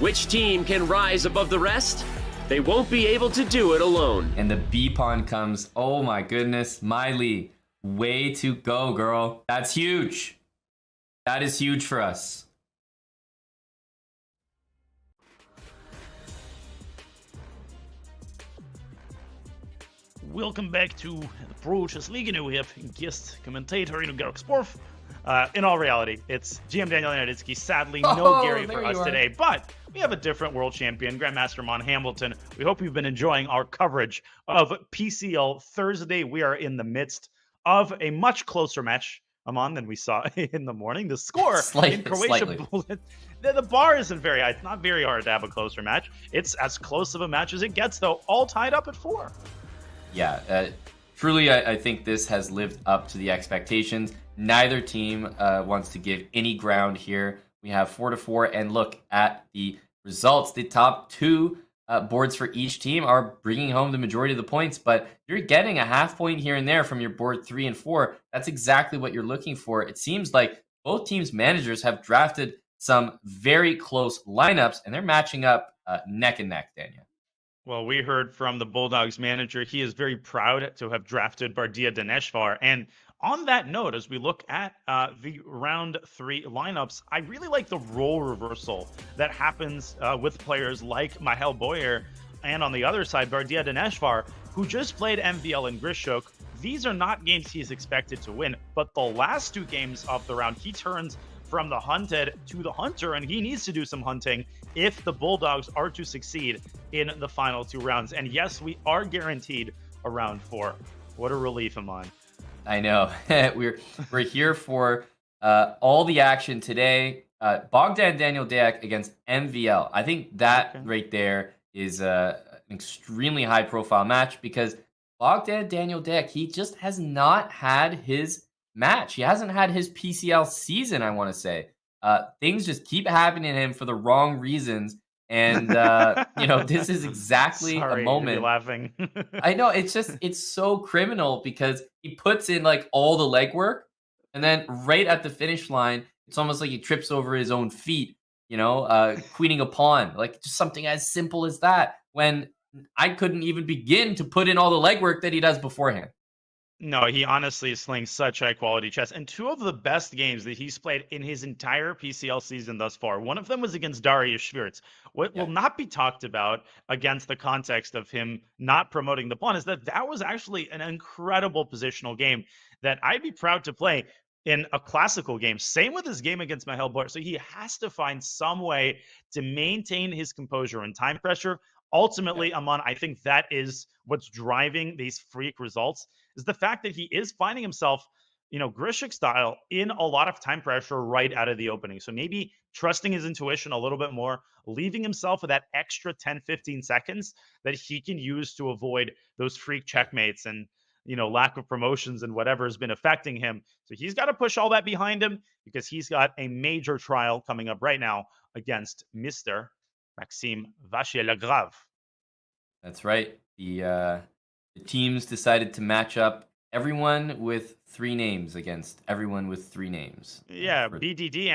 Which team can rise above the rest? They won't be able to do it alone. And the B pawn comes. Oh my goodness, Miley. Way to go, girl. That's huge. That is huge for us. Welcome back to the Pro Chess League. And we have guest commentator Garrick Sporf. In all reality, it's GM Daniel Yanaditsky. Sadly, no Gary for us today, but we have a different world champion, Grandmaster Mon Hamilton. We hope you've been enjoying our coverage of PCL Thursday. We are in the midst of a much closer match, Amon, than we saw in the morning. The score in Croatia, the bar isn't very high. It's not very hard to have a closer match. It's as close of a match as it gets, though, all tied up at 4. Yeah, truly, I think this has lived up to the expectations. Neither team wants to give any ground here. We have 4-4, and look at the results. The top 2 boards for each team are bringing home the majority of the points, but you're getting a half point here and there from your board 3 and 4. That's exactly what you're looking for. It seems like both teams' managers have drafted some very close lineups, and they're matching up neck and neck, Daniel. Well, we heard from the Bulldogs manager. He is very proud to have drafted Bardia Daneshvar. And on that note, as we look at the round 3 lineups, I really like the role reversal that happens with players like Mihail Boyer and on the other side, Bardia Daneshvar, who just played MVL and Grischuk. These are not games he's expected to win, but the last 2 games of the round, he turns from the hunted to the hunter, and he needs to do some hunting if the Bulldogs are to succeed in the final 2 rounds. And yes, we are guaranteed a round 4. What a relief, Amon. I know. We're here for all the action today. Bogdan Daniel Deac against MVL. I think that right there is an extremely high-profile match because Bogdan Daniel Deac, he just has not had his match. He hasn't had his PCL season, I want to say. Things just keep happening to him for the wrong reasons. And, this is exactly a moment. Laughing. I know. It's so criminal because he puts in like all the legwork and then right at the finish line, it's almost like he trips over his own feet, queening a pawn, like just something as simple as that when I couldn't even begin to put in all the legwork that he does beforehand. No, he honestly is playing such high-quality chess. And 2 of the best games that he's played in his entire PCL season thus far, one of them was against Darius Schwirtz. What will not be talked about against the context of him not promoting the pawn is that was actually an incredible positional game that I'd be proud to play in a classical game. Same with his game against Mihail Boyer. So he has to find some way to maintain his composure and time pressure. Ultimately, Aman, I think that is what's driving these freak results, is the fact that he is finding himself, Grischuk style, in a lot of time pressure right out of the opening. So maybe trusting his intuition a little bit more, leaving himself with that extra 10, 15 seconds that he can use to avoid those freak checkmates and, lack of promotions and whatever has been affecting him. So he's got to push all that behind him because he's got a major trial coming up right now against Mr. Maxime Vachier-Lagrave. That's right. The teams decided to match up everyone with 3 names against everyone with 3 names. Yeah, BDD,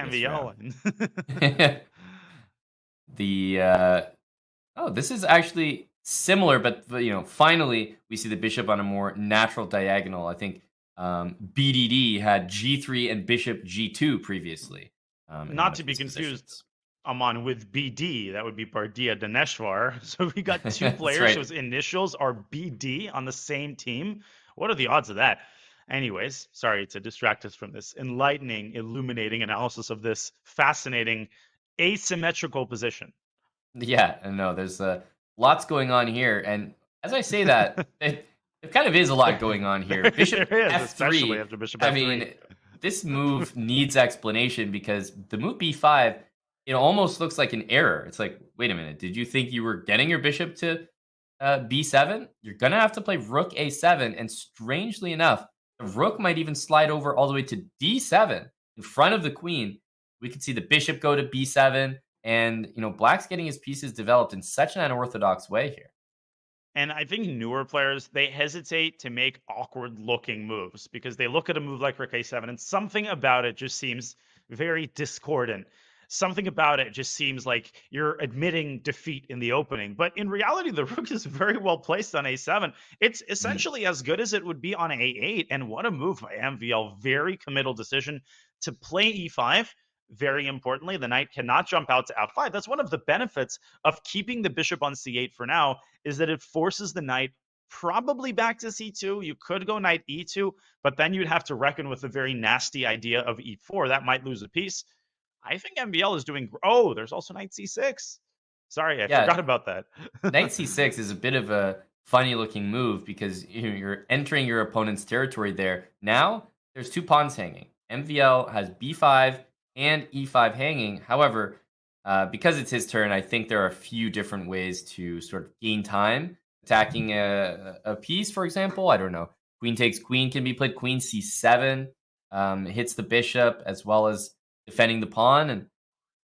MVL. This is actually similar, but finally we see the bishop on a more natural diagonal. I think BDD had G3 and bishop G2 previously. Not to be confused, Aman, with BD. That would be Bardia Daneshvar. So we got 2 players whose initials are BD on the same team. What are the odds of that? Anyways, sorry to distract us from this enlightening, illuminating analysis of this fascinating asymmetrical position. Yeah, no, there's lots going on here. And as I say that, There kind of is a lot going on here. Bishop There is, F3. especially after Bishop F3. I mean, this move needs explanation because the move B5, it almost looks like an error. It's like, wait a minute, did you think you were getting your bishop to B7? You're gonna have to play Rook A7, and strangely enough, the Rook might even slide over all the way to D7 in front of the Queen. We could see the Bishop go to B7, and Black's getting his pieces developed in such an unorthodox way here. And I think newer players, they hesitate to make awkward-looking moves because they look at a move like Rook A7 and something about it just seems very discordant. Something about it just seems like you're admitting defeat in the opening. But in reality, the Rook is very well placed on A7. It's essentially as good as it would be on A8. And what a move by MVL. Very committal decision to play E5. Very importantly, the knight cannot jump out to F5. That's one of the benefits of keeping the bishop on C8 for now, is that it forces the knight probably back to C2. You could go knight E2, but then you'd have to reckon with the very nasty idea of E4. That might lose a piece. I think MVL is doing... Oh, there's also knight C6. Sorry, I forgot about that. Knight C6 is a bit of a funny-looking move because you're entering your opponent's territory there. Now, there's two pawns hanging. MVL has B5 and E5 hanging. However, because it's his turn, I think there are a few different ways to sort of gain time. Attacking a piece, for example, I don't know. Queen takes queen can be played. Queen C7 hits the bishop as well as defending the pawn. And I'm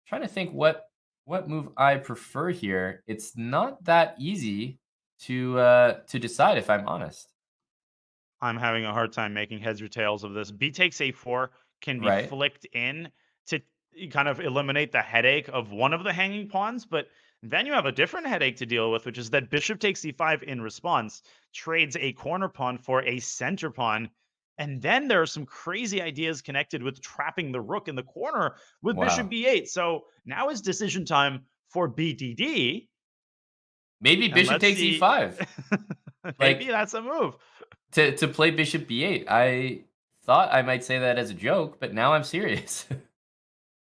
trying to think what move I prefer here. It's not that easy to decide, if I'm honest. I'm having a hard time making heads or tails of this. B takes A4 can be flicked in to kind of eliminate the headache of one of the hanging pawns, but then you have a different headache to deal with, which is that bishop takes C5 in response, trades a corner pawn for a center pawn, and then there are some crazy ideas connected with trapping the rook in the corner with bishop B8. So now is decision time for BDD. Maybe bishop takes E5. Maybe that's a move. To play bishop B8. I thought I might say that as a joke, but now I'm serious.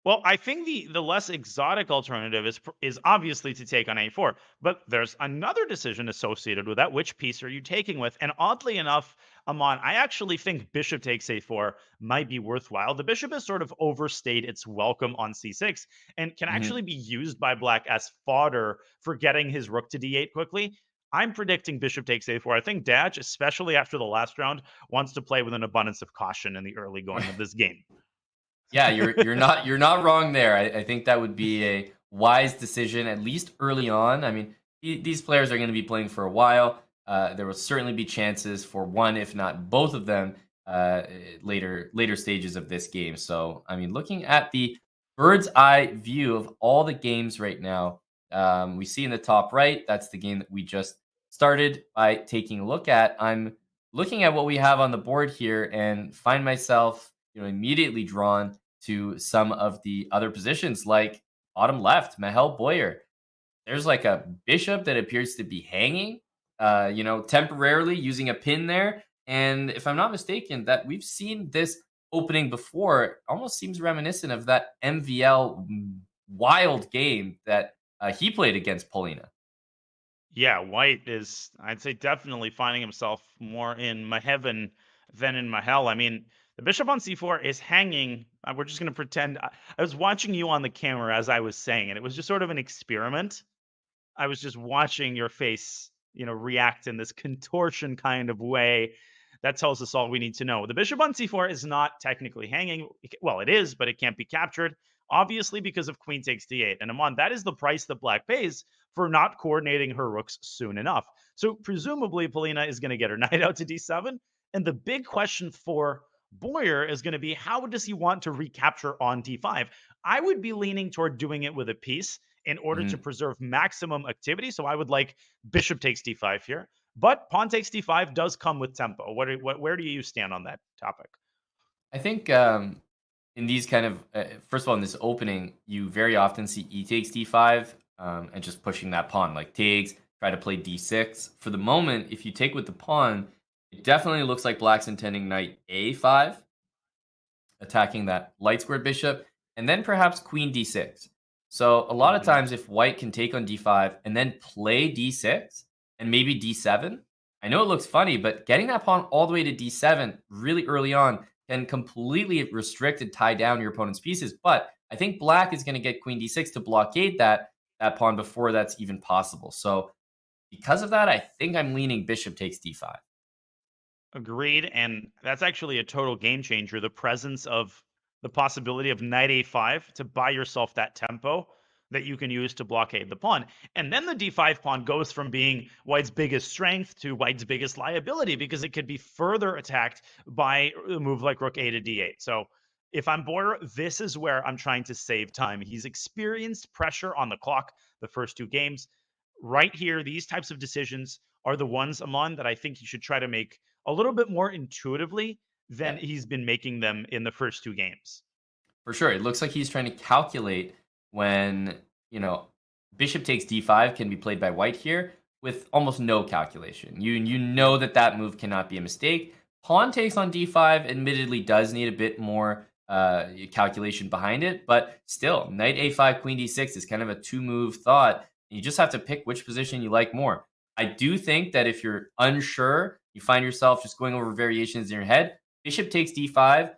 Well, I think the less exotic alternative is obviously to take on A4, but there's another decision associated with that. Which piece are you taking with? And oddly enough, Aman, I actually think bishop takes A4 might be worthwhile. The bishop has sort of overstayed its welcome on C6 and can actually be used by Black as fodder for getting his rook to D8 quickly. I'm predicting bishop takes A4. I think Daj, especially after the last round, wants to play with an abundance of caution in the early going of this game. Yeah, you're not wrong there. I think that would be a wise decision, at least early on. I mean, these players are going to be playing for a while. There will certainly be chances for one, if not both of them, later stages of this game. So, I mean, looking at the bird's eye view of all the games right now, we see in the top right, that's the game that we just started by taking a look at. I'm looking at what we have on the board here and find myself immediately drawn to some of the other positions, like bottom left, Mahel Boyer. There's like a bishop that appears to be hanging, temporarily using a pin there. And if I'm not mistaken, that we've seen this opening before. It almost seems reminiscent of that MVL wild game that he played against Polina. Yeah, White is, I'd say, definitely finding himself more in Maheaven than in Mahel. I mean, the bishop on C4 is hanging. We're just going to pretend. I was watching you on the camera as I was saying it. It was just sort of an experiment. I was just watching your face, react in this contortion kind of way. That tells us all we need to know. The bishop on C4 is not technically hanging. Well, it is, but it can't be captured, obviously because of queen takes D8. And Aman, that is the price that Black pays for not coordinating her rooks soon enough. So presumably Polina is going to get her knight out to D7. And the big question for Boyer is going to be, how does he want to recapture on D5? I would be leaning toward doing it with a piece in order to preserve maximum activity. So I would like bishop takes D5 here. But pawn takes D5 does come with tempo. Where do you stand on that topic? I think in these kind of, first of all, in this opening, you very often see E takes D5 and just pushing that pawn, like takes, try to play D6. For the moment, if you take with the pawn, it definitely looks like Black's intending knight A5, attacking that light squared bishop, and then perhaps queen D6. So a lot of times if White can take on D5 and then play D6 and maybe D7, I know it looks funny, but getting that pawn all the way to d7 really early on can completely restrict and tie down your opponent's pieces. But I think black is going to get queen d6 to blockade that pawn before that's even possible. So because of that, I think I'm leaning bishop takes d5. Agreed, and that's actually a total game changer. The presence of the possibility of knight a5 to buy yourself that tempo that you can use to blockade the pawn. And then the d5 pawn goes from being white's biggest strength to white's biggest liability, because it could be further attacked by a move like rook a to d8. So if I'm Boyer, this is where I'm trying to save time. He's experienced pressure on the clock the first 2 games. Right here, these types of decisions are the ones, Amon, that I think he should try to make a little bit more intuitively than he's been making them in the first 2 games. For sure. It looks like he's trying to calculate when, bishop takes d5 can be played by white here with almost no calculation. You know that move cannot be a mistake. Pawn takes on d5 admittedly does need a bit more calculation behind it, but still, knight a5, queen d6 is kind of a 2-move thought. You just have to pick which position you like more. I do think that if you're unsure, you find yourself just going over variations in your head, bishop takes d5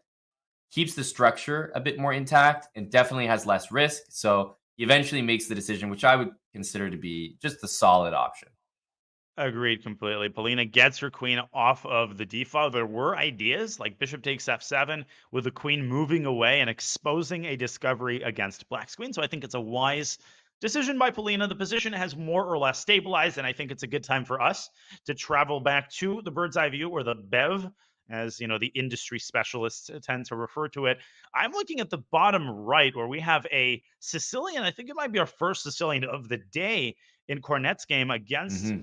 keeps the structure a bit more intact and definitely has less risk. So he eventually makes the decision, which I would consider to be just the solid option. Agreed completely. Polina gets her queen off of the d file. There were ideas like bishop takes f7 with the queen moving away and exposing a discovery against black's queen. So I think it's a wise decision by Polina. The position has more or less stabilized, and I think it's a good time for us to travel back to the bird's eye view, or the BEV, as the industry specialists tend to refer to it. I'm looking at the bottom right, where we have a Sicilian. I think it might be our first Sicilian of the day in Cornet's game against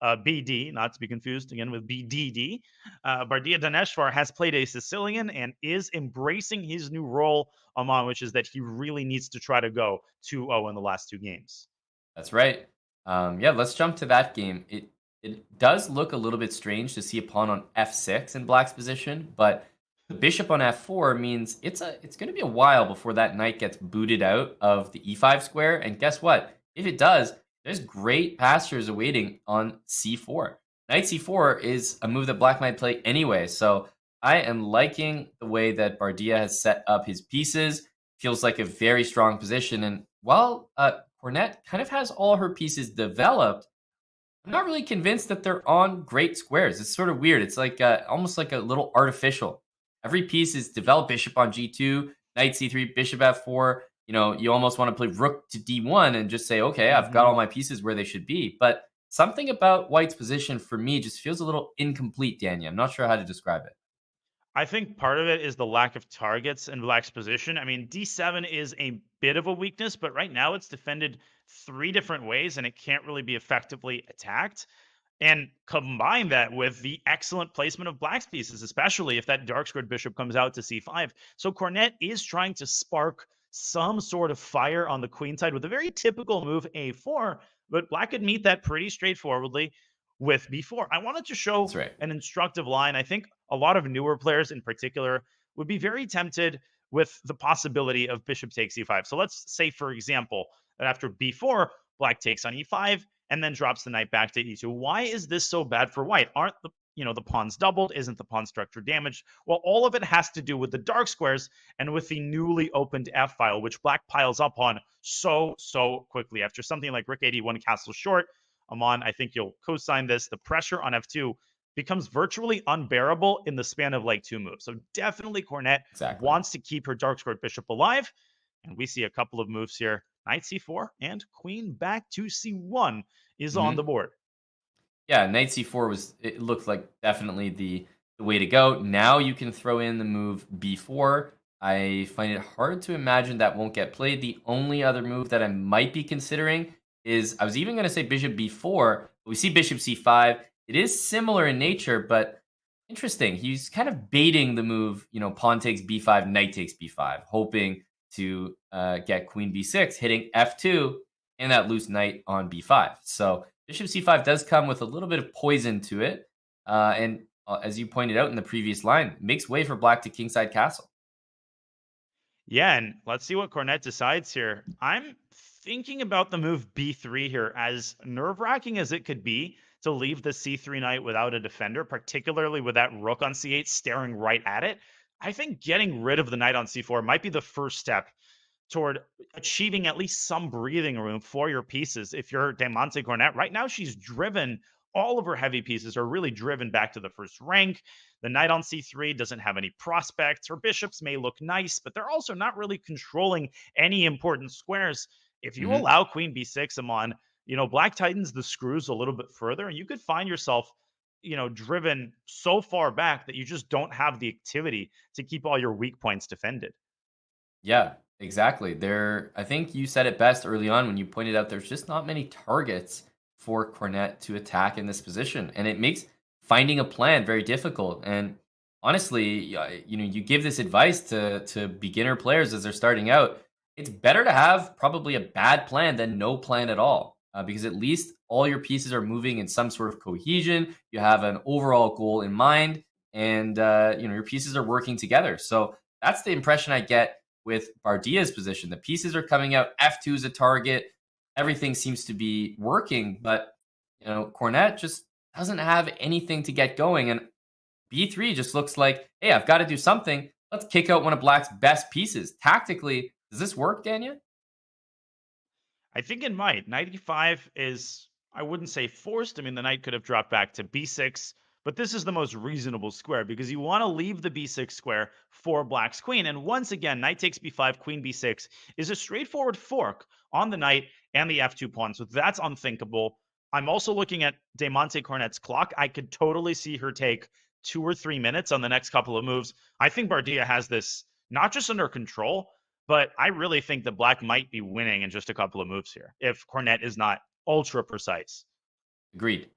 BD, not to be confused again with BDD. Bardia Daneshvar has played a Sicilian and is embracing his new role, Amon, which is that he really needs to try to go 2-0 in the last 2 games. That's right. Let's jump to that game. It does look a little bit strange to see a pawn on f6 in black's position, but the bishop on f4 means it's going to be a while before that knight gets booted out of the e5 square. And guess what? If it does, there's great pastures awaiting on c4. Knight c4 is a move that black might play anyway, so I am liking the way that Bardia has set up his pieces. Feels like a very strong position, and while Cornet kind of has all her pieces developed, I'm not really convinced that they're on great squares. It's sort of weird. It's like almost like a little artificial. Every piece is developed bishop on g2, knight c3, bishop f4. You almost want to play rook to d1 and just say, okay, I've got all my pieces where they should be. But something about white's position for me just feels a little incomplete, Daniel. I'm not sure how to describe it. I think part of it is the lack of targets in black's position. I mean, d7 is a bit of a weakness, but right now it's defended 3 different ways and it can't really be effectively attacked. And combine that with the excellent placement of black's pieces, especially if that dark squared bishop comes out to c5. So Cornet is trying to spark some sort of fire on the queen side with a very typical move a4, but black could meet that pretty straightforwardly with b4. I wanted to show an instructive line. I think a lot of newer players in particular would be very tempted with the possibility of bishop takes e5. So let's say, for example, that after b4, black takes on e5 and then drops the knight back to e2. Why is this so bad for white? Aren't the pawns doubled? Isn't the pawn structure damaged? Well, all of it has to do with the dark squares and with the newly opened f file, which black piles up on so quickly. After something like rook 81 castle short, Amon, I think you'll co-sign this, the pressure on f2 becomes virtually unbearable in the span of like 2 moves. So definitely Cornet wants to keep her dark squared bishop alive. And we see a couple of moves here. Knight c4 and queen back to c1 is on the board. Yeah, knight c4 it looked like definitely the way to go. Now you can throw in the move b4. I find it hard to imagine that won't get played. The only other move that I might be considering is, I was even going to say bishop b4, but we see bishop c5. It is similar in nature, but interesting. He's kind of baiting the move, pawn takes b5, knight takes b5, hoping to get queen b6, hitting f2, and that loose knight on b5. So bishop c5 does come with a little bit of poison to it. And as you pointed out in the previous line, makes way for black to kingside castle. Yeah, and let's see what Cornet decides here. I'm thinking about the move b3 here, as nerve-wracking as it could be to leave the c3 knight without a defender, particularly with that rook on c8 staring right at it, I think getting rid of the knight on c4 might be the first step toward achieving at least some breathing room for your pieces. If you're Demonte Cornet, right now she's driven, all of her heavy pieces are really driven back to the first rank. The knight on c3 doesn't have any prospects. Her bishops may look nice, but they're also not really controlling any important squares. If you allow queen b6, Amon, black tightens the screws a little bit further, and you could find yourself, driven so far back that you just don't have the activity to keep all your weak points defended. Yeah, exactly. I think you said it best early on when you pointed out there's just not many targets for Cornet to attack in this position, and it makes finding a plan very difficult. And honestly, you give this advice to beginner players as they're starting out. It's better to have probably a bad plan than no plan at all, because at least all your pieces are moving in some sort of cohesion. You have an overall goal in mind, and your pieces are working together. So that's the impression I get with Bardia's position. The pieces are coming out. F2 is a target. Everything seems to be working, but Cornet just doesn't have anything to get going. And B3 just looks like, hey, I've got to do something. Let's kick out one of Black's best pieces. Tactically, does this work, Danya? I think it might. Knight e5 is, I wouldn't say forced. I mean, the knight could have dropped back to b6, but this is the most reasonable square because you want to leave the b6 square for Black's queen. And once again, knight takes b5, queen b6 is a straightforward fork on the knight and the f2 pawn. So that's unthinkable. I'm also looking at Demonte Cornet's clock. I could totally see her take 2 or 3 minutes on the next couple of moves. I think Bardia has this not just under control, but I really think that Black might be winning in just a couple of moves here if Cornet is not ultra precise. Agreed.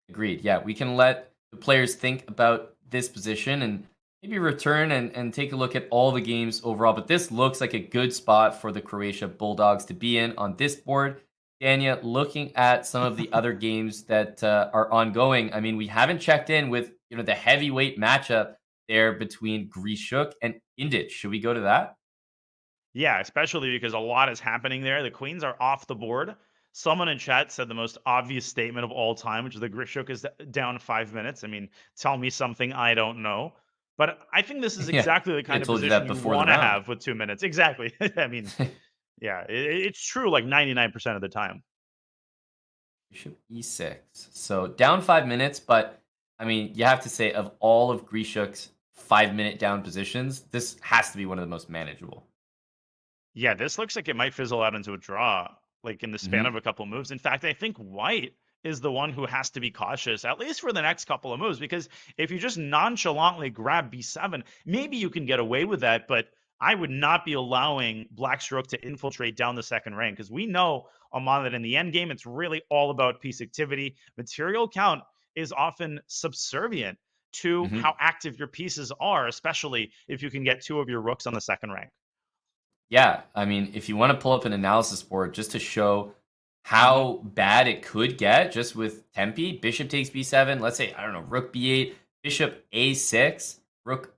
Yeah, we can let the players think about this position and maybe return and take a look at all the games overall. But this looks like a good spot for the Croatia Bulldogs to be in on this board. Danya, looking at some of the other games that are ongoing, I mean, we haven't checked in with the heavyweight matchup there between Grischuk and Indic. Should we go to that? Yeah, especially because a lot is happening there. The queens are off the board. Someone in chat said the most obvious statement of all time, which is the Grischuk is down 5 minutes. I mean, tell me something I don't know. But I think this is exactly the kind of position you want to have with 2 minutes. Exactly. I mean, yeah, it's true like 99% of the time. Bishop e6. So down 5 minutes, but I mean, you have to say of all of Grischuk's 5-minute down positions, this has to be one of the most manageable. Yeah, this looks like it might fizzle out into a draw, like in the span of a couple moves. In fact, I think White is the one who has to be cautious, at least for the next couple of moves, because if you just nonchalantly grab b7, maybe you can get away with that, but I would not be allowing Black's rook to infiltrate down the second rank, because we know, Amon, that in the end game, it's really all about piece activity. Material count is often subservient to how active your pieces are, especially if you can get 2 of your rooks on the second rank. Yeah, I mean, if you want to pull up an analysis board just to show how bad it could get just with Tempe, bishop takes b7, let's say, I don't know, rook b8, bishop a6, rook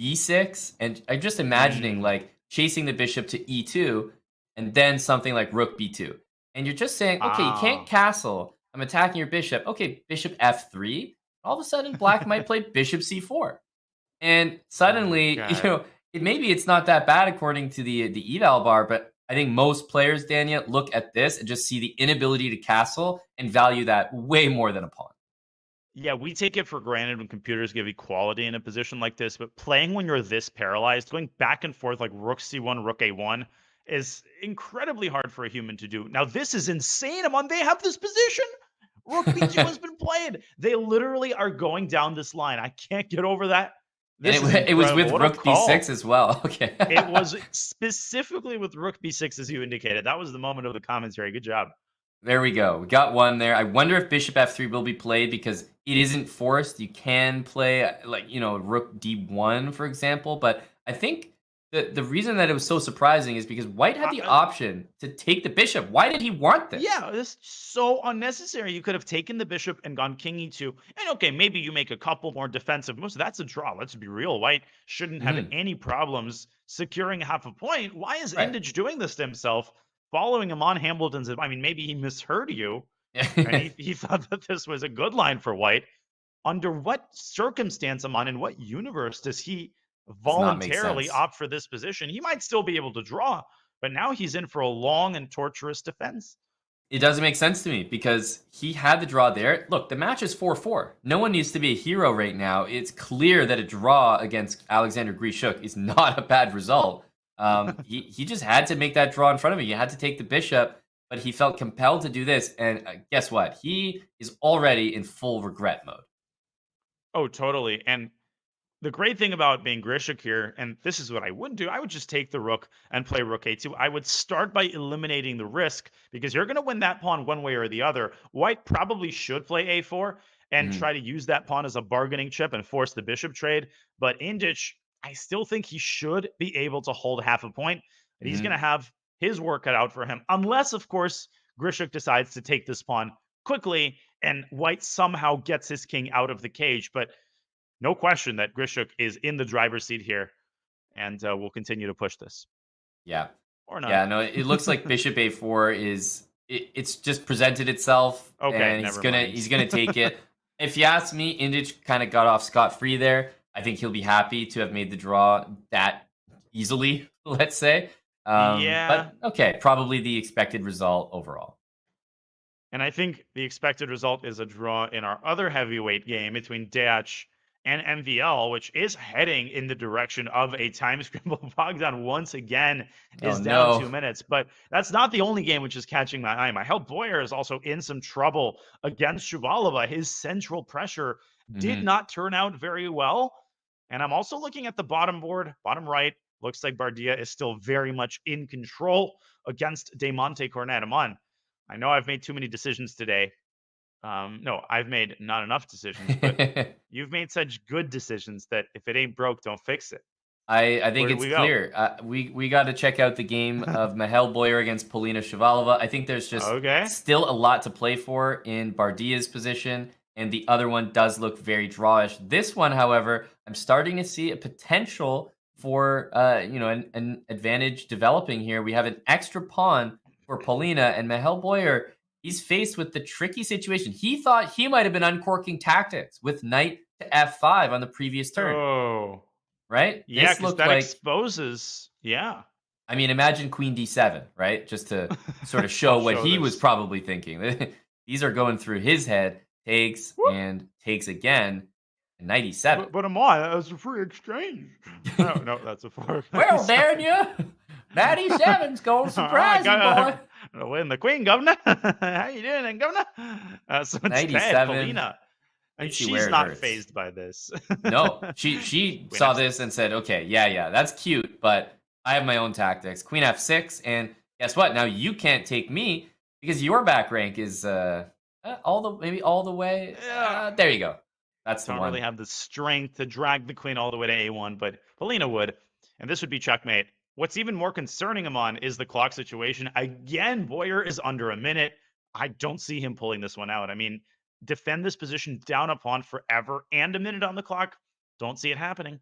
b6, and I'm just imagining like chasing the bishop to e2 and then something like rook b2. And you're just saying, okay, you can't castle. I'm attacking your bishop. Okay, bishop f3. All of a sudden, Black might play bishop c4. And suddenly, maybe it's not that bad according to the eval bar, but I think most players, Danya, look at this and just see the inability to castle and value that way more than a pawn. Yeah, we take it for granted when computers give equality in a position like this, but playing when you're this paralyzed, going back and forth like rook c1, rook a1 is incredibly hard for a human to do. Now, this is insane, Amon. They have this position. Rook b2 has been played. They literally are going down this line. I can't get over that. It was with rook b6 as well. Okay. It was specifically with rook b6, as you indicated. That was the moment of the commentary. Good job. There we go. We got one there. I wonder if bishop f3 will be played because it isn't forced. You can play like, rook d1, for example. But I think the reason that it was so surprising is because White had the option to take the bishop. Why did he want this? Yeah, this is so unnecessary. You could have taken the bishop and gone king e2. And okay, maybe you make a couple more defensive moves. That's a draw. Let's be real. White shouldn't have any problems securing half a point. Why is Indic doing this to himself? following him on Hambleton's. I mean, maybe he misheard you, and he thought that this was a good line for white. Under what circumstance, Aman, in what universe does he Does not make voluntarily sense. opt for this position? He might still be able to draw, but now he's in for a long and torturous defense. It doesn't make sense to me because he had the draw there. Look, the match is 4-4. No one needs to be a hero right now. It's clear that a draw against Alexander Grischuk is not a bad result. He just had to make that draw in front of him. He had to take the bishop, but he felt compelled to do this. And guess what? He is already in full regret mode. Oh, totally. And the great thing about being Grischuk here, and this is what I wouldn't do, I would just take the rook and play rook a2. I would start by eliminating the risk because you're going to win that pawn one way or the other. White probably should play a4 and try to use that pawn as a bargaining chip and force the bishop trade. But Indic, I still think he should be able to hold half a point. And he's going to have his work cut out for him. Unless, of course, Grischuk decides to take this pawn quickly and white somehow gets his king out of the cage. But no question that Grischuk is in the driver's seat here, and will continue to push this. Yeah. Or not. Yeah, no, it looks like bishop a4 is it's just presented itself. Okay, and never he's gonna take it. If you ask me, Indic kind of got off scot-free there. I think he'll be happy to have made the draw that easily, let's say. Yeah. But okay, probably the expected result overall. And I think the expected result is a draw in our other heavyweight game between Deac and MVL, which is heading in the direction of a time scramble. Bogdan once again is down 2 minutes, but that's not the only game which is catching my eye. Mihail Boyer is also in some trouble against Shuvalova. His central pressure did not turn out very well. And I'm also looking at the bottom board, bottom right. Looks like Bardia is still very much in control against De Monte Cornet. Aman, I know I've made too many decisions today. No, I've made not enough decisions, but you've made such good decisions that if it ain't broke, don't fix it. I think it's clear. We got to check out the game of Mihail Boyer against Polina Shuvalova. I think there's just still a lot to play for in Bardia's position, and the other one does look very drawish. This one, however, I'm starting to see a potential for an advantage developing here. We have an extra pawn for Polina, and Mihail Boyer, he's faced with the tricky situation. He thought he might have been uncorking tactics with knight to f5 on the previous turn. Oh. Right? Yeah, because that exposes. Yeah. I mean, imagine queen d7, right? Just to sort of show what he was probably thinking. These are going through his head. Takes and takes again. And knight e7. But Aman, that was a free exchange. No, that's a fork. Well, darn you. Knight e7's going surprising, boy. Win the queen, governor. How you doing, governor? So it's dead, Polina. And she's not fazed by this. No, she saw this and said, okay, yeah, that's cute, but I have my own tactics. Queen f6, and guess what? Now you can't take me because your back rank is all the way. There you go. That's the one. Don't really have the strength to drag the queen all the way to a1, but Polina would, and this would be checkmate. What's even more concerning, Aman, is the clock situation. Again, Boyer is under a minute. I don't see him pulling this one out. I mean, defend this position down a pawn forever and a minute on the clock. Don't see it happening.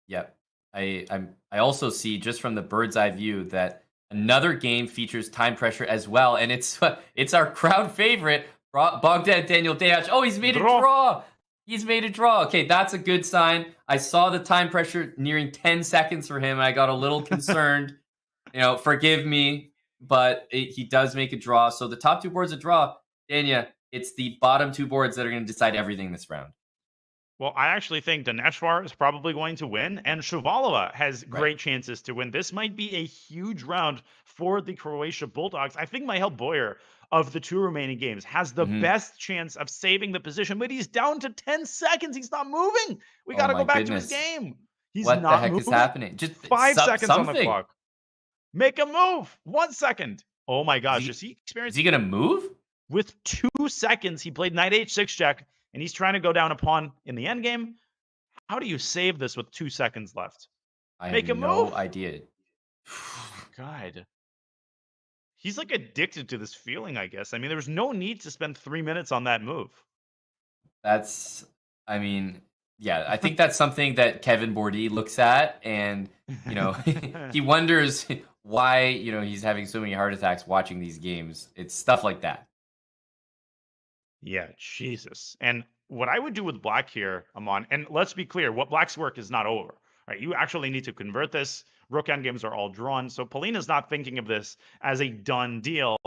Yep. I also see just from the bird's eye view that another game features time pressure as well, and it's our crowd favorite, Bogdan Daniel Deac. Oh, he's made a draw. He's made a draw. Okay, that's a good sign. I saw the time pressure nearing 10 seconds for him. I got a little concerned. Forgive me, but he does make a draw. So the top two boards a draw. Dania, it's the bottom two boards that are going to decide everything this round. Well, I actually think Daneshvar is probably going to win, and Shuvalova has great chances to win. This might be a huge round for the Croatia Bulldogs. I think Mihail Boyer, of the two remaining games, has the best chance of saving the position, but he's down to 10 seconds. He's not moving. We got to go back to his game. He's what not the heck moving. is happening? Just 5 seconds on the clock. Make a move. 1 second. Oh my gosh. Is he going to move? With 2 seconds, he played knight h6 check, and he's trying to go down a pawn in the endgame. How do you save this with 2 seconds left? Make a move. No idea. God. He's like addicted to this feeling, I guess. I mean, there was no need to spend 3 minutes on that move. Yeah, I think that's something that Kevin Bordy looks at, and he wonders why he's having so many heart attacks watching these games. It's stuff like that. Yeah, Jesus. And what I would do with black here, Amon, and let's be clear, what black's work is not over. Right? You actually need to convert this. Rook endgames are all drawn. So Polina's not thinking of this as a done deal.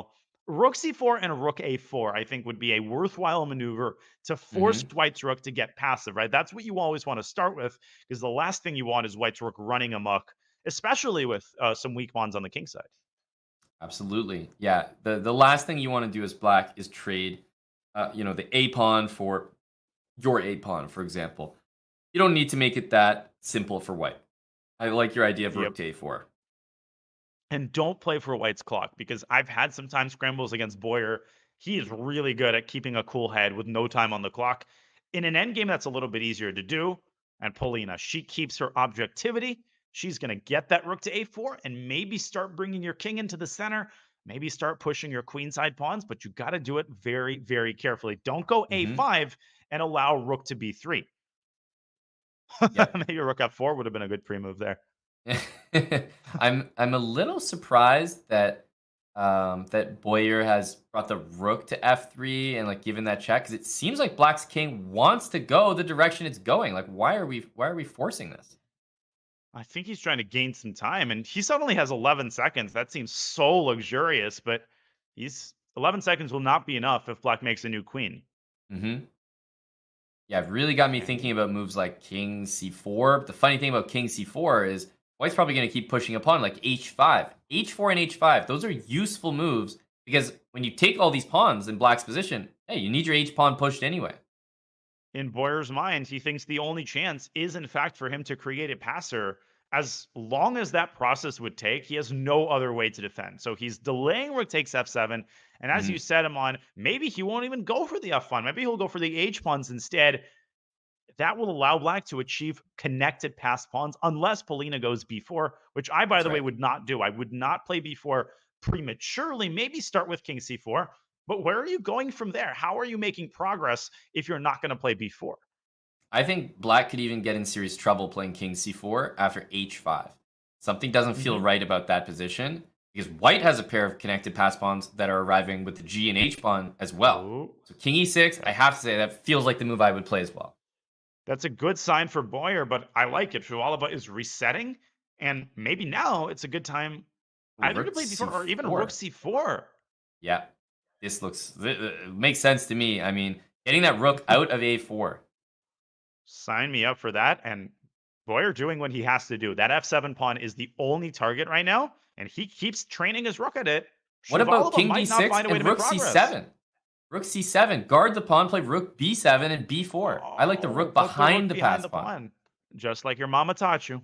Rook c4 and rook a4, I think, would be a worthwhile maneuver to force White's rook to get passive, right? That's what you always want to start with, because the last thing you want is White's rook running amok, especially with some weak pawns on the king side. Absolutely. Yeah. The last thing you want to do as black is trade, the a pawn for your a pawn, for example. You don't need to make it that simple for White. I like your idea of rook to a4. And don't play for White's clock, because I've had some time scrambles against Boyer. He is really good at keeping a cool head with no time on the clock. In an endgame, that's a little bit easier to do. And Polina, she keeps her objectivity. She's going to get that rook to a4 and maybe start bringing your king into the center. Maybe start pushing your queenside pawns, but you got to do it very, very carefully. Don't go a5 and allow rook to b3. Maybe rook f4 would have been a good pre-move there. I'm a little surprised that that Boyer has brought the rook to f3 and given that check, because it seems like black's king wants to go the direction it's going. Why are we forcing this? I think he's trying to gain some time, and he suddenly has 11 seconds. That seems so luxurious, but 11 seconds will not be enough if black makes a new queen. Yeah, it really got me thinking about moves like king c4. But the funny thing about king c4 is White's probably going to keep pushing a pawn like h5. h4 and h5, those are useful moves, because when you take all these pawns in black's position, hey, you need your h-pawn pushed anyway. In Boyer's mind, he thinks the only chance is, in fact, for him to create a passer. As long as that process would take, he has no other way to defend. So he's delaying rook takes f7. And as you said, Amon, maybe he won't even go for the f-pawn. Maybe he'll go for the h-pawns instead. That will allow black to achieve connected pass pawns, unless Polina goes b4, which I, by the way, would not do. I would not play b4 prematurely. Maybe start with king c4. But where are you going from there? How are you making progress if you're not going to play b4? I think black could even get in serious trouble playing king c4 after h5. Something doesn't feel right about that position, because White has a pair of connected pass pawns that are arriving with the g and h pawn as well. So king e6, I have to say, that feels like the move I would play as well. That's a good sign for Boyer, but I like it. Shuvalova is resetting, and maybe now it's a good time either to play b4 or even rook c4. Yeah. This makes sense to me. I mean, getting that rook out of a4. Sign me up for that. And Boyer doing what he has to do. That f7 pawn is the only target right now, and he keeps training his rook at it. What about king d6 and rook c7? Rook c7. Guard the pawn, play rook b7 and b4. I like the rook behind the pass pawn. Just like your mama taught you.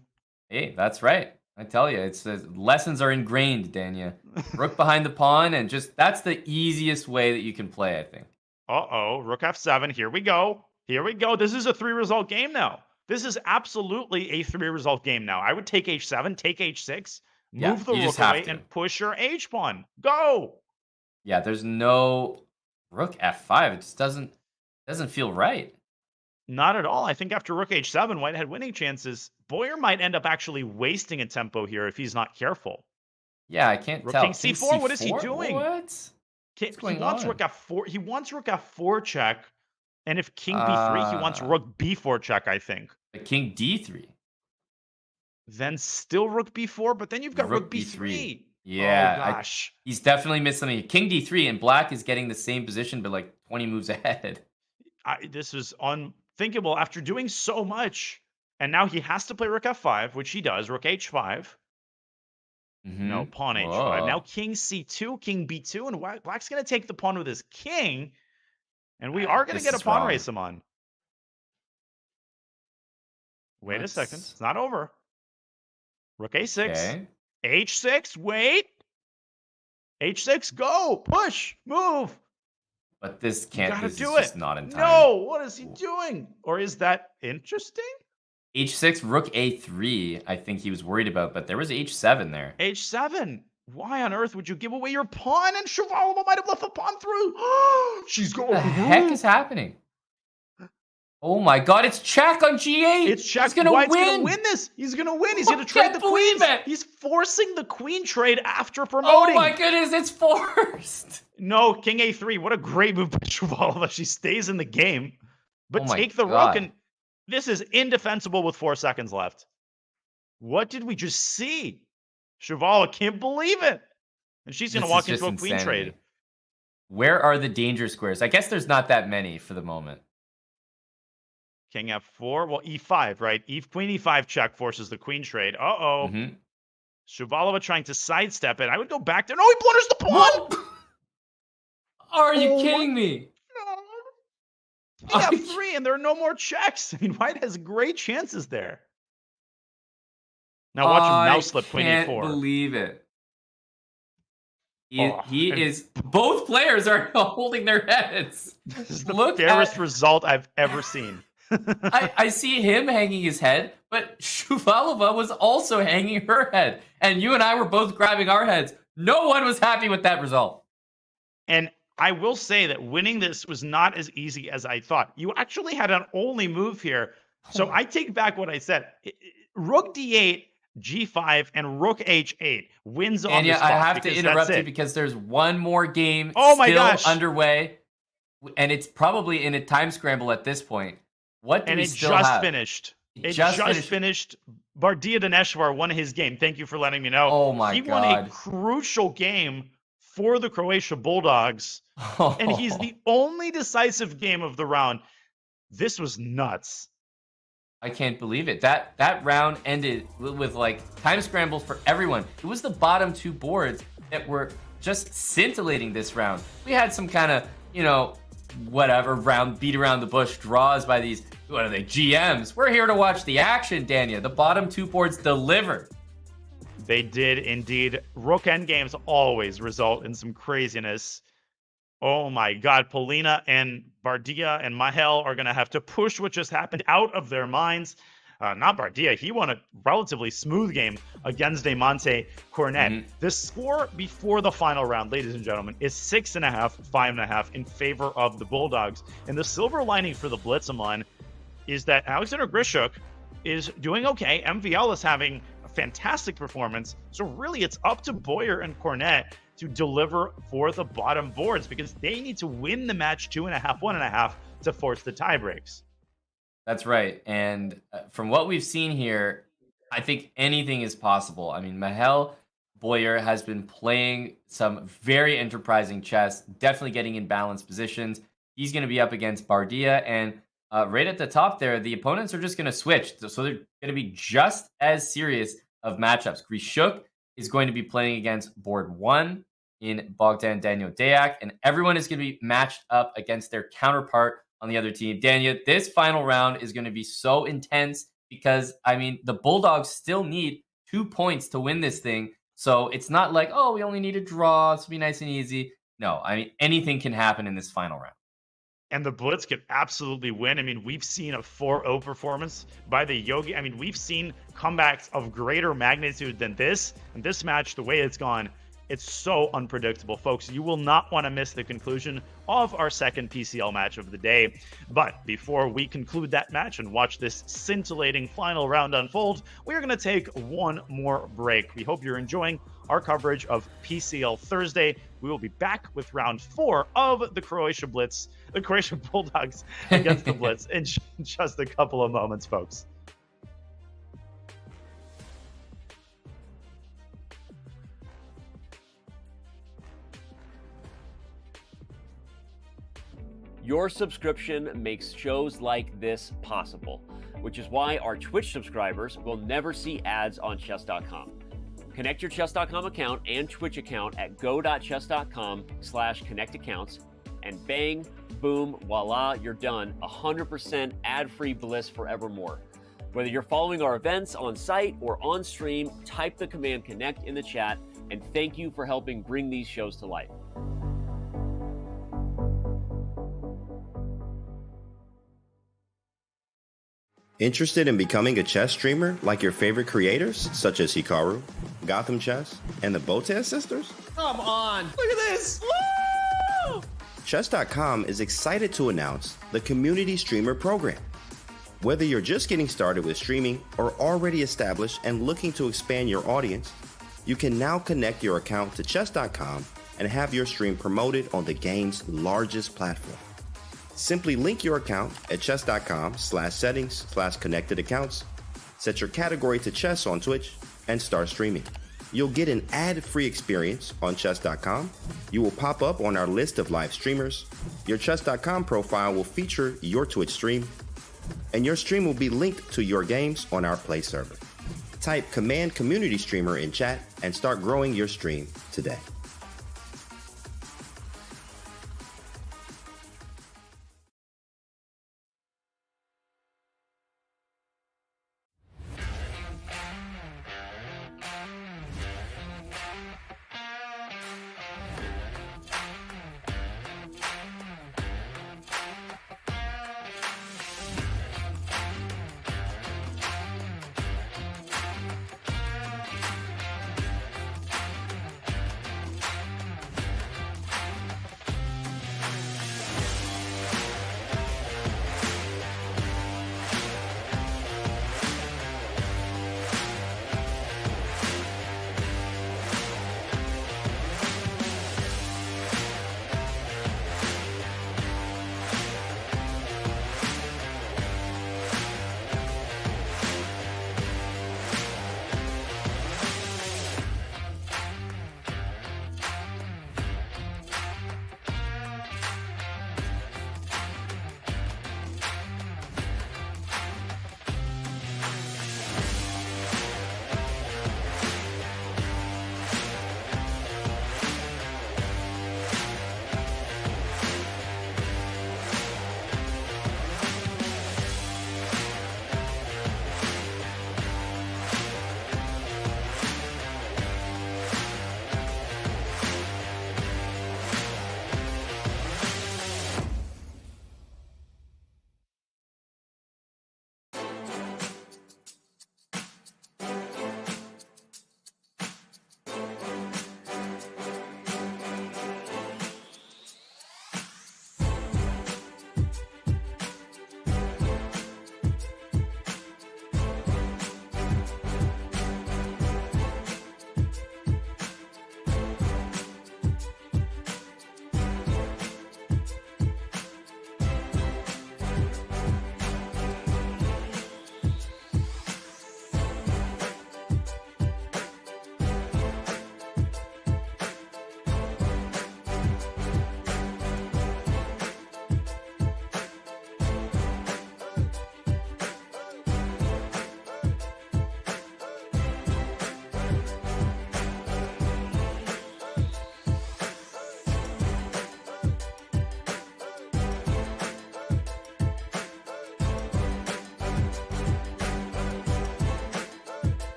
Hey, that's right. I tell you, lessons are ingrained, Danya. Rook behind the pawn, and that's the easiest way that you can play, I think. Rook f7. Here we go. This is a 3-result game now. This is absolutely a 3-result game now. I would take h7, take h6, move the rook away, and push your h-pawn. Go! Yeah, there's no rook f5. It just doesn't feel right. Not at all. I think after rook h7, White had winning chances. Boyer might end up actually wasting a tempo here if he's not careful. Yeah, I can't tell. King c4, what is he doing? What's going on? Rook f4. He wants rook f4 check. And if king b3, he wants rook b4 check, I think. But king d3. Then still rook b4, but then you've got rook b3. Yeah. Oh, gosh. He's definitely missed something. King d3, and black is getting the same position, but 20 moves ahead. This is unthinkable after doing so much. And now he has to play rook f5, which he does. Rook h5. No, pawn h5. Now king c2, king b2, and black's going to take the pawn with his king. And we are going to get a pawn race him on. Wait a second. It's not over. Rook a6. Okay. h6. Wait. h6. Go. Push. Move. But this can't. This is just not in time. No. What is he doing? Or is that interesting? h6, rook a3. I think he was worried about, but there was h7 there. h7. Why on earth would you give away your pawn? And Shuvalova might have left the pawn through. She's going. What the heck is happening? Oh my God, it's Czech on G8. It's Czech. He's gonna White's win. gonna win this. He's gonna win. He's gonna trade the believe queens. it. He's forcing the queen trade after Oh promoting. my goodness, it's forced. No, King A3. What a great move by Shabalova. She stays in the game. But Oh my take the God. rook, and this is indefensible with 4 seconds left. What did we just see? Shabalova can't believe it. And she's gonna This walk is just into a queen insanity. trade. Where are the danger squares? I guess there's not that many for the moment. King F4. Well, E5, right? Queen E5 check forces the queen trade. Uh-oh. Mhm. Shabalova trying to sidestep it. I would go back there. No, he blunders the pawn! Are you kidding me? King F3, and there are no more checks. I mean, White has great chances there. Now watch him mouse slip queen can't E4. believe it. Oh, He is. Both players are holding their heads. This is the Look fairest at- result I've ever seen. I see him hanging his head, but Shuvalova was also hanging her head. And you and I were both grabbing our heads. No one was happy with that result. And I will say that winning this was not as easy as I thought. You actually had an only move here. So I take back what I said. Rook D8, G5, and Rook H8 wins on And the yeah, spot. I have to because interrupt that's you it. because there's one more game Oh my still gosh. underway. And it's probably in a time scramble at this point. What do And we it still just have? finished. It just just finished. Bardia Dineshvar won his game. Thank you for letting me know. Oh my He won a God. crucial game for the Croatia Bulldogs. And he's the only decisive game of the round. This was nuts. I can't believe it. That round ended with like time scrambles for everyone. It was the bottom 2 boards that were just scintillating this round. We had some kind of, whatever round beat around the bush draws by these, what are they, GMs. We're here to watch the action, Dania. The bottom 2 boards delivered. They did indeed. Rook endgames always result in some craziness. Oh my God, Polina and Bardia and Mahel are going to have to push what just happened out of their minds. Not Bardia. He won a relatively smooth game against Demonte Cornet. The score before the final round, ladies and gentlemen, is 6.5, 5.5 in favor of the Bulldogs. And the silver lining for the Blitz, Aman, is that Alexander Grischuk is doing okay. MVL is having a fantastic performance. So really, it's up to Boyer and Cornet to deliver for the bottom boards because they need to win the match 2.5, 1.5 to force the tie breaks. That's right. And from what we've seen here, I think anything is possible. I mean, Mahel Boyer has been playing some very enterprising chess, definitely getting in balanced positions. He's going to be up against Bardia. And right at the top there, the opponents are just going to switch. So they're going to be just as serious of matchups. Grischuk is going to be playing against board 1 in Bogdan Daniel Deak, and everyone is going to be matched up against their counterpart on the other team. Daniel, this final round is going to be so intense because, I mean, the Bulldogs still need 2 points to win this thing. So it's not like, oh, we only need a draw. This will be nice and easy. No, I mean, anything can happen in this final round. And the Blitz could absolutely win. I mean, we've seen a 4-0 performance by the Yogi. I mean, we've seen comebacks of greater magnitude than this. And this match, the way it's gone, it's so unpredictable, folks. You will not want to miss the conclusion of our second PCL match of the day. But before we conclude that match and watch this scintillating final round unfold, we are going to take one more break. We hope you're enjoying our coverage of PCL Thursday. We will be back with round 4 of the Croatia Blitz, the Croatia Bulldogs against the Blitz in just a couple of moments, folks. Your subscription makes shows like this possible, which is why our Twitch subscribers will never see ads on Chess.com. Connect your Chess.com account and Twitch account at go.chess.com/connectaccounts, and bang, boom, voila, you're done. 100% ad-free bliss forevermore. Whether you're following our events on site or on stream, type the command connect in the chat, and thank you for helping bring these shows to life. Interested in becoming a chess streamer like your favorite creators, such as Hikaru, Gotham Chess, and the Botan sisters? Come on. Look at this. Woo! Chess.com is excited to announce the Community Streamer Program. Whether you're just getting started with streaming or already established and looking to expand your audience, you can now connect your account to Chess.com and have your stream promoted on the game's largest platform. Simply link your account at chess.com/settings/connected accounts, set your category to chess on Twitch, and start streaming. You'll get an ad-free experience on Chess.com. You will pop up on our list of live streamers. Your Chess.com profile will feature your Twitch stream, and your stream will be linked to your games on our Play server. Type Command Community Streamer in chat and start growing your stream today.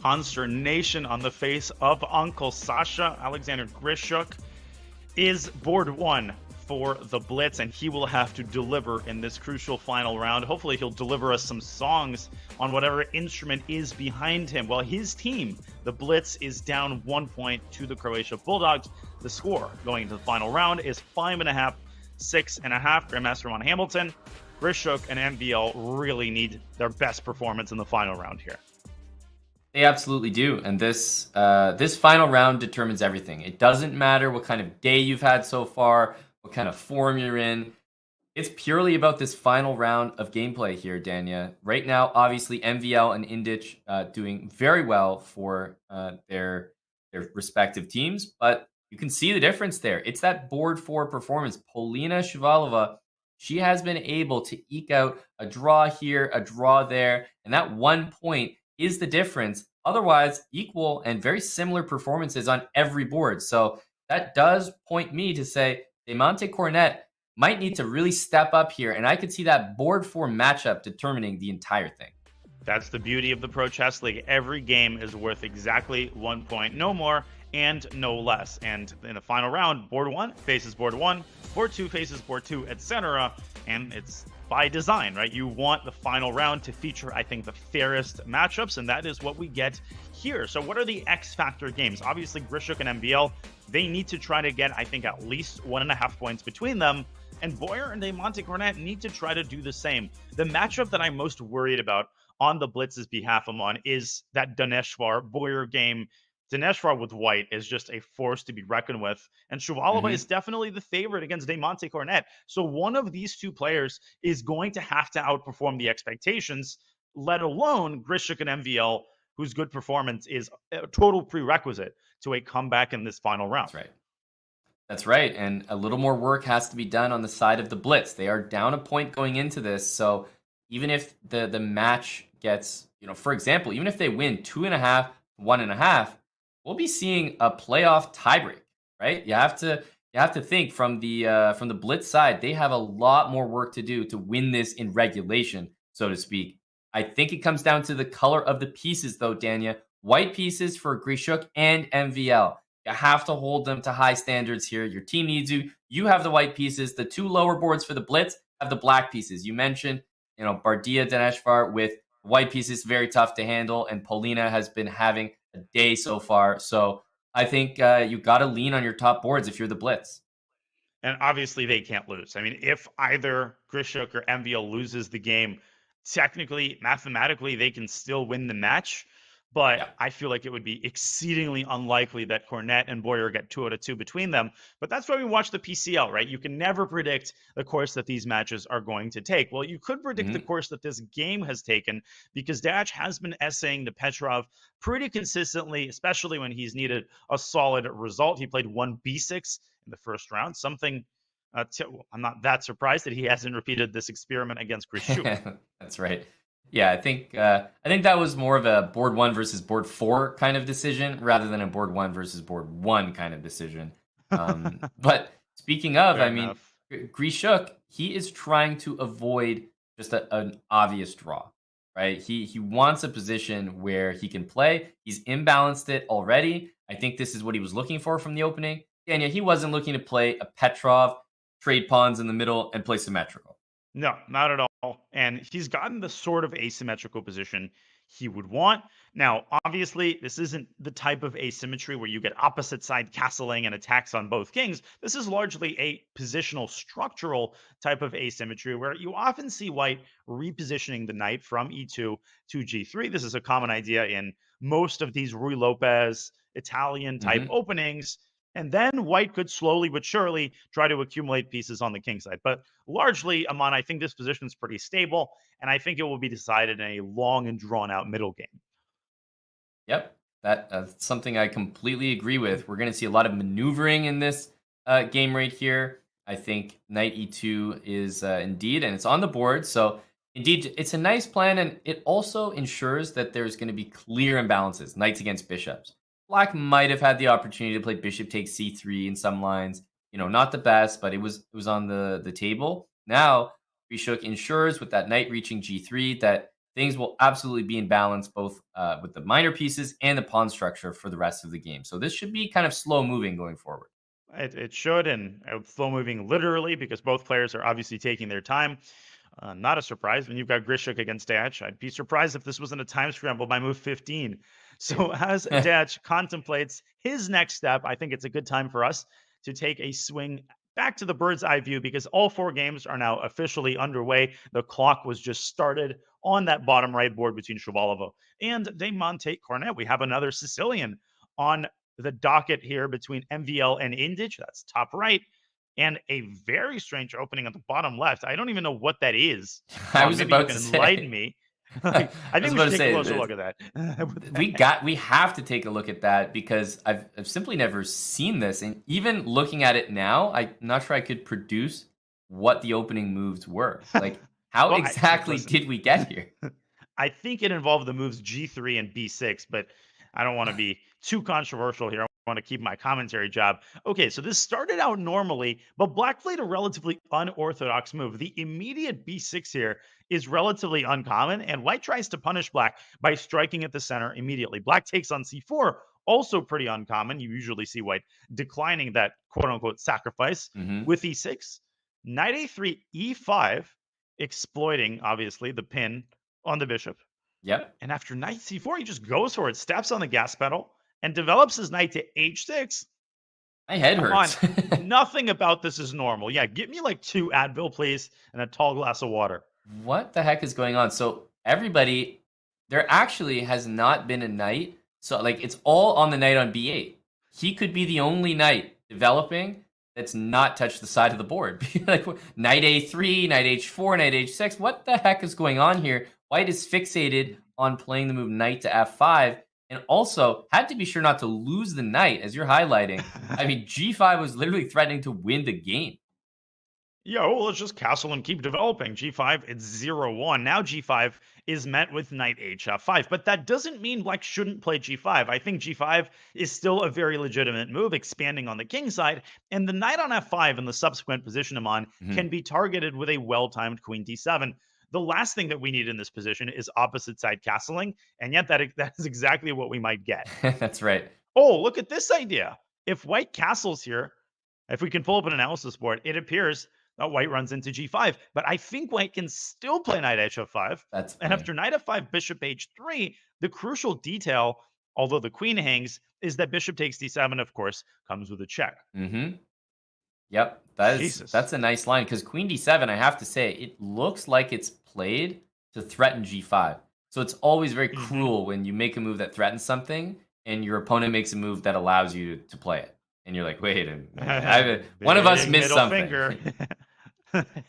Consternation on the face of Uncle Sasha. Alexander Grischuk is board one for the Blitz, and he will have to deliver in this crucial final round. Hopefully he'll deliver us some songs on whatever instrument is behind him. While his team, the Blitz, is down 1 point to the Croatia Bulldogs. The score going into the final round is 5.5, 6.5. Grandmaster Von Hamilton, Grischuk, and MVL really need their best performance in the final round here. They absolutely do, and this final round determines everything. It doesn't matter what kind of day you've had so far, what kind of form you're in. It's purely about this final round of gameplay here, Danya. Right now, obviously, MVL and Indich doing very well for their respective teams, but you can see the difference there. It's that board 4 performance. Polina Shuvalova, she has been able to eke out a draw here, a draw there, and that 1 point is the difference. Otherwise, equal and very similar performances on every board. So that does point me to say Demonte Cornet might need to really step up here, and I could see that board 4 matchup determining the entire thing. That's the beauty of the Pro Chess League. Every game is worth exactly 1 point, no more and no less. And in the final round, board 1 faces board 1, board 2 faces board 2, etc. And it's by design, right? You want the final round to feature, I think, the fairest matchups, and that is what we get here. So what are the X factor games? Obviously, Grischuk and MVL, they need to try to get, I think, at least 1.5 points between them. And Boyer and Monte Cornet need to try to do the same. The matchup that I'm most worried about on the Blitz's behalf, Amon, is that Daneshvar-Boyer game. Daneshvar with white is just a force to be reckoned with. And Shuvalova is definitely the favorite against Monte Cornet. So one of these two players is going to have to outperform the expectations, let alone Grischuk and MVL, whose good performance is a total prerequisite to a comeback in this final round. That's right. That's right. And a little more work has to be done on the side of the Blitz. They are down a point going into this. So even if the match gets, for example, even if they win 2.5, 1.5, we'll be seeing a playoff tiebreak, right? You have to think from the Blitz side, they have a lot more work to do to win this in regulation, so to speak. I think it comes down to the color of the pieces, though, Dania. White pieces for Grischuk and MVL. You have to hold them to high standards here. Your team needs you. You have the white pieces. The two lower boards for the Blitz have the black pieces. You mentioned, Bardia Daneshvar with white pieces, very tough to handle, and Polina has been having a day so far. So I think you got to lean on your top boards if you're the Blitz. And obviously they can't lose. I mean, if either Grischuk or MVL loses the game, technically, mathematically, they can still win the match. But I feel like it would be exceedingly unlikely that Cornet and Boyer get 2 out of 2 between them. But that's why we watch the PCL, right? You can never predict the course that these matches are going to take. Well, you could predict the course that this game has taken, because Dach has been essaying to Petrov pretty consistently, especially when he's needed a solid result. He played 1 B6 in the first round, something I'm not that surprised that he hasn't repeated this experiment against Grischuk. That's right. Yeah, I think that was more of a board 1 versus board 4 kind of decision rather than a board 1 versus board 1 kind of decision. But speaking of, Grischuk, he is trying to avoid just an obvious draw, right? He wants a position where he can play. He's imbalanced it already. I think this is what he was looking for from the opening. And yeah, he wasn't looking to play a Petrov, trade pawns in the middle, and play symmetrical. No, not at all. And he's gotten the sort of asymmetrical position he would want. Now, obviously, this isn't the type of asymmetry where you get opposite side castling and attacks on both kings. This is largely a positional structural type of asymmetry where you often see white repositioning the knight from e2 to g3. This is a common idea in most of these Rui Lopez Italian type openings. And then white could slowly but surely try to accumulate pieces on the king side. But largely, Amon, I think this position is pretty stable, and I think it will be decided in a long and drawn-out middle game. Yep, that's something I completely agree with. We're going to see a lot of maneuvering in this game right here. I think knight e2 is indeed, and it's on the board. So indeed, it's a nice plan, and it also ensures that there's going to be clear imbalances, knights against bishops. Black might have had the opportunity to play bishop takes c3 in some lines. Not the best, but it was on the table. Now, Grischuk ensures with that knight reaching g3 that things will absolutely be in balance, both with the minor pieces and the pawn structure for the rest of the game. So this should be kind of slow moving going forward. It should, and slow moving literally, because both players are obviously taking their time. Not a surprise when you've got Grischuk against Dach. I'd be surprised if this wasn't a time scramble by move 15. So as Dach contemplates his next step, I think it's a good time for us to take a swing back to the bird's eye view, because all 4 games are now officially underway. The clock was just started on that bottom right board between Shuvalova and Monte Cornet. We have another Sicilian on the docket here between MVL and Indic. That's top right. And a very strange opening at the bottom left. I don't even know what that is. I was maybe about you to can say. Enlighten me. I think we should take a closer look at that. We have to take a look at that, because I've simply never seen this, and even looking at it now, I'm not sure I could produce what the opening moves were. Like, how exactly did we get here? I think it involved the moves g3 and b6, but I don't want to be too controversial here. I want to keep my commentary job. Okay, so this started out normally, but Black played a relatively unorthodox move. The immediate b6 here is relatively uncommon, and White tries to punish Black by striking at the center immediately. Black takes on c4, also pretty uncommon. You usually see White declining that quote-unquote sacrifice with e6. Knight a3, e5, exploiting, obviously, the pin on the bishop. Yep. And after knight c4, he just goes for it, steps on the gas pedal, and develops his knight to h6. My head hurts. Nothing about this is normal. Yeah, give me like 2 Advil, please, and a tall glass of water. What the heck is going on? So everybody, there actually has not been a knight. So like it's all on the knight on b8. He could be the only knight developing that's not touched the side of the board. Like knight a3, knight h4, knight h6. What the heck is going on here? White is fixated on playing the move knight to f5, and also had to be sure not to lose the knight, as you're highlighting. I mean, g5 was literally threatening to win the game. Yeah, well, let's just castle and keep developing. G5, it's 0-1. Now G5 is met with knight h5. But that doesn't mean black shouldn't play G5. I think G5 is still a very legitimate move, expanding on the king side. And the knight on f5 and the subsequent position I'm on can be targeted with a well-timed queen d7. The last thing that we need in this position is opposite side castling. And yet that is exactly what we might get. That's right. Oh, look at this idea. If white castles here, if we can pull up an analysis board, it appears that white runs into g5, but I think white can still play knight h5. That's and after knight f5, bishop h3, the crucial detail, although the queen hangs, is that bishop takes d7, of course, comes with a check. Yep, that's a nice line, because queen d7, I have to say, it looks like it's played to threaten g5. So it's always very cruel when you make a move that threatens something, and your opponent makes a move that allows you to play it. And you're like, wait a minute, one of us missed something.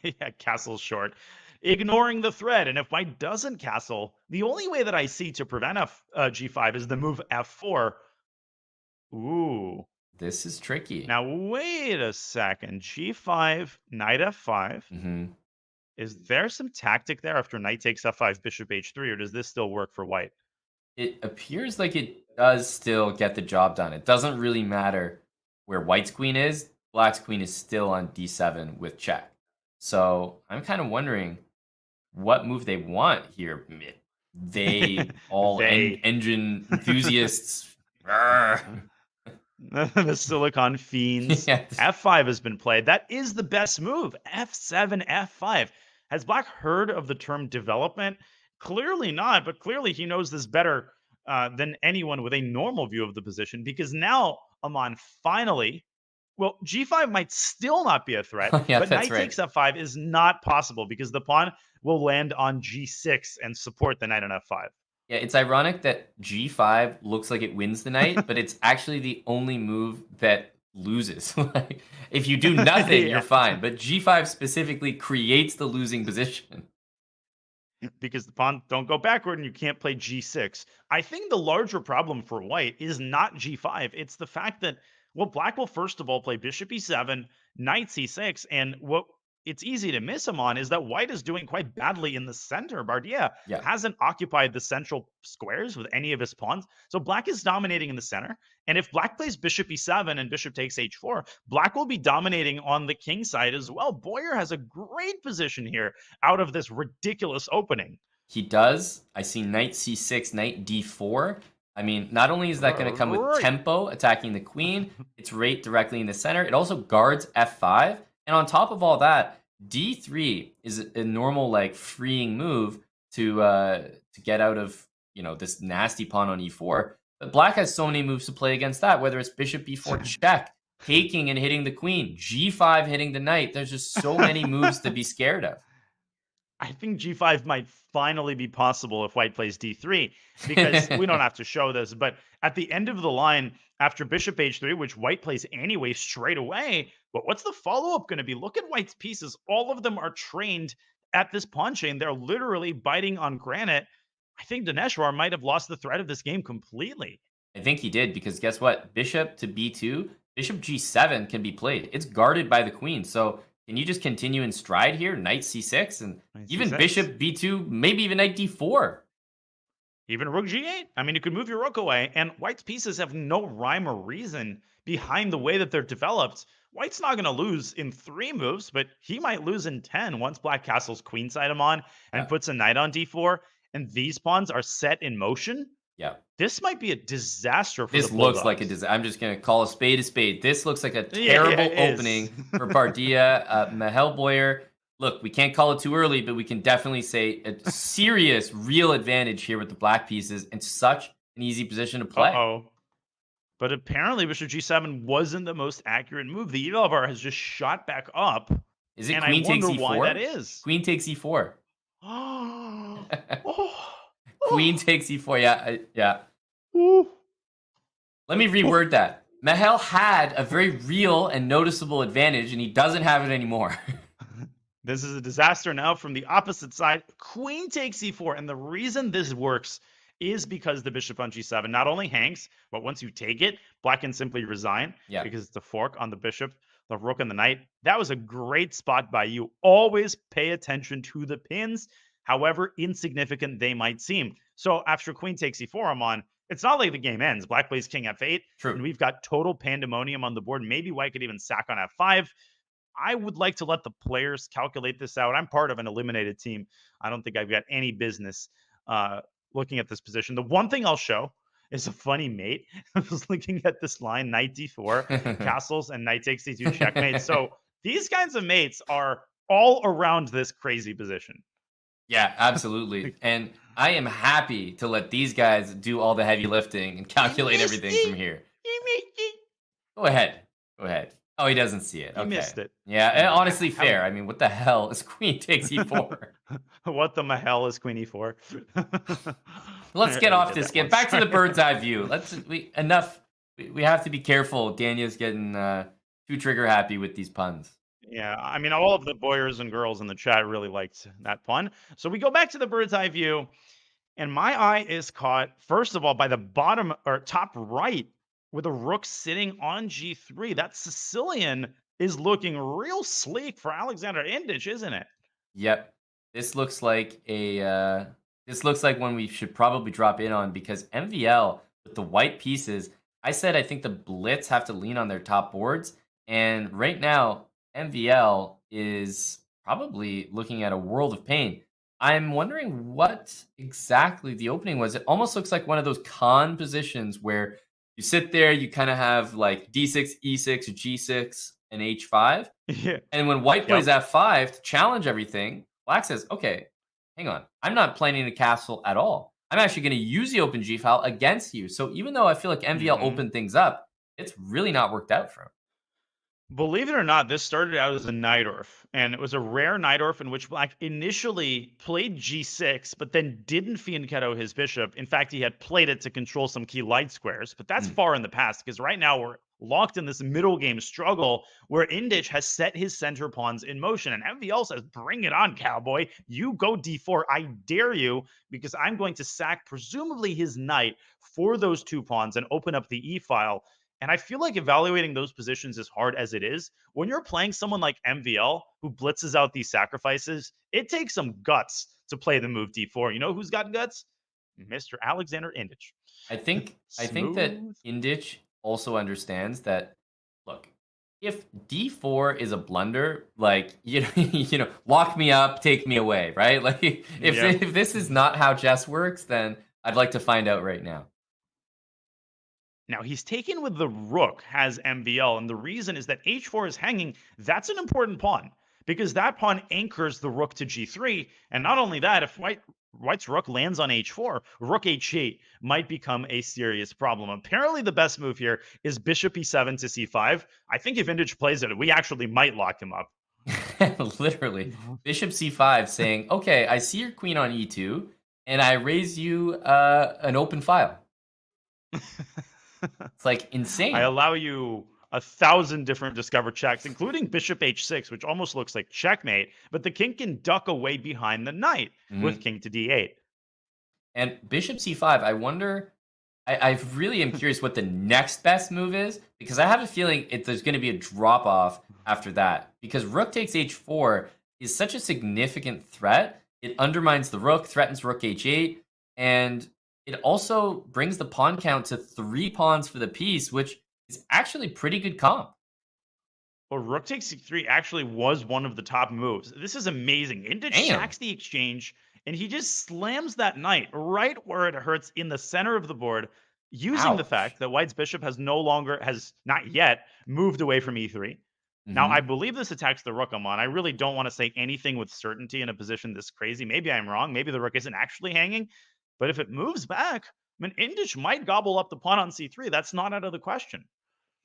Yeah, castle's short. Ignoring the threat, and if white doesn't castle, the only way that I see to prevent g5 is the move f4. Ooh. This is tricky. Now, wait a second. g5, knight f5. Is there some tactic there after knight takes f5, bishop h3, or does this still work for white? It appears like it does still get the job done. It doesn't really matter where white's queen is. Black's queen is still on d7 with check. So I'm kind of wondering what move they want here. They all engine enthusiasts. The silicon fiends. F5 has been played. That is the best move. F7, F5. Has black heard of the term development? Clearly not, but clearly he knows this better than anyone with a normal view of the position, because now Aman finally, well, g5 might still not be a threat, but knight takes f5 is not possible because the pawn will land on g6 and support the knight on f5. Yeah, it's ironic that g5 looks like it wins the knight, but it's actually the only move that loses. Like, if you do nothing, you're fine. But g5 specifically creates the losing position. Because the pawn don't go backward and you can't play g6. I think the larger problem for white is not g5. It's the fact that, well, black will first of all play bishop e7, knight c6, and what it's easy to miss him on is that white is doing quite badly in the center. Bardia hasn't occupied the central squares with any of his pawns. So black is dominating in the center. And if black plays bishop e7 and bishop takes h4, black will be dominating on the king side as well. Boyer has a great position here out of this ridiculous opening. He does. I see knight c6, knight d4. I mean, not only is that going to come with tempo attacking the queen, it's right directly in the center. It also guards f5. And on top of all that, d3 is a normal, like, freeing move to get out of, you know, this nasty pawn on e4. But black has so many moves to play against that, whether it's bishop b4 check, taking and hitting the queen, g5 hitting the knight. There's just so many moves to be scared of. I think g5 might finally be possible if white plays d3, because we don't have to show this, but at the end of the line, after bishop h3, which white plays anyway straight away, but what's the follow-up going to be? Look at white's pieces. All of them are trained at this pawn chain. They're literally biting on granite. I think Dineshwar might have lost the thread of this game completely. I think he did, because guess what? Bishop to b2, bishop g7 can be played. It's guarded by the queen, so can you just continue in stride here? Knight c6 and even bishop b2, maybe even knight d4. Even rook g8. I mean, you could move your rook away, and white's pieces have no rhyme or reason behind the way that they're developed. White's not going to lose in 3 moves, but he might lose in 10 once black castles queenside him on and puts a knight on d4, and these pawns are set in motion. Yeah. This might be a disaster for this the Bulldogs. Looks like a disaster. I'm just going to call a spade a spade. This looks like a terrible opening for Bardia. Mahel Boyer look, we can't call it too early, but we can definitely say a serious, real advantage here with the black pieces and such an easy position to play. But apparently Bishop G7 wasn't the most accurate move. The eval bar has just shot back up. Is it and queen I takes wonder e4? why that is. Queen takes e4. Queen takes e4. Yeah. Let me reword that. Mahel had a very real and noticeable advantage, and he doesn't have it anymore. This is a disaster now from the opposite side. Queen takes e4, and the reason this works is because the bishop on g7 not only hangs, but once you take it, black can simply resign because it's a fork on the bishop, the rook, and the knight. That was a great spot by you. Always pay attention to the pins, however insignificant they might seem. So after queen takes e4, I'm on. It's not like the game ends. Black plays king f8, and we've got total pandemonium on the board. Maybe white could even sack on f5. I would like to let the players calculate this out. I'm part of an eliminated team. I don't think I've got any business looking at this position. The one thing I'll show is a funny mate. I was looking at this line, knight d4, castles, and knight takes d2, checkmate. So these kinds of mates are all around this crazy position. Yeah, absolutely. And I am happy to let these guys do all the heavy lifting and calculate everything from here. Go ahead. Oh, he doesn't see it. Okay. He missed it. Yeah, and honestly fair. I mean, what the hell is queen takes e4? What the hell is queen e4? Let's get off this. Get back to the bird's eye view. Enough. We have to be careful. Daniel's getting too trigger happy with these puns. Yeah, I mean, all of the boys and girls in the chat really liked that pun. So we go back to the bird's eye view, and my eye is caught, first of all, by the bottom or top right with a rook sitting on g3. That Sicilian is looking real sleek for Alexander Indich, isn't it? Yep. This looks like one we should probably drop in on, because MVL with the white pieces, I think the Blitz have to lean on their top boards, and right now MVL is probably looking at a world of pain. I'm wondering what exactly the opening was. It almost looks like one of those con positions where you sit there, you kind of have like d6, e6, g6, and h5. Yeah. And when white plays f5 to challenge everything, black says, okay, hang on. I'm not planning a castle at all. I'm actually going to use the open g file against you. So even though I feel like MVL opened things up, it's really not worked out for him. Believe it or not, this started out as a Najdorf, and it was a rare Najdorf in which black initially played g6, but then didn't fianchetto his bishop. In fact, he had played it to control some key light squares, but that's far in the past, because right now we're locked in this middle game struggle where Indich has set his center pawns in motion, and MVL says, bring it on, cowboy. You go d4. I dare you, because I'm going to sack presumably his knight for those two pawns and open up the e-file. And I feel like evaluating those positions as hard as it is, when you're playing someone like MVL who blitzes out these sacrifices, it takes some guts to play the move d4. You know who's got guts? Mr. Alexander Indich. I think that Indich also understands that, look, if d4 is a blunder, like, you know, lock me up, take me away, right? Like, if this is not how chess works, then I'd like to find out right now. Now, he's taken with the rook, has MVL, and the reason is that h4 is hanging. That's an important pawn, because that pawn anchors the rook to g3, and not only that, if white's rook lands on h4, rook h8 might become a serious problem. Apparently, the best move here is bishop e7 to c5. I think if Indich plays it, we actually might lock him up. Literally. Bishop c5 saying, okay, I see your queen on e2, and I raise you an open file. It's like insane. I allow you 1,000 different discover checks, including bishop h6, which almost looks like checkmate, but the king can duck away behind the knight with king to d8. And bishop c5, I wonder, I really am curious what the next best move is, because I have a feeling there's going to be a drop-off after that, because rook takes h4 is such a significant threat. It undermines the rook, threatens rook h8, and it also brings the pawn count to 3 pawns for the piece, which is actually pretty good comp. Well, rook takes c3 actually was one of the top moves. This is amazing. Indich sacks the exchange, and he just slams that knight right where it hurts in the center of the board, using the fact that white's bishop has not yet moved away from e3. Now, Mhm. I believe this attacks the rook I'm on. I really don't want to say anything with certainty in a position this crazy. Maybe I'm wrong. Maybe the rook isn't actually hanging. But if it moves back, I mean, Indich might gobble up the pawn on c3. That's not out of the question.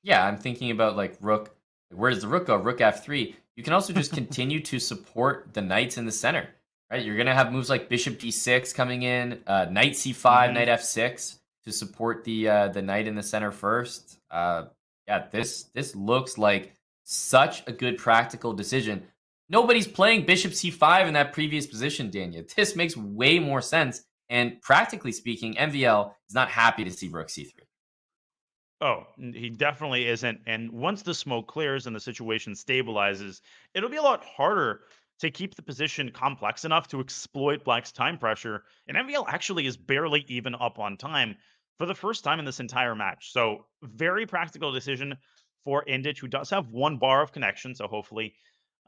Yeah, I'm thinking about like rook. Where does the rook go? Rook f3. You can also just continue to support the knights in the center, right? You're gonna have moves like bishop d6 coming in, knight c5, knight f6 to support the knight in the center first. Yeah, this looks like such a good practical decision. Nobody's playing bishop c5 in that previous position, Daniel. This makes way more sense. And practically speaking, MVL is not happy to see rook c3. Oh, he definitely isn't. And once the smoke clears and the situation stabilizes, it'll be a lot harder to keep the position complex enough to exploit Black's time pressure. And MVL actually is barely even up on time for the first time in this entire match. So, very practical decision for Indich, who does have one bar of connection. So, hopefully,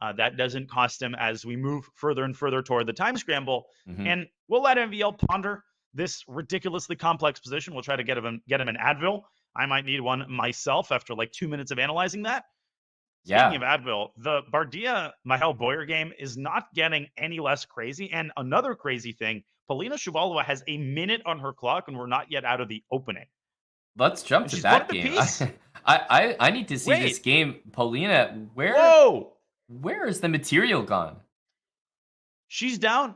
that doesn't cost him as we move further and further toward the time scramble. And we'll let MVL ponder this ridiculously complex position. We'll try to get him an Advil. I might need one myself after like 2 minutes of analyzing that. Speaking of Advil, the Bardia Mahel Boyer game is not getting any less crazy. And another crazy thing, Polina Shuvalova has a minute on her clock and we're not yet out of the opening. Let's jump And to she's that won the game. piece. I need to see this Wait. game. Polina, Whoa! where is the material gone? She's down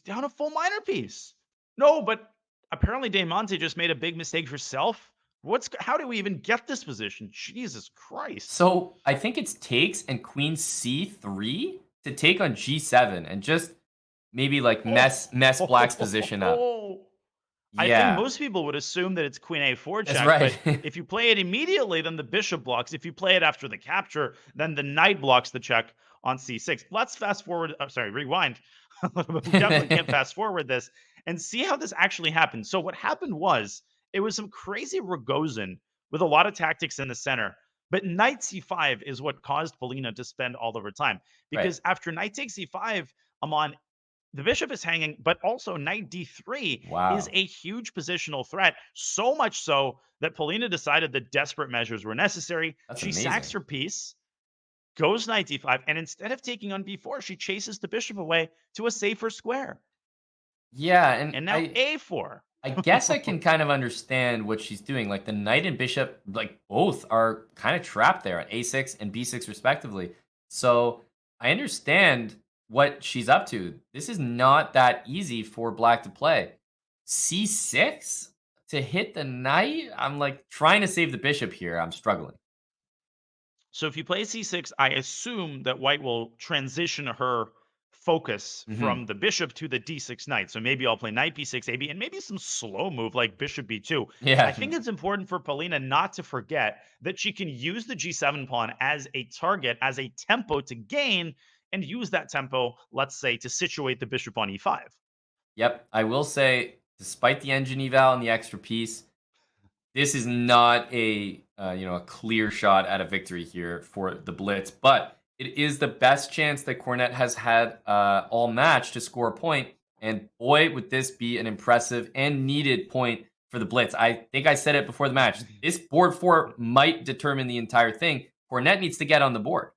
a full minor piece. No, but apparently Demonte just made a big mistake herself. How do we even get this position? Jesus Christ. So I think it's takes and queen c3 to take on g7 and just maybe like mess Black's position up. I think most people would assume that it's queen a4 check, right. but if you play it immediately, then the bishop blocks. If you play it after the capture, then the knight blocks the check on c6. Let's fast forward. Rewind. We definitely can't fast forward this and see how this actually happened. So what happened was it was some crazy Rogozin with a lot of tactics in the center. But knight c5 is what caused Polina to spend all of her time. Because after knight takes c5, Amon, the bishop is hanging, but also knight d3 is a huge positional threat. So much so that Polina decided that desperate measures were necessary. She sacks her piece, goes knight d5, and instead of taking on b4, she chases the bishop away to a safer square. Yeah, and now a4. I guess I can kind of understand what she's doing. Like the knight and bishop, like both are kind of trapped there at a6 and b6 respectively. So I understand what she's up to. This is not that easy for Black to play. c6 to hit the knight? I'm like trying to save the bishop here. I'm struggling. So if you play c6, I assume that White will transition her focus from the bishop to the d6 knight. So maybe I'll play knight b6, ab, and maybe some slow move like bishop b2. Yeah. I think it's important for Polina not to forget that she can use the g7 pawn as a target, as a tempo to gain, and use that tempo, let's say, to situate the bishop on e5. Yep. I will say, despite the engine eval and the extra piece, this is not a a clear shot at a victory here for the Blitz, but it is the best chance that Cornet has had all match to score a point. And boy, would this be an impressive and needed point for the Blitz. I think I said it before the match. This board 4 might determine the entire thing. Cornet needs to get on the board.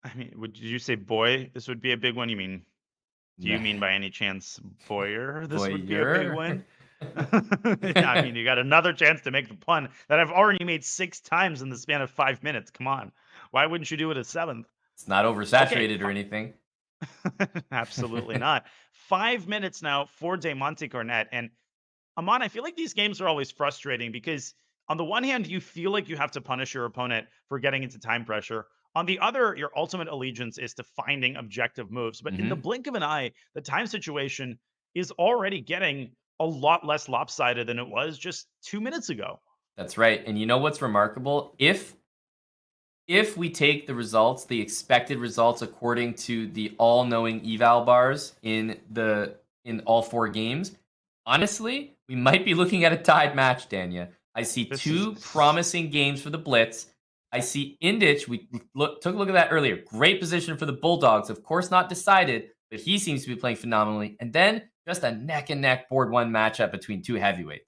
I mean, did you say boy? This would be a big one? Do you mean by any chance Boyer? This would be a big win? Yeah, I mean, you got another chance to make the pun that I've already made 6 times in the span of 5 minutes. Come on. Why wouldn't you do it a 7th? It's not oversaturated or anything. Absolutely not. 5 minutes now for Demonte Cornet. And Amon, I feel like these games are always frustrating because on the one hand, you feel like you have to punish your opponent for getting into time pressure. On the other, your ultimate allegiance is to finding objective moves. But in the blink of an eye, the time situation is already getting a lot less lopsided than it was just 2 minutes ago. That's right. And you know what's remarkable? If we take the results, the expected results according to the all-knowing eval bars in all 4 games, honestly, we might be looking at a tied match, Danya. I see 2 promising games for the Blitz. I see Indich. We took a look at that earlier. Great position for the Bulldogs. Of course, not decided, but he seems to be playing phenomenally. And then just a neck-and-neck board 1 matchup between 2 heavyweights.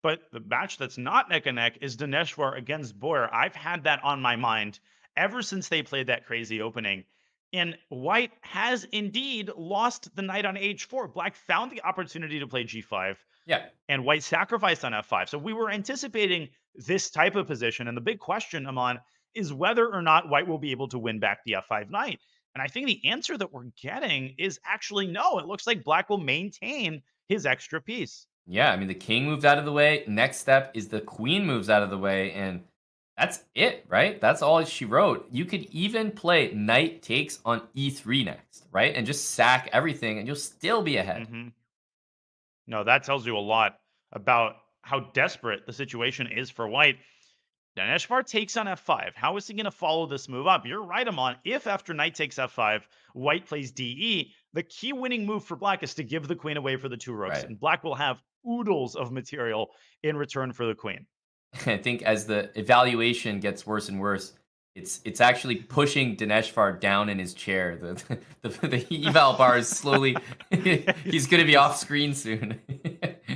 But the match that's not neck and neck is Dineshwar against Boyer. I've had that on my mind ever since they played that crazy opening. And White has indeed lost the knight on h4. Black found the opportunity to play g5. Yeah. And White sacrificed on f5. So we were anticipating this type of position. And the big question, Aman, is whether or not White will be able to win back the f5 knight. And I think the answer that we're getting is actually no. It looks like Black will maintain his extra piece. Yeah, I mean, the king moved out of the way. Next step is the queen moves out of the way, and that's it, right? That's all she wrote. You could even play knight takes on e3 next, right? And just sack everything, and you'll still be ahead. No, that tells you a lot about how desperate the situation is for White. Dineshwar takes on f5. How is he going to follow this move up? You're right, Aman. If after knight takes f5, White plays de, the key winning move for Black is to give the queen away for the two rooks. Right. And Black will have oodles of material in return for the queen. I think as the evaluation gets worse and worse, it's actually pushing Dineshwar down in his chair. The eval bar is slowly he's going to be off screen soon.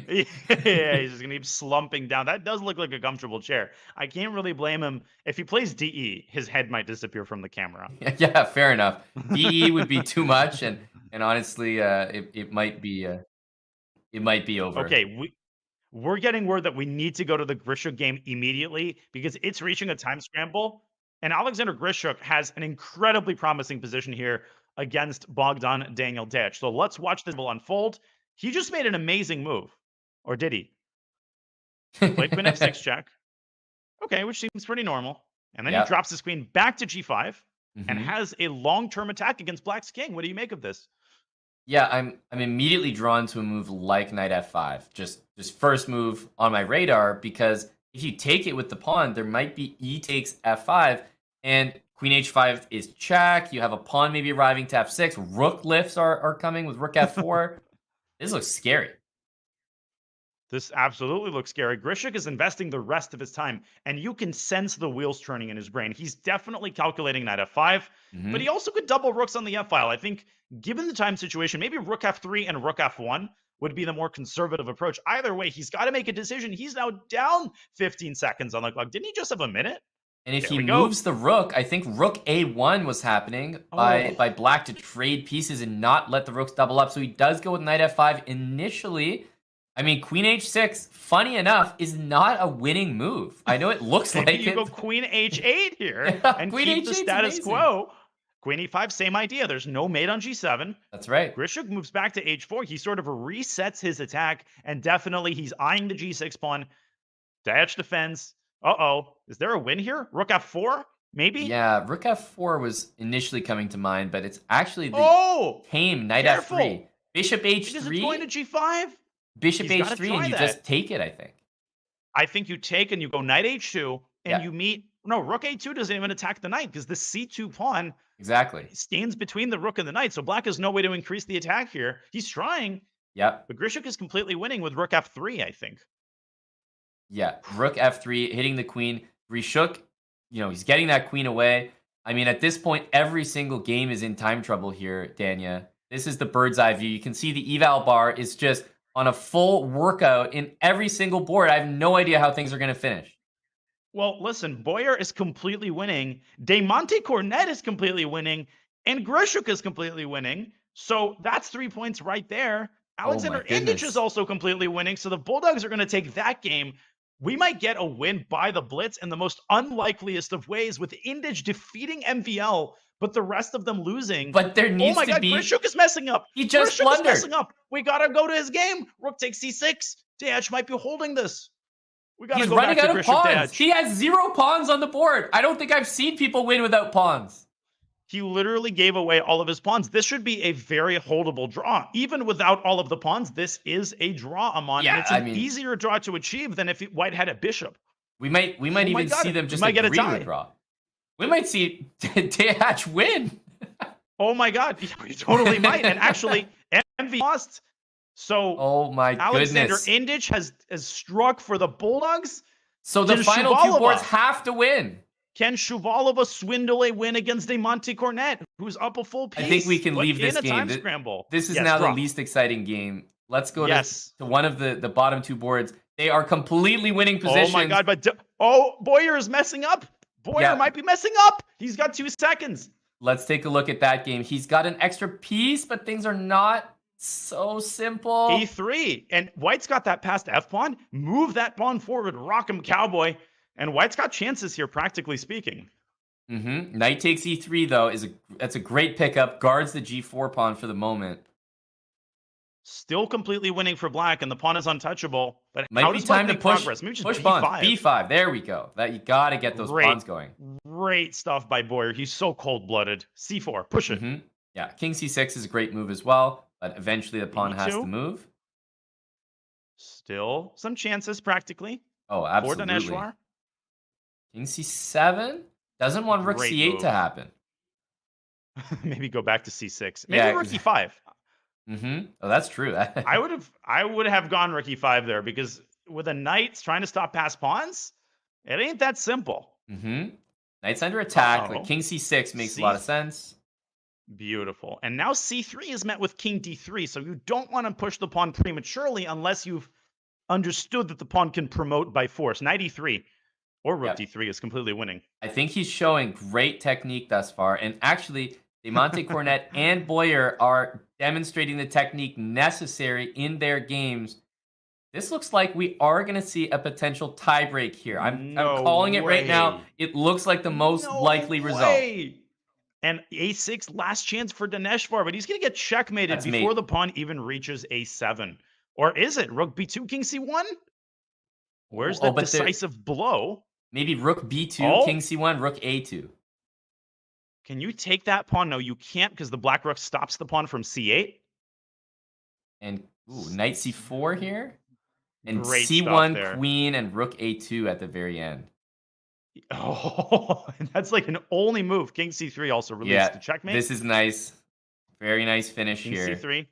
Yeah, he's just going to keep slumping down. That does look like a comfortable chair. I can't really blame him. If he plays DE, his head might disappear from the camera. Yeah, fair enough. DE would be too much, and honestly, it might be over. Okay, we're getting word that we need to go to the Grischuk game immediately because it's reaching a time scramble. And Alexander Grischuk has an incredibly promising position here against Bogdan Daniel Dech. So let's watch this unfold. He just made an amazing move. Or did he? Played queen f6 check. Okay, which seems pretty normal. And then he drops his queen back to g5 and has a long-term attack against Black's king. What do you make of this? Yeah, I'm immediately drawn to a move like knight f5. Just first move on my radar, because if you take it with the pawn, there might be e takes f5, and queen h5 is check. You have a pawn maybe arriving to f6. Rook lifts are coming with rook f4. This looks scary. This absolutely looks scary. Grischuk is investing the rest of his time, and you can sense the wheels turning in his brain. He's definitely calculating knight f5, but he also could double rooks on the f-file. I think, given the time situation, maybe rook f3 and rook f1 would be the more conservative approach. Either way, he's got to make a decision. He's now down 15 seconds on the clock. Didn't he just have a minute? And if he moves the rook, I think rook a1 was happening by Black to trade pieces and not let the rooks double up. So he does go with knight f5 initially. I mean, queen h6, funny enough, is not a winning move. I know it looks like you go queen h8 here and keep the status quo. Queen e5, same idea. There's no mate on g7. That's right. Grischuk moves back to h4. He sort of resets his attack, and definitely he's eyeing the g6 pawn. Dech defends. Uh-oh. Is there a win here? Rook f4? Maybe? Yeah, rook f4 was initially coming to mind, but it's actually the tame knight f3. Bishop h3. Is it going to g5? Bishop h3, and you just take it, I think. I think you take and you go knight h2, and you meet... No, rook a2 doesn't even attack the knight, because the c2 pawn stands between the rook and the knight, so Black has no way to increase the attack here. He's trying. Yep. But Grischuk is completely winning with rook f3, I think. Yeah, rook f3, hitting the queen. Grischuk, he's getting that queen away. I mean, at this point, every single game is in time trouble here, Danya. This is the bird's eye view. You can see the eval bar is just on a full workout in every single board. I have no idea how things are going to finish. Well, listen, Boyer is completely winning. De Monte Cornet is completely winning. And Grischuk is completely winning. So that's 3 points right there. Alexander Indich is also completely winning. So the Bulldogs are going to take that game. We might get a win by the Blitz in the most unlikeliest of ways, with Indich defeating MVL, but the rest of them losing. But there needs to be... Grischuk is messing up. He just Grischuk blundered. is messing up. We got to go to his game. Rook takes c6. Dech might be holding this. We got to go running back out to of Grischuk. pawns. He has 0 pawns on the board. I don't think I've seen people win without pawns. He literally gave away all of his pawns. This should be a very holdable draw. Even without all of the pawns, this is a draw, Aman. Yeah, and it's an easier draw to achieve than if White had a bishop. We might even see them just agree to a draw. We might see Dech win. Oh my God, we totally might. And actually, MV lost. So, Alexander Indich has struck for the Bulldogs. So the final 2 boards have to win. Can Shuvalova swindle a win against De Monte Cornet, who's up a full piece? I think we can leave this game. Scramble. This is now the least exciting game Let's go to one of the bottom two boards. They are completely winning positions. Oh my god, but Boyer is messing up. Boyer might be messing up. He's got 2 seconds. Let's take a look at that game. He's got an extra piece, but things are not so simple. E3, and White's got that past F pawn. Move that pawn forward, rock him, cowboy. And White's got chances here, practically speaking. Knight takes E3 though. That's a great pickup. Guards the G4 pawn for the moment. Still completely winning for Black, and the pawn is untouchable. But Might how be does time Black to make push. progress? Maybe just Push B5. pawn. B5. There we go. That you gotta get those pawns going. Great stuff by Boyer. He's so cold-blooded. C4. Push it. Yeah. King C6 is a great move as well, but eventually the pawn has to move. Still some chances, practically. Oh, absolutely. For Daneshvar. King C7 doesn't want Rook Great C8 move. to happen. Maybe go back to C6. Maybe Rook E5. Oh, that's true. I would have gone Rook E5 there, because with a knight trying to stop past pawns, it ain't that simple. Knight's under attack, but King C6 makes a lot of sense. Beautiful. And now C3 is met with King D3, so you don't want to push the pawn prematurely unless you've understood that the pawn can promote by force. Knight E3 or Rook D3 is completely winning. I think he's showing great technique thus far, and actually, Demonte Cornet and Boyer are demonstrating the technique necessary in their games. This looks like we are going to see a potential tiebreak here. I'm calling it right now. It looks like the most likely result. And A6, last chance for Daneshvar, but he's going to get checkmated before the pawn even reaches A7. Or is it Rook B2, King C1? Where's the decisive blow? Maybe Rook B2, King C1, Rook A2. Can you take that pawn? No, you can't, because the black rook stops the pawn from C8. And Knight C4 here. And Great C1, Queen, and Rook A2 at the very end. Oh, and that's like an only move. King C3 also released to checkmate. This is nice. Very nice finish King here. C3.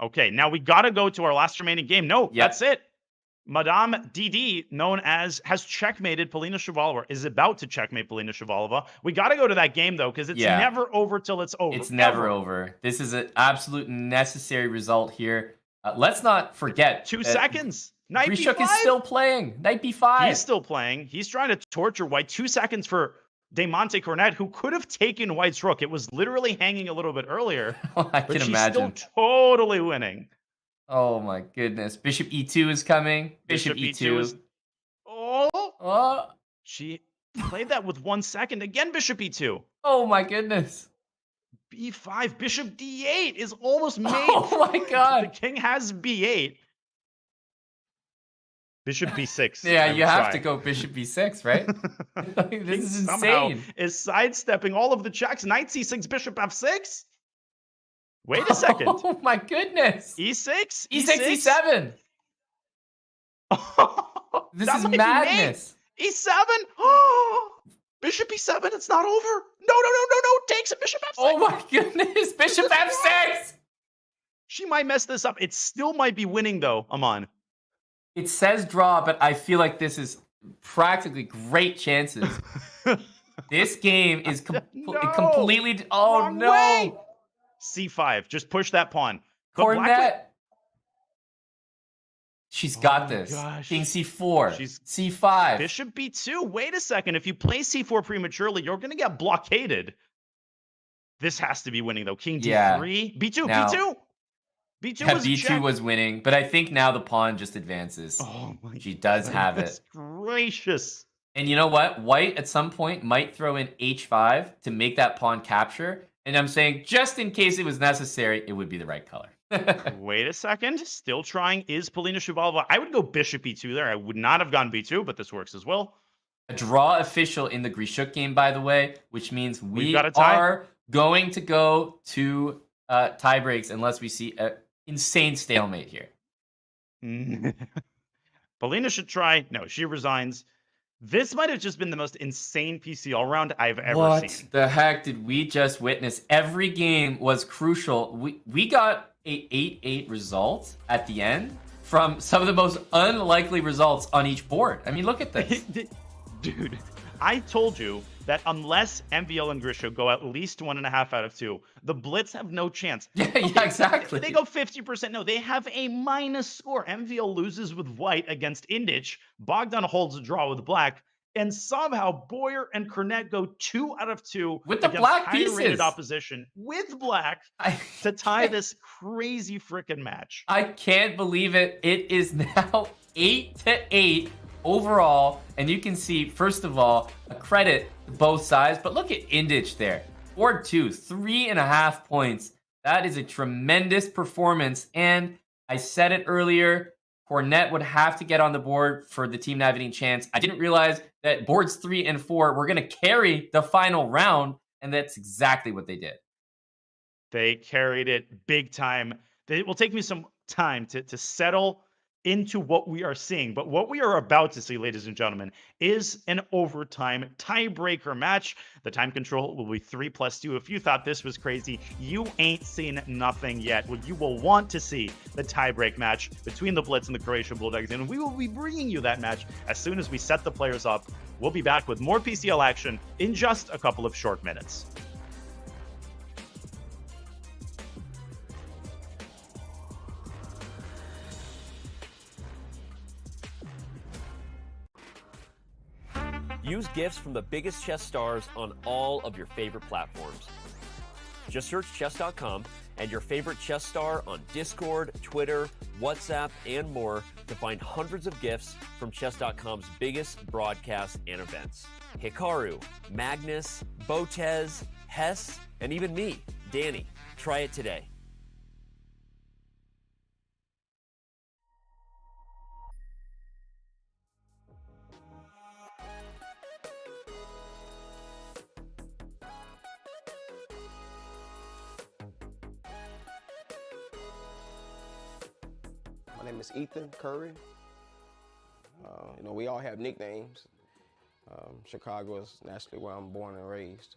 Okay, now we got to go to our last remaining game. No, that's it. Madame DD, has checkmated Polina Shuvalova, is about to checkmate Polina Shuvalova. We got to go to that game, though, because it's never over till it's over. It's never over. This is an absolute necessary result here. Let's not forget. 2 seconds. Knight Grischuk B5. is still playing. Knight B5. He's still playing. He's trying to torture White. 2 seconds for Demonte Cornet, who could have taken White's rook. It was literally hanging a little bit earlier. I can imagine. She's still totally winning. Oh my goodness. Bishop E2 is coming. Bishop E2 is... She played that with 1 second. Again, Bishop E2. Oh my goodness. B5. Bishop D8 is almost made. Oh my god. The king has B8. Bishop B6. Yeah, you have to go Bishop B6, right? This is insane. Is sidestepping all of the checks. Knight C6, Bishop F6. Wait a second. Oh my goodness. E6? E7. This is madness. E7? Bishop E7, it's not over. No. Takes a Bishop F6. Oh my goodness. Bishop F6. She might mess this up. It still might be winning, though, Aman. It says draw, but I feel like this is practically great chances. This game is completely... Oh, Wrong no. way. C5. Just push that pawn. Cornet. She's got this. Gosh. King C4. C5. Bishop B2. Wait a second. If you play C4 prematurely, you're going to get blockaded. This has to be winning, though. King D3. B2. Now, B2. B2 was winning, but I think now the pawn just advances. Oh my She does have it. Gracious. And you know what? White at some point might throw in H5 to make that pawn capture. And I'm saying, just in case it was necessary, it would be the right color. Wait a second. Still trying is Polina Shuvalova. I would go Bishop E2 there. I would not have gone B2, but this works as well. A draw official in the Grischuk game, by the way, which means we are going to go to tie breaks unless we see an insane stalemate here. Polina should try. No, she resigns. This might have just been the most insane PCL round I've ever seen. What the heck did we just witness? Every game was crucial. We got a 8-8 result at the end from some of the most unlikely results on each board. I mean, look at this. Dude, I told you that unless MVL and Grischuk go at least 1.5 out of 2, the Blitz have no chance. Yeah, exactly. They go 50%. No, they have a minus score. MVL loses with white against Indich. Bogdan holds a draw with black. And somehow Boyer and Cornet go 2 out of 2 with the against black higher rated pieces opposition with black to tie this crazy freaking match. I can't believe it. It is now 8-8 overall. And you can see, first of all, a credit to both sides. But look at Indich there. 4-2, 3.5 points. That is a tremendous performance. And I said it earlier, Cornet would have to get on the board for the team to have any chance. I didn't realize that boards 3 and 4 were going to carry the final round, and that's exactly what they did. They carried it big time. It will take me some time to settle into what we are seeing. But what we are about to see, ladies and gentlemen, is an overtime tiebreaker match. The time control will be 3+2. If you thought this was crazy, you ain't seen nothing yet. Well, you will want to see the tiebreak match between the Blitz and the Croatia Bulldogs, and we will be bringing you that match as soon as we set the players up. We'll be back with more PCL action in just a couple of short minutes. Use gifts from the biggest chess stars on all of your favorite platforms. Just search Chess.com and your favorite chess star on Discord, Twitter, WhatsApp, and more to find hundreds of gifts from Chess.com's biggest broadcasts and events. Hikaru, Magnus, Botez, Hess, and even me, Danny. Try it today. My name is Ethan Curry. We all have nicknames. Chicago is naturally where I'm born and raised,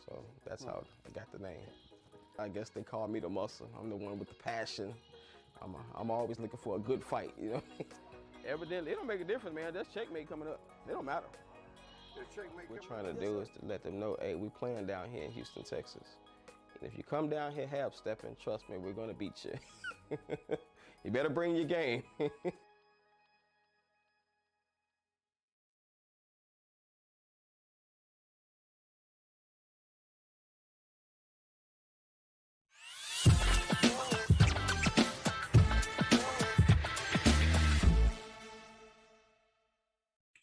so that's how I got the name. I guess they call me the muscle. I'm the one with the passion. I'm always looking for a good fight, Evidently, it don't make a difference, man. That's checkmate coming up. It don't matter. What we're trying to do is to let them know, hey, we playing down here in Houston, Texas. And if you come down here half-stepping, trust me, we're gonna beat you. You better bring your game.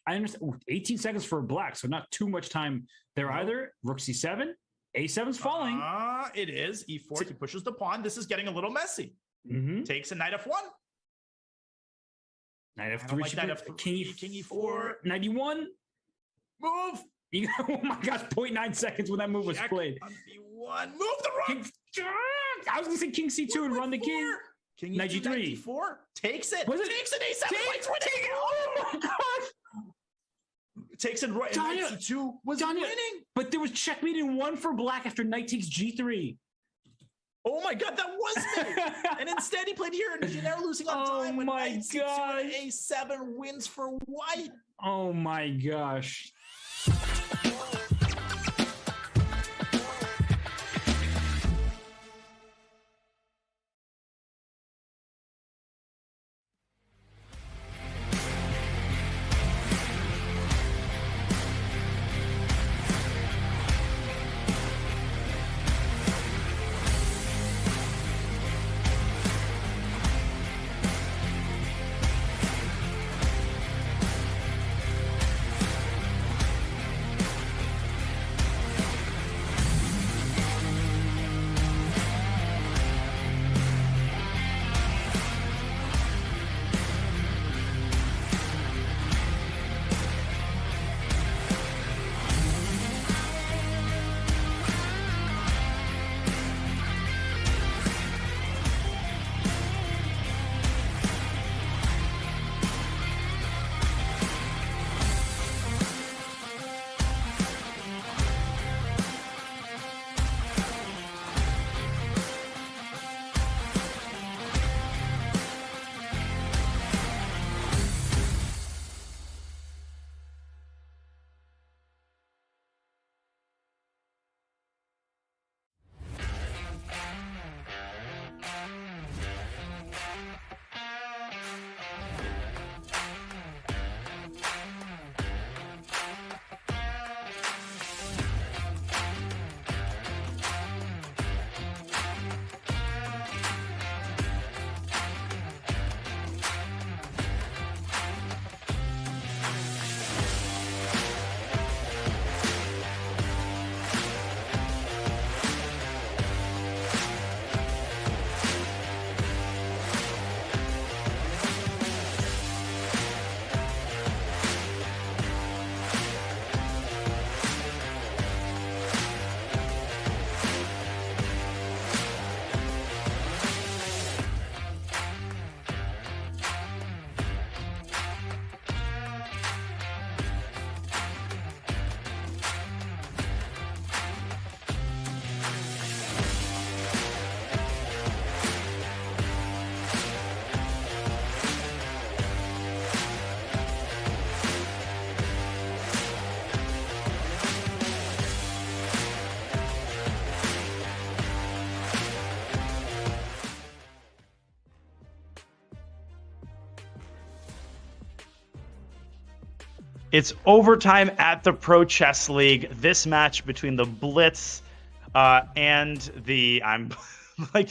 I understand. Ooh, 18 seconds for black, so not too much time there either. Rook c7. A7's falling. It is. E4. He pushes the pawn. This is getting a little messy. Takes a knight f1. Knight f3. Like knight f3. King e4. 91. Move. Oh my gosh, 0.9 seconds when that move was played. On b1. Move the rook. I was going to say king c2 and run the king. King knight g3. Knight d4. Takes it. Was it? Takes an a7. White's winning. Oh my gosh. Takes it right. Knight c2 was winning. But there was checkmate in 1 for black after knight takes g3. Oh my god, that was me! And instead he played here, and you're now losing on time. Oh my god! A7 wins for white. Oh my gosh! It's overtime at the Pro Chess League. This match between the Blitz and the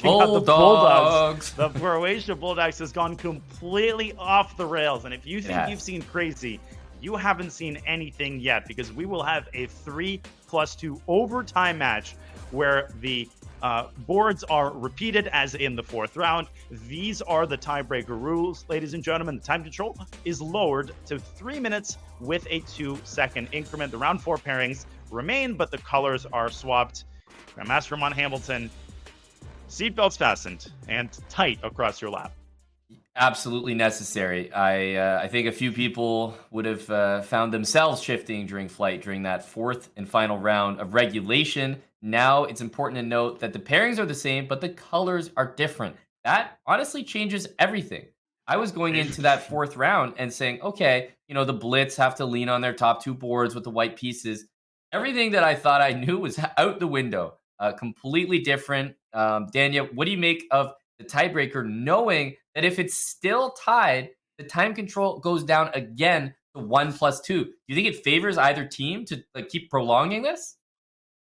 Bulldogs. The Croatia Bulldogs has gone completely off the rails. And if you think you've seen crazy, you haven't seen anything yet, because we will have a 3+2 overtime match where the boards are repeated as in the 4th round. These are the tiebreaker rules, ladies and gentlemen. The time control is lowered to 3 minutes with a 2-second increment. The round 4 pairings remain, but the colors are swapped. Grandmaster Ramon Hamilton, seatbelts fastened and tight across your lap. Absolutely necessary. I think a few people would have found themselves shifting during flight during that 4th and final round of regulation. Now it's important to note that the pairings are the same, but the colors are different. That honestly changes everything. I was going into that 4th round and saying, okay, the Blitz have to lean on their top 2 boards with the white pieces. Everything that I thought I knew was out the window. Completely different. Daniel, what do you make of the tiebreaker, knowing that if it's still tied, the time control goes down again to 1+2? Do you think it favors either team to keep prolonging this?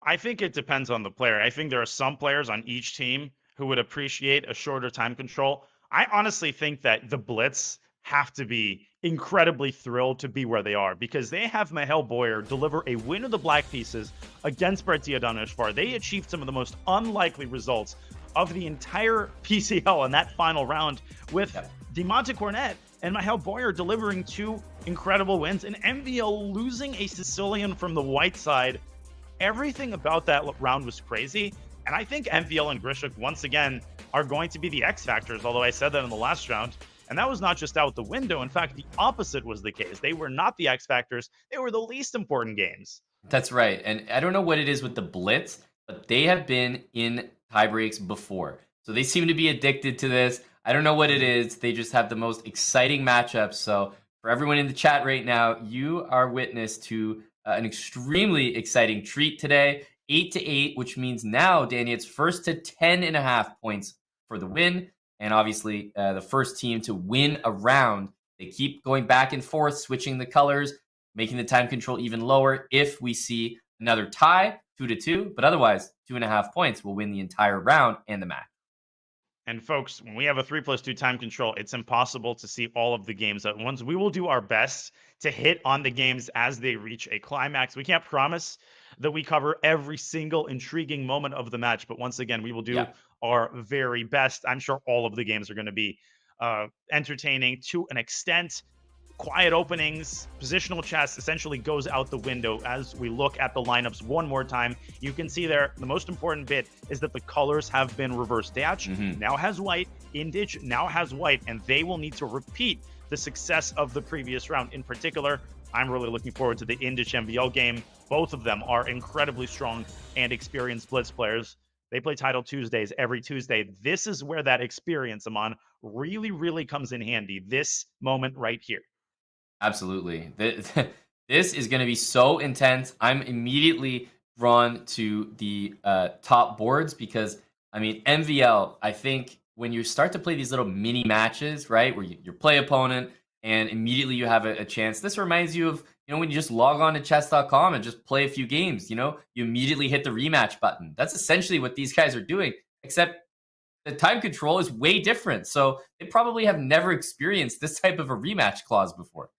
I think it depends on the player. I think there are some players on each team who would appreciate a shorter time control. I honestly think that the Blitz have to be incredibly thrilled to be where they are, because they have Mihail Boyer deliver a win of the black pieces against Bertia Danishvar. They achieved some of the most unlikely results of the entire PCL in that final round, with Diamante Cornet and Mihail Boyer delivering 2 incredible wins, and MVL losing a Sicilian from the white side. Everything about that round was crazy, and I think MVL and Grischuk once again are going to be the X factors, although I said that in the last round, and that was not just out the window. In fact, the opposite was the case. They were not the X factors. They were the least important games. That's right. And I don't know what it is with the Blitz, but they have been in tiebreaks before. So they seem to be addicted to this. I don't know what it is. They just have the most exciting matchups. So for everyone in the chat right now, you are witness to an extremely exciting treat today. 8-8, which means now, Danny, it's first to 10.5 points for the win. And obviously, the first team to win a round. They keep going back and forth, switching the colors, making the time control even lower. If we see another tie, 2-2, but otherwise 2.5 points will win the entire round and the match. And folks, when we have a 3+2 time control, it's impossible to see all of the games at once. We will do our best to hit on the games as they reach a climax. We can't promise that we cover every single intriguing moment of the match, but once again, we will do our very best. I'm sure all of the games are going to be entertaining to an extent. Quiet openings, positional chess essentially goes out the window as we look at the lineups one more time. You can see there, the most important bit is that the colors have been reversed. Dach now has white, Indich now has white, and they will need to repeat the success of the previous round. In particular, I'm really looking forward to the Indich MVL game. Both of them are incredibly strong and experienced Blitz players. They play Title Tuesdays every Tuesday. This is where that experience, Amon, really, really comes in handy. This moment right here. Absolutely. This is going to be so intense. I'm immediately drawn to the top boards because, I mean, MVL, I think when you start to play these little mini matches, right, where you play opponent and immediately you have a chance. This reminds you of, when you just log on to Chess.com and just play a few games, you immediately hit the rematch button. That's essentially what these guys are doing, except the time control is way different. So they probably have never experienced this type of a rematch clause before.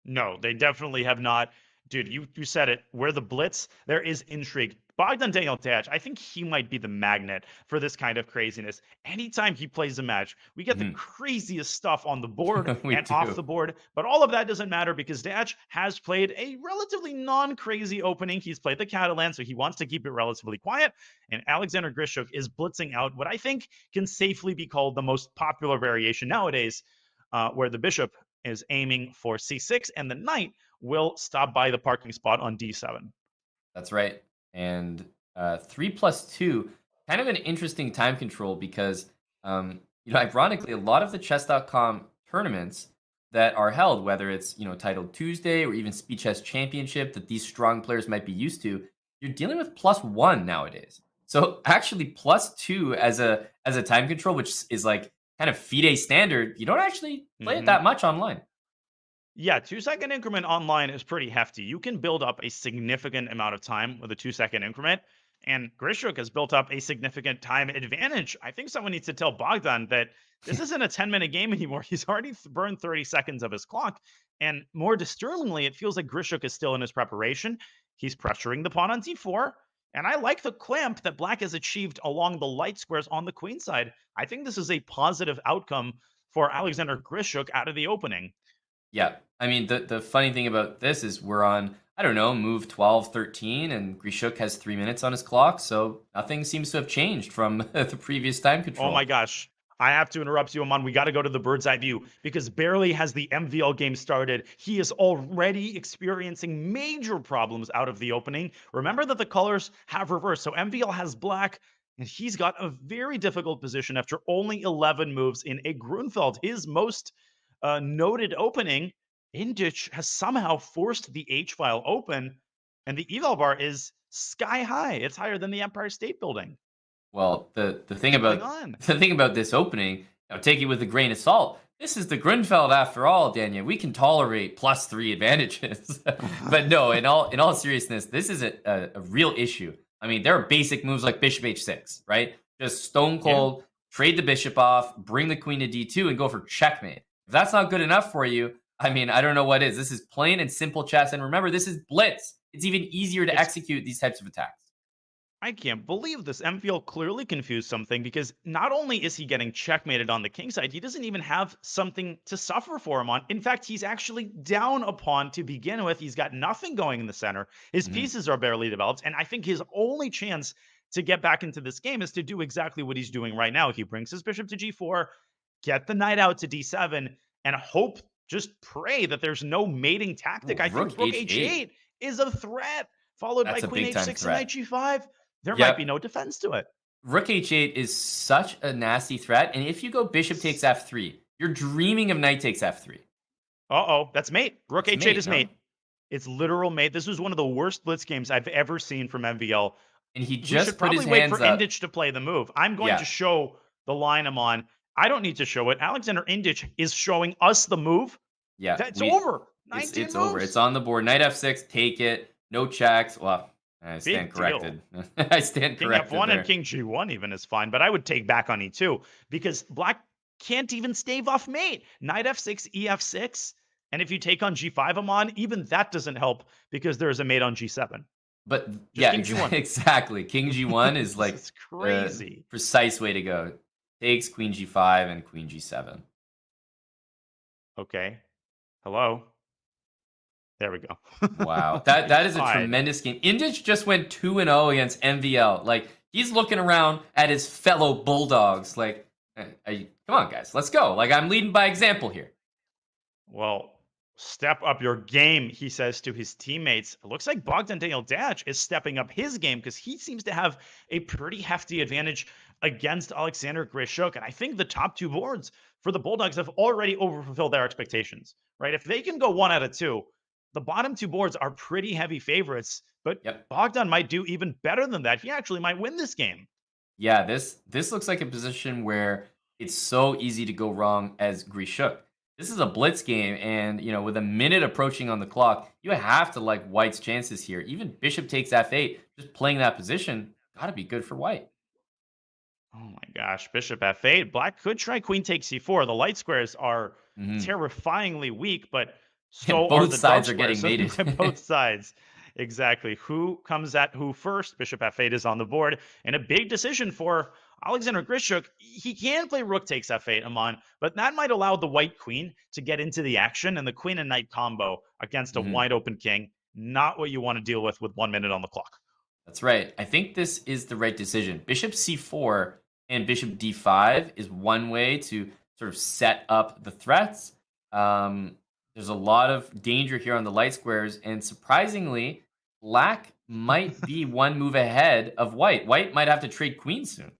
No, they definitely have not. Dude, you said it. Where the Blitz, there is intrigue. Bogdan Daniel Dach, I think he might be the magnet for this kind of craziness. Anytime he plays a match, we get the craziest stuff on the board and off the board. But all of that doesn't matter because Dach has played a relatively non-crazy opening. He's played the Catalan, so he wants to keep it relatively quiet. And Alexander Grischuk is blitzing out what I think can safely be called the most popular variation nowadays, where the bishop is aiming for c6 and the knight will stop by the parking spot on d7. That's right. And 3+2, kind of an interesting time control because, ironically, a lot of the Chess.com tournaments that are held, whether it's, Title Tuesday or even Speed Chess Championship that these strong players might be used to, you're dealing with +1 nowadays. So actually +2 as a time control, which is like kind of FIDE standard, you don't actually play it that much online. Yeah, 2-second increment online is pretty hefty. You can build up a significant amount of time with a 2-second increment, and Grischuk has built up a significant time advantage. I think someone needs to tell Bogdan that this isn't a 10-minute game anymore. He's already burned 30 seconds of his clock, and more disturbingly, it feels like Grischuk is still in his preparation. He's pressuring the pawn on d4, and I like the clamp that Black has achieved along the light squares on the queen side. I think this is a positive outcome for Alexander Grischuk out of the opening. Yeah. I mean, the funny thing about this is we're on, I don't know, move 12, 13, and Grischuk has 3 minutes on his clock, so nothing seems to have changed from the previous time control. Oh my gosh. I have to interrupt you, Aman. We got to go to the bird's eye view because barely has the MVL game started. He is already experiencing major problems out of the opening. Remember that the colors have reversed. So MVL has black, and he's got a very difficult position after only 11 moves in a Grunfeld, his most noted opening. Indich has somehow forced the H file open, and the eval bar is sky high. It's higher than the Empire State Building. Well, the thing about this opening, take it with a grain of salt. This is the Grunfeld after all, Daniel. We can tolerate +3 advantages, but no. In all seriousness, this is a real issue. I mean, there are basic moves like Bishop H6, right? Just stone cold, trade the bishop off, bring the queen to D2, and go for checkmate. If that's not good enough for you, I mean, I don't know what is. This is plain and simple chess, and remember, this is Blitz. It's even easier to execute these types of attacks. I can't believe this. MVL clearly confused something because not only is he getting checkmated on the king side, he doesn't even have something to suffer for him on. In fact, he's actually down a pawn to begin with. He's got nothing going in the center. His pieces are barely developed. And I think his only chance to get back into this game is to do exactly what he's doing right now. He brings his bishop to g4, get the knight out to d7, and hope, just pray that there's no mating tactic. I think rook h8 is a threat, followed by queen h6 and knight g5. There might be no defense to it. Rook h8 is such a nasty threat. And if you go bishop takes f3, you're dreaming of knight takes f3. Uh-oh, that's mate. Rook h8 is mate. It's literal mate. This was one of the worst blitz games I've ever seen from MVL. And he just put his hands up. Wait for Indich to play the move. I'm going to show the line I'm on. I don't need to show it. Alexander Indich is showing us the move. Yeah. It's over. It's over. It's on the board. Knight f6, take it. No checks. Well, I stand corrected. I stand corrected. King F1 and King G1 even is fine, but I would take back on E2 because Black can't even stave off mate. Knight F6, EF6, and if you take on G5, Aman, even that doesn't help because there's a mate on G7. But King G1. Exactly. King G1 is like crazy. Precise way to go. Takes Queen G5 and Queen G7. Okay. Hello. There we go. Wow. That is a tremendous game. Indich just went 2-0 against MVL. Like, he's looking around at his fellow Bulldogs. Like, come on, guys. Let's go. Like, I'm leading by example here. Well, step up your game, he says to his teammates. It looks like Bogdan Daniel Dach is stepping up his game because he seems to have a pretty hefty advantage against Alexander Grischuk. And I think the top two boards for the Bulldogs have already overfulfilled their expectations, right? If they can go 1 out of 2, the bottom two boards are pretty heavy favorites, but Bogdan might do even better than that. He actually might win this game. Yeah, this looks like a position where it's so easy to go wrong as Grischuk. This is a blitz game, and with a minute approaching on the clock, you have to like White's chances here. Even bishop takes f8, just playing that position, gotta be good for White. Oh my gosh, bishop f8. Black could try queen takes c4. The light squares are terrifyingly weak, but so and both are the sides dark are getting squares. mated. Both sides. Exactly. Who comes at who first? Bishop f8 is on the board. And a big decision for Alexander Grischuk. He can play rook takes f8, Aman, but that might allow the white queen to get into the action, and the queen and knight combo against a wide open king. Not what you want to deal with 1 minute on the clock. That's right. I think this is the right decision. Bishop c4 and bishop d5 is one way to sort of set up the threats. There's a lot of danger here on the light squares, and surprisingly, Black might be one move ahead of White. White might have to trade queens soon.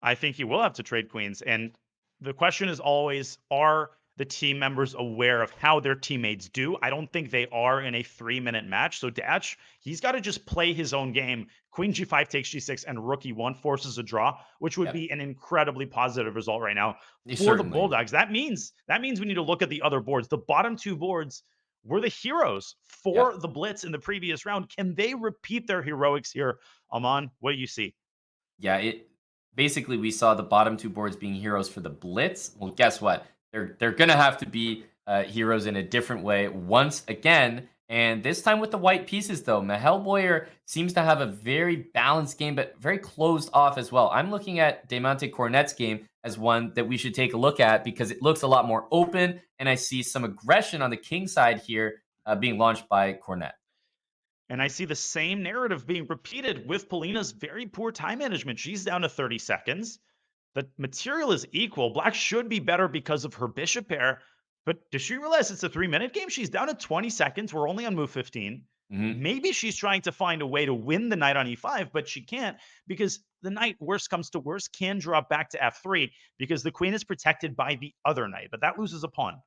I think he will have to trade queens, and the question is always, are the team members aware of how their teammates do. I don't think they are in a 3-minute match. So Datch, he's got to just play his own game. Queen G5 takes G6 and Rook E1 forces a draw, which would be an incredibly positive result right now for the Bulldogs. That means we need to look at the other boards. The bottom 2 boards were the heroes for the Blitz in the previous round. Can they repeat their heroics here? Aman, what do you see? Yeah, basically we saw the bottom 2 boards being heroes for the Blitz. Well, guess what? They're gonna have to be heroes in a different way once again, and this time with the white pieces though. Mahel Boyer seems to have a very balanced game, but very closed off as well. I'm looking at Demonte Cornet's game as one that we should take a look at because it looks a lot more open, and I see some aggression on the king side here being launched by Cornet. And I see the same narrative being repeated with Polina's very poor time management. She's down to 30 seconds. The material is equal. Black should be better because of her bishop pair. But does she realize it's a 3-minute game? She's down to 20 seconds. We're only on move 15. Maybe she's trying to find a way to win the knight on e5, but she can't because the knight, worst comes to worst, can drop back to f3 because the queen is protected by the other knight, but that loses a pawn.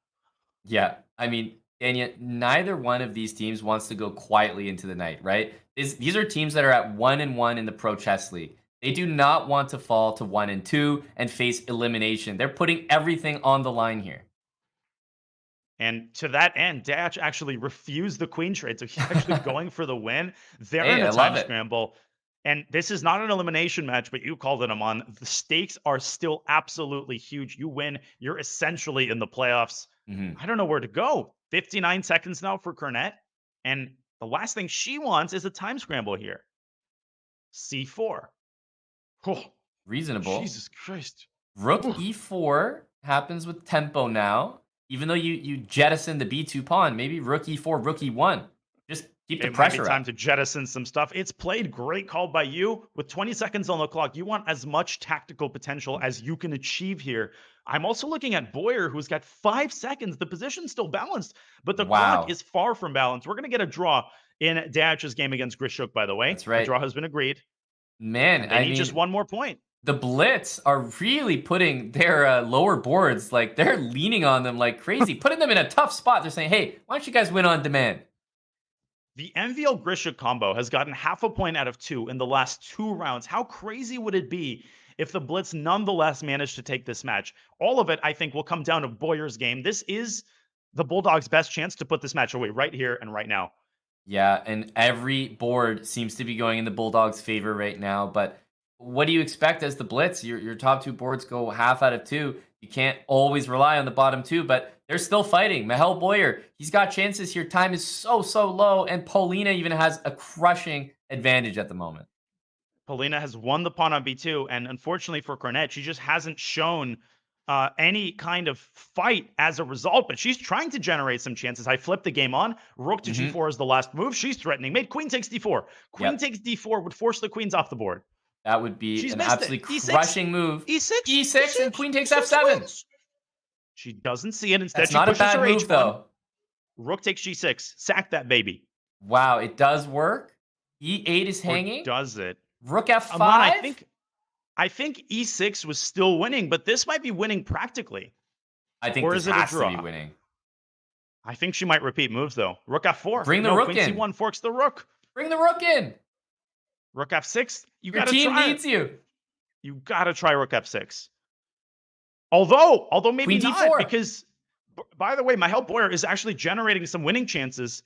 Yeah, I mean, Danya, neither one of these teams wants to go quietly into the night, right? These are teams that are at 1-1 in the Pro Chess League. They do not want to fall to 1-2 and face elimination. They're putting everything on the line here. And to that end, Datch actually refused the queen trade, so he's actually going for the win. They're in a time scramble. And this is not an elimination match, but you called it, Aman. The stakes are still absolutely huge. You win, you're essentially in the playoffs. I don't know where to go. 59 seconds now for Cornet. And the last thing she wants is a time scramble here. C4. Oh, reasonable. Jesus Christ. Rook e4 happens with tempo now. Even though you jettison the b2 pawn, maybe rook e4, rook e1. Just keep the pressure up. It might be time to jettison some stuff. It's played. Great call by you. With 20 seconds on the clock, you want as much tactical potential as you can achieve here. I'm also looking at Boyer, who's got 5 seconds. The position's still balanced, but the clock is far from balanced. We're going to get a draw in Datch's game against Grischuk, by the way. That's right. The draw has been agreed. Man, I need just one more point. The Blitz are really putting their lower boards, like they're leaning on them like crazy, putting them in a tough spot. They're saying, hey, why don't you guys win on demand? The MVL Grischuk combo has gotten half a point out of 2 in the last 2 rounds. How crazy would it be if the Blitz nonetheless managed to take this match? All of it, I think, will come down to Boyer's game. This is the Bulldogs' best chance to put this match away right here and right now. Yeah, and every board seems to be going in the Bulldogs' favor right now, but what do you expect as the Blitz? Your top 2 boards go half out of 2. You can't always rely on the bottom 2, but they're still fighting. Mahel Boyer, he's got chances here. Time is so low, and Polina even has a crushing advantage at the moment. Polina has won the pawn on b2, and unfortunately for Cornet, she just hasn't shown any kind of fight as a result, but she's trying to generate some chances. I flipped the game on. Rook to g4 is the last move. She's threatening. Mate, queen takes d4. Queen takes d4 would force the queens off the board. That would be an absolutely crushing move. E6, and queen takes f7. She doesn't see it. Instead, That's not a bad her move, H1. though. Rook takes g6. Sack that baby. Wow, it does work. E8 is hanging. Or does it? Rook f5. Aman, I think e6 was still winning, but this might be winning practically. I think this has to be winning. I think she might repeat moves, though. Rook f4. Bring the rook queen in. c1 forks the rook. Bring the rook in. Rook f6. Your team needs you. You gotta try rook f6. Although maybe queen not, d4. because by the way, Mahel Boyer is actually generating some winning chances.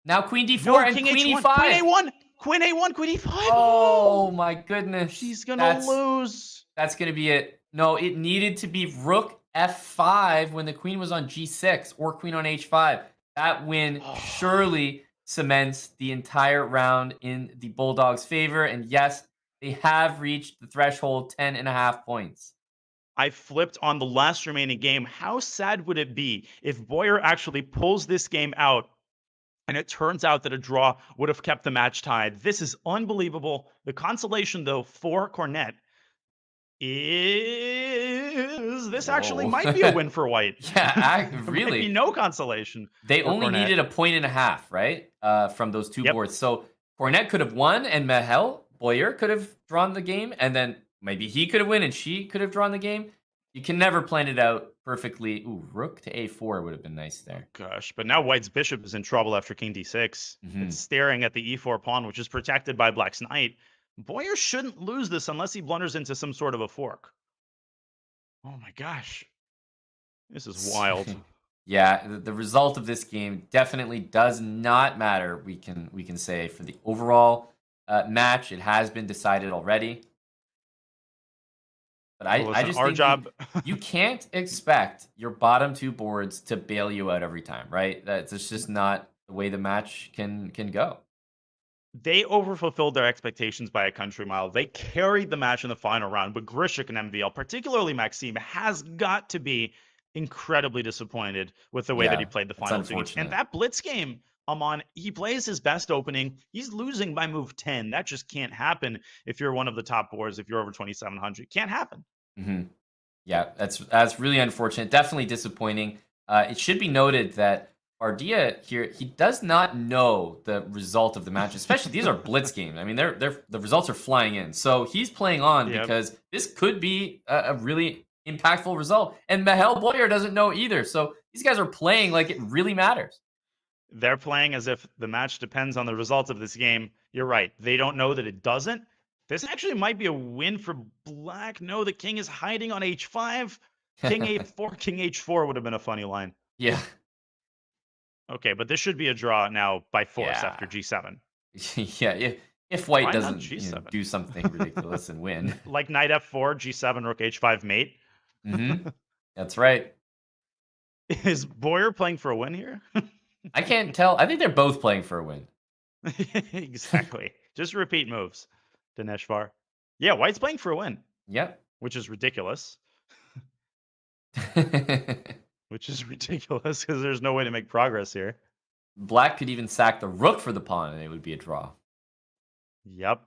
Now queen d4 and king queen h1, e5. Queen a1, queen e5. Oh my goodness. She's gonna lose. That's gonna be it. No, it needed to be rook f5 when the queen was on g6 or queen on h5. That win surely cements the entire round in the Bulldogs' favor. And yes, they have reached the threshold, 10.5 points. I flipped on the last remaining game. How sad would it be if Boyer actually pulls this game out and it turns out that a draw would have kept the match tied? This is unbelievable. The consolation, though, for Cornet is this actually might be a win for White. Yeah, really. There might be no consolation. They only Cornet. needed a 1.5 points, right? From those 2 boards. So Cornet could have won, and Mahel Boyer could have drawn the game, and then maybe he could have won and she could have drawn the game. You can never plan it out perfectly. Ooh, rook to a4 would have been nice there. Gosh, but now white's bishop is in trouble after king d6. It's staring at the e4 pawn, which is protected by black's knight. Boyer shouldn't lose this unless he blunders into some sort of a fork. Oh my gosh. This is wild. Yeah, the result of this game definitely does not matter. We can say for the overall match, it has been decided already. But I just think you can't expect your bottom two boards to bail you out every time, right? That's just not the way the match can go. They overfulfilled their expectations by a country mile. They carried the match in the final round, but Grischuk and MVL, particularly Maxime, has got to be incredibly disappointed with the way that he played the final two games. And that Blitz game, Amon, he plays his best opening. He's losing by move 10. That just can't happen if you're one of the top boards, if you're over 2,700. Can't happen. Yeah, that's really unfortunate. Definitely disappointing. It should be noted that Bardia here, he does not know the result of the match, especially these are Blitz games. I mean, the results are flying in. So he's playing on because this could be a really impactful result. And Mihail Boyer doesn't know either. So these guys are playing like it really matters. They're playing as if the match depends on the results of this game. You're right. They don't know that it doesn't. This actually might be a win for black. No, the king is hiding on h5. King a4, king h4 would have been a funny line. Yeah. Okay, but this should be a draw now by force after g7. Yeah, if white doesn't do something ridiculous and win. Like knight f4, g7, rook h5 mate. That's right. Is Boyer playing for a win here? I can't tell. I think they're both playing for a win. Exactly. Just repeat moves, Dineshvar. Yeah, white's playing for a win. Yep. Which is ridiculous. Which is ridiculous because there's no way to make progress here. Black could even sack the rook for the pawn and it would be a draw. Yep.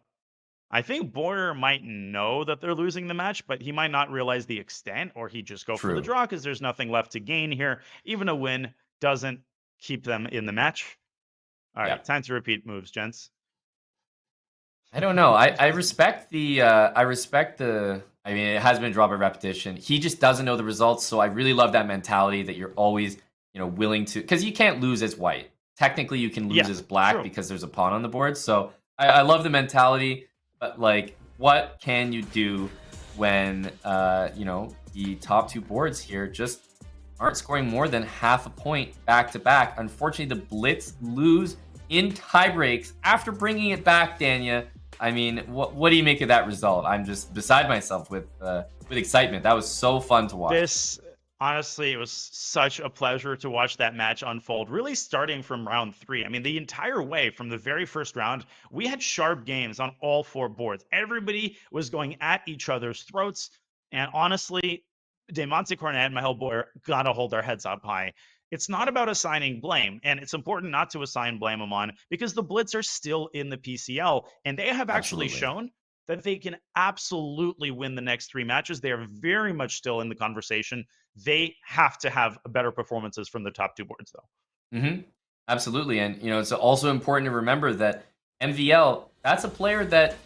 I think Boyer might know that they're losing the match, but he might not realize the extent, or he'd just go for the draw because there's nothing left to gain here. Even a win doesn't keep them in the match. All right, time to repeat moves, gents. I don't know. I respect the I mean, it has been a draw by repetition. He just doesn't know the results, so I really love that mentality that you're always, willing to, because you can't lose as white. Technically, you can lose as black because there's a pawn on the board. So I love the mentality, but like, what can you do when the top two boards here just aren't scoring more than half a point back to back? Unfortunately, the Blitz lose in tie breaks after bringing it back, Danya. I mean, what do you make of that result? I'm just beside myself with excitement. That was so fun to watch. Honestly, it was such a pleasure to watch that match unfold, really starting from round 3. I mean, the entire way from the very first round, we had sharp games on all 4 boards. Everybody was going at each other's throats. And honestly, De Montecornet and Mihail Boyer got to hold their heads up high. It's not about assigning blame, and it's important not to assign blame, Amon, because the Blitz are still in the PCL, and they have actually shown that they can absolutely win the next 3 matches. They are very much still in the conversation. They have to have better performances from the top 2 boards, though. Absolutely, and it's also important to remember that MVL, that's a player that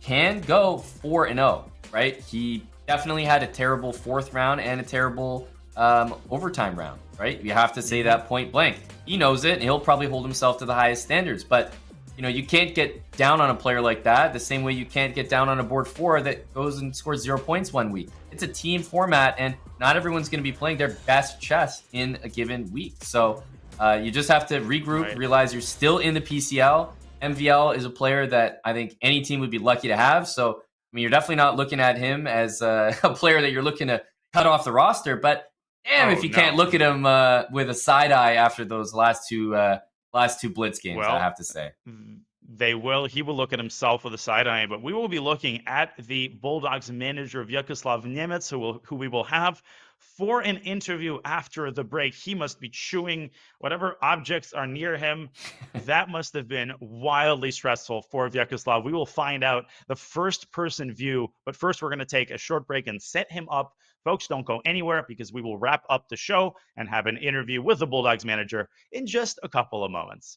can go 4-0, right? He definitely had a terrible 4th round and a terrible overtime round, right? You have to say that point blank. He knows it, and he'll probably hold himself to the highest standards. But you can't get down on a player like that the same way you can't get down on a board 4 that goes and scores 0 points one week. It's a team format, and not everyone's going to be playing their best chess in a given week. So you just have to regroup, realize you're still in the PCL. MVL is a player that I think any team would be lucky to have. So I mean, you're definitely not looking at him as a player that you're looking to cut off the roster, but damn, if you can't look at him with a side eye after those last two Blitz games, I have to say. He will look at himself with a side eye, but we will be looking at the Bulldogs manager, Vyacheslav Nemets, who we will have for an interview after the break. He must be chewing whatever objects are near him. That must have been wildly stressful for Vyacheslav. We will find out the first-person view, but first we're going to take a short break and set him up. Folks, don't go anywhere because we will wrap up the show and have an interview with the Bulldogs manager in just a couple of moments.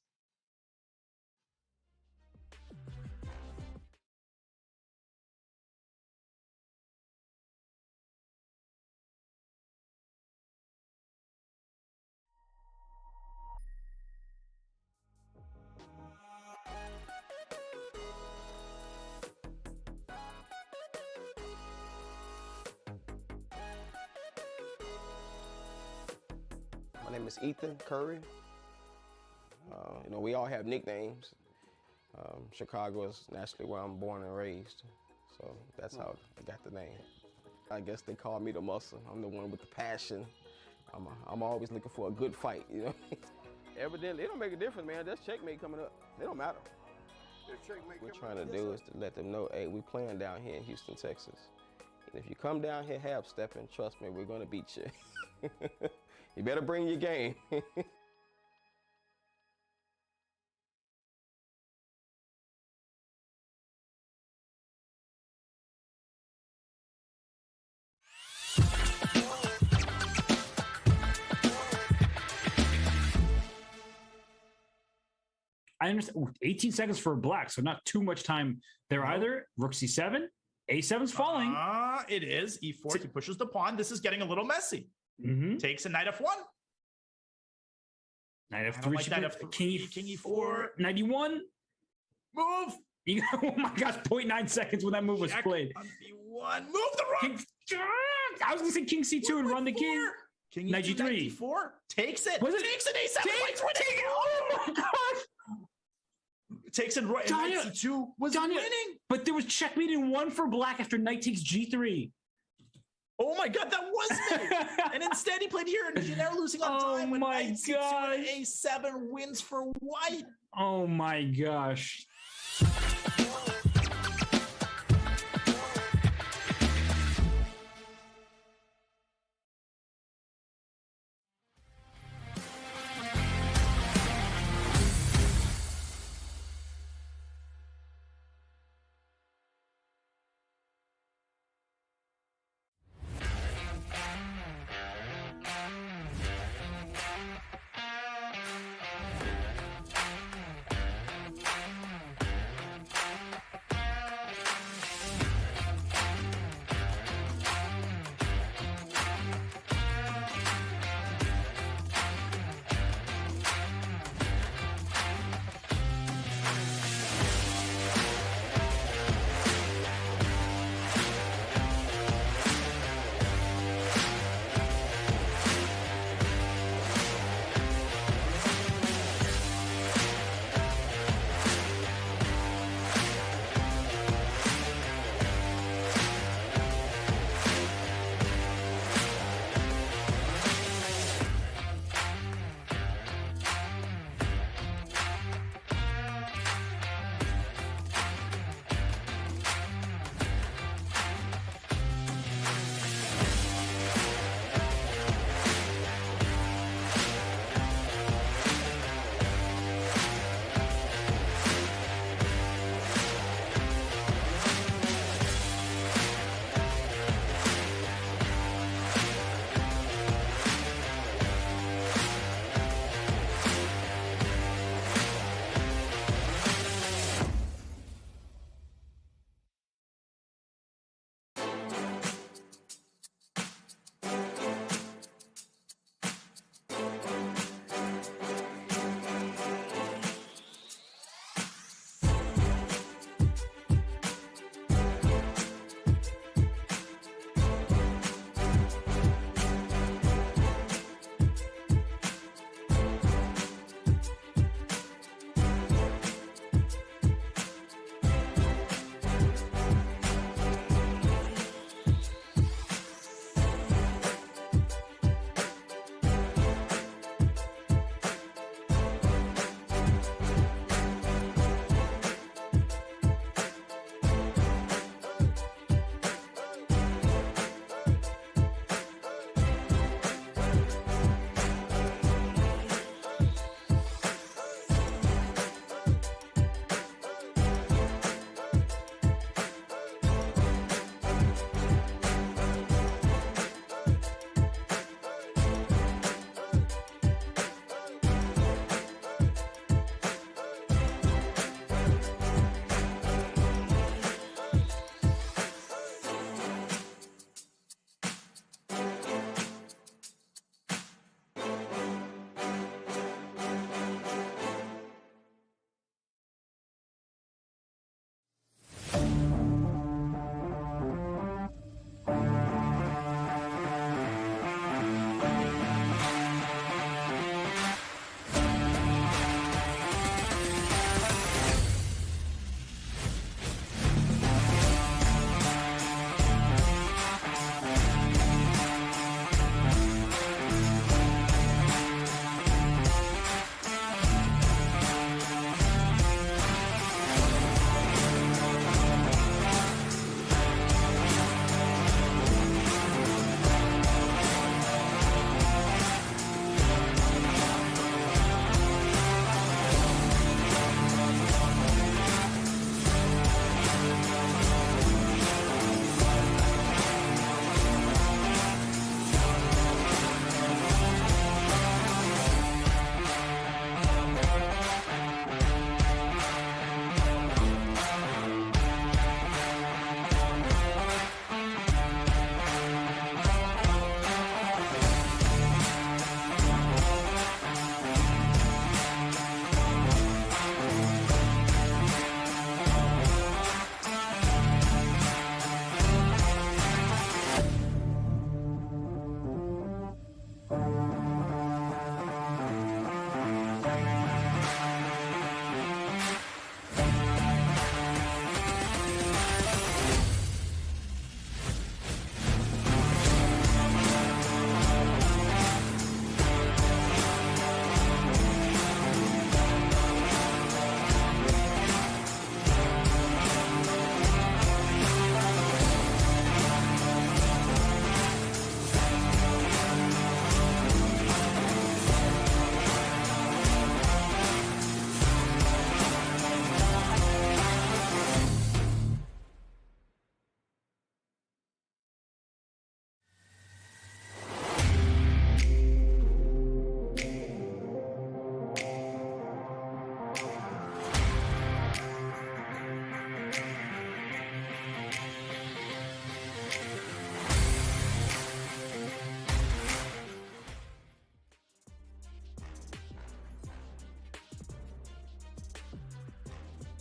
My name is Ethan Curry. You know, we all have nicknames. Chicago is naturally where I'm born and raised, so that's how I got the name. I guess they call me the muscle. I'm the one with the passion. I'm always looking for a good fight, you know. Evidently, it don't make a difference, man. That's checkmate coming up. It don't matter. What we're trying to do is to let them know, hey, we playing down here in Houston, Texas. And if you come down here half-stepping, trust me, we're gonna beat you. You better bring your game. I understand. Ooh, 18 seconds for black, so not too much time there either. Rook c7. A7's falling. It is. E4. He pushes the pawn. This is getting a little messy. Mm-hmm. Takes a knight f1. Knight f3. Like knight f3. King e4. Knight e1. Move. Oh my gosh, 0.9 seconds when that move was played. On b1. Move the rook. I was going to say king c2 and run the king. King Knight e2, g3. knight d4. Takes it. Was it? Takes an a7. Oh my gosh. Takes it right. Knight c2 was winning. But there was checkmate in one for black after knight takes g3. Oh my god, that was me! And instead he played here, and now losing on time. Oh my gosh! A7 wins for white. Oh my gosh.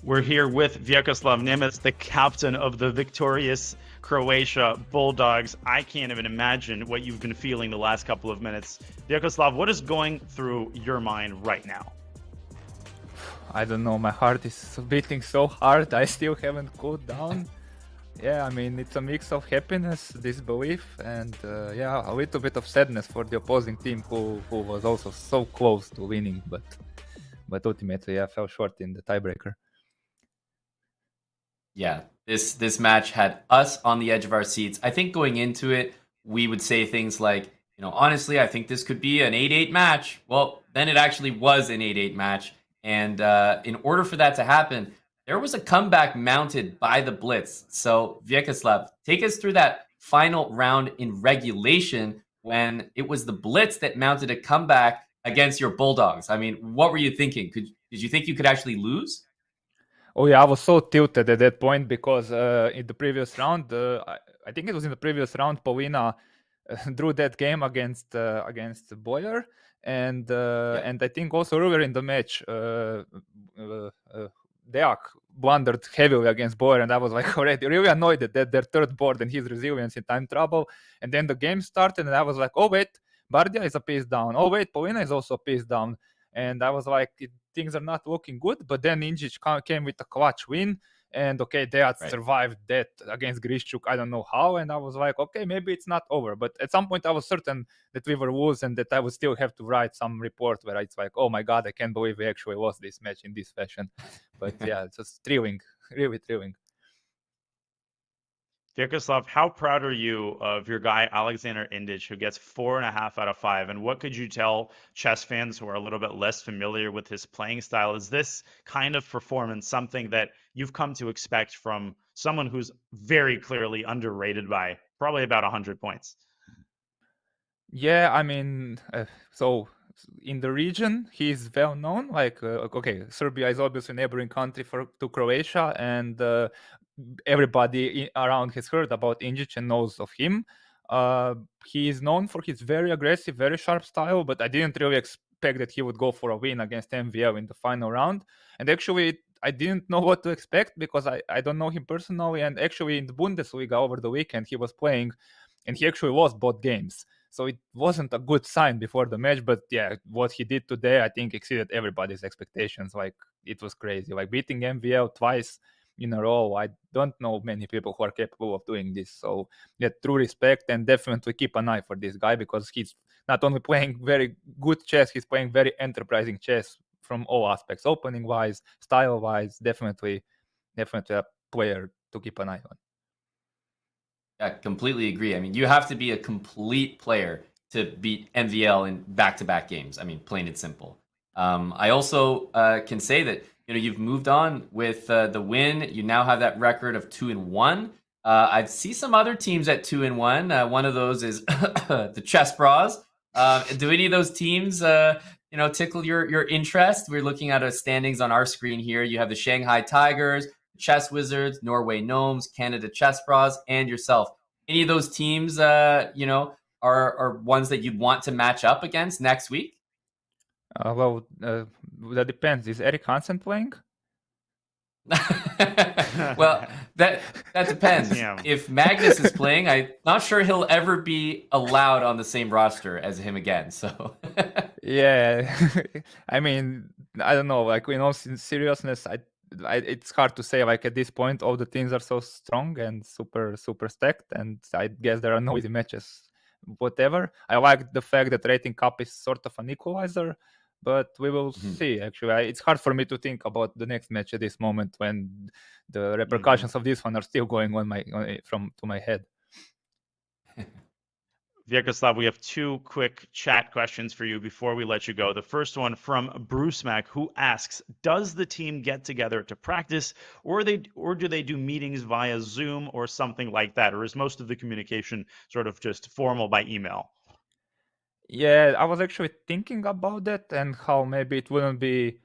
We're here with Vyacheslav Nemec, the captain of the victorious Croatia Bulldogs. I can't even imagine what you've been feeling the last couple of minutes. Vyacheslav, what is going through your mind right now? I don't know, my heart is beating so hard, I still haven't cooled down. Yeah, I mean, it's a mix of happiness, disbelief, and yeah, a little bit of sadness for the opposing team who was also so close to winning, but ultimately, yeah, fell short in the tiebreaker. Yeah, this match had us on the edge of our seats. I think going into it, we would say things like, honestly, I think this could be an 8-8 match. Well, then it actually was an 8-8 match. And in order for that to happen, there was a comeback mounted by the Blitz. So, Vyacheslav, take us through that final round in regulation when it was the Blitz that mounted a comeback against your Bulldogs. I mean, what were you thinking? Did you think you could actually lose? Oh yeah, I was so tilted at that point because in the previous round, I think it was in the previous round, Paulina drew that game against Boyer, and I think also earlier in the match, Deak blundered heavily against Boyer, and I was like already really annoyed at their third board and his resilience in time trouble. And then the game started, and I was like, oh wait, Bardia is a piece down. Oh wait, Paulina is also a piece down. And I was like, things are not looking good. But then Injic came with a clutch win. And okay, they had survived that against Grischuk. I don't know how. And I was like, okay, maybe it's not over. But at some point, I was certain that we were lose and that I would still have to write some report where it's like, oh my God, I can't believe we actually lost this match in this fashion. But yeah, it's just thrilling, really thrilling. Vyacheslav, how proud are you of your guy, Alexander Indic, who gets 4.5 out of 5? And what could you tell chess fans who are a little bit less familiar with his playing style? Is this kind of performance something that you've come to expect from someone who's very clearly underrated by probably about 100 points? Yeah, I mean, so in the region, he's well known. Like, okay, Serbia is obviously a neighboring country to Croatia, and everybody around has heard about Injic and knows of him. He is known for his very aggressive, very sharp style, but I didn't really expect that he would go for a win against MVL in the final round. And actually, I didn't know what to expect because I don't know him personally. And actually, in the Bundesliga over the weekend, he was playing, and he actually lost both games. So it wasn't a good sign before the match. But yeah, what he did today, I think, exceeded everybody's expectations. Like, it was crazy. Like, beating MVL twice in a row. I don't know many people who are capable of doing this. So yeah, true respect, and definitely keep an eye for this guy because he's not only playing very good chess, he's playing very enterprising chess from all aspects, opening wise, style wise. Definitely a player to keep an eye on. Yeah, completely agree. I mean, you have to be a complete player to beat MVL in back-to-back games. I mean, plain and simple. I also can say that you've moved on with the win. You now have that record of 2-1. I see some other teams at 2-1. One of those is the Chess Bras. Do any of those teams, tickle your interest? We're looking at standings on our screen here. You have the Shanghai Tigers, Chess Wizards, Norway Gnomes, Canada Chess Bras, and yourself. Any of those teams, are ones that you'd want to match up against next week? That depends. Is Eric Hansen playing? Well, that depends. Yeah. If Magnus is playing, I'm not sure he'll ever be allowed on the same roster as him again. So yeah, I mean, I don't know. Like, in all seriousness, it's hard to say. Like, at this point, all the teams are so strong and super stacked, and I guess there are no easy matches. Whatever. I like the fact that Rating Cup is sort of an equalizer. But we will see. Actually, it's hard for me to think about the next match at this moment when the repercussions of this one are still going on to my head. Vyacheslav, we have two quick chat questions for you before we let you go. The first one from Bruce Mac, who asks, does the team get together to practice, or do they do meetings via Zoom or something like that? Or is most of the communication sort of just formal by email? Yeah, I was actually thinking about that and how maybe it wouldn't be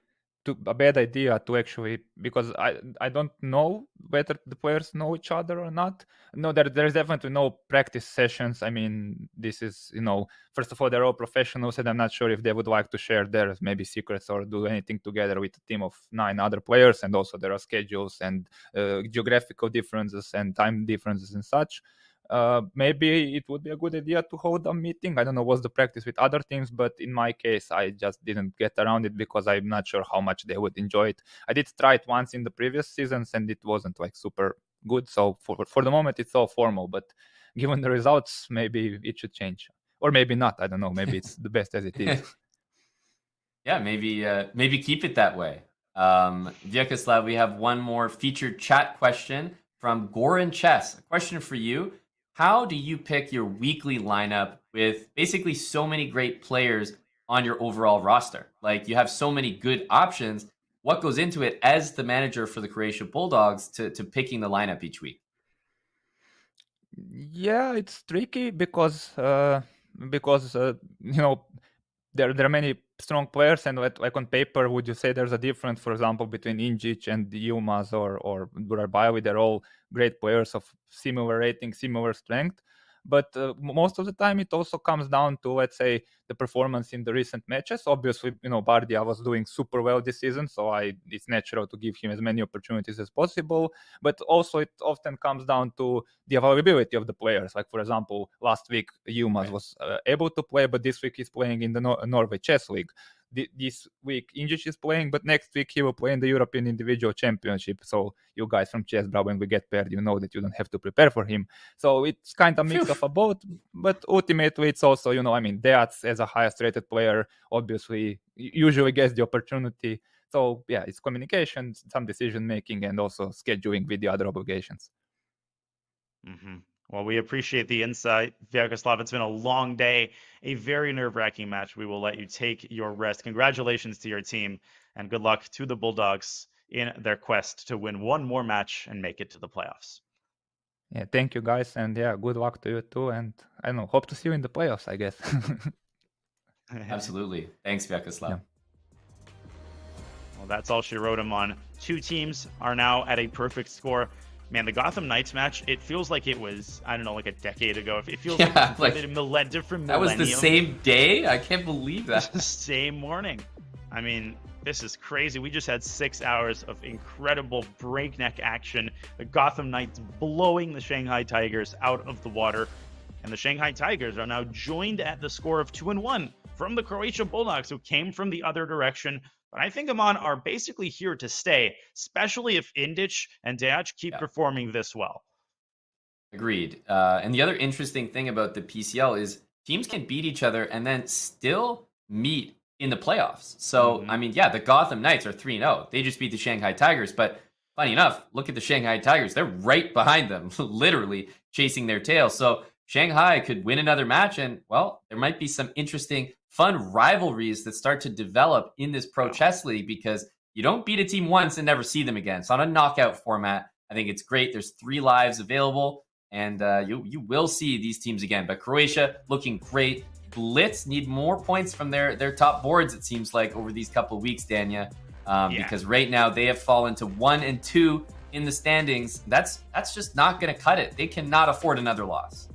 a bad idea to actually, because I don't know whether the players know each other or not. No, there's definitely no practice sessions. I mean, this is, first of all, they're all professionals, and I'm not sure if they would like to share their maybe secrets or do anything together with a team of 9 other players. And also there are schedules and geographical differences and time differences and such. Maybe it would be a good idea to hold a meeting. I don't know what's the practice with other teams, but in my case, I just didn't get around it because I'm not sure how much they would enjoy it. I did try it once in the previous seasons, and it wasn't like super good. So for the moment, it's all formal. But given the results, maybe it should change, or maybe not. I don't know. Maybe it's the best as it is. Yeah, maybe keep it that way. Vyacheslav, we have one more featured chat question from Goran Chess. A question for you. How do you pick your weekly lineup with basically so many great players on your overall roster? Like, you have so many good options. What goes into it as the manager for the Croatia Bulldogs to picking the lineup each week? Yeah, it's tricky because there are many strong players, and like on paper, would you say there's a difference, for example, between Injic and Yilmaz or Burabayev? They're all great players of similar rating, similar strength. But most of the time, it also comes down to, let's say, the performance in the recent matches. Obviously, Bardia was doing super well this season, so it's natural to give him as many opportunities as possible. But also, it often comes down to the availability of the players. Like, for example, last week, Yilmaz was able to play, but this week he's playing in the Norway Chess League. This week, Injic is playing, but next week he will play in the European Individual Championship. So you guys from Chess, when we get paired, you know that you don't have to prepare for him. So it's kind of a mix of a both. But ultimately, it's also, Deats as a highest rated player, obviously, usually gets the opportunity. So yeah, it's communication, some decision making, and also scheduling with the other obligations. Mm-hmm. Well, we appreciate the insight, Vyacheslav. It's been a long day, a very nerve-wracking match. We will let you take your rest. Congratulations to your team, and good luck to the Bulldogs in their quest to win one more match and make it to the playoffs. Yeah, thank you, guys, and yeah, good luck to you too. And I don't know, hope to see you in the playoffs, I guess. Absolutely. Thanks, Vyacheslav. Yeah. Well, that's all she wrote him on. 2 teams are now at a perfect score. Man, the Gotham Knights match, it feels like it was, I don't know, like a decade ago. It feels like a different millennium. That was the same day? I can't believe that. The same morning. I mean, this is crazy. We just had 6 hours of incredible breakneck action. The Gotham Knights blowing the Shanghai Tigers out of the water. And the Shanghai Tigers are now joined at the score of 2-1 from the Croatia Bulldogs, who came from the other direction. But I think Amon are basically here to stay, especially if Indic and Dejac keep performing this well. Agreed. And the other interesting thing about the PCL is teams can beat each other and then still meet in the playoffs. So, I mean, yeah, the Gotham Knights are 3-0. They just beat the Shanghai Tigers. But funny enough, look at the Shanghai Tigers. They're right behind them, literally chasing their tail. So Shanghai could win another match, and, well, there might be some interesting, fun rivalries that start to develop in this Pro Chess League, because you don't beat a team once and never see them again. It's on a knockout format. I think it's great. There's 3 lives available, and you will see these teams again. But Croatia looking great. Blitz need more points from their top boards, it seems like, over these couple of weeks, Danya, because right now they have fallen to 1 and 2 in the standings. That's just not going to cut it. They cannot afford another loss.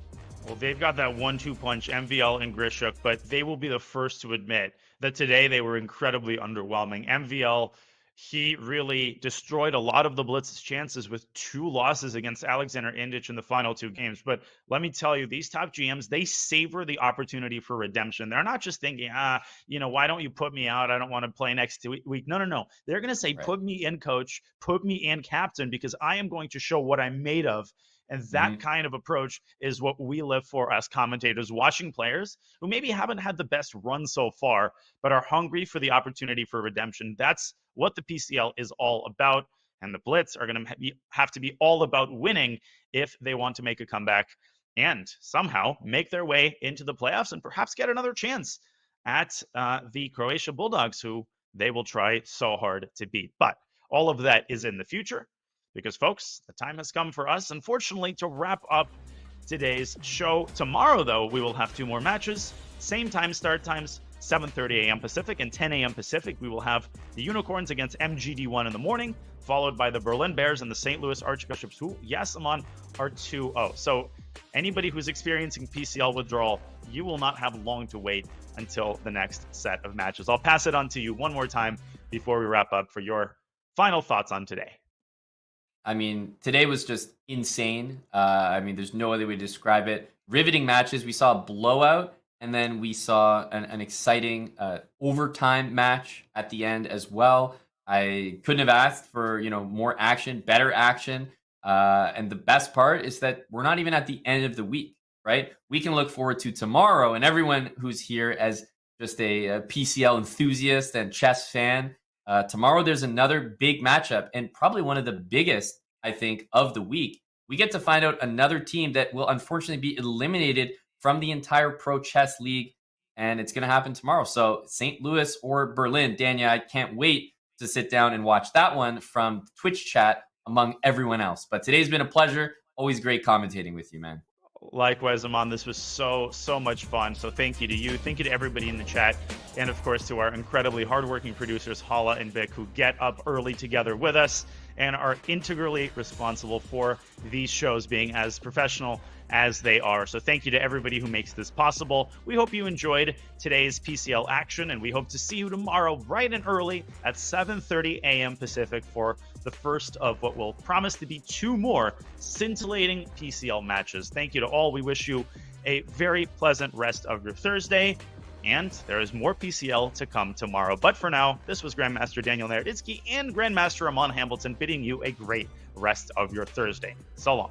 Well, they've got that 1-2 punch, MVL and Grischuk, but they will be the first to admit that today they were incredibly underwhelming. MVL, he really destroyed a lot of the Blitz's chances with 2 losses against Alexander Indic in the final 2 games. But let me tell you, these top GMs, they savor the opportunity for redemption. They're not just thinking, why don't you put me out? I don't want to play next week. No. They're going to say, put me in, coach, put me in, captain, because I am going to show what I'm made of. And that kind of approach is what we live for as commentators, watching players who maybe haven't had the best run so far, but are hungry for the opportunity for redemption. That's what the PCL is all about. And the Blitz are going to have to be all about winning if they want to make a comeback and somehow make their way into the playoffs and perhaps get another chance at the Croatia Bulldogs, who they will try so hard to beat. But all of that is in the future. Because, folks, the time has come for us, unfortunately, to wrap up today's show. Tomorrow, though, we will have 2 more matches. Same time, start times, 7:30 a.m. Pacific, and 10 a.m. Pacific, we will have the Unicorns against MGD1 in the morning, followed by the Berlin Bears and the St. Louis Archbishops, who, yes, Amon, are 2-0. So anybody who's experiencing PCL withdrawal, you will not have long to wait until the next set of matches. I'll pass it on to you one more time before we wrap up for your final thoughts on today. I mean, today was just insane. I mean, there's no other way to describe it. Riveting matches. We saw a blowout, and then we saw an exciting overtime match at the end as well. I couldn't have asked for, more action, better action. And the best part is that we're not even at the end of the week, right? We can look forward to tomorrow, and everyone who's here as just a PCL enthusiast and chess fan, tomorrow there's another big matchup, and probably one of the biggest, I think, of the week. We get to find out another team that will unfortunately be eliminated from the entire Pro Chess League, and it's going to happen tomorrow. So St. Louis or Berlin, Dania, I can't wait to sit down and watch that one from Twitch chat among everyone else. But today's been a pleasure. Always great commentating with you, man. Likewise, Amon, this was so much fun. So thank you to you. Thank you to everybody in the chat. And of course, to our incredibly hardworking producers, Hala and Vic, who get up early together with us and are integrally responsible for these shows being as professional as they are. So thank you to everybody who makes this possible. We hope you enjoyed today's PCL action, and we hope to see you tomorrow bright and early at 7:30 a.m. Pacific for the first of what will promise to be 2 more scintillating PCL matches. Thank you to all. We wish you a very pleasant rest of your Thursday, and there is more PCL to come tomorrow. But for now, this was Grandmaster Daniel Naroditsky and Grandmaster Amon Hamilton bidding you a great rest of your Thursday. So long.